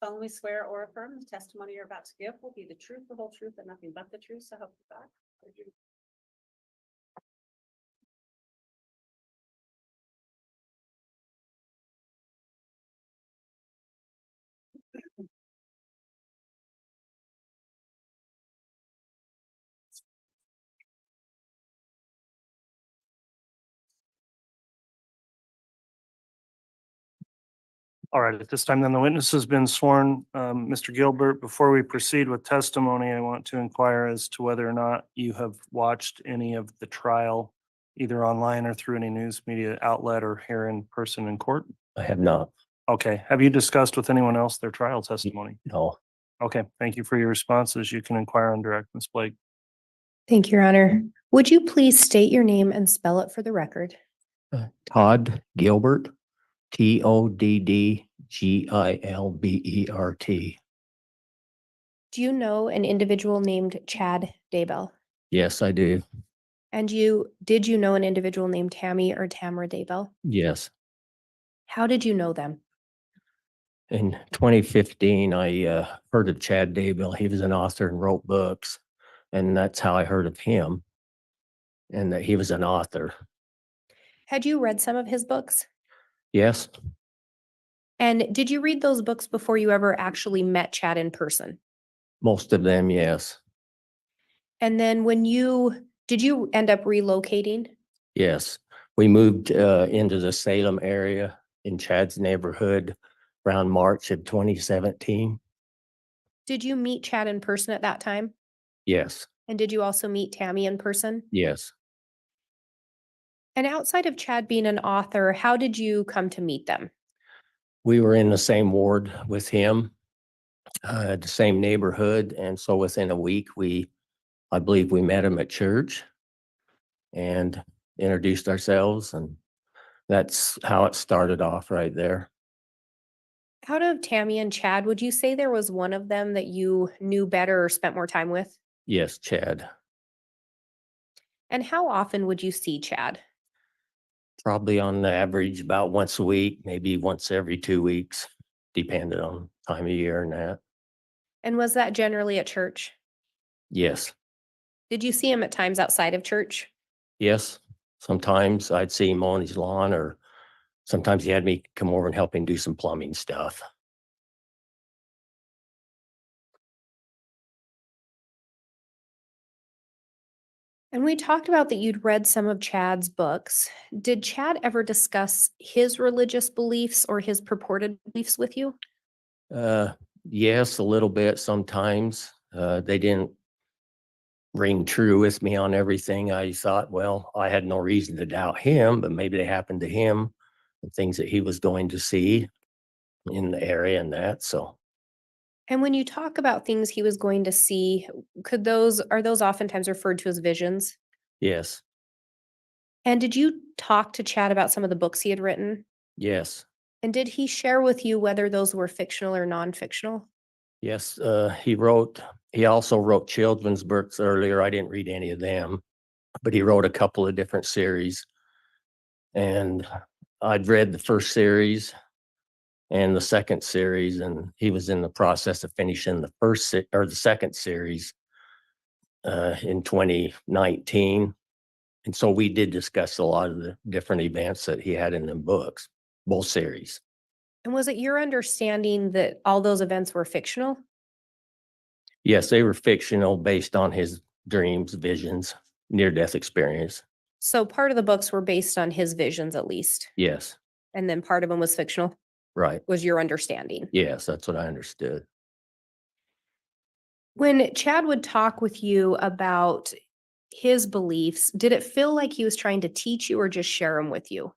Solemnly swear or affirm the testimony you're about to give will be the truth, the whole truth, and nothing but the truth, so help you God. All right, at this time, then the witness has been sworn. Mr. Gilbert, before we proceed with testimony, I want to inquire as to whether or not you have watched any of the trial, either online or through any news media outlet or here in person in court. I have not. Okay, have you discussed with anyone else their trial testimony? No. Okay, thank you for your responses. You can inquire on direct, Ms. Blake. Thank you, Your Honor. Would you please state your name and spell it for the record? Todd Gilbert, Toddgilbert. Do you know an individual named Chad Daybell? Yes, I do. And did you know an individual named Tammy or Tamara Daybell? Yes. How did you know them? In 2015, I heard of Chad Daybell. He was an author and wrote books. And that's how I heard of him and that he was an author. Had you read some of his books? Yes. And did you read those books before you ever actually met Chad in person? Most of them, yes. And then did you end up relocating? Yes. We moved into the Salem area in Chad's neighborhood around March of 2017. Did you meet Chad in person at that time? Yes. And did you also meet Tammy in person? Yes. And outside of Chad being an author, how did you come to meet them? We were in the same ward with him, the same neighborhood. And so within a week, I believe we met him at church and introduced ourselves. And that's how it started off right there. Out of Tammy and Chad, would you say there was one of them that you knew better or spent more time with? Yes, Chad. And how often would you see Chad? Probably on the average about once a week, maybe once every 2 weeks, depending on time of year and that. And was that generally at church? Yes. Did you see him at times outside of church? Yes. Sometimes I'd see him on his lawn, or sometimes he had me come over and help him do some plumbing stuff. And we talked about that you'd read some of Chad's books. Did Chad ever discuss his religious beliefs or his purported beliefs with you? Yes, a little bit sometimes. They didn't ring true with me on everything. I thought, well, I had no reason to doubt him, but maybe they happened to him and things that he was going to see in the area and that. So And when you talk about things he was going to see, are those oftentimes referred to as visions? yes, And did you talk to Chad about some of the books he had written? yes, And did he share with you whether those were fictional or non-fictional? yes. He also wrote children's books earlier. I didn't read any of them, but he wrote a couple of different series. And I'd read the first series and the second series, and he was in the process of finishing the second series in 2019. And so we did discuss a lot of the different events that he had in the books, both series. And was it your understanding that all those events were fictional? Yes, they were fictional based on his dreams, visions, near-death experience. So part of the books were based on his visions at least, Yes, and then part of them was fictional, right. was your understanding. Yes, that's what I understood. When Chad would talk with you about his beliefs, did it feel like he was trying to teach you or just share them with you?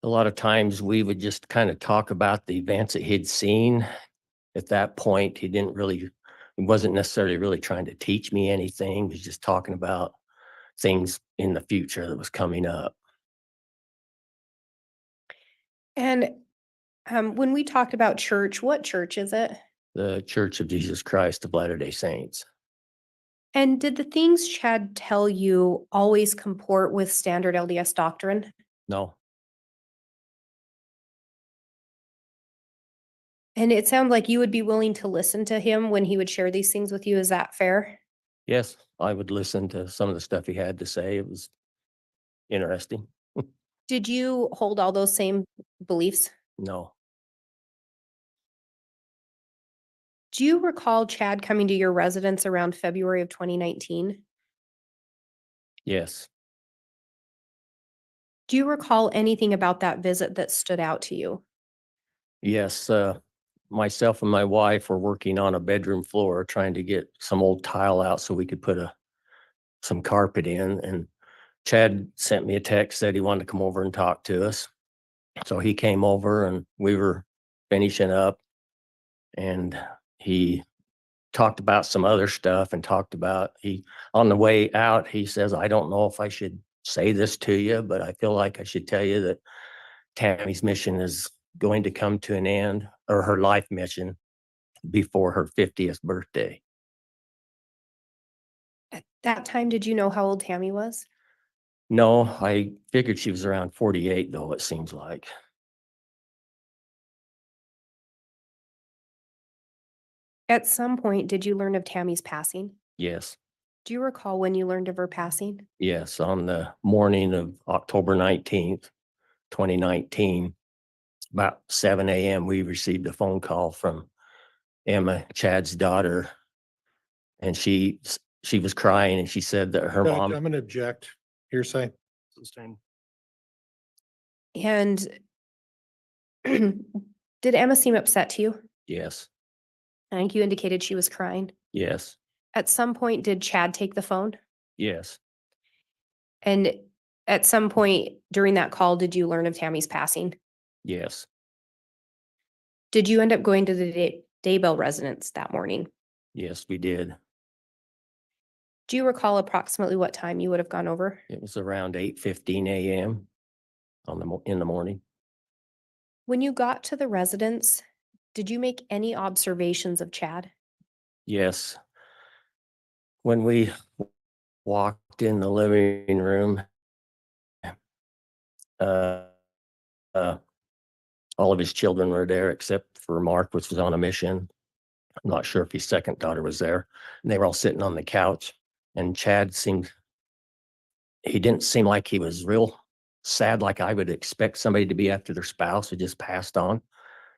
a lot of times we would just kind of talk about the events that he'd seen. At that point, he wasn't necessarily really trying to teach me anything. He was just talking about things in the future that was coming up. And when we talked about church, what church is it? The Church of Jesus Christ of Latter-day Saints. And did the things Chad tell you always comport with standard LDS doctrine? No, And it sounds like you would be willing to listen to him when he would share these things with you. Is that fair? yes, I would listen to some of the stuff he had to say. It was interesting. Did you hold all those same beliefs? No, Do you recall Chad coming to your residence around February of 2019? yes, Do you recall anything about that visit that stood out to you? yes. Myself and my wife were working on a bedroom floor, trying to get some old tile out so we could put some carpet in. And Chad sent me a text, said he wanted to come over and talk to us. So he came over and we were finishing up, and he talked about some other stuff and on the way out, he says, I don't know if I should say this to you, but I feel like I should tell you that Tammy's mission is going to come to an end, or her life mission, before her 50th birthday. At that time, did you know how old Tammy was? No, I figured she was around 48 though, it seems like. At some point, did you learn of Tammy's passing? Yes, Do you recall when you learned of her passing? yes, on the morning of October 19th, 2019, about 7 a.m., we received a phone call from Emma, Chad's daughter, and she was crying, and she said that her Judge, mom, I'm gonna object. Hearsay. Sustained. And did Emma seem upset to you? yes, I think you indicated she was crying. yes, At some point, did Chad take the phone? yes, And at some point during that call, did you learn of Tammy's passing? yes, Did you end up going to the Daybell residence that morning? yes, we did. Do you recall approximately what time you would have gone over? It was around 8:15 a.m. In the morning. When you got to the residence, did you make any observations of Chad? Yes. When we walked in the living room, uh, uh, all of his children were there except for Mark, which was on a mission. I'm not sure if his second daughter was there. And they were all sitting on the couch. And he didn't seem like he was real sad, like I would expect somebody to be after their spouse who just passed on.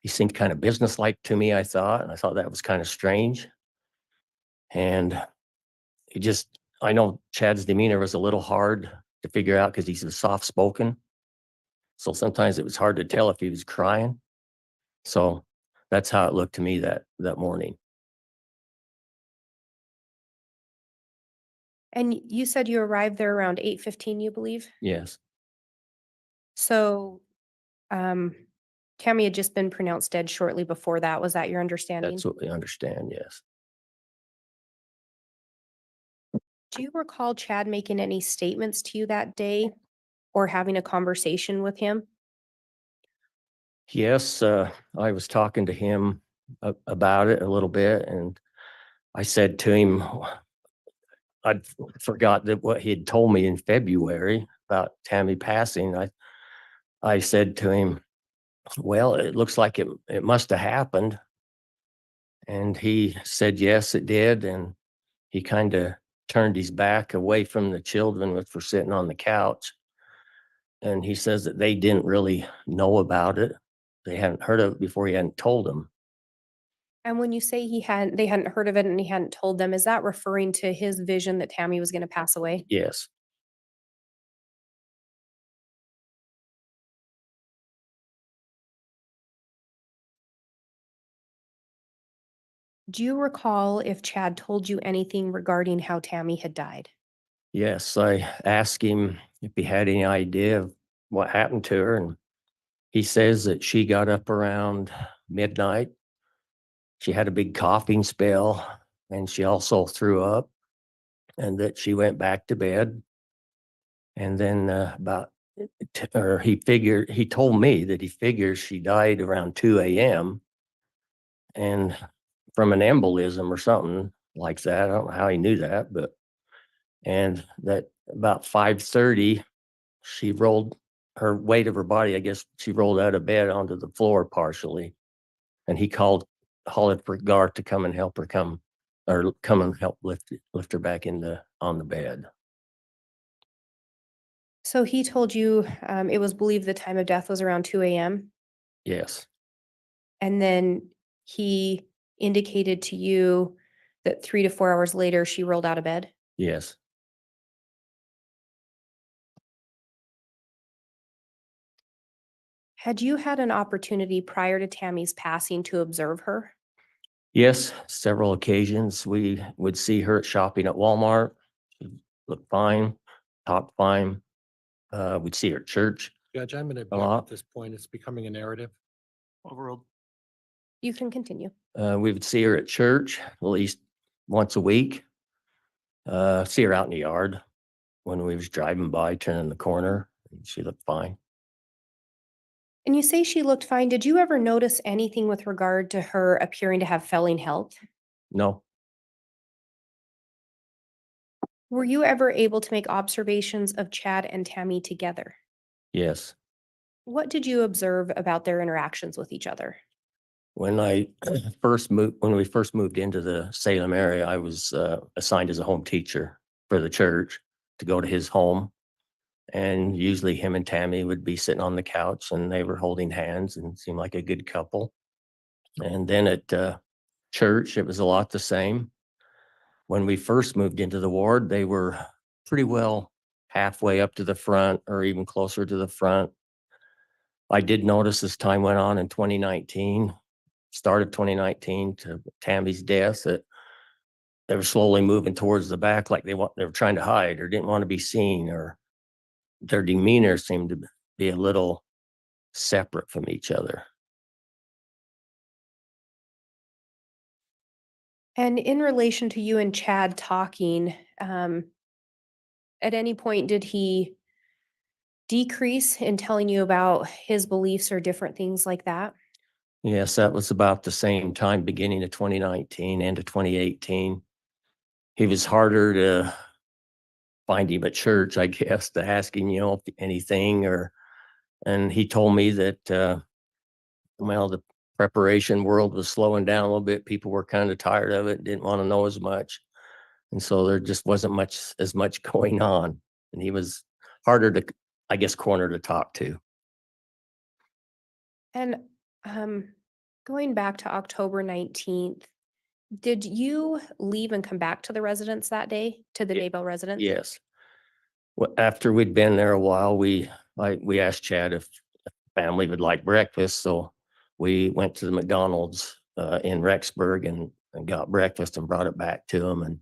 He seemed kind of businesslike to me, I thought. And I thought that was kind of strange. And I know Chad's demeanor was a little hard to figure out because he's soft spoken. So sometimes it was hard to tell if he was crying. So that's how it looked to me that morning. And you said you arrived there around 8:15, you believe? Yes, So, Tammy had just been pronounced dead shortly before that. Was that your understanding? that's what we understand. Yes. Do you recall Chad making any statements to you that day or having a conversation with him? Yes, I was talking to him about it a little bit, and I said to him, I forgot that what he had told me in February about Tammy passing. I said to him, well, it looks like it must have happened. And he said, yes, it did. And he kind of turned his back away from the children, which were sitting on the couch. And he says that they didn't really know about it. They hadn't heard of it before. He hadn't told them. And when you say they hadn't heard of it and he hadn't told them, is that referring to his vision that Tammy was going to pass away? Yes. Do you recall if Chad told you anything regarding how Tammy had died? Yes. I asked him if he had any idea of what happened to her. And He says that she got up around midnight. She had a big coughing spell and she also threw up, and that she went back to bed. And then he told me that he figures she died around 2 a.m. and from an embolism or something like that. I don't know how he knew that, and that about 5:30, she rolled her weight of her body. I guess she rolled out of bed onto the floor partially. And he hollered for Gar to come and help her come and help lift her back on the bed. So he told you it was believed the time of death was around 2 a.m. Yes. And then he indicated to you that 3 to 4 hours later, she rolled out of bed. Yes. Had you had an opportunity prior to Tammy's passing to observe her? Yes, several occasions. We would see her shopping at Walmart. She looked fine, talked fine. We'd see her at church. Judge, I'm going to lot. at this point. It's becoming a narrative. Overruled. You can continue. We would see her at church at least once a week. See her out in the yard when we was driving by, turning the corner. She looked fine. And you say she looked fine. Did you ever notice anything with regard to her appearing to have failing health? No, Were you ever able to make observations of Chad and Tammy together? yes. What did you observe about their interactions with each other? When we first moved into the Salem area, I was assigned as a home teacher for the church to go to his home. And usually him and Tammy would be sitting on the couch and they were holding hands and seemed like a good couple. And then at church, it was a lot the same. When we first moved into the ward, they were pretty well halfway up to the front or even closer to the front. I did notice as time went on in 2019, start of 2019 to Tammy's death, that they were slowly moving towards the back like they were trying to hide or didn't want to be seen, or their demeanor seemed to be a little separate from each other. And in relation to you and Chad talking, at any point did he decrease in telling you about his beliefs or different things like that? Yes, that was about the same time, beginning of 2019 and to 2018. He was harder to find him at church, I guess, to ask him, anything, and he told me that, the preparation world was slowing down a little bit. People were kind of tired of it, didn't want to know as much. And so there just wasn't as much going on. And he was harder to, I guess, corner to talk to. And going back to October 19th, did you leave and come back to the residence that day, to the Daybell residence? Yes. Well, after we'd been there a while, we asked Chad if family would like breakfast. So we went to the McDonald's in Rexburg and got breakfast and brought it back to him. And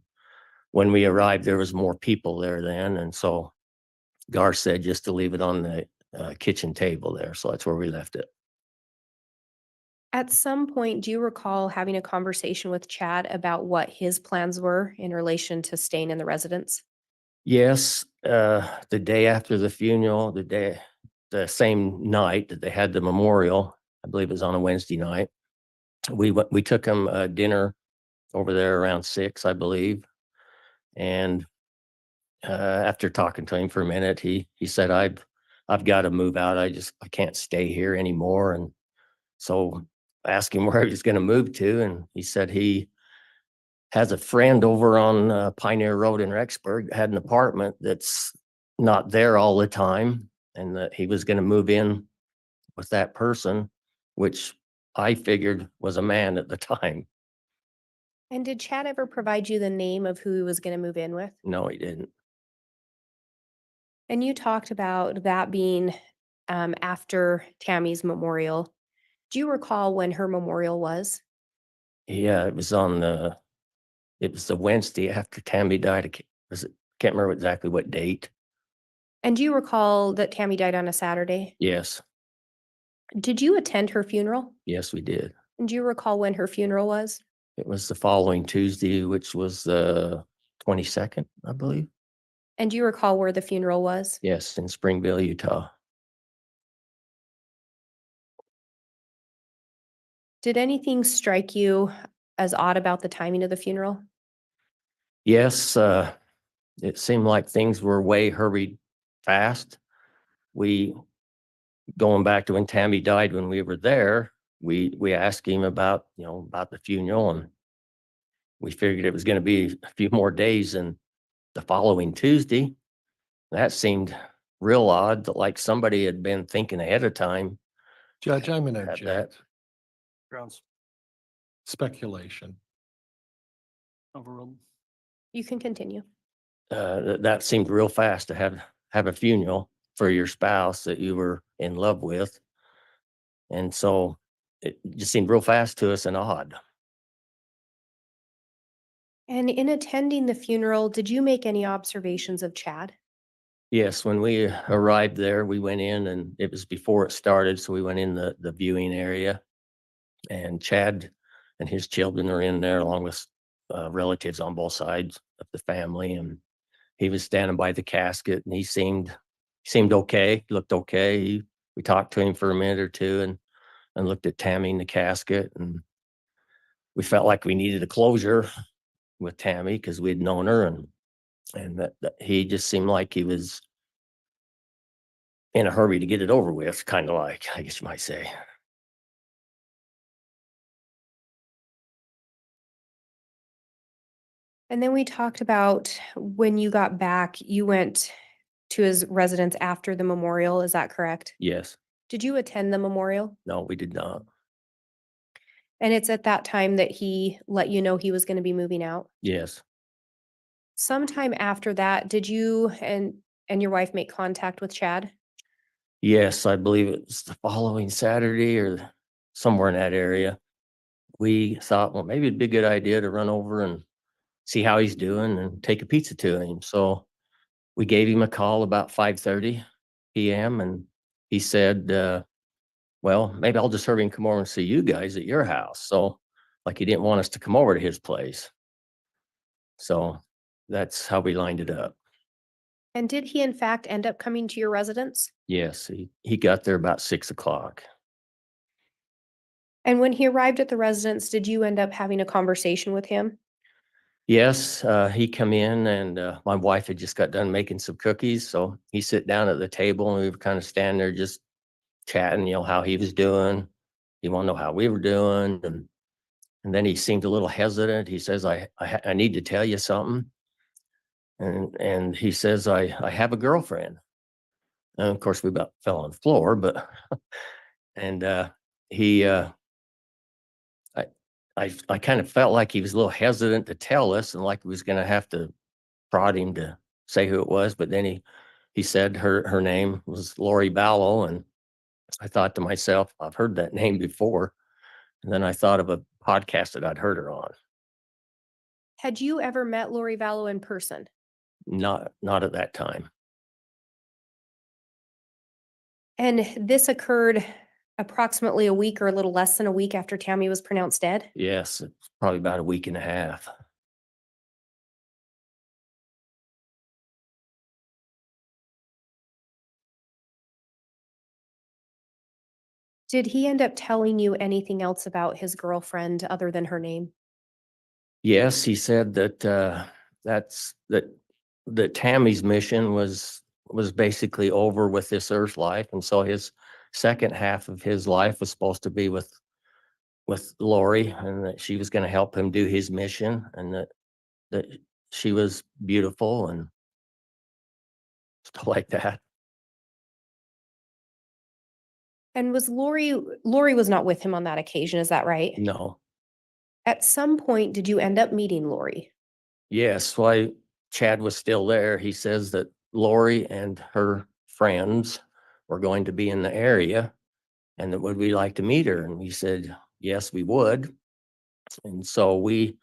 when we arrived, there was more people there then. And so Gar said just to leave it on the kitchen table there. So that's where we left it. At some point, do you recall having a conversation with Chad about what his plans were in relation to staying in the residence? Yes, the day after the funeral, the same night that they had the memorial, I believe it was on a Wednesday night, we took him dinner over there around 6, I believe. And after talking to him for a minute, he said, I've got to move out. I can't stay here anymore. And so I asked him where he was going to move to. And he said he has a friend over on Pioneer Road in Rexburg, had an apartment that's not there all the time, and that he was going to move in with that person, which I figured was a man at the time. And did Chad ever provide you the name of who he was going to move in with? No, he didn't. And you talked about that being after Tammy's memorial. Do you recall when her memorial was? Yeah, it was the Wednesday after Tammy died. Can't remember exactly what date. And do you recall that Tammy died on a Saturday? Yes. Did you attend her funeral? Yes, we did. And do you recall when her funeral was? It was the following Tuesday, which was the 22nd, I believe. And do you recall where the funeral was? Yes, in Springville, Utah. Did anything strike you as odd about the timing of the funeral? Yes, it seemed like things were way hurried fast. We, going back to when Tammy died, when we were there, we asked him about, about the funeral, and we figured it was going to be a few more days than the following Tuesday. That seemed real odd, that like somebody had been thinking ahead of time. Judge, I'm gonna Had that. object. Grounds Speculation. overruled. You can continue. That seemed real fast to have a funeral for your spouse that you were in love with. And so it just seemed real fast to us and odd. And in attending the funeral, did you make any observations of Chad? Yes, when we arrived there, we went in and it was before it started. So we went in the viewing area, and Chad and his children are in there along with relatives on both sides of the family. And he was standing by the casket, and he seemed okay, looked okay. We talked to him for a minute or two and looked at Tammy in the casket, and we felt like we needed a closure with Tammy because we'd known her, and that he just seemed like he was in a hurry to get it over with, kind of like, I guess you might say. And then we talked about when you got back, you went to his residence after the memorial. Is that correct? Yes. Did you attend the memorial? No, we did not. And it's at that time that he let you know he was going to be moving out? Yes. Sometime after that, did you and your wife make contact with Chad? Yes, I believe it was the following Saturday or somewhere in that area. We thought, well, maybe it'd be a good idea to run over and see how he's doing and take a pizza to him. So we gave him a call about 5:30 p.m. and he said, well, maybe I'll just hurry and come over and see you guys at your house. So like he didn't want us to come over to his place. So that's how we lined it up. And did he in fact end up coming to your residence? Yes, he got there about 6 o'clock. And when he arrived at the residence, did you end up having a conversation with him? Yes, he come in and my wife had just got done making some cookies. So he sit down at the table and we were kind of standing there just chatting, how he was doing. He wanted to know how we were doing. And then he seemed a little hesitant. He says, I need to tell you something. And he says, I have a girlfriend. And of course we about fell on the floor, but, and he, I kind of felt like he was a little hesitant to tell us and like we was going to have to prod him to say who it was. But then he said her name was Lori Vallow. And I thought to myself, I've heard that name before. And then I thought of a podcast that I'd heard her on. Had you ever met Lori Vallow in person? Not at that time. And this occurred approximately a week or a little less than a week after Tammy was pronounced dead? Yes, it's probably about a week and a half. Did he end up telling you anything else about his girlfriend other than her name? Yes, he said that that Tammy's mission was basically over with this earth life, and so his second half of his life was supposed to be with Lori, and that she was going to help him do his mission, and that she was beautiful and stuff like that. And was Lori was not with him on that occasion, is that right? No. At some point, did you end up meeting Lori? Yes, why Chad was still there. He says that Lori and her friends were going to be in the area and that would we like to meet her? And we said, yes, we would. And so we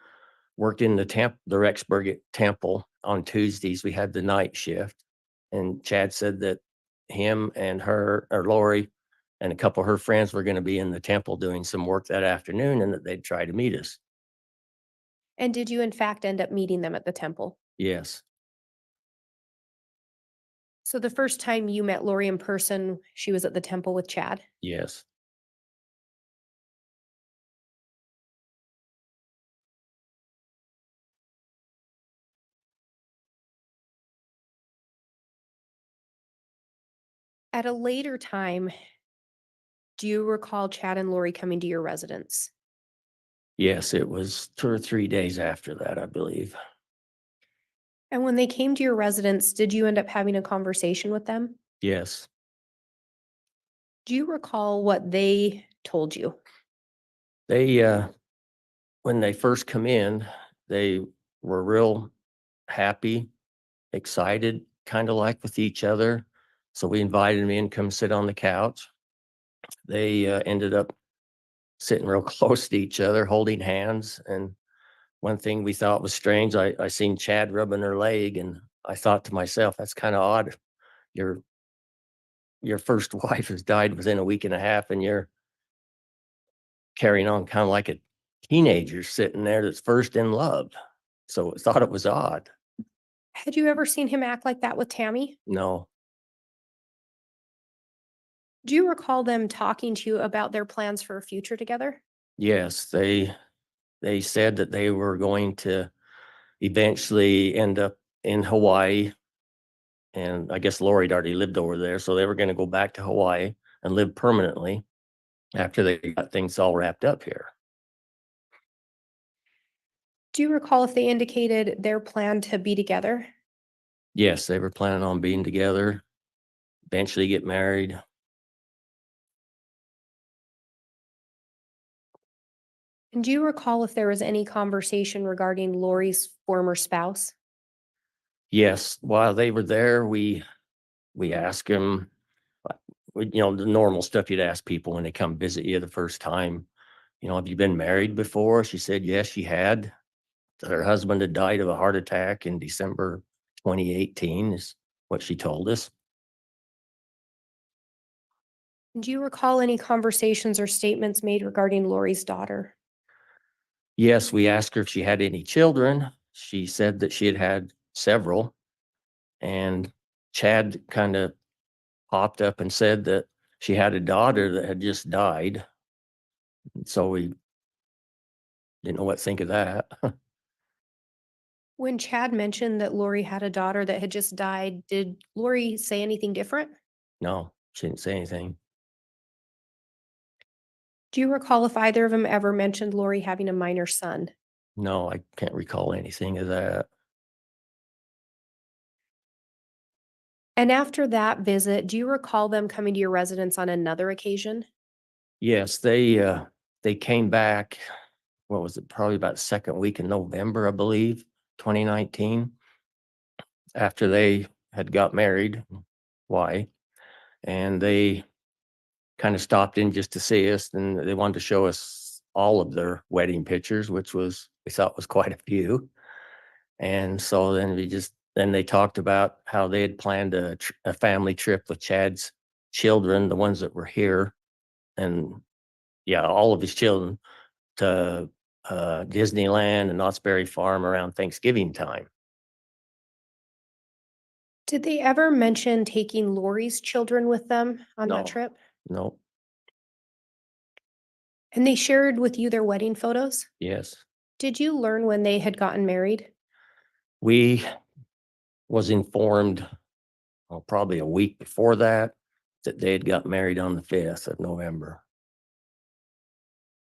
worked in the Rexburg temple on Tuesdays. We had the night shift, and Chad said that him and her or Lori And a couple of her friends were gonna be in the temple doing some work that afternoon and that they'd try to meet us. And did you in fact end up meeting them at the temple? Yes, So the first time you met Lori in person, she was at the temple with Chad? yes. At a later time, do you recall Chad and Lori coming to your residence? Yes, it was 2 or 3 days after that, I believe. And when they came to your residence, did you end up having a conversation with them? Yes. Do you recall what they told you? They, when they first come in, they were real happy, excited, kind of like with each other. So we invited them in, come sit on the couch. They ended up sitting real close to each other, holding hands. And one thing we thought was strange, I seen Chad rubbing her leg, and I thought to myself, that's kind of odd. Your your first wife has died within a week and a half, and you're carrying on kind of like a teenager sitting there that's first in love. So I thought it was odd. Had you ever seen him act like that with Tammy? No, Do you recall them talking to you about their plans for a future together? yes, they said that they were going to eventually end up in Hawaii. And I guess Lori'd already lived over there, so they were going to go back to Hawaii and live permanently after they got things all wrapped up here. Do you recall if they indicated their plan to be together? Yes, they were planning on being together, eventually get married. And do you recall if there was any conversation regarding Lori's former spouse? Yes, while they were there, we asked him, the normal stuff you'd ask people when they come visit you the first time. Have you been married before? She said, yes, she had. That her husband had died of a heart attack in December 2018 is what she told us. And do you recall any conversations or statements made regarding Lori's daughter? Yes, we asked her if she had any children. She said that she had had several. And Chad kind of popped up and said that she had a daughter that had just died. And so we didn't know what to think of that. When Chad mentioned that Lori had a daughter that had just died, did Lori say anything different? No, she didn't say anything. Do you recall if either of them ever mentioned Lori having a minor son? No, I can't recall anything of that. And after that visit, do you recall them coming to your residence on another occasion? Yes, they came back, what was it, probably about the second week in November, I believe, 2019, after they had got married. Why? And they kind of stopped in just to see us, and they wanted to show us all of their wedding pictures, which we thought was quite a few. And so then they talked about how they had planned a family trip with Chad's children, the ones that were here, and yeah, all of his children, to Disneyland and Knott's Berry Farm around Thanksgiving time. Did they ever mention taking Lori's children with them on No. that trip? No, And they shared with you their wedding photos? yes. Did you learn when they had gotten married? We was informed, probably a week before that they had got married on the 5th of November.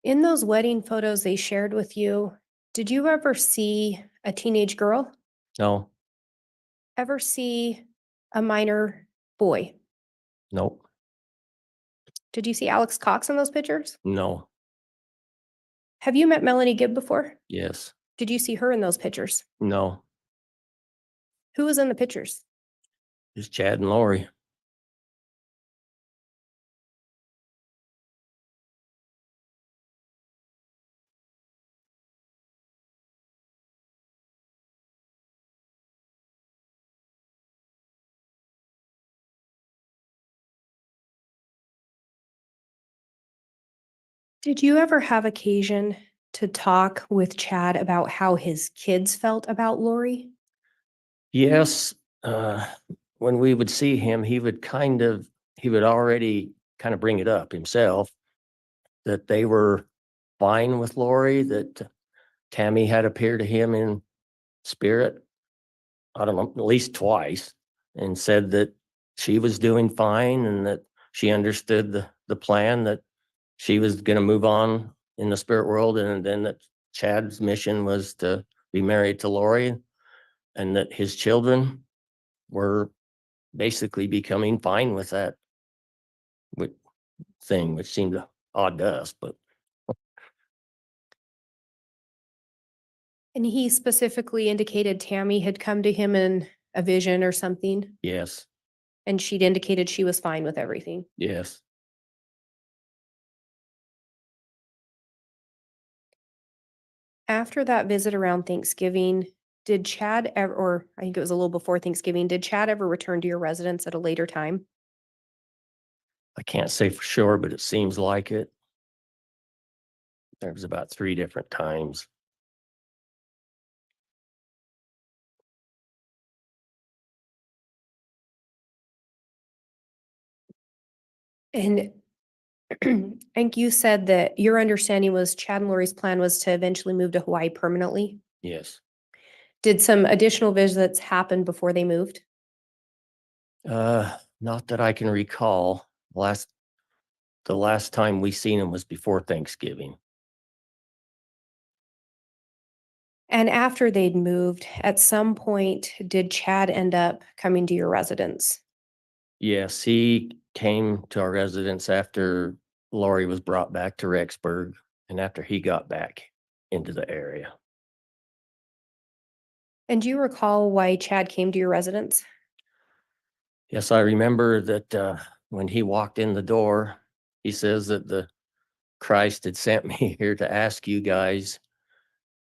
In those wedding photos they shared with you, did you ever see a teenage girl? No, Ever see a minor boy? nope, Did you see Alex Cox in those pictures? no, Have you met Melanie Gibb before? yes, Did you see her in those pictures? no. Who was in the pictures? Just Chad and Lori. Did you ever have occasion to talk with Chad about how his kids felt about Lori? Yes, when we would see him, he would already kind of bring it up himself that they were fine with Lori, that Tammy had appeared to him in spirit, I don't know, at least twice, and said that she was doing fine and that she understood the plan, that she was going to move on in the spirit world, and then that Chad's mission was to be married to Lori, and that his children were basically becoming fine with that thing, which seemed odd to us, but And he specifically indicated Tammy had come to him in a vision or something, yes, and she'd indicated she was fine with everything. yes. After that visit around Thanksgiving, did Chad ever, or I think it was a little before Thanksgiving, did Chad ever return to your residence at a later time? I can't say for sure, but it seems like it. There was about 3 different times. And I think you said that your understanding was Chad and Lori's plan was to eventually move to Hawaii permanently. Yes. Did some additional visits happen before they moved? Not that I can recall. The last time we seen him was before Thanksgiving. And after they'd moved, at some point, did Chad end up coming to your residence? Yes, he came to our residence after Lori was brought back to Rexburg and after he got back into the area. And do you recall why Chad came to your residence? Yes, I remember that when he walked in the door, he says that the Christ had sent me here to ask you guys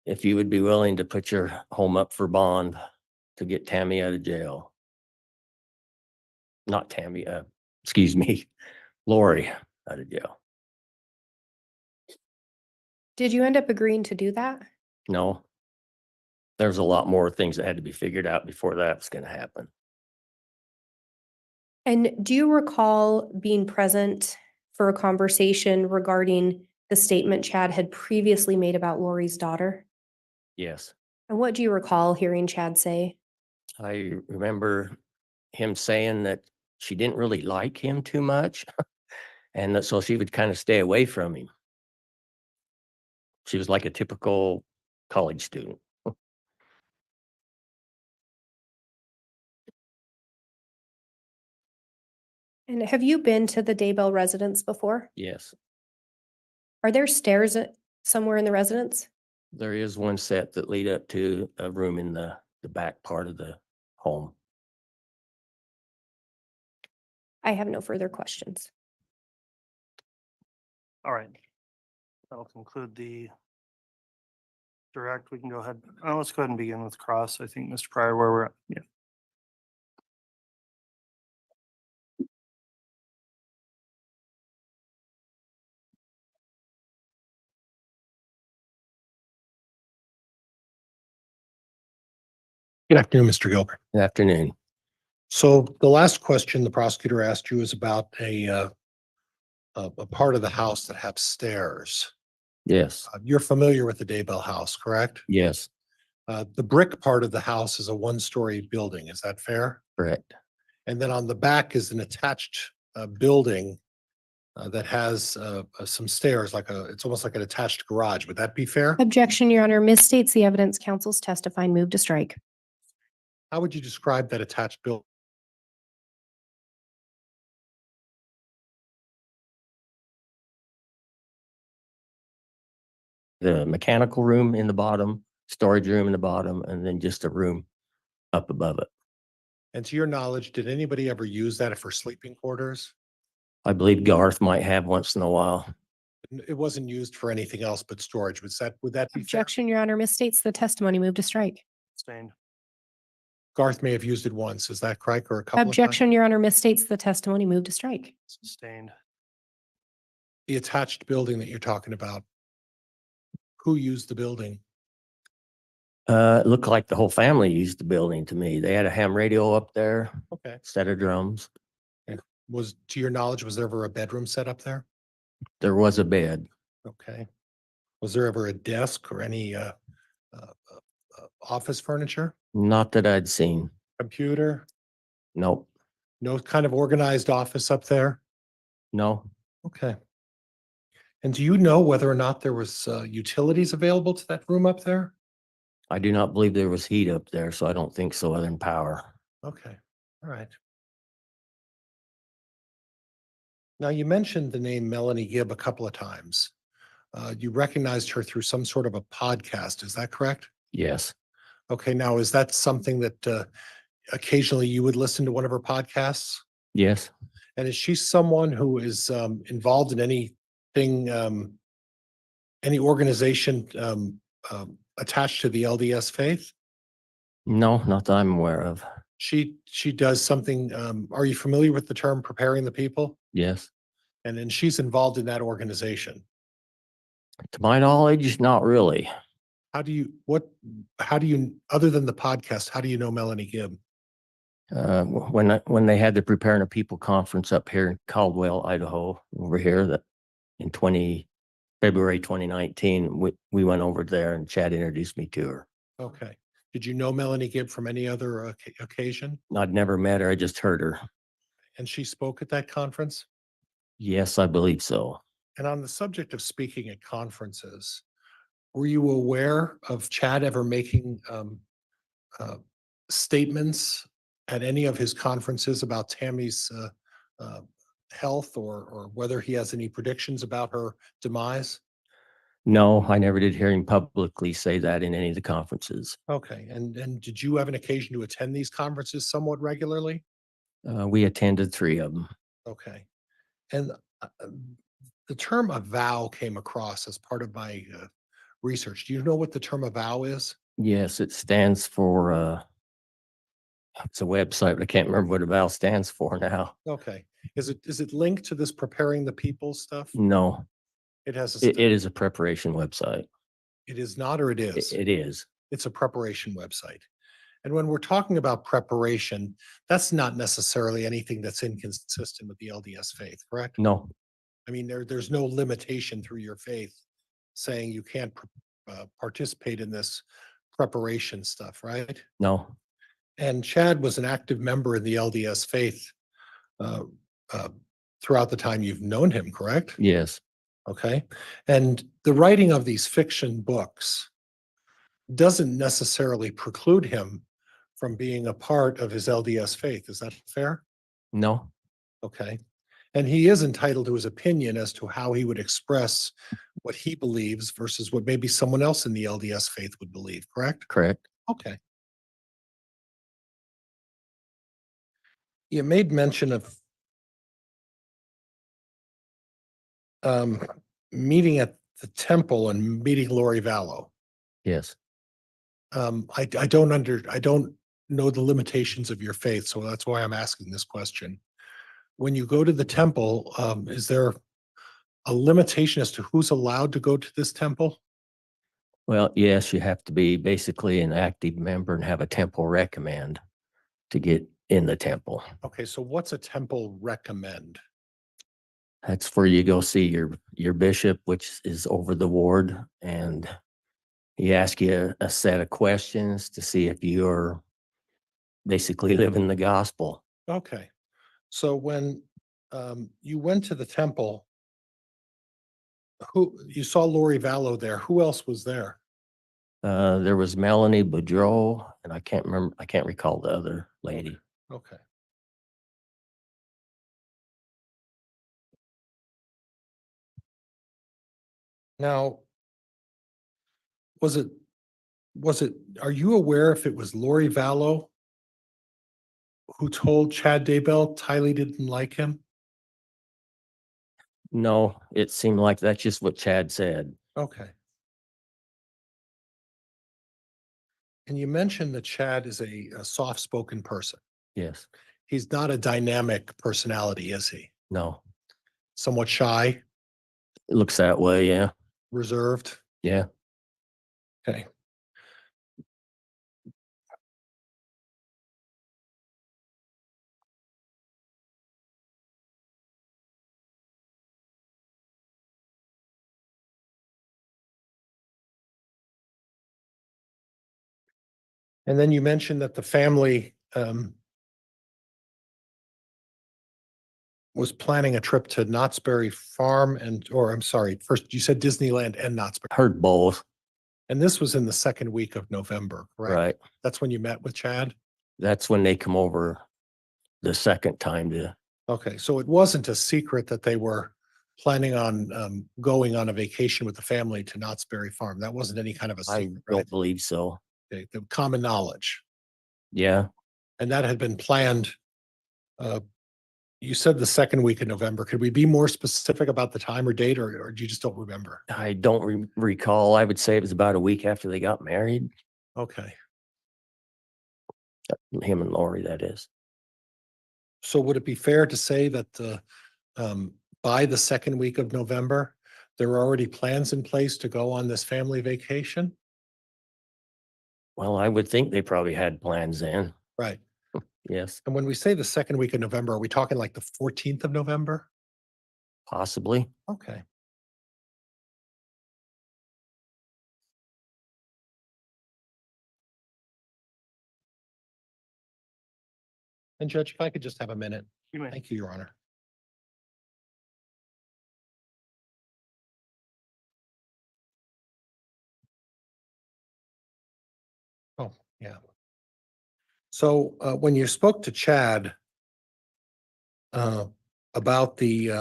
if you would be willing to put your home up for bond to get Tammy out of jail. Not Tammy, excuse me, Lori out of jail. Did you end up agreeing to do that? No, there's a lot more things that had to be figured out before that was going to happen. And do you recall being present for a conversation regarding the statement Chad had previously made about Lori's daughter? Yes, And what do you recall hearing Chad say? I remember him saying that she didn't really like him too much and that so she would kind of stay away from him. She was like a typical college student. And have you been to the Daybell residence before? Yes, Are there stairs somewhere in the residence? there is one set that lead up to a room in the back part of the home. I have no further questions. All right. That'll conclude the direct. We can go ahead. Let's go ahead and begin with cross. I think, Mr. Pryor, where we're at. Yeah. Good afternoon, Mr. Gilbert. Good afternoon. So the last question the prosecutor asked you is about a part of the house that has stairs. Yes, You're familiar with the Daybell house, correct? yes, The brick part of the house is a one-story building. Is that fair? correct. And then on the back is an attached building that has some stairs, it's almost like an attached garage. Would that be fair? Objection, Your Honor, misstates the evidence. Counsel's testifying. Move to strike. How would you describe that attached building? The mechanical room in the bottom, storage room in the bottom, and then just a room up above it. And to your knowledge, did anybody ever use that for sleeping quarters? I believe Garth might have once in a while. It wasn't used for anything else but storage. Would that be fair? Objection, Your Honor, misstates the testimony. Move to strike. Sustained. Garth may have used it once. Is that correct? Or a couple of times? Objection, Your Honor, misstates the testimony. Move to strike. Sustained. The attached building that you're talking about, who used the building? It looked like the whole family used the building to me. They had a ham radio up there, Okay. set of drums. Was, to your knowledge, was there ever a bedroom set up there? There was a bed. Okay. Was there ever a desk or any office furniture, Not that I'd seen. computer? Nope. No kind of organized office up there? No. Okay. And do you know whether or not there was utilities available to that room up there? I do not believe there was heat up there, so I don't think so other than power. Okay, all right. Now, you mentioned the name Melanie Gibb a couple of times. You recognized her through some sort of a podcast, is that correct? Yes. Okay, now, is that something that occasionally you would listen to one of her podcasts? Yes. And is she someone who is involved in anything, any organization attached to the LDS faith? No, not that I'm aware of. She does something, are you familiar with the term preparing the people? Yes. And then she's involved in that organization. To my knowledge, not really. How do you, other than the podcast, how do you know Melanie Gibb? When they had the Preparing a People conference up here in Caldwell, Idaho, over here, that in February 2019, we went over there and Chad introduced me to her. Okay. Did you know Melanie Gibb from any other occasion? I'd never met her. I just heard her. And she spoke at that conference? Yes, I believe so. And on the subject of speaking at conferences, were you aware of Chad ever making statements at any of his conferences about Tammy's health or whether he has any predictions about her demise? No, I never did hear him publicly say that in any of the conferences. Okay. And did you have an occasion to attend these conferences somewhat regularly? We attended 3 of them. Okay. And the term "avow" came across as part of my research. Do you know what the term "avow" is? Yes, it stands for, it's a website, but I can't remember what AVOW stands for now. Okay. Is it linked to this preparing the people stuff? No, It has a, it is a preparation website. it is not, or it is? It is. It's a preparation website. And when we're talking about preparation, that's not necessarily anything that's inconsistent with the LDS faith, correct? No, I mean, there's no limitation through your faith saying you can't participate in this preparation stuff, right? no, And Chad was an active member in the LDS faith uh, throughout the time you've known him, correct? yes, Okay. And the writing of these fiction books doesn't necessarily preclude him from being a part of his LDS faith. Is that fair? no, Okay. And he is entitled to his opinion as to how he would express what he believes versus what maybe someone else in the LDS faith would believe, correct? correct. Okay. You made mention of meeting at the temple and meeting Lori Vallow. Yes. I don't know the limitations of your faith, so that's why I'm asking this question. When you go to the temple, is there a limitation as to who's allowed to go to this temple? Well, yes, you have to be basically an active member and have a temple recommend to get in the temple. Okay, so what's a temple recommend? That's where you go see your bishop, which is over the ward, and he asks you a set of questions to see if you're basically living the gospel. Okay, so when you went to the temple, who you saw Lori Vallow there, who else was there? There was Melanie Boudreau, and I can't recall the other lady. Okay. Now, are you aware if it was Lori Vallow who told Chad Daybell Tylee didn't like him? No, it seemed like that's just what Chad said. Okay. And you mentioned that Chad is a soft-spoken person. Yes. He's not a dynamic personality, is he? No. Somewhat shy? It looks that way, yeah, reserved? yeah. Okay. And then you mentioned that the family was planning a trip to Knott's Berry Farm or I'm sorry, first you said Disneyland and Knott's Berry. Heard both, And this was in the second week of November, correct? right? That's when you met with Chad? That's when they come over the second time to, Okay, so it wasn't a secret that they were planning on going on a vacation with the family to Knott's Berry Farm. That wasn't any kind of a I secret, right? don't believe so. Okay, the common knowledge. Yeah, And that had been planned. You said the second week in November. Could we be more specific about the time or date, or you just don't remember? I don't recall. I would say it was about a week after they got married, Okay. him and Lori, that is. So would it be fair to say that by the second week of November, there were already plans in place to go on this family vacation? Well, I would think they probably had plans then. Right. Yes, And when we say the second week of November, are we talking like the 14th of November? possibly. Okay. And Judge, if I could just have a minute. You may. Thank you, Your Honor. Oh, yeah. So when you spoke to Chad about the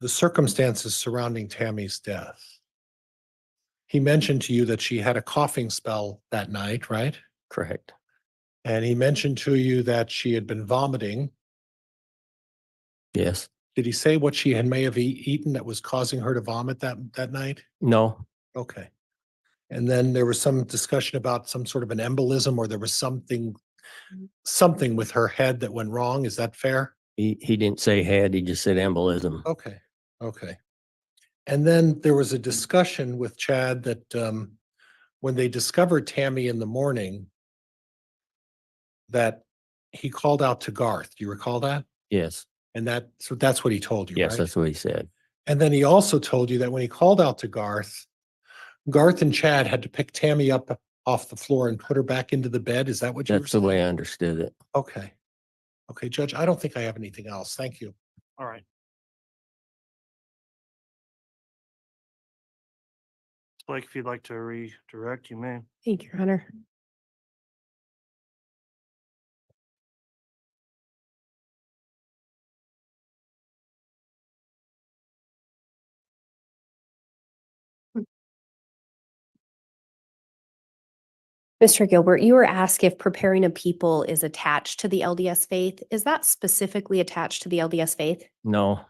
circumstances surrounding Tammy's death, he mentioned to you that she had a coughing spell that night, right? Correct. And he mentioned to you that she had been vomiting. Yes. Did he say what she had may have eaten that was causing her to vomit that night? No, Okay. And then there was some discussion about some sort of an embolism, or there was something with her head that went wrong. Is that fair? he didn't say head, he just said embolism. Okay, okay. And then there was a discussion with Chad that when they discovered Tammy in the morning, that he called out to Garth. Do you recall that? Yes, And that's what he told you, yes, right? that's what he said. And then he also told you that when he called out to Garth and Chad had to pick Tammy up off the floor and put her back into the bed. Is that what you were That's the saying? way I understood it. Okay. Okay, Judge, I don't think I have anything else. Thank you. All right. Blake, if you'd like to redirect, you may. Thank you, Your Honor. Mr. Gilbert, you were asked if preparing a people is attached to the LDS faith. Is that specifically attached to the LDS faith? No,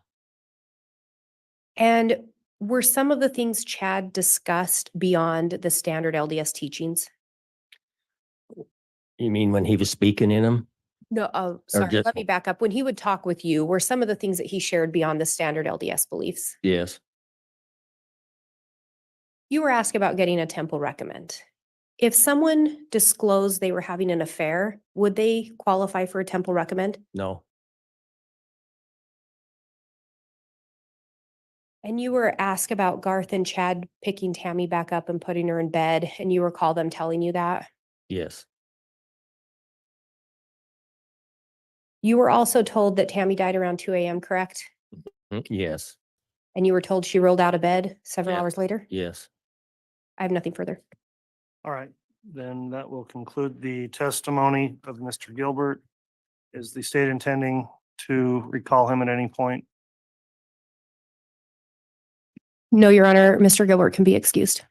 And were some of the things Chad discussed beyond the standard LDS teachings? you mean when he was speaking in them? No, oh, sorry, just- let me back up. When he would talk with you, were some of the things that he shared beyond the standard LDS beliefs? Yes, You were asked about getting a temple recommend. If someone disclosed they were having an affair, would they qualify for a temple recommend? no, And you were asked about Garth and Chad picking Tammy back up and putting her in bed, and you recall them telling you that? yes, You were also told that Tammy died around 2 a.m., correct? yes, And you were told she rolled out of bed several Yeah. hours later? yes. I have nothing further. All right, then that will conclude the testimony of Mr. Gilbert. Is the state intending to recall him at any point? No, Your Honor, Mr. Gilbert can be excused.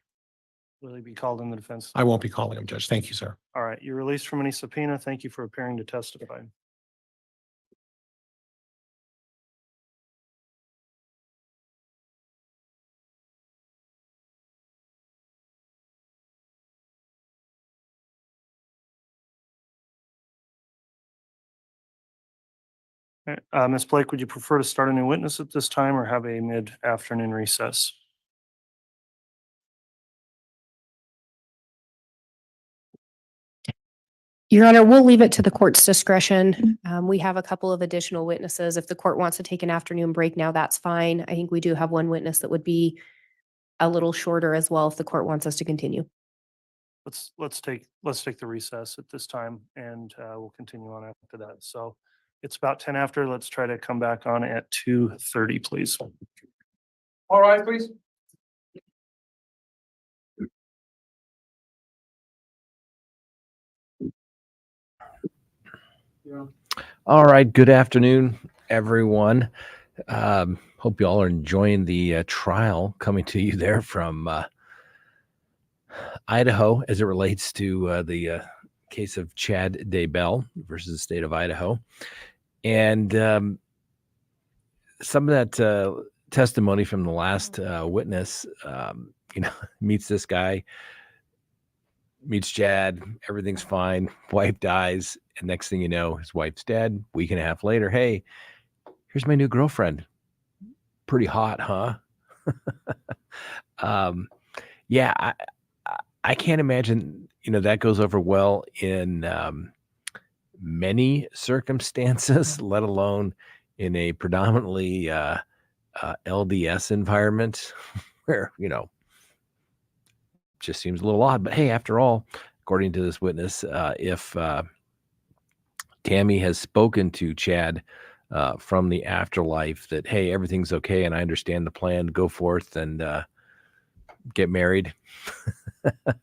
Will he be called in the defense? I won't be calling him, Judge. Thank you, sir. All right, you're released from any subpoena. Thank you for appearing to testify. Ms. Blake, would you prefer to start a new witness at this time or have a mid-afternoon recess? Your Honor, we'll leave it to the court's discretion. We have a couple of additional witnesses. If the court wants to take an afternoon break now, that's fine. I think we do have one witness that would be a little shorter as well if the court wants us to continue. Let's take the recess at this time and we'll continue on after that. So it's about 10 after. Let's try to come back on at 2:30, please. All right, please. All right. Good afternoon, everyone. Hope you all are enjoying the trial coming to you there from Idaho as it relates to the case of Chad Daybell versus the state of Idaho. And some of that testimony from the last witness, meets this guy, meets Chad, everything's fine, wife dies, and next thing you know, his wife's dead. Week and a half later, hey, here's my new girlfriend. Pretty hot, huh? Yeah, I can't imagine, that goes over well in many circumstances, let alone in a predominantly LDS environment where, just seems a little odd. But hey, after all, according to this witness, if Tammy has spoken to Chad from the afterlife that, hey, everything's okay and I understand the plan, go forth and get married, a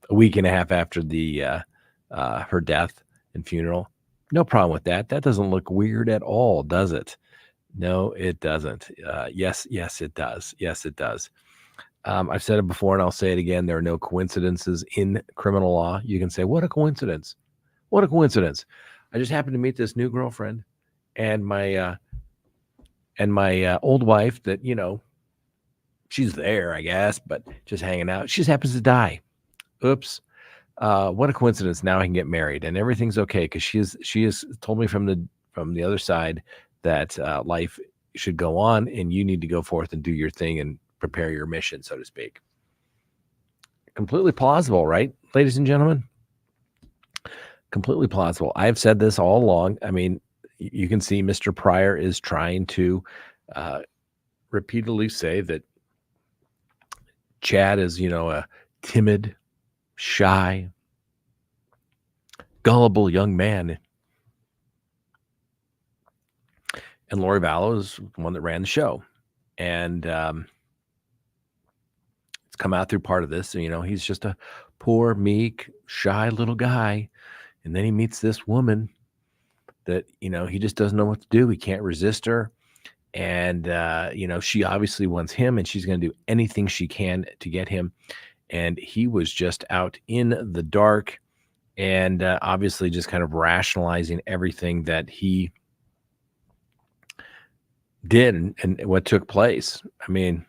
week and a half after the her death and funeral, no problem with that. That doesn't look weird at all, does it? No, it doesn't. Yes, it does. Yes, it does. I've said it before and I'll say it again. There are no coincidences in criminal law. You can say, what a coincidence. What a coincidence. I just happened to meet this new girlfriend and my old wife that, she's there, I guess, but just hanging out. She just happens to die. Oops. What a coincidence. Now I can get married and everything's okay. Cause she has told me from the other side that life should go on and you need to go forth and do your thing and prepare your mission, so to speak. Completely plausible, right, ladies and gentlemen? Completely plausible. I've said this all along. I mean, you can see Mr. Pryor is trying to repeatedly say that Chad is, a timid, shy, gullible young man. And Lori Vallow is the one that ran the show. And it's come out through part of this. He's just a poor, meek, shy little guy. And then he meets this woman that, he just doesn't know what to do. He can't resist her. And, she obviously wants him and she's going to do anything she can to get him. And he was just out in the dark and obviously just kind of rationalizing everything that he did and what took place. I mean,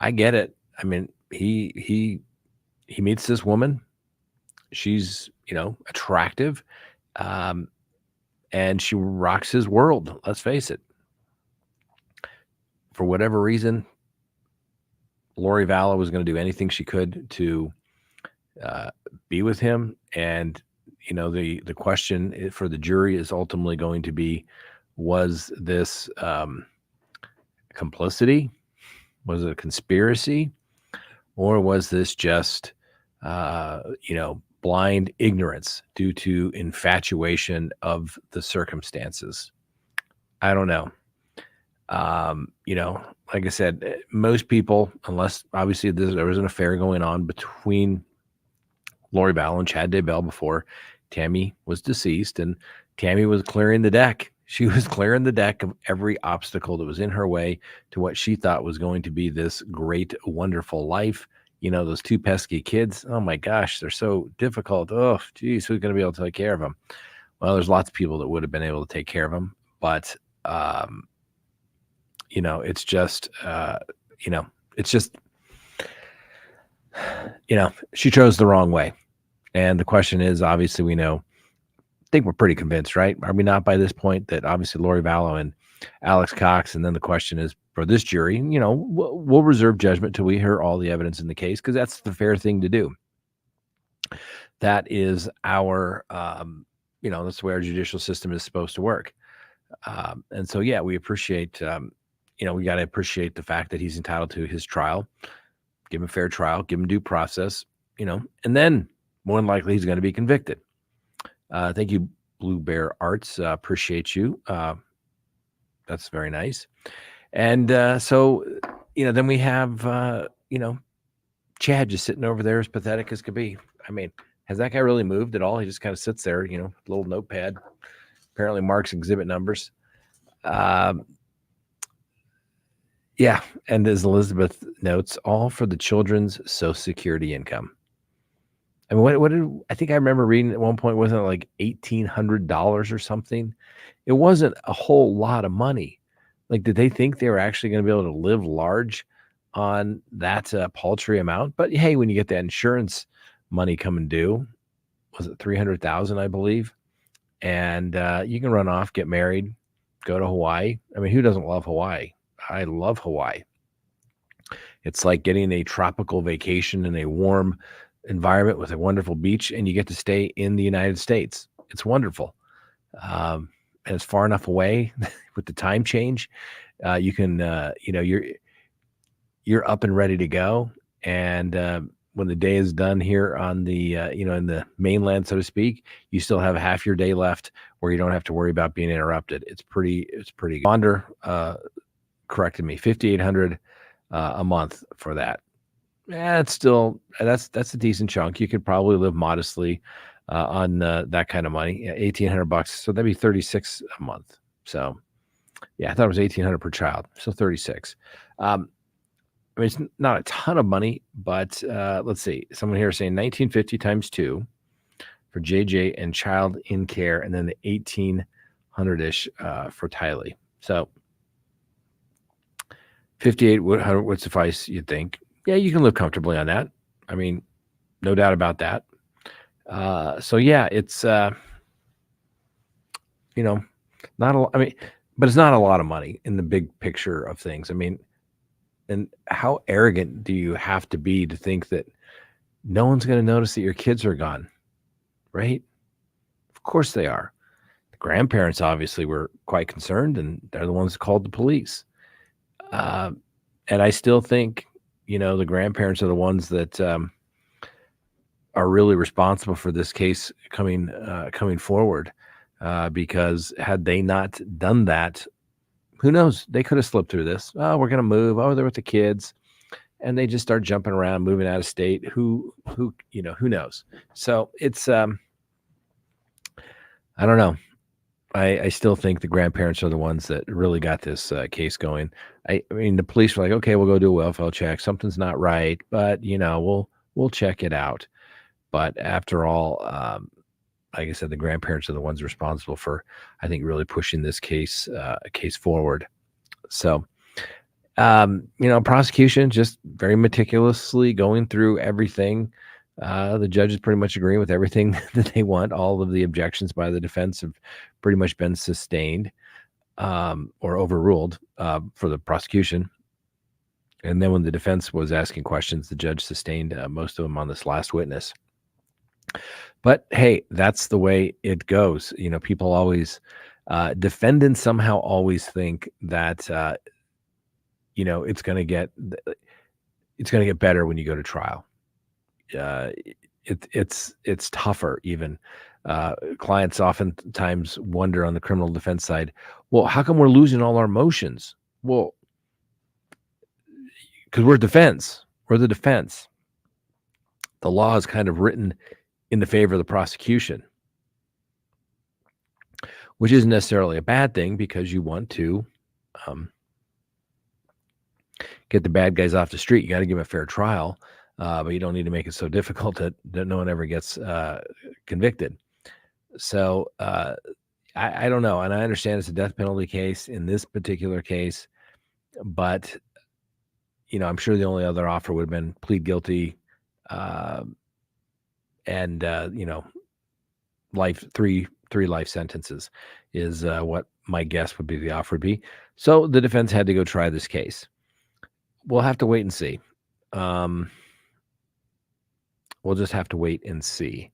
I get it. I mean, he meets this woman. She's, attractive. And she rocks his world. Let's face it. For whatever reason, Lori Vallow was going to do anything she could to be with him. And, the question for the jury is ultimately going to be, was this complicity? Was it a conspiracy? Or was this just, blind ignorance due to infatuation of the circumstances? I don't know. Like I said, most people, unless obviously there was an affair going on between Lori Vallow and Chad Daybell before Tammy was deceased, and Tammy was clearing the deck. She was clearing the deck of every obstacle that was in her way to what she thought was going to be this great, wonderful life. Those two pesky kids, oh my gosh, they're so difficult. Oh, geez, who's going to be able to take care of them? Well, there's lots of people that would have been able to take care of them, but, it's just, she chose the wrong way. And the question is, obviously we know think we're pretty convinced, right? Are we not by this point that obviously Lori Vallow and Alex Cox, and then the question is for this jury, you know, we'll reserve judgment till we hear all the evidence in the case, because that's the fair thing to do. That is our, you know, that's the way our judicial system is supposed to work. And so, yeah, we appreciate, you know, we got to appreciate the fact that he's entitled to his trial, give him a fair trial, give him due process, you know, and then more than likely he's going to be convicted. Thank you, Blue Bear Arts. Appreciate you. That's very nice. And so, you know, then we have, you know, Chad just sitting over there as pathetic as could be. I mean, has that guy really moved at all? He just kind of sits there, you know, little notepad, apparently marks exhibit numbers. Yeah. And as Elizabeth notes, all for the children's Social Security income. I mean, what did I think I remember reading at one point, wasn't it like $1,800 or something? It wasn't a whole lot of money. Like, did they think they were actually going to be able to live large on that paltry amount? But hey, when you get that insurance money coming due, was it $300,000, I believe? And you can run off, get married, go to Hawaii. I mean, who doesn't love Hawaii? I love Hawaii. It's like getting a tropical vacation in a warm environment with a wonderful beach, and you get to stay in the United States. It's wonderful. And it's far enough away with the time change. You can, you know, you're up and ready to go. And when the day is done here on the, you know, in the mainland, so to speak, you still have half your day left where you don't have to worry about being interrupted. It's pretty good. Wander corrected me, $5,800 a month for that. It's still, that's a decent chunk. You could probably live modestly on that kind of money. $1,800, so that'd be $36 a month. So yeah, I thought it was $1,800 per child, so $36. I mean, it's not a ton of money, but let's see. Someone here is saying $1,950 times 2 for JJ and child in care, and then the $1,800-ish for Tylee. So 58 would suffice, you'd think. Yeah, you can live comfortably on that. I mean, no doubt about that. So yeah, it's you know, not a. I mean, but it's not a lot of money in the big picture of things. I mean, and how arrogant do you have to be to think that no one's going to notice that your kids are gone, right? Of course they are. The grandparents obviously were quite concerned, and they're the ones who called the police. And I still think, you know, the grandparents are the ones that are really responsible for this case coming forward. Because had they not done that, who knows? They could have slipped through this. Oh, we're going to move. Oh, they're with the kids. And they just start jumping around, moving out of state. Who, you know, who knows? So it's, I don't know. I still think the grandparents are the ones that really got this case going. I mean, the police were like, okay, we'll go do a welfare check. Something's not right, but you know, we'll check it out. But after all, like I said, the grandparents are the ones responsible for, I think, really pushing this case forward. So, you know, prosecution just very meticulously going through everything. The judge is pretty much agreeing with everything that they want. All of the objections by the defense have pretty much been sustained or overruled for the prosecution. And then when the defense was asking questions, the judge sustained most of them on this last witness. But hey, that's the way it goes. You know, people always, defendants somehow always think that, you know, it's going to get better when you go to trial. It's tougher even. Clients oftentimes wonder on the criminal defense side, well, how come we're losing all our motions? Well, because we're defense. We're the defense. The law is kind of written in the favor of the prosecution, which isn't necessarily a bad thing because you want to get the bad guys off the street. You got to give them a fair trial, but you don't need to make it so difficult that no one ever gets convicted. So I don't know. And I understand it's a death penalty case in this particular case, but, you know, I'm sure the only other offer would have been plead guilty and, you know, life 3 3 life sentences is what my guess would be the offer would be. So the defense had to go try this case. We'll have to wait and see. We'll just have to wait and see.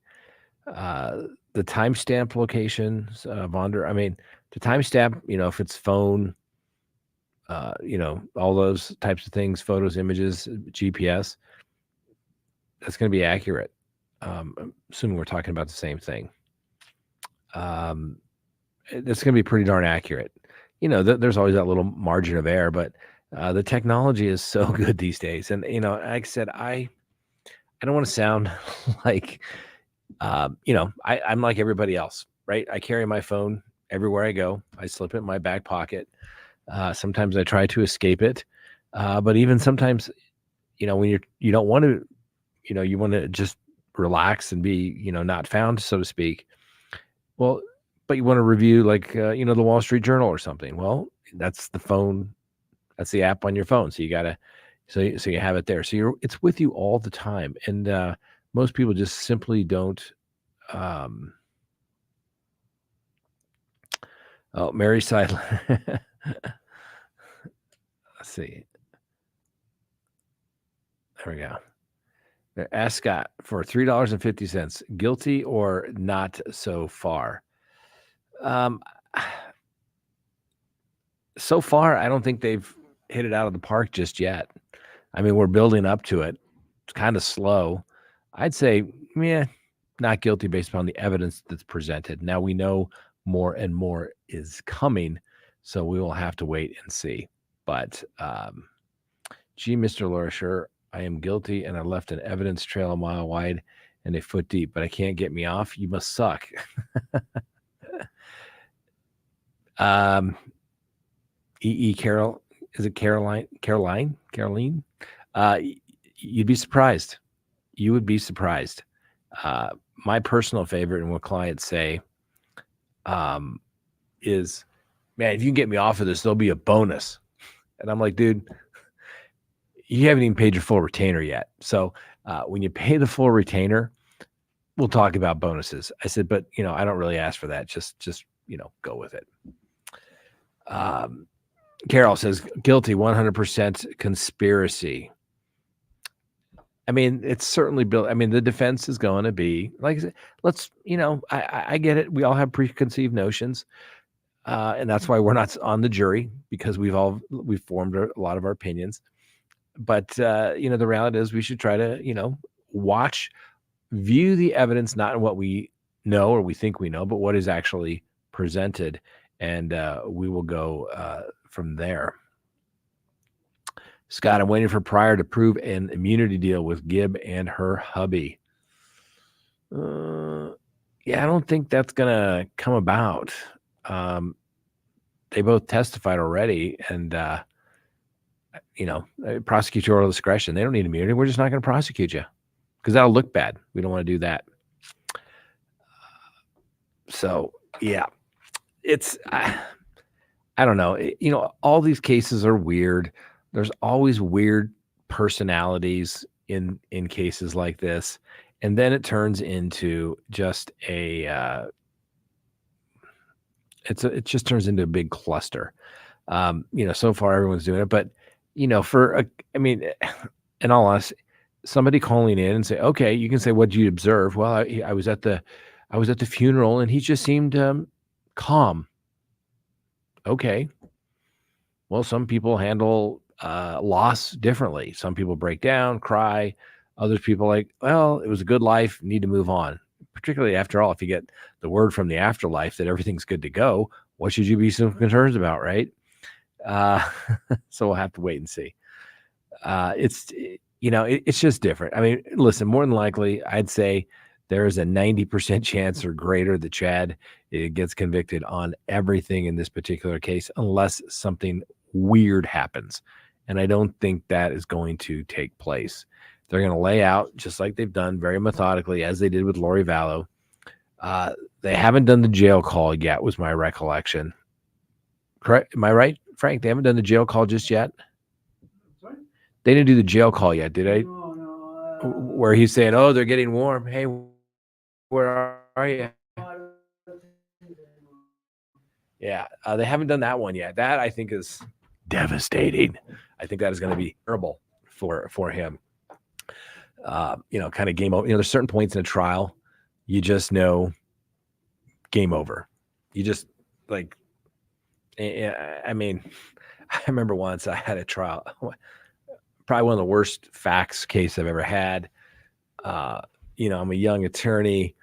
The timestamp locations, Vonder, I mean, the timestamp, if it's phone, all those types of things, photos, images, GPS, that's going to be accurate. Assuming we're talking about the same thing. It's going to be pretty darn accurate. There's always that little margin of error, but the technology is so good these days. And, like I said, I don't want to sound like, I'm like everybody else, right? I carry my phone everywhere I go. I slip it in my back pocket. Sometimes I try to escape it. But even sometimes, when you don't want to, you want to just relax and be, not found, so to speak. Well, but you want to review like, the Wall Street Journal or something. Well, that's the phone. That's the app on your phone. So you gotta, so you have it there. So it's with you all the time. And most people just simply don't. Oh, Mary Seidler. Let's see. There we go. Ask Scott for $3.50. Guilty or not so far? So far, I don't think they've hit it out of the park just yet. I mean, we're building up to it. It's kind of slow. I'd say, not guilty based upon the evidence that's presented. Now we know more and more is coming, so we will have to wait and see. But, gee, Mr. Lourisher, I am guilty, and I left an evidence trail a mile wide and a foot deep, but I can't get me off. You must suck. Carol, is it Caroline? You'd be surprised. You would be surprised. My personal favorite and what clients say is, man, if you can get me off of this, there'll be a bonus. And I'm like, dude, you haven't even paid your full retainer yet. So when you pay the full retainer, we'll talk about bonuses. I said, but I don't really ask for that. Just go with it. Carol says guilty, 100% conspiracy. I mean, it's certainly built. I mean, the defense is going to be like, let's, I get it. We all have preconceived notions. And that's why we're not on the jury, because we've formed a lot of our opinions. But, the reality is we should try to, view the evidence, not in what we know or we think we know, but what is actually presented. And we will go from there. Scott, I'm waiting for Pryor to prove an immunity deal with Gibb and her hubby. I don't think that's going to come about. They both testified already, and, prosecutorial discretion. They don't need immunity. We're just not going to prosecute you because that'll look bad. We don't want to do that. So, yeah, it's, I don't know. All these cases are weird. There's always weird personalities in cases like this. And then it turns into just it just turns into a big cluster. So far everyone's doing it, but in all honesty, somebody calling in and say, okay, you can say, what did you observe? Well, I was at the funeral and he just seemed calm. Okay. Well, some people handle loss differently. Some people break down, cry. Other people like, well, it was a good life, need to move on. Particularly after all, if you get the word from the afterlife that everything's good to go, what should you be so concerned about, right? So we'll have to wait and see. It's just different. I mean, listen, more than likely, I'd say there is a 90% chance or greater that Chad gets convicted on everything in this particular case, unless something weird happens. And I don't think that is going to take place. They're going to lay out, just like they've done very methodically, as they did with Lori Vallow. They haven't done the jail call yet, was my recollection. Correct? Am I right, Frank? They haven't done the jail call just yet? Sorry? They didn't do the jail call yet, did they? No. Where he's saying, oh, they're getting warm. Hey, where are you? Yeah. They haven't done that one yet. That I think is devastating. I think that is going to be terrible for him. Kind of game over. There's certain points in a trial, you just know game over. You just like, I mean, I remember once I had a trial, probably one of the worst facts case I've ever had. I'm a young attorney,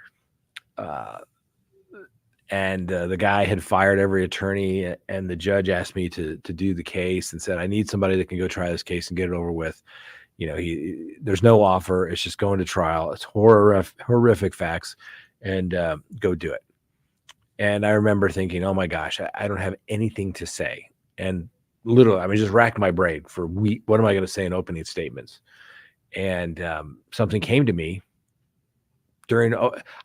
and the guy had fired every attorney, and the judge asked me to do the case and said, I need somebody that can go try this case and get it over with. There's no offer. It's just going to trial. It's horrific facts, and go do it. And I remember thinking, oh my gosh, I don't have anything to say. And literally, just racked my brain for what am I going to say in opening statements? And something came to me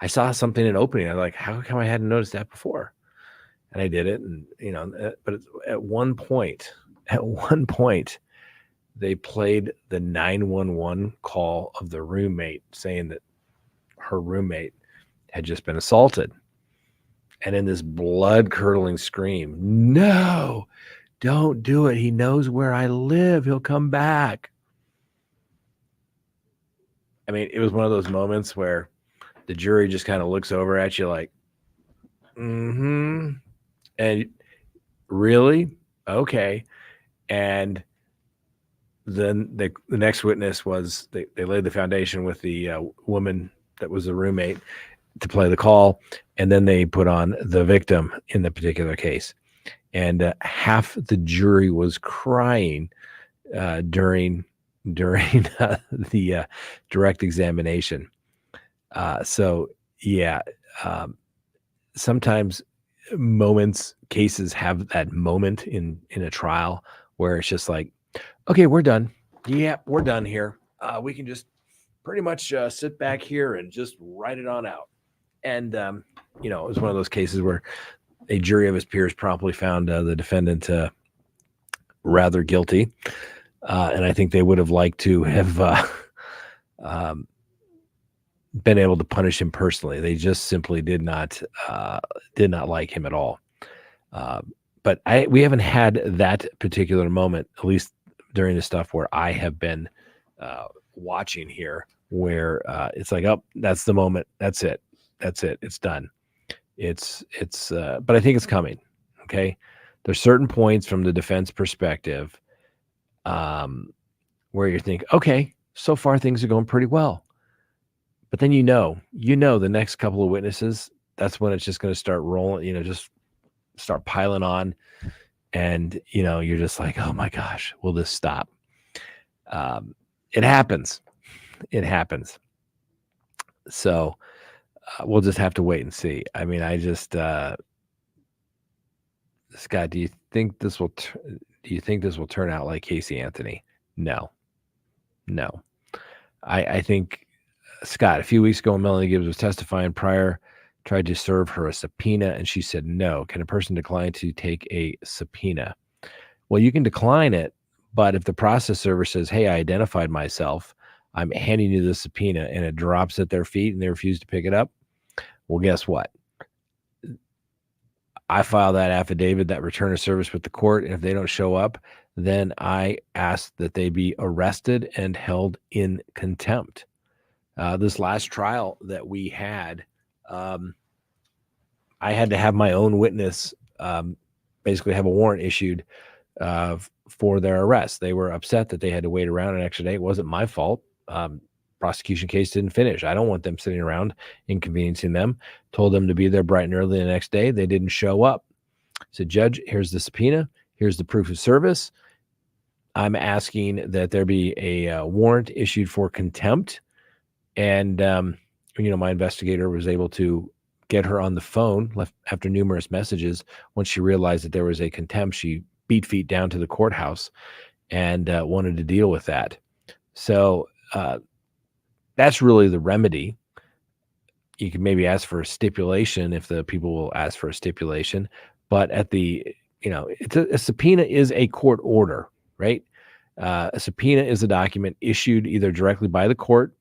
I saw something in opening. I'm like, how come I hadn't noticed that before? And I did it. And, but at one point, they played the 911 call of the roommate saying that her roommate had just been assaulted. And in this blood curdling scream, no, don't do it. He knows where I live. He'll come back. It was one of those moments where the jury just kind of looks over at you like, mm-hmm. And really? Okay. And then the next witness was, they laid the foundation with the woman that was the roommate to play the call. And then they put on the victim in the particular case. And half the jury was crying during the direct examination. Sometimes cases have that moment in a trial where it's just like, okay, we're done. Yeah, we're done here. We can just pretty much sit back here and just write it on out. And, it was one of those cases where a jury of his peers promptly found the defendant rather guilty. And I think they would have liked to have been able to punish him personally. They just simply did not like him at all. But we haven't had that particular moment, at least during the stuff where I have been watching here, where it's like, oh, that's the moment. That's it. It's done. But I think it's coming. Okay. There's certain points from the defense perspective where you think, okay, so far things are going pretty well. But then the next couple of witnesses, that's when it's just going to start rolling, just start piling on. And, you're just like, oh my gosh, will this stop? It happens. So we'll just have to wait and see. Scott, do you think this will turn out like Casey Anthony? No. I think, Scott, a few weeks ago, Melanie Gibbs was testifying prior, tried to serve her a subpoena, and she said, no. Can a person decline to take a subpoena? Well, you can decline it, but if the process server says, hey, I identified myself, I'm handing you the subpoena, and it drops at their feet and they refuse to pick it up, well, guess what? I file that affidavit, that return of service with the court, and if they don't show up, then I ask that they be arrested and held in contempt. This last trial that we had, I had to have my own witness basically have a warrant issued for their arrest. They were upset that they had to wait around an extra day. It wasn't my fault. Prosecution case didn't finish. I don't want them sitting around inconveniencing them. Told them to be there bright and early the next day. They didn't show up. Said, Judge, here's the subpoena. Here's the proof of service. I'm asking that there be a warrant issued for contempt. And, my investigator was able to get her on the phone after numerous messages. Once she realized that there was a contempt, she beat feet down to the courthouse and wanted to deal with that. So that's really the remedy. You can maybe ask for a stipulation if the people will ask for a stipulation, but it's a subpoena is a court order, right? A subpoena is a document issued either directly by the court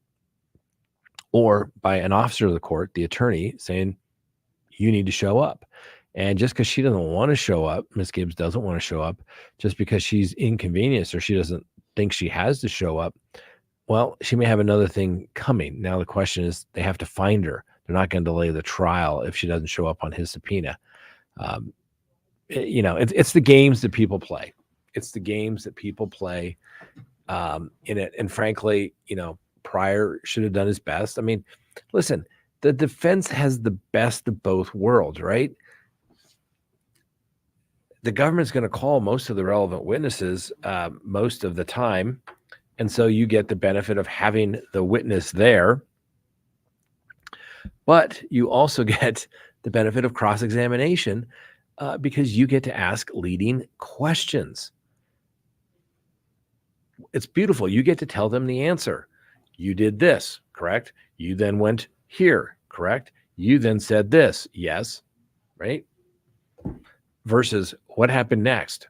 or by an officer of the court, the attorney, saying you need to show up. And just because she doesn't want to show up, Miss Gibbs doesn't want to show up, just because she's inconvenienced or she doesn't think she has to show up, well, she may have another thing coming. Now the question is, they have to find her. They're not going to delay the trial if she doesn't show up on his subpoena. It's the games that people play. It's the games that people play in it. And frankly, Pryor should have done his best. I mean, listen, the defense has the best of both worlds, right? The government's going to call most of the relevant witnesses most of the time. And so you get the benefit of having the witness there. But you also get the benefit of cross-examination because you get to ask leading questions. It's beautiful. You get to tell them the answer. You did this, correct? You then went here, correct? You then said this, yes, right? Versus what happened next?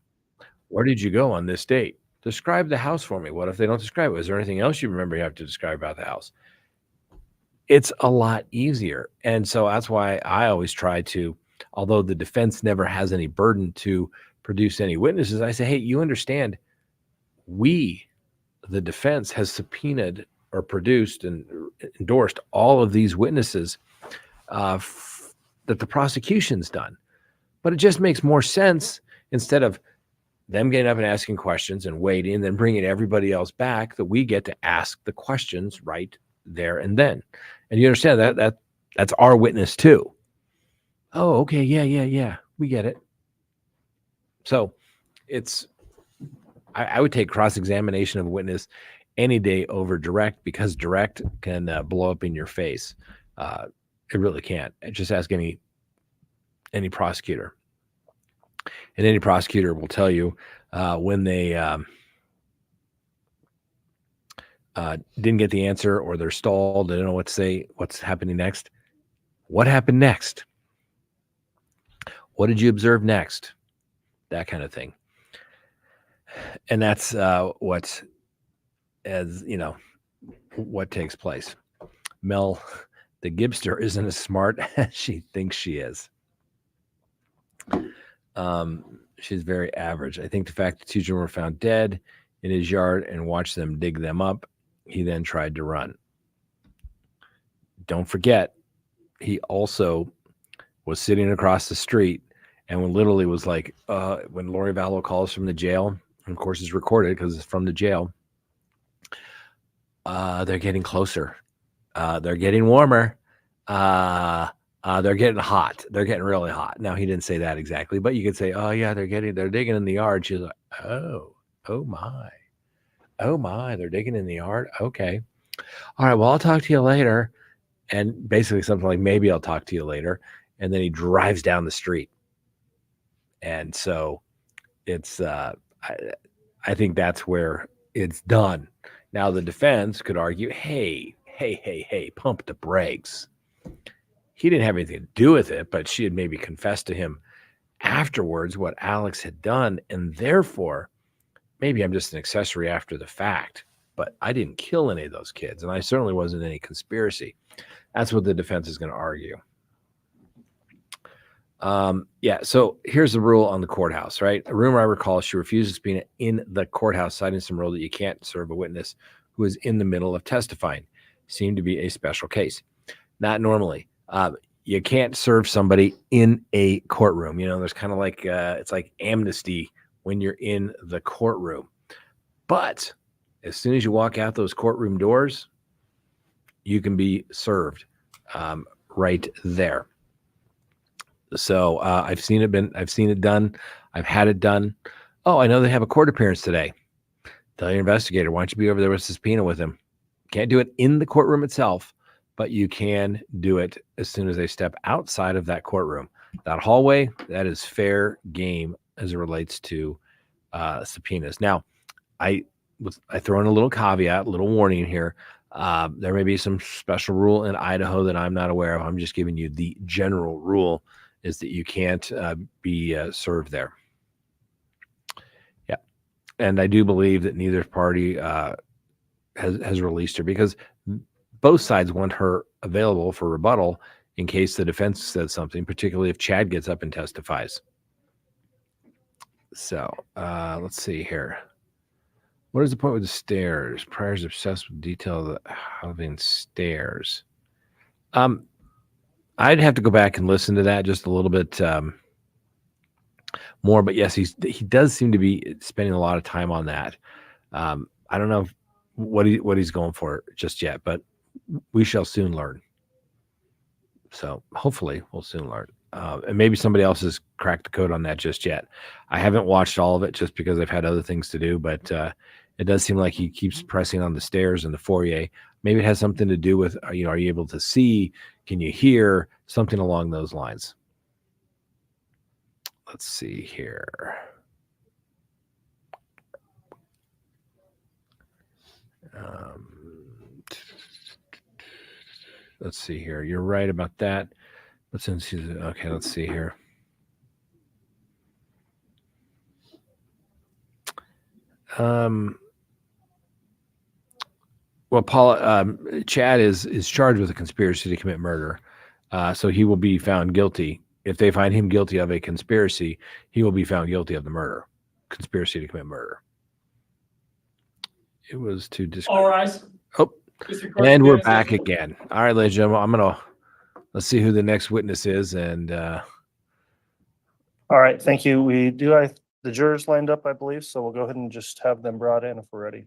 Where did you go on this date? Describe the house for me. What if they don't describe it? Is there anything else you remember you have to describe about the house? It's a lot easier. And so that's why I always try to, although the defense never has any burden to produce any witnesses, I say, hey, you understand, we, the defense, has subpoenaed or produced and endorsed all of these witnesses that the prosecution's done. But it just makes more sense, instead of them getting up and asking questions and waiting and then bringing everybody else back, that we get to ask the questions right there and then. And you understand that's our witness too. Oh, okay. Yeah. We get it. So I would take cross-examination of a witness any day over direct, because direct can blow up in your face. It really can't. Just ask any prosecutor. And any prosecutor will tell you when they didn't get the answer, or they're stalled, they don't know what to say, what's happening next. What happened next? What did you observe next? That kind of thing. And that's what takes place. Mel, the Gibster, isn't as smart as she thinks she is. She's very average. I think the fact that two children were found dead in his yard and watched them dig them up, he then tried to run. Don't forget, he also was sitting across the street, and when literally was like, when Lori Vallow calls from the jail, and of course it's recorded because it's from the jail, they're getting closer. They're getting warmer. They're getting hot. They're getting really hot. Now, he didn't say that exactly, but you could say, oh yeah, they're digging in the yard. She's like, oh my, they're digging in the yard. Okay. All right. Well, I'll talk to you later. And basically something like, maybe I'll talk to you later. And then he drives down the street. And so it's, I think that's where it's done. Now the defense could argue, hey, pump the brakes. He didn't have anything to do with it, but she had maybe confessed to him afterwards what Alex had done. And therefore, maybe I'm just an accessory after the fact, but I didn't kill any of those kids. And I certainly wasn't any conspiracy. That's what the defense is going to argue. So here's the rule on the courthouse, right? A rumor I recall, she refused to subpoena in the courthouse, citing some rule that you can't serve a witness who is in the middle of testifying. Seemed to be a special case. Not normally. You can't serve somebody in a courtroom. There's kind of like, it's like amnesty when you're in the courtroom. But as soon as you walk out those courtroom doors, you can be served right there. So I've seen it done. I've had it done. Oh, I know they have a court appearance today. Tell your investigator, why don't you be over there with a subpoena with him? Can't do it in the courtroom itself, but you can do it as soon as they step outside of that courtroom. That hallway, that is fair game as it relates to subpoenas. Now, I throw in a little caveat, a little warning here. There may be some special rule in Idaho that I'm not aware of. I'm just giving you the general rule is that you can't be served there. Yeah. And I do believe that neither party has released her, because both sides want her available for rebuttal in case the defense says something, particularly if Chad gets up and testifies. So let's see here. What is the point with the stairs? Pryor's obsessed with detail of the having stairs. I'd have to go back and listen to that just a little bit more, but yes, he does seem to be spending a lot of time on that. I don't know what he's going for just yet, but we shall soon learn. So hopefully we'll soon learn. And maybe somebody else has cracked the code on that just yet. I haven't watched all of it just because I've had other things to do, but it does seem like he keeps pressing on the stairs in the foyer. Maybe it has something to do with, are you able to see? Can you hear? Something along those lines. Let's see here. Let's see here. You're right about that. But since he's okay, let's see here. Well, Paula, Chad is charged with a conspiracy to commit murder. So he will be found guilty. If they find him guilty of a conspiracy, he will be found guilty of the murder, conspiracy to commit murder. It was to discourage. All right. Oh, and we're back again. All right, ladies and gentlemen, let's see who the next witness is. And All right, thank you. We do have the jurors lined up, I believe, so we'll go ahead and just have them brought in if we're ready.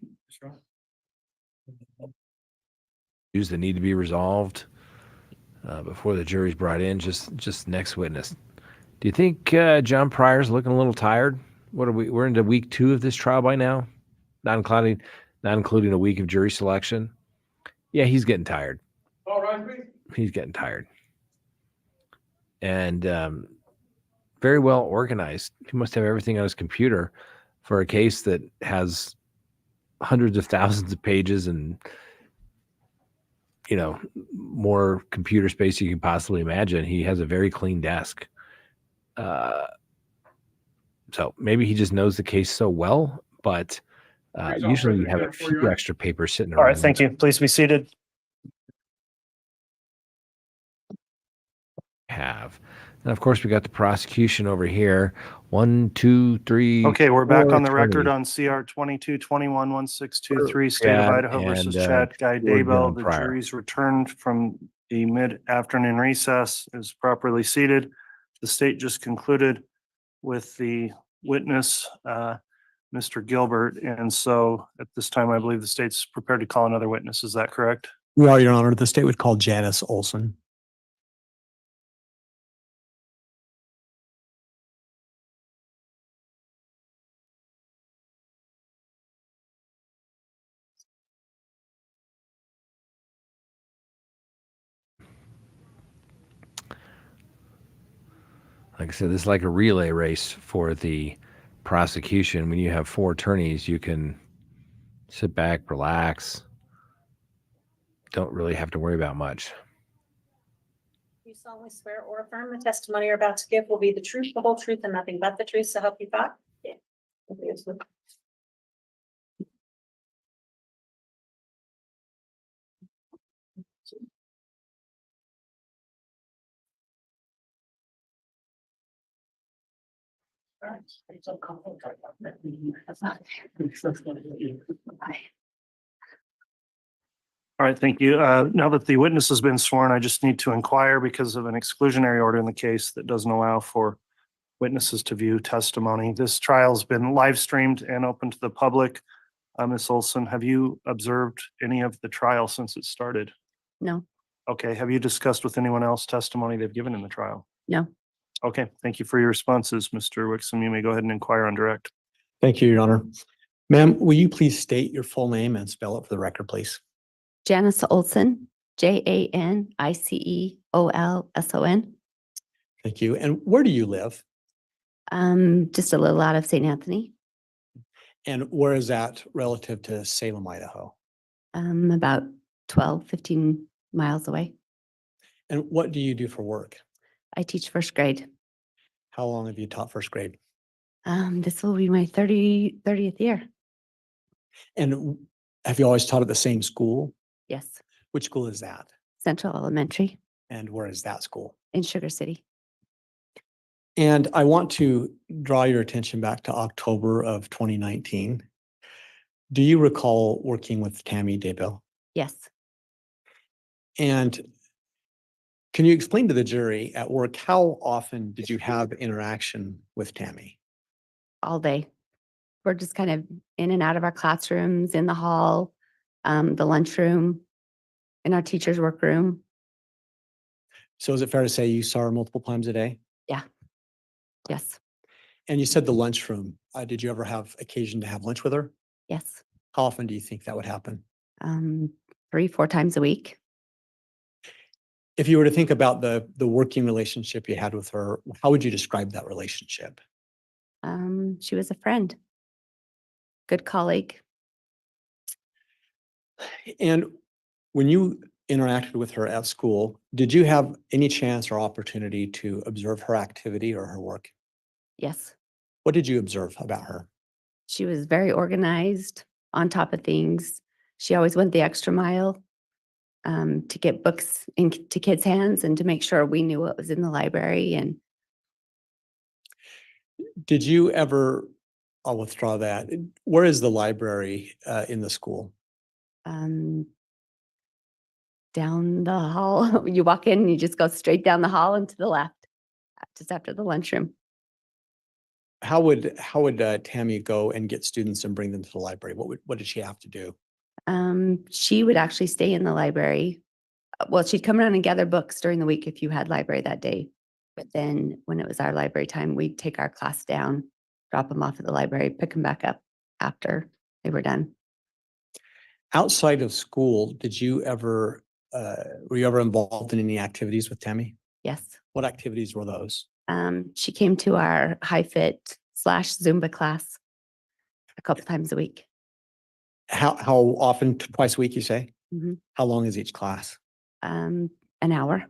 issues that need to be resolved before the jury's brought in. Just next witness. Do you think John Pryor's looking a little tired? What are we? We're into week 2 of this trial by now, not including a week of jury selection. Yeah, he's getting tired. All right, please. He's getting tired, and very well organized. He must have everything on his computer for a case that has hundreds of thousands of pages and more computer space you can possibly imagine. He has a very clean desk. So maybe he just knows the case so well, but usually you have a few extra papers sitting around. All right, thank you. Please be seated. And of course, we got the prosecution over here. 1, 2, 3. Okay, we're back 4 on the record attorneys. on CR 2221-1623, State of Chad Idaho versus and, Chad Guy Lord John Daybell. The Pryor. jury's returned from the mid-afternoon recess, is properly seated. The state just concluded with the witness, Mr. Gilbert. And so at this time, I believe the state's prepared to call another witness. Is that correct? We are, Your Honor. The state would call Janice Olson. Like I said, this is like a relay race for the prosecution. When you have 4 attorneys, you can sit back, relax. Don't really have to worry about much. You solemnly swear or affirm the testimony you're about to give will be the truth, the whole truth, and nothing but the truth, so help you God? Yeah. All right, thank you. Now that the witness has been sworn, I just need to inquire because of an exclusionary order in the case that doesn't allow for witnesses to view testimony. This trial's been live streamed and open to the public. Ms. Olson, have you observed any of the trial since it started? No, Okay, have you discussed with anyone else testimony they've given in the trial? no. Okay, thank you for your responses, Mr. Wixom. You may go ahead and inquire on direct. Thank you, Your Honor. Ma'am, will you please state your full name and spell it for the record, please? Janice Olson, JANICEOLSON. Thank you. And where do you live? Just a little out of St. Anthony. And where is that relative to Salem, Idaho? About 12, 15 miles away. And what do you do for work? I teach first grade. How long have you taught first grade? This will be my 30th year. And have you always taught at the same school? Yes. Which school is that? Central Elementary. And where is that school? in Sugar City. And I want to draw your attention back to October of 2019. Do you recall working with Tammy Daybell? Yes, And can you explain to the jury at work, how often did you have interaction with Tammy? all day. We're just kind of in and out of our classrooms, in the hall, the lunchroom, in our teacher's workroom. So is it fair to say you saw her multiple times a day? Yes, And you said the lunchroom. Did you ever have occasion to have lunch with her? yes. How often do you think that would happen? 3-4 times a week. If you were to think about the working relationship you had with her, how would you describe that relationship? She was a friend, good colleague. And when you interacted with her at school, did you have any chance or opportunity to observe her activity or her work? Yes, What did you observe about her? she was very organized, on top of things. She always went the extra mile to get books into kids' hands and to make sure we knew what was in the library. And Did you ever, I'll withdraw that. Where is the library in the school? down the hall, you walk in, you just go straight down the hall and to the left, just after the lunchroom. How would Tammy go and get students and bring them to the library? What did she have to do? She would actually stay in the library. Well, she'd come around and gather books during the week if you had library that day. But then when it was our library time, we'd take our class down, drop them off at the library, pick them back up after they were done. Outside of school, were you ever involved in any activities with Tammy? Yes. What activities were those? She came to our high fit / Zumba class a couple times a week. How often? Twice a week, you say? Mhm. How long is each class? An hour.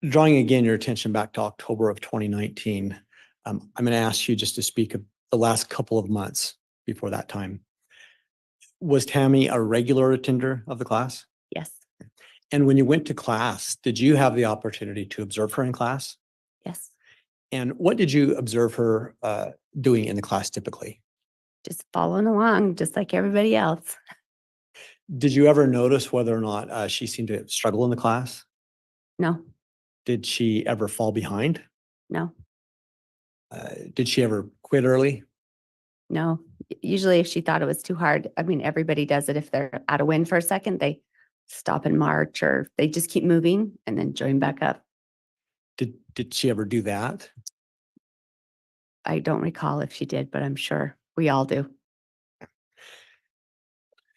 Drawing again your attention back to October of 2019, I'm going to ask you just to speak of the last couple of months before that time. Was Tammy a regular attender of the class? Yes. And when you went to class, did you have the opportunity to observe her in class? Yes. And what did you observe her doing in the class typically? Just following along, just like everybody else. Did you ever notice whether or not she seemed to struggle in the class? No, Did she ever fall behind? no, Did she ever quit early? no. Usually if she thought it was too hard, I mean, everybody does it. If they're out of wind for a second, they stop and march, or they just keep moving and then join back up. Did she ever do that? I don't recall if she did, but I'm sure we all do.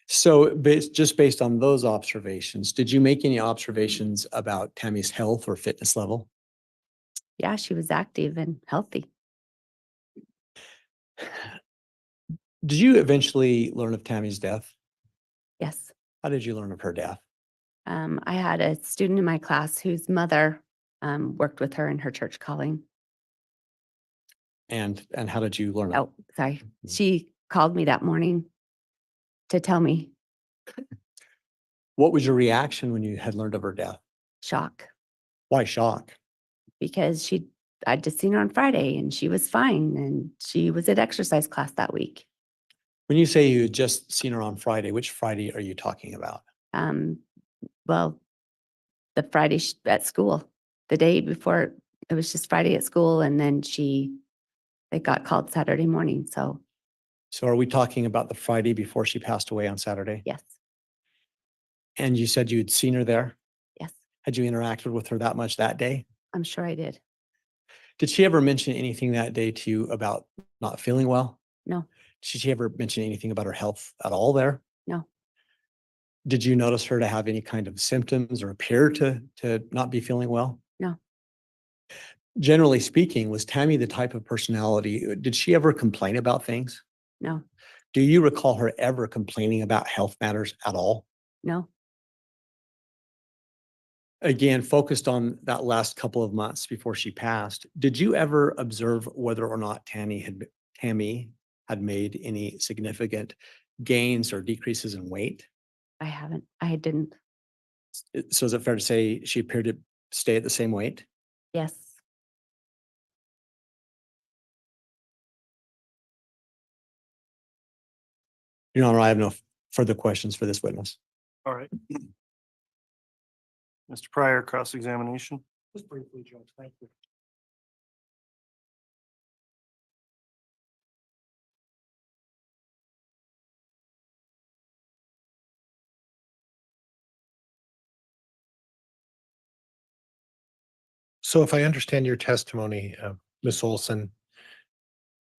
So just based on those observations, did you make any observations about Tammy's health or fitness level? Yeah, she was active and healthy. Did you eventually learn of Tammy's death? Yes. How did you learn of her death? I had a student in my class whose mother worked with her in her church calling. And how did you learn? Oh, sorry. She called me that morning to tell me. What was your reaction when you had learned of her death? Shock, Why shock? because I'd just seen her on Friday and she was fine and she was at exercise class that week. When you say you had just seen her on Friday, which Friday are you talking about? Well, the Friday at school, the day before, it was just Friday at school, and then they got called Saturday morning. So So are we talking about the Friday before she passed away on Saturday? yes, And you said you'd seen her there? yes, Had you interacted with her that much that day? I'm sure I did. Did she ever mention anything that day to you about not feeling well? No, Did she ever mention anything about her health at all there? no, Did you notice her to have any kind of symptoms or appear to not be feeling well? no, Generally speaking, was Tammy the type of personality, did she ever complain about things? no, Do you recall her ever complaining about health matters at all? no. Again, focused on that last couple of months before she passed, did you ever observe whether or not Tammy had made any significant gains or decreases in weight? I haven't. I didn't. So is it fair to say she appeared to stay at the same weight? Yes. Your Honor, I have no further questions for this witness. All right. Mr. Pryor, cross-examination. Just briefly, Judge, thank you. So if I understand your testimony, Ms. Olson,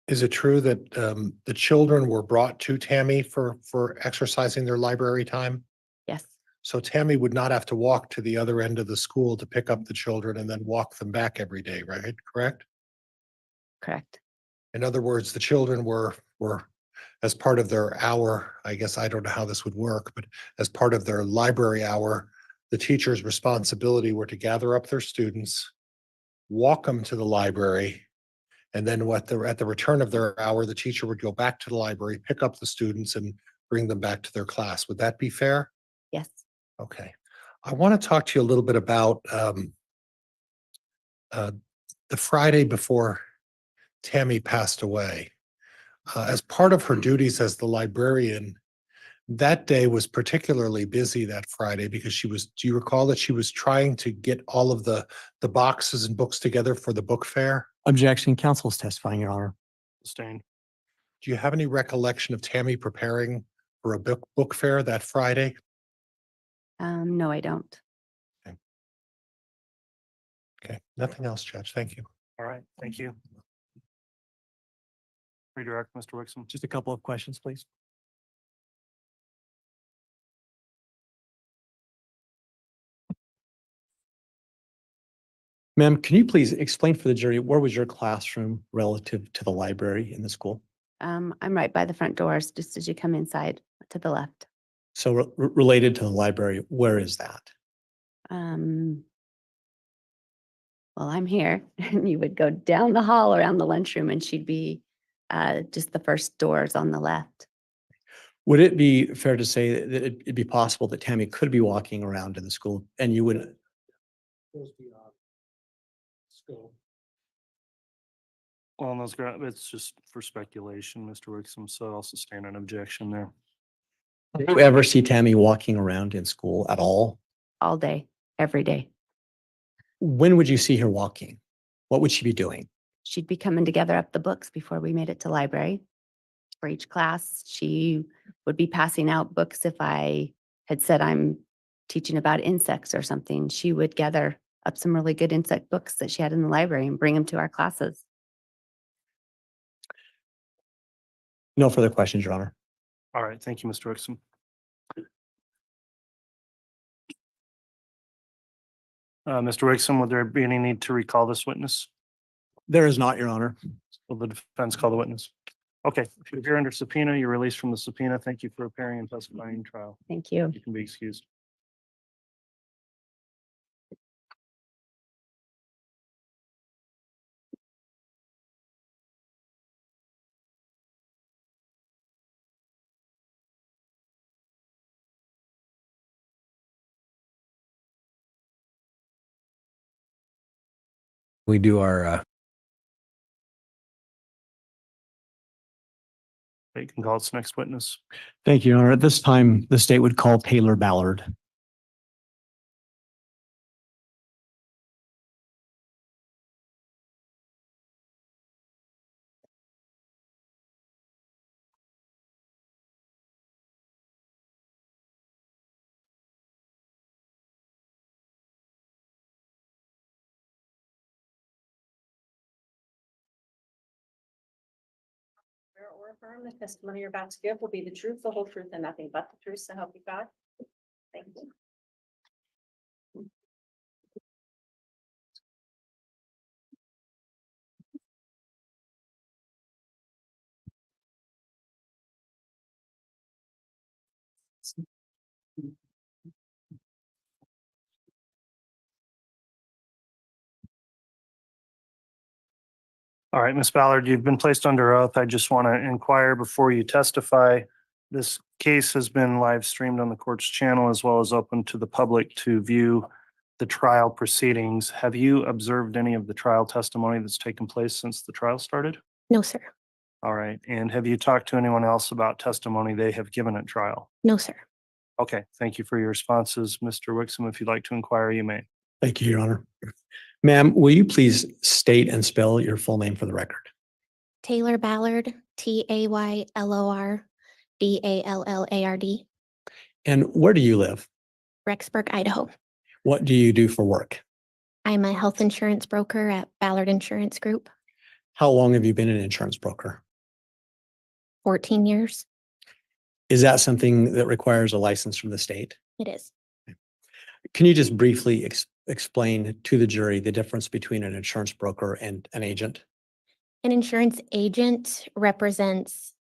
is it true that the children were brought to Tammy for exercising their library time? Yes. So Tammy would not have to walk to the other end of the school to pick up the children and then walk them back every day, right? Correct? Correct. In other words, the children were as part of their hour, I guess I don't know how this would work, but as part of their library hour, the teacher's responsibility were to gather up their students, walk them to the library, and then at the return of their hour, the teacher would go back to the library, pick up the students and bring them back to their class. Would that be fair? Yes. Okay. I want to talk to you a little bit about the Friday before Tammy passed away. As part of her duties as the librarian, that day was particularly busy that Friday because do you recall that she was trying to get all of the boxes and books together for the book fair? Objection, counsel is testifying, Your Honor. Sustained. Do you have any recollection of Tammy preparing for a book fair that Friday? No, I don't. Okay, nothing else, Judge. Thank you. All right, thank you. Redirect, Mr. Wixom. Just a couple of questions, please. Ma'am, can you please explain for the jury, where was your classroom relative to the library in the school? I'm right by the front doors, just as you come inside to the left. So related to the library, where is that? Well, I'm here and you would go down the hall around the lunchroom and she'd be just the first doors on the left. Would it be fair to say that it'd be possible that Tammy could be walking around in the school and you wouldn't? Well, on those grounds, it's just for speculation, Mr. Wixom, so I'll sustain an objection there. Did you ever see Tammy walking around in school at all? All day, every day. When would you see her walking? What would she be doing? She'd be coming to gather up the books before we made it to library. For each class, she would be passing out books. If I had said I'm teaching about insects or something, she would gather up some really good insect books that she had in the library and bring them to our classes. No further questions, Your Honor. All right, thank you, Mr. Wixom. Mr. Wixom, would there be any need to recall this witness? There is not, Your Honor. Will the defense call the witness? Okay, if you're here under subpoena, you're released from the subpoena. Thank you for appearing and testifying in trial. Thank you. You can be excused. We do our You can call its next witness. Thank you, Your Honor. At this time, the state would call Taylor Ballard. Swear or affirm the testimony you're about to give will be the truth, the whole truth, and nothing but the truth, so help you God. Thank you. All right, Ms. Ballard, you've been placed under oath. I just want to inquire before you testify. This case has been live streamed on the court's channel as well as open to the public to view the trial proceedings. Have you observed any of the trial testimony that's taken place since the trial started? No, sir. All right. And have you talked to anyone else about testimony they have given at trial? No, sir. Okay, thank you for your responses. Mr. Wixom, if you'd like to inquire, you may. Thank you, Your Honor. Ma'am, will you please state and spell your full name for the record? Taylor Ballard, TaylorBallard. And where do you live? Rexburg, Idaho. What do you do for work? I'm a health insurance broker at Ballard Insurance Group. How long have you been an insurance broker? 14 years. Is that something that requires a license from the state? It is. Can you just briefly explain to the jury the difference between an insurance broker and an agent? An insurance agent represents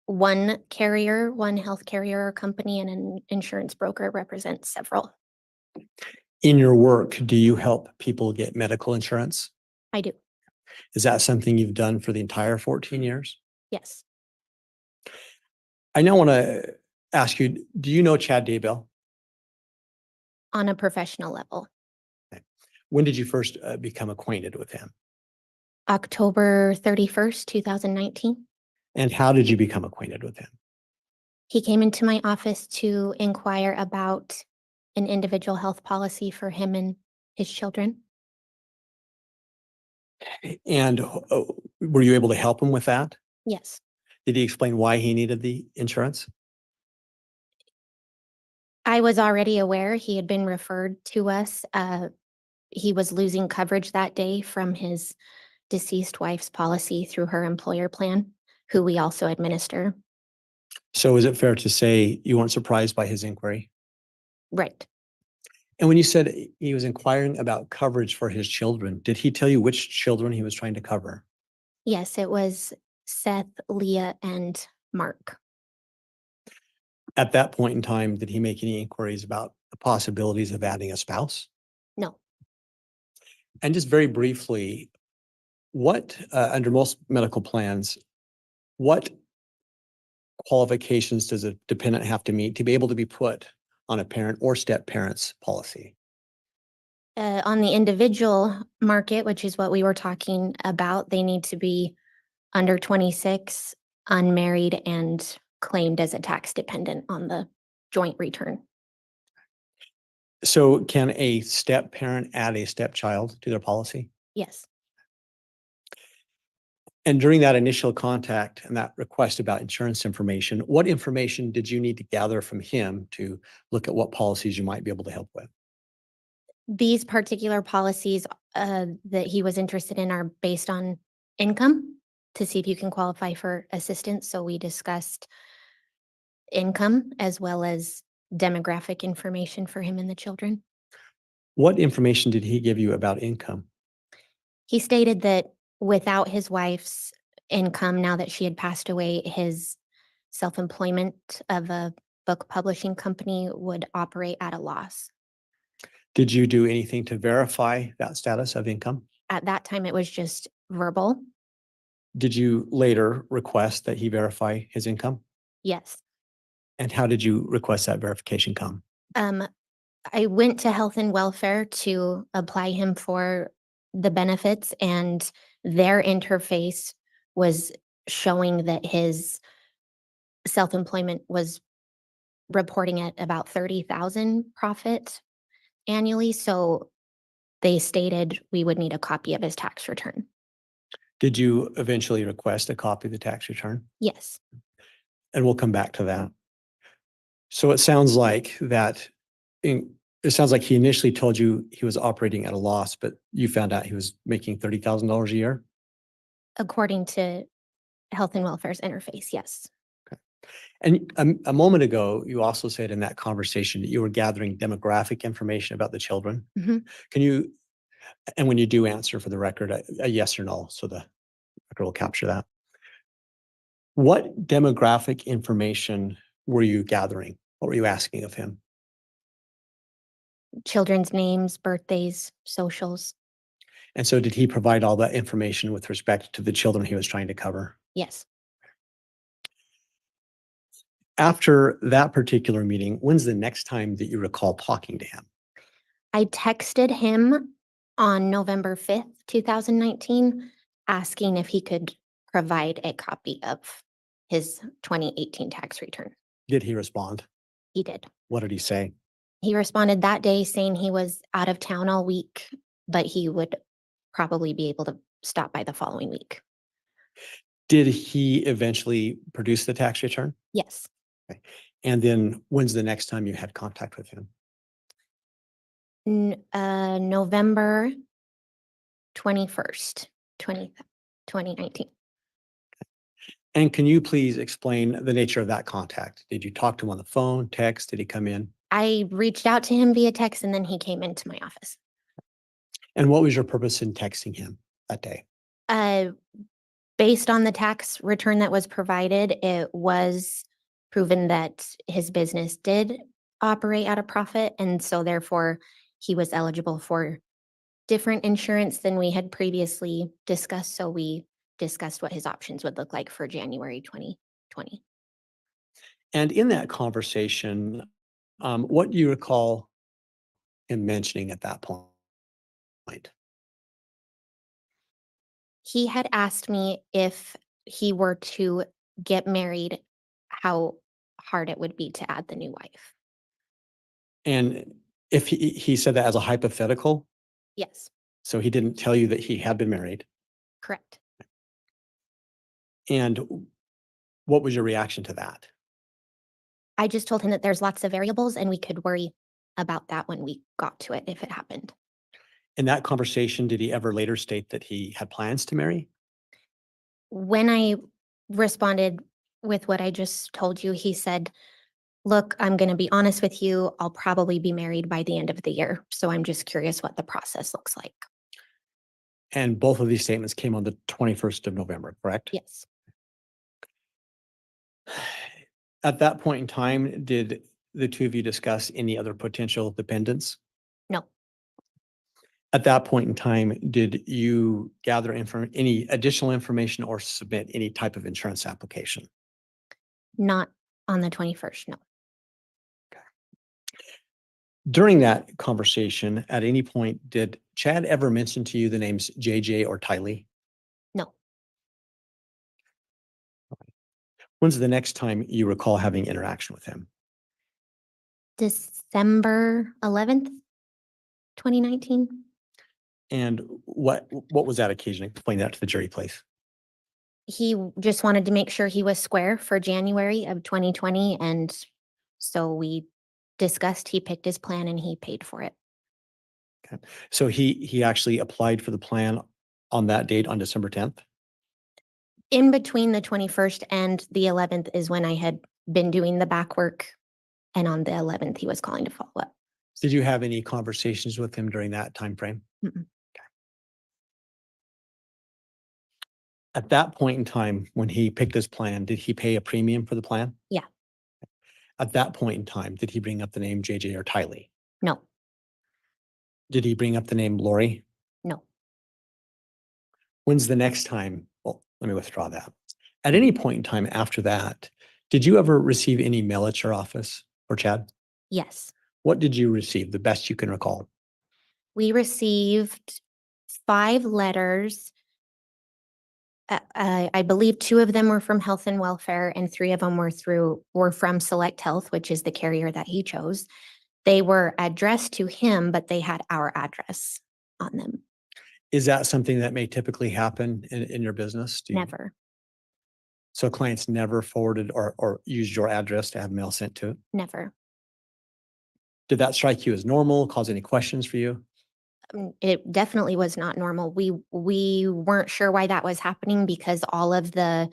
one carrier, one health carrier or company, and an insurance broker represents several. In your work, do you help people get medical insurance? I do. Is that something you've done for the entire 14 years? Yes. I now want to ask you, do you know Chad Daybell? On a professional level. When did you first become acquainted with him? October 31st, 2019. And how did you become acquainted with him? He came into my office to inquire about an individual health policy for him and his children. And were you able to help him with that? Yes. Did he explain why he needed the insurance? I was already aware he had been referred to us. He was losing coverage that day from his deceased wife's policy through her employer plan, who we also administer. So is it fair to say you weren't surprised by his inquiry? Right. And when you said he was inquiring about coverage for his children, did he tell you which children he was trying to cover? Yes, it was Seth, Leah, and Mark. At that point in time, did he make any inquiries about the possibilities of adding a spouse? No. And just very briefly, under most medical plans, what qualifications does a dependent have to meet to be able to be put on a parent or step parent's policy? On the individual market, which is what we were talking about, they need to be under 26, unmarried, and claimed as a tax dependent on the joint return. So can a step parent add a stepchild to their policy? Yes. And during that initial contact and that request about insurance information, what information did you need to gather from him to look at what policies you might be able to help with? These particular policies that he was interested in are based on income to see if you can qualify for assistance. So we discussed income as well as demographic information for him and the children. What information did he give you about income? He stated that without his wife's income, now that she had passed away, his self-employment of a book publishing company would operate at a loss. Did you do anything to verify that status of income? At that time, it was just verbal. Did you later request that he verify his income? Yes. And how did you request that verification come? I went to Health and Welfare to apply him for the benefits, and their interface was showing that his self-employment was reporting at about 30,000 profit annually. So they stated we would need a copy of his tax return. Did you eventually request a copy of the tax return? Yes. And we'll come back to that. So it sounds like he initially told you he was operating at a loss, but you found out he was making $30,000 a year? According to Health and Welfare's interface, yes. And a moment ago, you also said in that conversation that you were gathering demographic information about the children. Mhm. And when you do answer for the record, a yes or no, so the record will capture that. What demographic information were you gathering? What were you asking of him? Children's names, birthdays, socials. And so did he provide all that information with respect to the children he was trying to cover? Yes. After that particular meeting, when's the next time that you recall talking to him? I texted him on November 5th, 2019, asking if he could provide a copy of his 2018 tax return. Did he respond? He did. What did he say? He responded that day saying he was out of town all week, but he would probably be able to stop by the following week. Did he eventually produce the tax return? Yes. And then when's the next time you had contact with him? November 21st, 2019. And can you please explain the nature of that contact? Did you talk to him on the phone, text? Did he come in? I reached out to him via text and then he came into my office. And what was your purpose in texting him that day? Based on the tax return that was provided, it was proven that his business did operate at a profit. And so therefore he was eligible for different insurance than we had previously discussed. So we discussed what his options would look like for January 2020. And in that conversation, what do you recall him mentioning at that point? He had asked me if he were to get married, how hard it would be to add the new wife. And if he said that as a hypothetical, Yes, so he didn't tell you that he had been married. correct. And what was your reaction to that? I just told him that there's lots of variables and we could worry about that when we got to it if it happened. In that conversation, did he ever later state that he had plans to marry? When I responded with what I just told you, he said, look, I'm going to be honest with you. I'll probably be married by the end of the year. So I'm just curious what the process looks like. And both of these statements came on the 21st of November, correct? Yes. At that point in time, did the two of you discuss any other potential dependents? No. At that point in time, did you gather any additional information or submit any type of insurance application? Not on the 21st, no. During that conversation, at any point, did Chad ever mention to you the names JJ or Tylee? No. When's the next time you recall having interaction with him? December 11th, 2019. And what was that occasion? Explain that to the jury, please. He just wanted to make sure he was square for January of 2020. And so we discussed, he picked his plan and he paid for it. Okay. So he actually applied for the plan on that date on December 10th? In between the 21st and the 11th is when I had been doing the back work. And on the 11th, he was calling to follow up. Did you have any conversations with him during that time frame? Mm-mm. At that point in time, when he picked his plan, did he pay a premium for the plan? Yeah. At that point in time, did he bring up the name JJ or Tylee? No, Did he bring up the name Lori? no. When's the next time? Well, let me withdraw that. At any point in time after that, did you ever receive any mail at your office or Chad? Yes. What did you receive, the best you can recall? We received 5 letters. I believe 2 of them were from Health and Welfare and 3 of them were from Select Health, which is the carrier that he chose. They were addressed to him, but they had our address on them. Is that something that may typically happen in your business? Never, So clients never forwarded or used your address to have mail sent to? never. Did that strike you as normal, cause any questions for you? It definitely was not normal. We weren't sure why that was happening because all of the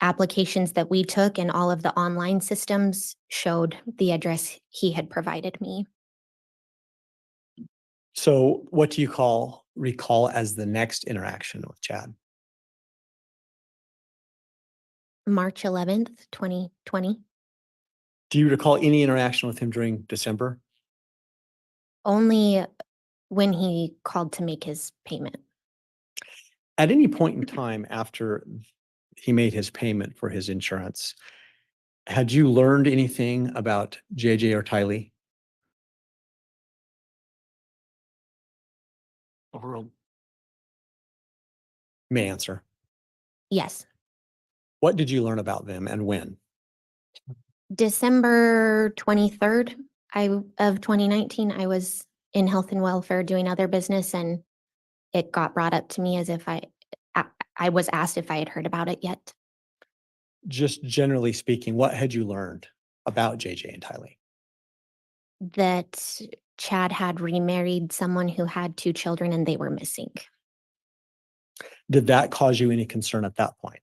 applications that we took and all of the online systems showed the address he had provided me. So what do you recall as the next interaction with Chad? March 11th, 2020. Do you recall any interaction with him during December? Only when he called to make his payment. At any point in time after he made his payment for his insurance, Had you learned anything about JJ or Tylee? Overall. May answer. Yes. What did you learn about them and when? December 23rd, of 2019, I was in health and welfare doing other business, and it got brought up to me as if I was asked if I had heard about it yet. Just generally speaking, what had you learned about JJ and Tylee? That Chad had remarried someone who had 2 children and they were missing. Did that cause you any concern at that point?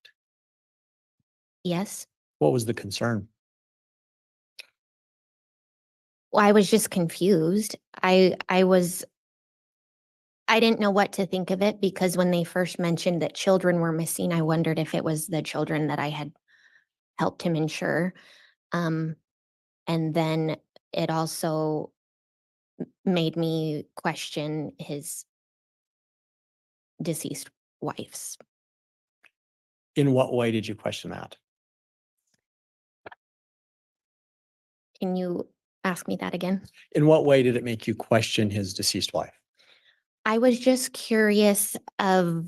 Yes. What was the concern? Well, I was just confused. I didn't know what to think of it because when they first mentioned that children were missing, I wondered if it was the children that I had helped him insure. And then it also made me question his deceased wife's. In what way did you question that? Can you ask me that again? In what way did it make you question his deceased wife? I was just curious of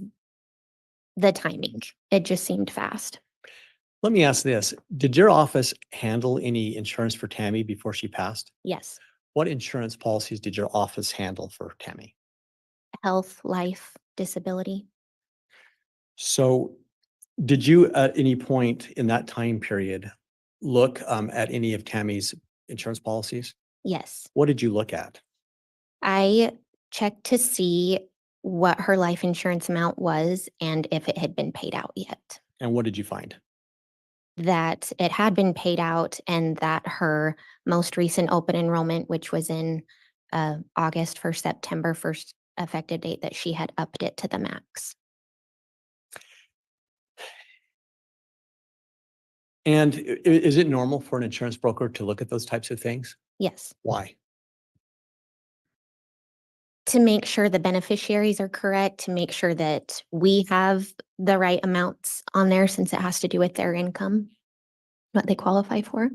the timing. It just seemed fast. Let me ask this. Did your office handle any insurance for Tammy before she passed? Yes. What insurance policies did your office handle for Tammy? Health, life, disability. So did you at any point in that time period look at any of Tammy's insurance policies? Yes. What did you look at? I checked to see what her life insurance amount was and if it had been paid out yet. And what did you find? That it had been paid out and that her most recent open enrollment, which was in August for September 1st effective date, that she had upped it to the max. And is it normal for an insurance broker to look at those types of things? Yes. Why? To make sure the beneficiaries are correct, to make sure that we have the right amounts on there since it has to do with their income, what they qualify for.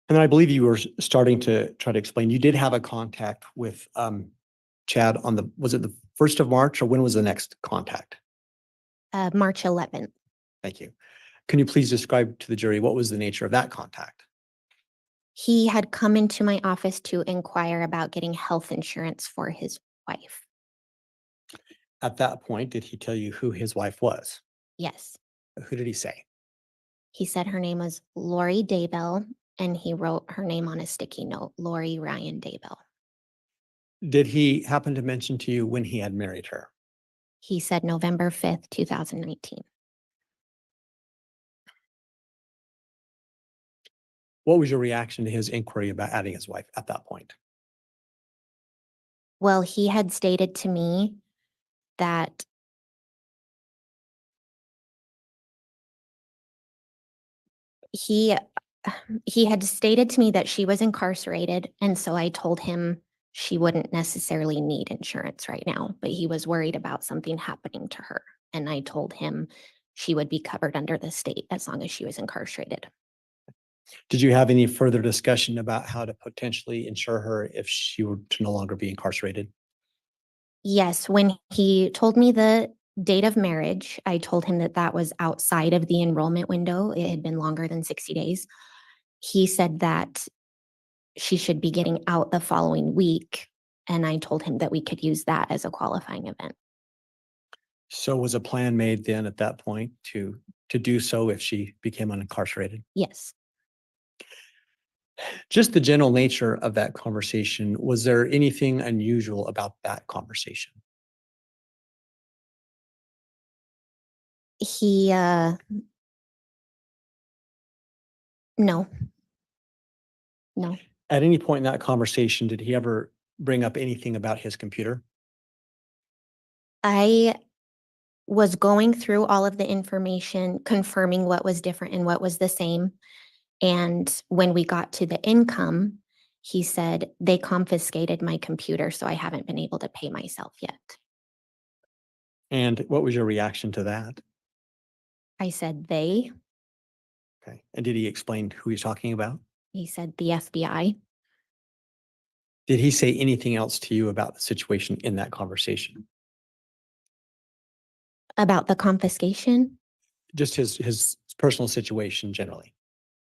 And I believe you were starting to try to explain, you did have a contact with Chad on was it the 1st of March or when was the next contact? March 11th. Thank you. Can you please describe to the jury what was the nature of that contact? He had come into my office to inquire about getting health insurance for his wife. At that point, did he tell you who his wife was? Yes. Who did he say? He said her name was Tylee Daybell, and he wrote her name on a sticky note, Tylee Ryan Daybell. Did he happen to mention to you when he had married her? He said November 5th, 2019. What was your reaction to his inquiry about adding his wife at that point? Well, he had stated to me that he had stated to me that she was incarcerated, and so I told him she wouldn't necessarily need insurance right now, but he was worried about something happening to her. And I told him she would be covered under the state as long as she was incarcerated. Did you have any further discussion about how to potentially insure her if she were to no longer be incarcerated? Yes, when he told me the date of marriage, I told him that that was outside of the enrollment window. It had been longer than 60 days. He said that she should be getting out the following week. And I told him that we could use that as a qualifying event. So was a plan made then at that point to do so if she became unincarcerated? Yes. Just the general nature of that conversation, was there anything unusual about that conversation? He, no. No. At any point in that conversation, did he ever bring up anything about his computer? I was going through all of the information, confirming what was different and what was the same. And when we got to the income, he said, they confiscated my computer, so I haven't been able to pay myself yet. And what was your reaction to that? I said, they? Okay. And did he explain who he's talking about? He said the FBI. Did he say anything else to you about the situation in that conversation? About the confiscation, Just his personal situation generally.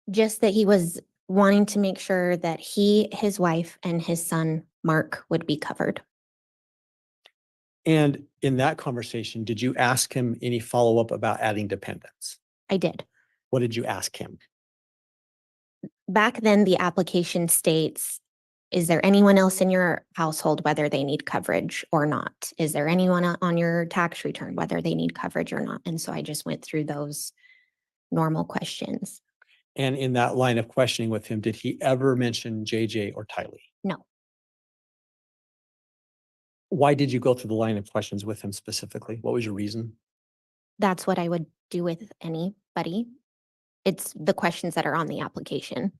just that he was wanting to make sure that he, his wife, and his son, Mark, would be covered. And in that conversation, did you ask him any follow-up about adding dependents? I did. What did you ask him? Back then, the application states, is there anyone else in your household, whether they need coverage or not? Is there anyone on your tax return, whether they need coverage or not? And so I just went through those normal questions. And in that line of questioning with him, did he ever mention JJ or Tylee? No, Why did you go through the line of questions with him specifically? What was your reason? that's what I would do with anybody. It's the questions that are on the application.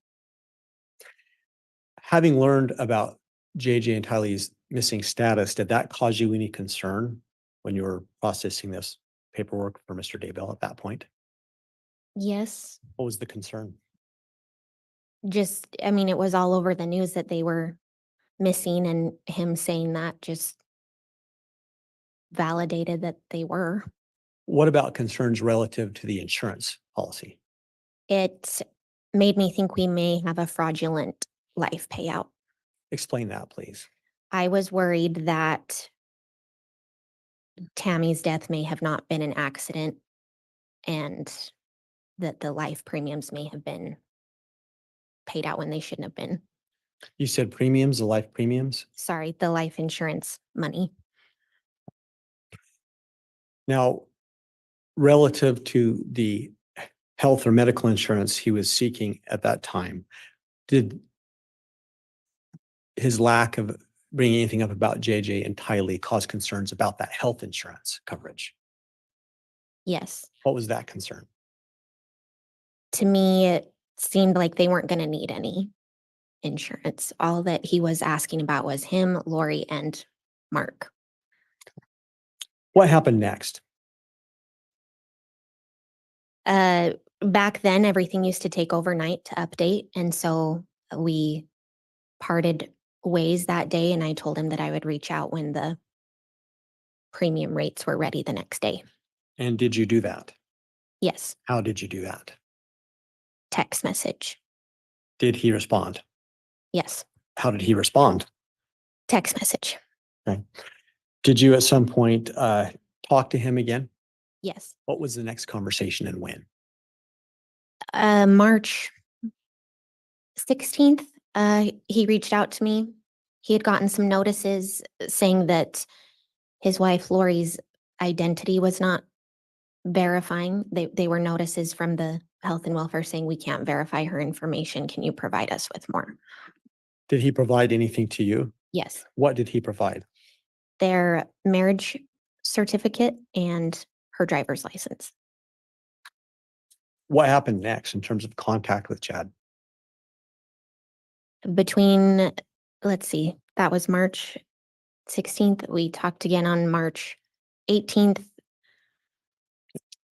Having learned about JJ and Tylee's missing status, did that cause you any concern when you were processing this paperwork for Mr. Daybell at that point? Yes, What was the concern? just, I mean, it was all over the news that they were missing, and him saying that just validated that they were. What about concerns relative to the insurance policy? It made me think we may have a fraudulent life payout. Explain that, please. I was worried that Tammy's death may have not been an accident and that the life premiums may have been paid out when they shouldn't have been. You said premiums, the life premiums. Sorry, the life insurance money. Now, relative to the health or medical insurance he was seeking at that time, did his lack of bringing anything up about JJ and Tylee cause concerns about that health insurance coverage? Yes. What was that concern? To me, it seemed like they weren't going to need any insurance. All that he was asking about was him, Lori, and Mark. What happened next? Back then, everything used to take overnight to update. And so we parted ways that day. And I told him that I would reach out when the premium rates were ready the next day. And did you do that? Yes, How did you do that? text message. Did he respond? Yes, How did he respond? text message. Okay. Did you at some point talk to him again? Yes. What was the next conversation and when? March 16th, he reached out to me. He had gotten some notices saying that his wife Lori's identity was not verifying. They were notices from the health and welfare saying we can't verify her information. Can you provide us with more? Did he provide anything to you? Yes, What did he provide? their marriage certificate and her driver's license. What happened next in terms of contact with Chad? Between, let's see, that was March 16th. We talked again on March 18th,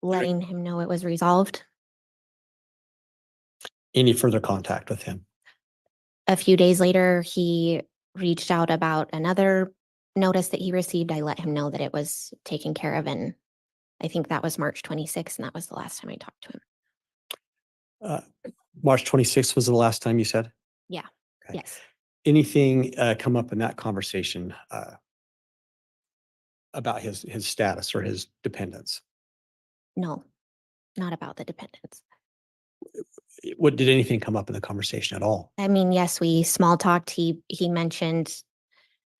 letting him know it was resolved. Any further contact with him? A few days later, he reached out about another notice that he received. I let him know that it was taken care of, and I think that was March 26th, and that was the last time I talked to him. March 26th was the last time you said? Yeah, Okay. yes. Anything come up in that conversation about his status or his dependence? No, not about the dependents. What did anything come up in the conversation at all? I mean, yes, we small talked. He mentioned,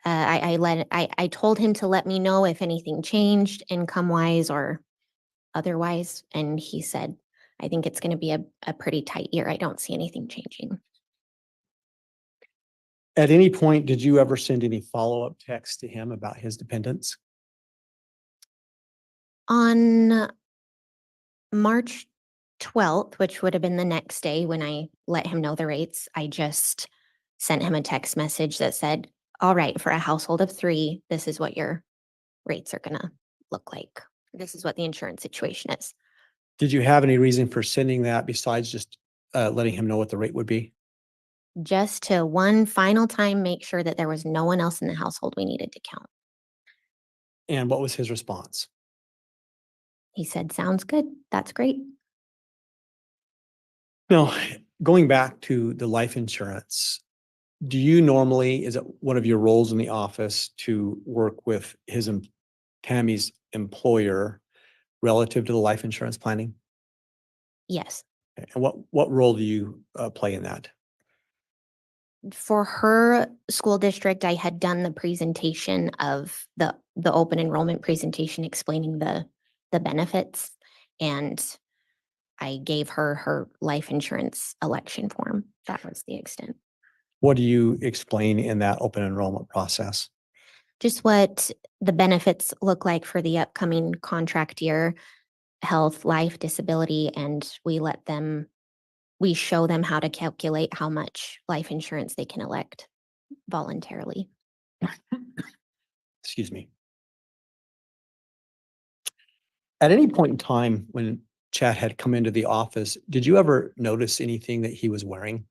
I told him to let me know if anything changed income wise or otherwise. And he said, I think it's going to be a pretty tight year. I don't see anything changing. At any point, did you ever send any follow-up text to him about his dependents? On March 12th, which would have been the next day when I let him know the rates, I just sent him a text message that said, all right, for a household of 3, this is what your rates are going to look like. This is what the insurance situation is. Did you have any reason for sending that besides just letting him know what the rate would be? Just to one final time make sure that there was no one else in the household we needed to count. And what was his response? He said, "Sounds good. That's great." Now, going back to the life insurance, do you normally, is it one of your roles in the office to work with Tammy's employer relative to the life insurance planning? Yes. Okay, and what role do you play in that? For her school district, I had done the presentation of the open enrollment presentation explaining the benefits. And I gave her her life insurance election form. That was the extent. What do you explain in that open enrollment process? Just what the benefits look like for the upcoming contract year, health, life, disability, and we show them how to calculate how much life insurance they can elect voluntarily. Excuse me. At any point in time when Chad had come into the office, did you ever notice anything that he was wearing?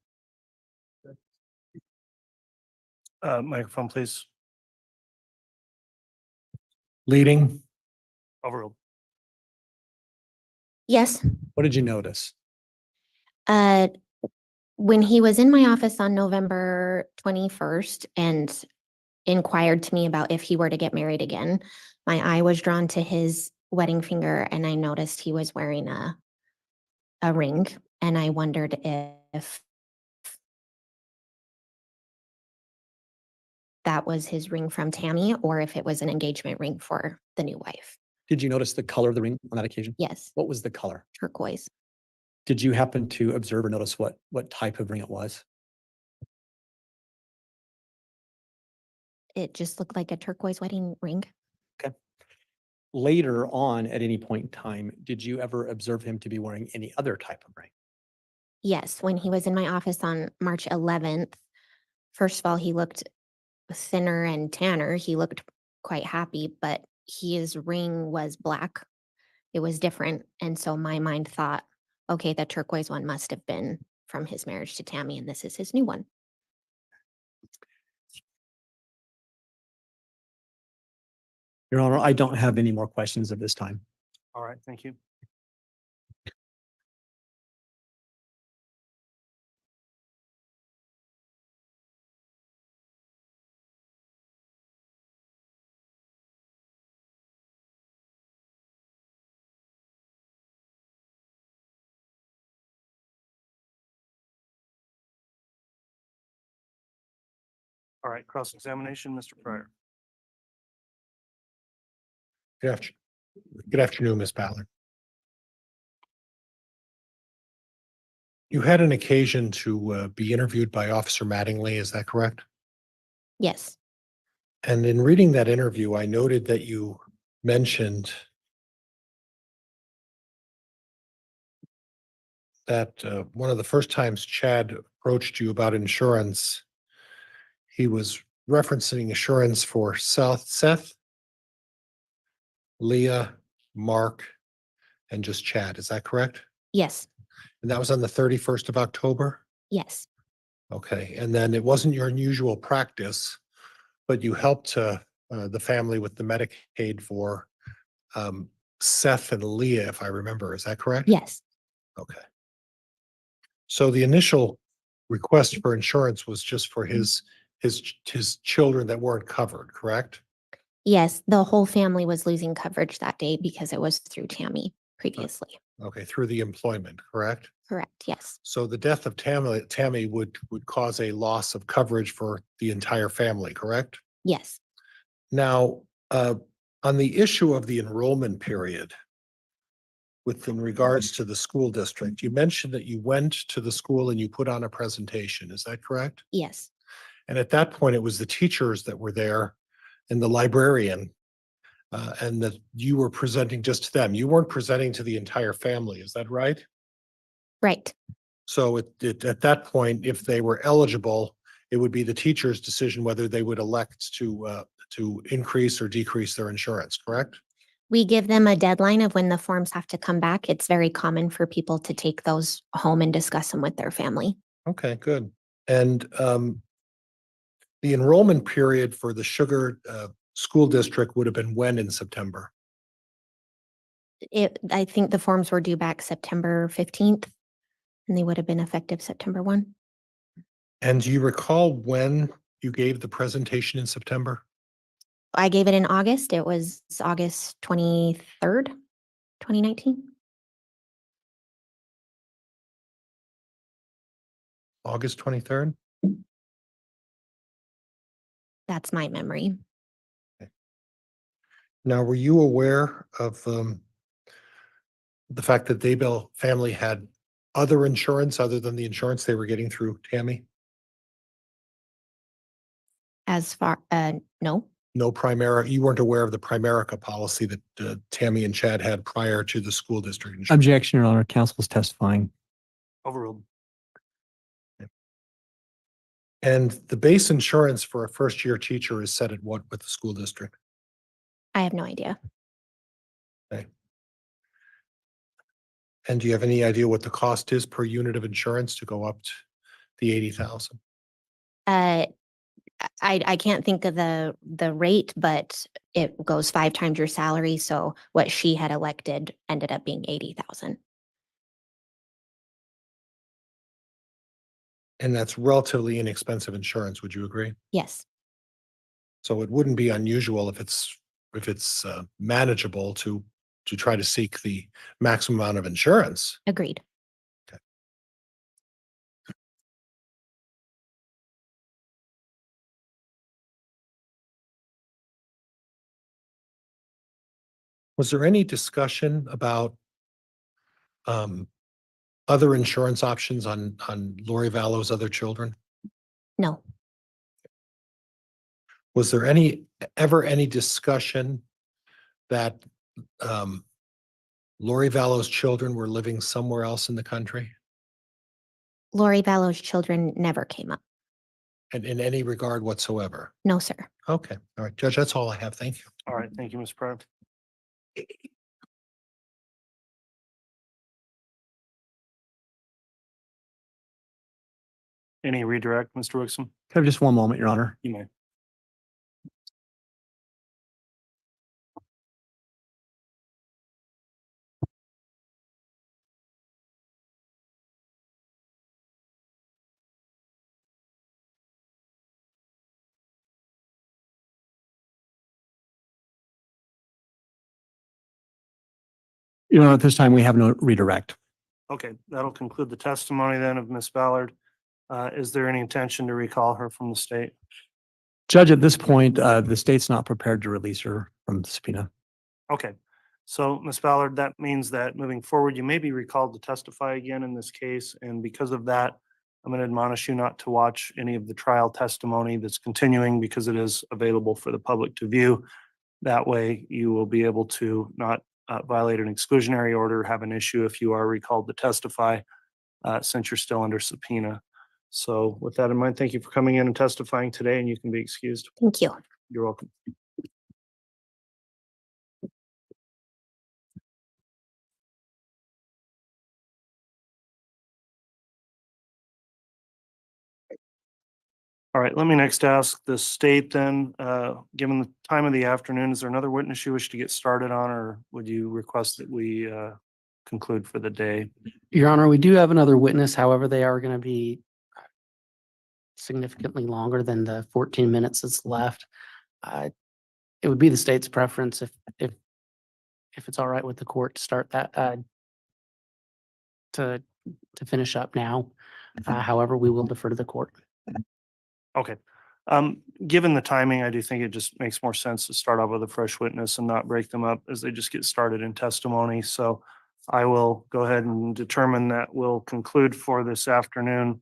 Microphone, please. Leading, Overruled. Yes, What did you notice? when he was in my office on November 21st and inquired to me about if he were to get married again, my eye was drawn to his wedding finger and I noticed he was wearing a ring, and I wondered if that was his ring from Tammy or if it was an engagement ring for the new wife. Did you notice the color of the ring on that occasion? Yes, What was the color? turquoise. Did you happen to observe or notice what type of ring it was? It just looked like a turquoise wedding ring. Okay. Later on, at any point in time, did you ever observe him to be wearing any other type of ring? Yes, when he was in my office on March 11th, first of all, he looked thinner and tanner. He looked quite happy, but his ring was black. It was different. And so my mind thought, okay, the turquoise one must have been from his marriage to Tammy, and this is his new one. Your Honor, I don't have any more questions at this time. All right, thank you. All right, cross-examination, Mr. Pryor. Good afternoon, Ms. Ballard. You had an occasion to be interviewed by Officer Mattingly, is that correct? Yes, And in reading that interview, I noted that you mentioned that one of the first times Chad approached you about insurance, he was referencing insurance for Seth, Leah, Mark, and just Chad. Is that correct? yes, And that was on the 31st of October? yes, Okay. And then it wasn't your unusual practice, but you helped the family with the Medicaid for Seth and Leah, if I remember. Is that correct? yes, Okay. So the initial request for insurance was just for his children that weren't covered, correct? yes. The whole family was losing coverage that day because it was through Tammy previously. Okay, through the employment, correct? Correct, yes, So the death of Tammy would cause a loss of coverage for the entire family, correct? yes, Now, on the issue of the enrollment period, in regards to the school district, you mentioned that you went to the school and you put on a presentation. Is that correct? yes, And at that point, it was the teachers that were there and the librarian, and that you were presenting just to them. You weren't presenting to the entire family. Is that right? right, So at that point, if they were eligible, it would be the teacher's decision whether they would elect to increase or decrease their insurance, correct? We give them a deadline of when the forms have to come back. It's very common for people to take those home and discuss them with their family. Okay, good. And the enrollment period for the Sugar School District would have been when in September? I think the forms were due back September 15th and they would have been effective September 1. And do you recall when you gave the presentation in September? I gave it in August. It was August 23rd, 2019. August 23rd? That's my memory. Now, were you aware of the fact that Daybell family had other insurance other than the insurance they were getting through Tammy? As far, no, No Primera, you weren't aware of the Primerica policy that Tammy and Chad had prior to the school district insurance? Objection, Your Honor. Counsel's testifying. Overruled. And the base insurance for a first-year teacher is set at what with the school district? I have no idea. Okay. And do you have any idea what the cost is per unit of insurance to go up to the 80,000? I can't think of the rate, but it goes 5 times your salary. So what she had elected ended up being 80,000. And that's relatively inexpensive insurance, would you agree? Yes, So it wouldn't be unusual if it's manageable to try to seek the maximum amount of insurance. agreed. Was there any discussion about other insurance options on Lori Vallow's other children? No, Was there ever any discussion that Lori Vallow's children were living somewhere else in the country? Lori Vallow's children never came up. And in any regard whatsoever? No, sir. Okay, all right, Judge, that's all I have. Thank you. All right, thank you, Ms. Pratt. Any redirect, Mr. Wixom? Can I have just one moment, Your Honor? You may. Your Honor, at this time, we have no redirect. Okay, that'll conclude the testimony then of Ms. Ballard. Is there any intention to recall her from the state? Judge, at this point, the state's not prepared to release her from the subpoena. Okay, so Ms. Ballard, that means that moving forward, you may be recalled to testify again in this case. And because of that, I'm going to admonish you not to watch any of the trial testimony that's continuing because it is available for the public to view. That way you will be able to not violate an exclusionary order, have an issue if you are recalled to testify since you're still under subpoena. So with that in mind, thank you for coming in and testifying today, and you can be excused. Thank you. You're welcome. All right, let me next ask the state then, given the time of the afternoon, is there another witness you wish to get started on, or would you request that we conclude for the day? Your Honor, we do have another witness. However, they are going to be significantly longer than the 14 minutes that's left. It would be the state's preference if it's all right with the court to start that to finish up now. However, we will defer to the court. Okay. Given the timing, I do think it just makes more sense to start off with a fresh witness and not break them up as they just get started in testimony. So I will go ahead and determine that we'll conclude for this afternoon.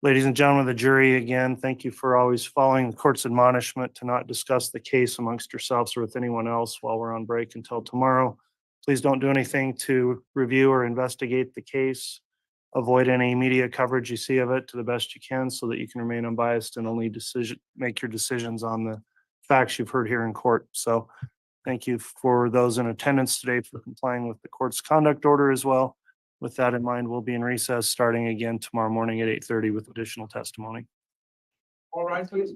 Ladies and gentlemen of the jury, again, thank you for always following the court's admonishment to not discuss the case amongst yourselves or with anyone else while we're on break until tomorrow. Please don't do anything to review or investigate the case. Avoid any media coverage you see of it to the best you can so that you can remain unbiased and only make your decisions on the facts you've heard here in court. So Thank you for those in attendance today for complying with the court's conduct order as well. With that in mind, we'll be in recess starting again tomorrow morning at 8:30 with additional testimony. All right, please.